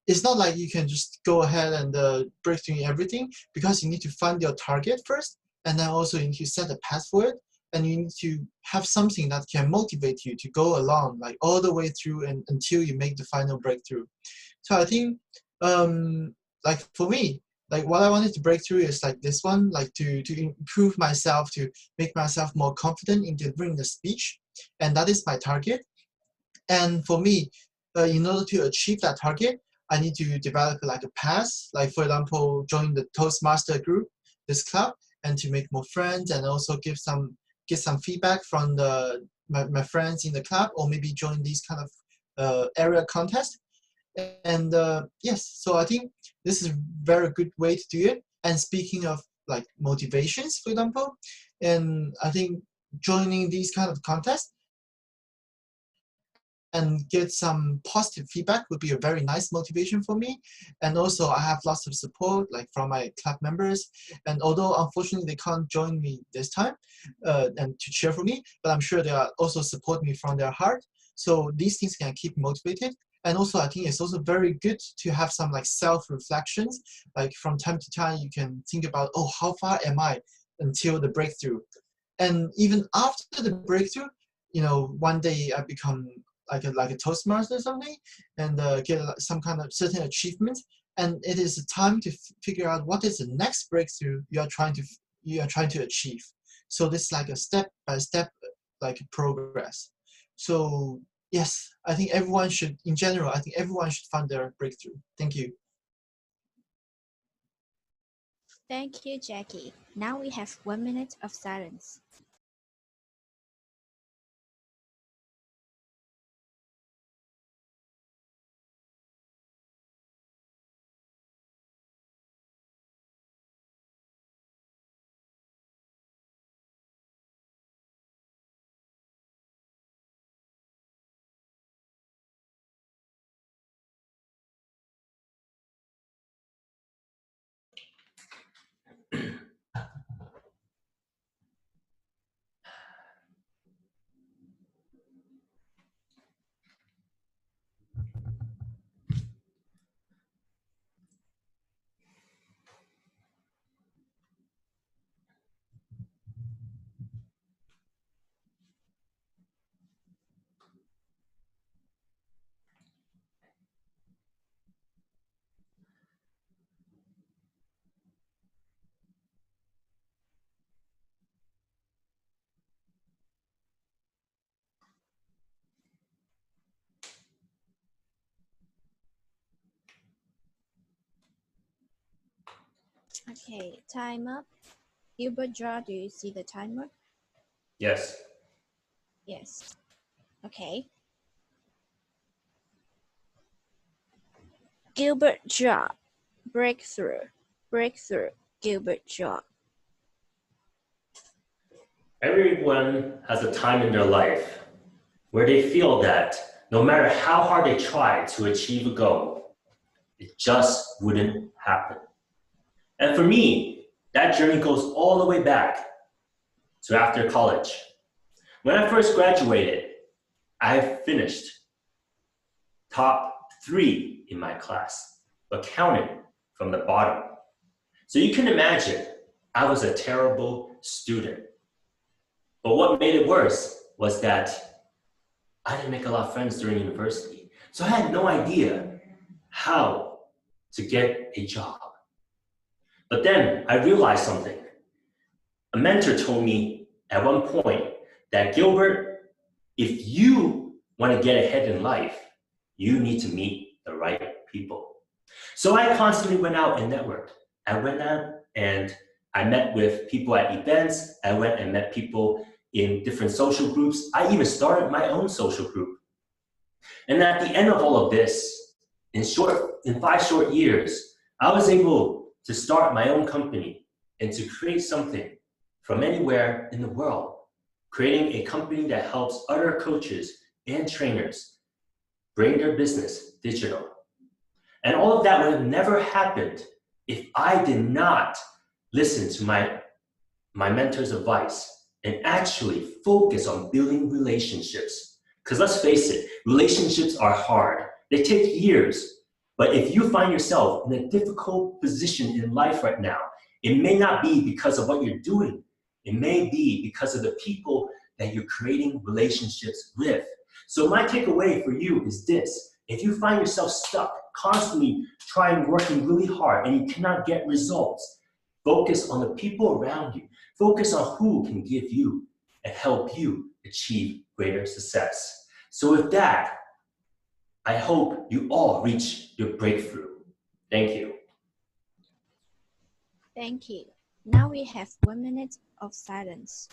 it's not like you can just go ahead and break through everything, because you need to find your target first, and then also you need to set a path for it, and you need to have something that can motivate you to go along, like all the way through and until you make the final breakthrough. So I think, like for me, like what I wanted to break through is like this one, like to improve myself, to make myself more confident in delivering the speech, and that is my target. And for me, in order to achieve that target, I need to develop like a path, like for example, join the Toastmaster group, this club, and to make more friends, and also get some feedback from my friends in the club, or maybe join these kind of area contest. And yes, so I think this is a very good way to do it. And speaking of like motivations, for example, and I think joining these kind of contests and get some positive feedback would be a very nice motivation for me. And also I have lots of support like from my club members, and although unfortunately they can't join me this time and to cheer for me, but I'm sure they are also support me from their heart. So these things can keep motivated. And also I think it's also very good to have some like self-reflections, like from time to time you can think about, oh, how far am I until the breakthrough? And even after the breakthrough, you know, one day I become like a Toastmaster or something, and get some kind of certain achievement, and it is time to figure out what is the next breakthrough you are trying to achieve. So this is like a step-by-step like progress. So yes, I think everyone should, in general, I think everyone should find their breakthrough. Thank you. Thank you, Jackie. Now we have 1 minute of silence. Okay, time up. Gilbert Draw, do you see the timer? Yes. Yes. Okay. Gilbert Draw, breakthrough, breakthrough, Gilbert Draw. Everyone has a time in their life where they feel that no matter how hard they try to achieve a goal, it just wouldn't happen. And for me, that journey goes all the way back to after college. When I first graduated, I finished top 3 in my class, but counted from the bottom. So you can imagine, I was a terrible student. But what made it worse was that I didn't make a lot of friends during university. So I had no idea how to get a job. But then I realized something. A mentor told me at one point that, Gilbert, if you want to get ahead in life, you need to meet the right people. So I constantly went out and networked. I went out and I met with people at events. I went and met people in different social groups. I even started my own social group. And at the end of all of this, in 5 short years, I was able to start my own company and to create something from anywhere in the world, creating a company that helps other coaches and trainers bring their business digital. And all of that would have never happened if I did not listen to my mentor's advice and actually focus on building relationships. Because let's face it, relationships are hard. They take years. But if you find yourself in a difficult position in life right now, it may not be because of what you're doing. It may be because of the people that you're creating relationships with. So my takeaway for you is this. If you find yourself stuck, constantly working really hard, and you cannot get results, focus on the people around you. Focus on who can give you and help you achieve greater success. So with that, I hope you all reach your breakthrough. Thank you. Thank you. Now we have 1 minute of silence.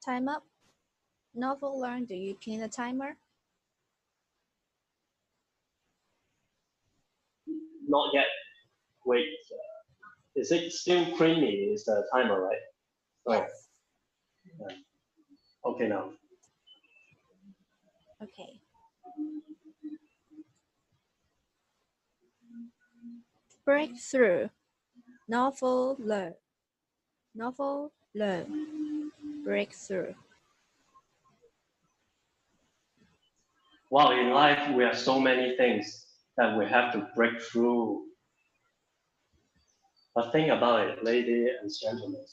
Time up. Novel learn, do you pin the timer? Not yet. Wait. Is it still creamy? Is the timer right? Right. Yeah. Okay now. Okay. Breakthrough. Novel learn. Novel learn. Breakthrough. Wow, in life we have so many things that we have to break through. But think about it, ladies and gentlemen.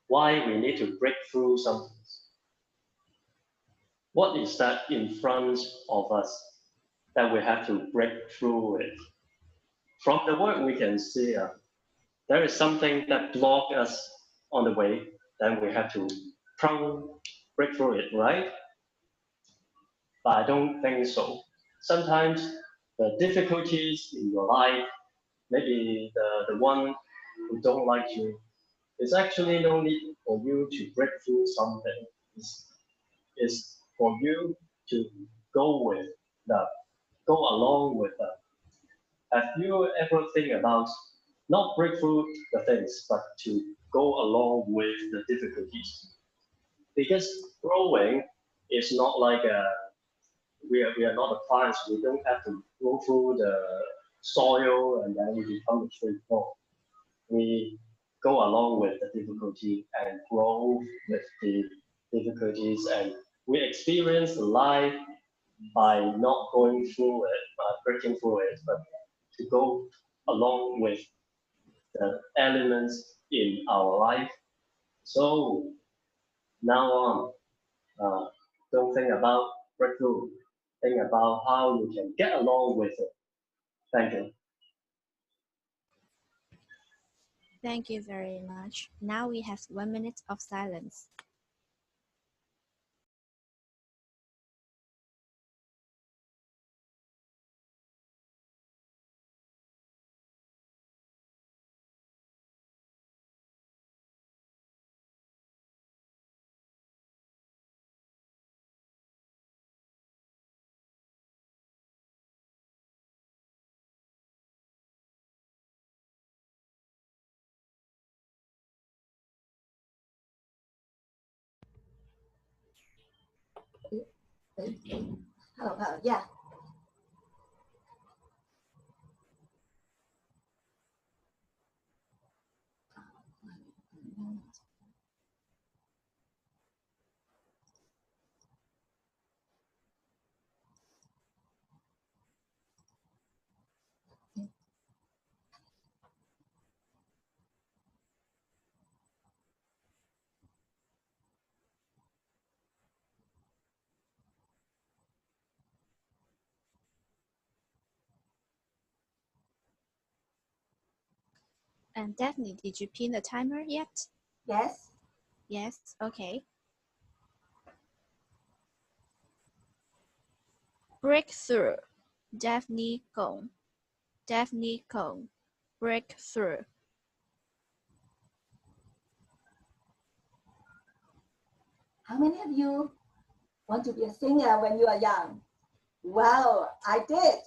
Why we need to break through something? What is that in front of us that we have to break through it? From the work we can see, there is something that blocks us on the way, then we have to break through it, right? But I don't think so. Sometimes the difficulties in your life, maybe the one who don't like you, it's actually no need for you to break through something. It's for you to go along with that. Have you ever think about not break through the things, but to go along with the difficulties? Because growing is not like we are not a plant. We don't have to go through the soil and then we become a tree. No, we go along with the difficulty and grow with the difficulties, and we experience life by not going through it, breaking through it, but to go along with the elements in our life. So now on, don't think about breakthrough. Think about how you can get along with it. Thank you. Thank you very much. Now we have 1 minute of silence. Hello, yeah. And Daphne, did you pin the timer yet? Yes. Yes, okay. Breakthrough. Daphne Gong. Daphne Gong. Breakthrough. How many of you want to be a singer when you are young? Wow, I did.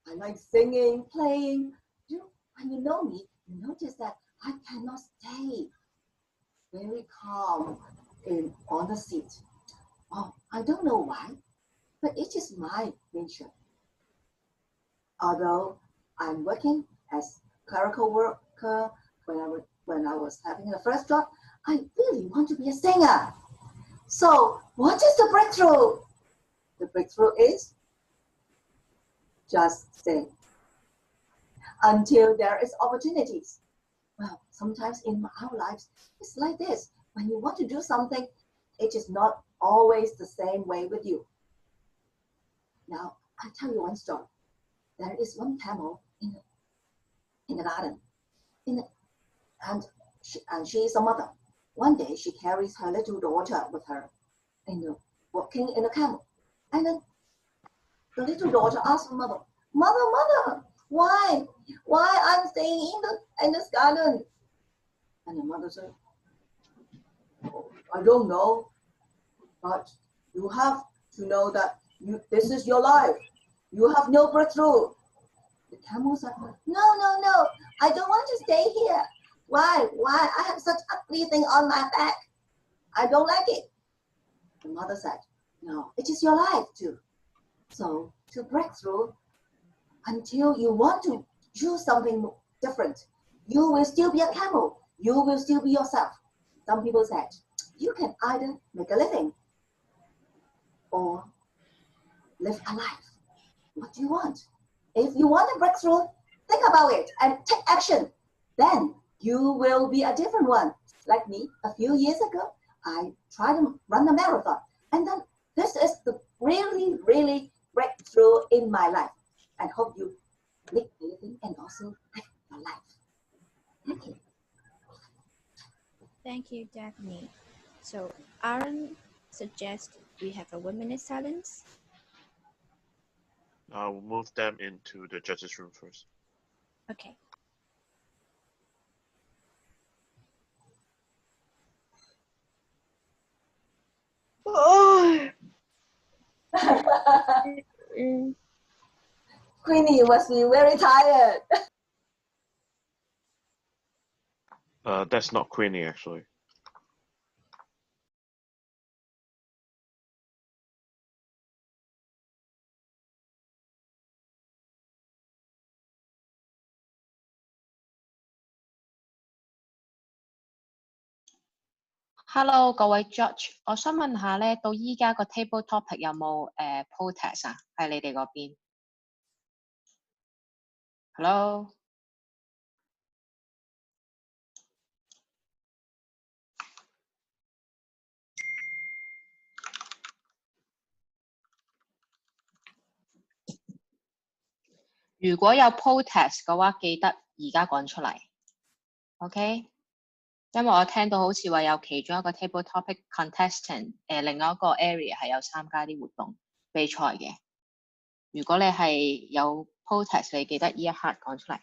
I like singing, playing. When you know me, you notice that I cannot stay very calm on the seat. Oh, I don't know why, but it is my nature. Although I'm working as clerical worker when I was having the first job, I really want to be a singer. So what is the breakthrough? The breakthrough is just sing until there is opportunities. Well, sometimes in our lives, it's like this. When you want to do something, it is not always the same way with you. Now, I'll tell you one story. There is one camel in the garden, and she is a mother. One day, she carries her little daughter with her, walking in a camel. And then the little daughter asks her mother, Mother, why I'm staying in this garden? And the mother said, oh, I don't know, but you have to know that this is your life. You have no breakthrough. The camel said, No, I don't want to stay here. Why? I have such ugly thing on my back. I don't like it. The mother said, no, it is your life too. So to break through, until you want to choose something different, you will still be a camel. You will still be yourself. Some people said, you can either make a living or live a life. What do you want? If you want a breakthrough, think about it and take action. Then you will be a different one. Like me, a few years ago, I tried to run a marathon. And then this is the really, really breakthrough in my life. I hope you live a living and also live your life. Thank you. Thank you, Daphne. So Aaron suggests we have a 1 minute silence. I'll move them into the judges' room first. Okay. Oh. Queenie, you must be very tired. That's not Queenie, actually. Hello， 各位 judge， 我想問下咧，到依家個 table topic 有冇protest 啊？喺你哋嗰邊 ？Hello， 如果有 protest 嘅話，記得而家講出嚟 ，OK？ 因為我聽到好似話有其中一個 table topic contestant， 另外一個 area 係有參加啲活動比賽嘅。如果你係有 protest， 你記得呢一刻講出嚟。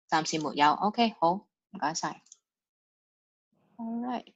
暫時沒有 ，OK， 好，唔該晒。All right。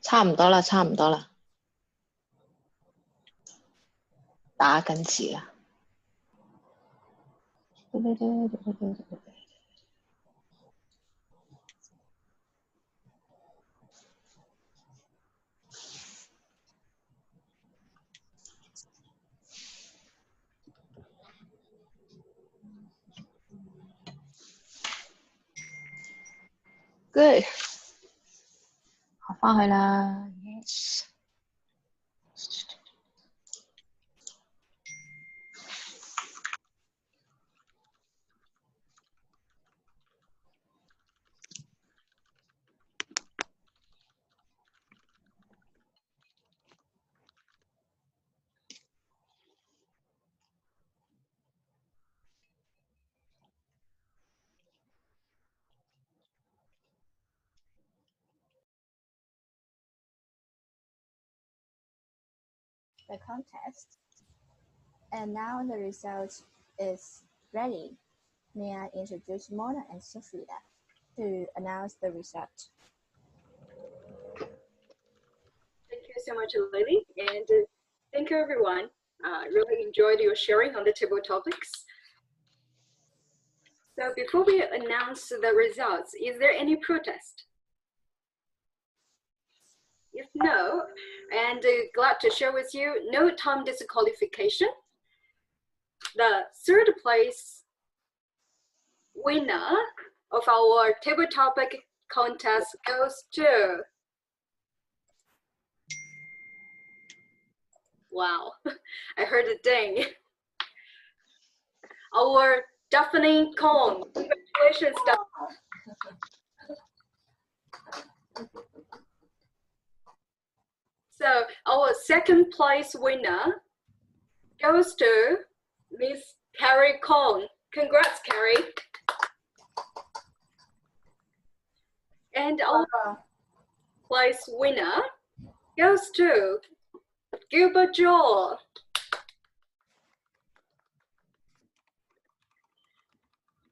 差唔多啦，差唔多啦，打緊字啦。Good， 學返去啦 ，Yes。The contest. And now the result is ready. May I introduce Mona and Sophia to announce the result? Thank you so much, Lily, and thank you, everyone. Really enjoyed your sharing on the table topics. So before we announce the results, is there any protest? If no, and glad to share with you, no time disqualification. The third place winner of our table topic contest goes to, wow, I heard a ding. Our Daphne Cohn. Congratulations, Daphne. So our second place winner goes to Miss Carrie Cohn. Congrats, Carrie. And our place winner goes to Gilbert Joel.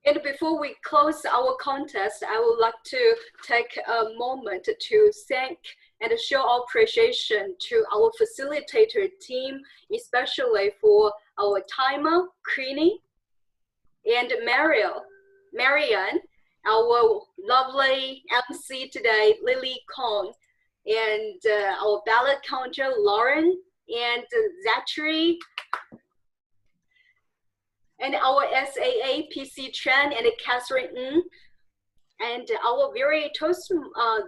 And before we close our contest, I would like to take a moment to thank and show our appreciation to our facilitator team, especially for our timer, Queenie, and Marianne, our lovely MC today, Lily Cohn, and our ballot counter, Lauren, and Zachary, and our SAA, PC Chen, and Catherine Ng, and our very toast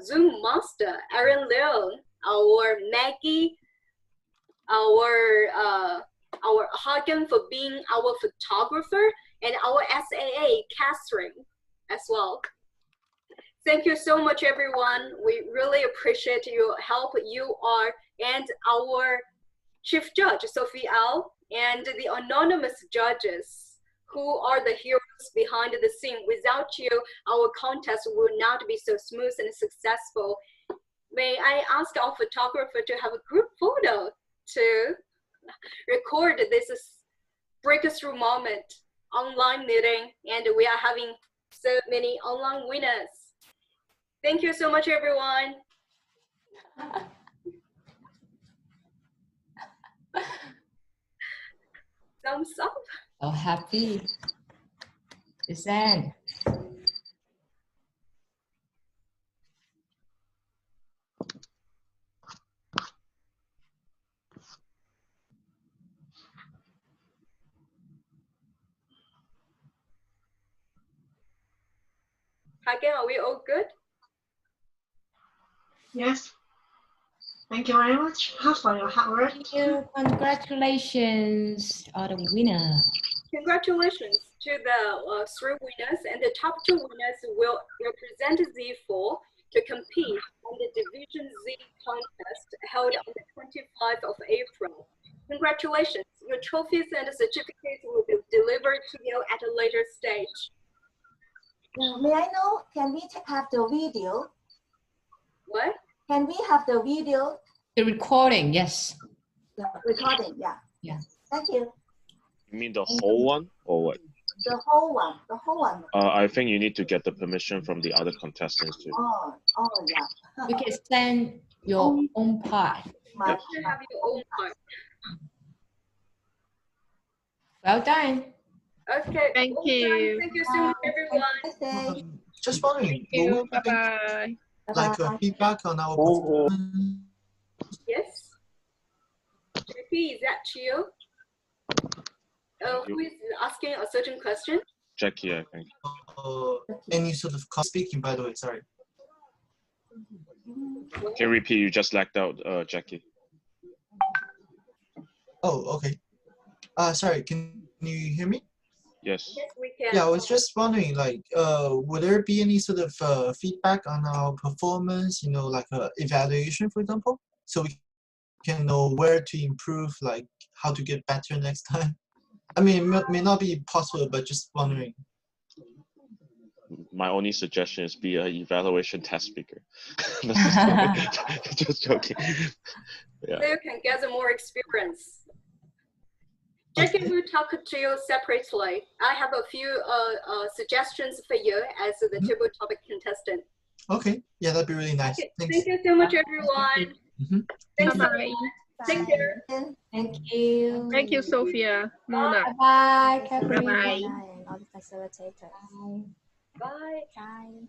Zoom master, Aaron Leon, our Maggie, our Hagen for being our photographer, and our SAA, Catherine, as well. Thank you so much, everyone. We really appreciate your help. You are, and our chief judge, Sophie Au, and the anonymous judges, who are the heroes behind the scene. Without you, our contest would not be so smooth and successful. May I ask our photographer to have a group photo to record this breakthrough moment, online meeting, and we are having so many online winners. Thank you so much, everyone. Thumbs up. So happy. Suzanne. Hagen, are we all good? Yes. Thank you very much for your hard work. Thank you. Congratulations, all the winner. Congratulations to the 3 winners, and the top 2 winners will represent Z4 to compete on the Division Z contest held on the 25th of April. Congratulations. Your trophies and certificates will be delivered to you at a later stage. May I know, can we have the video? What? Can we have the video? The recording, yes. The recording, yeah. Yeah. Thank you. You mean the whole one or what? The whole one, the whole one. I think you need to get the permission from the other contestants too. Oh, yeah. We can send your own part. You should have your own part. Well done. Okay. Thank well you. done. Thank you so much, everyone. Just wondering, Thank you. will we Bye have bye. like a feedback on our performance? Yes. Jackie, is that you? Who is asking a certain question? Jackie, I think. Any sort of speaking, by the way, sorry. Can you repeat? You just lagged out, Jackie. Oh, okay. Sorry, can you hear me? Yes. Yes, we can. Yeah, I was just wondering, like, would there be any sort of feedback on our performance, you know, like evaluation, for example? So we can know where to improve, like how to get better next time. I mean, it may not be possible, but just wondering. My only suggestion is be an evaluation test speaker. Just joking. Yeah. So you can gather more experience. Jackie will talk to you separately. I have a few suggestions for you as the table topic contestant. Okay, yeah, that'd be really nice. Okay. Thanks. Thank you so much, everyone. Thanks, Bye-bye. everyone. Take care. Thank you. Thank you, Sophia. Mona. Bye-bye, Catherine. Bye-bye. And all the facilitators. Bye. Bye.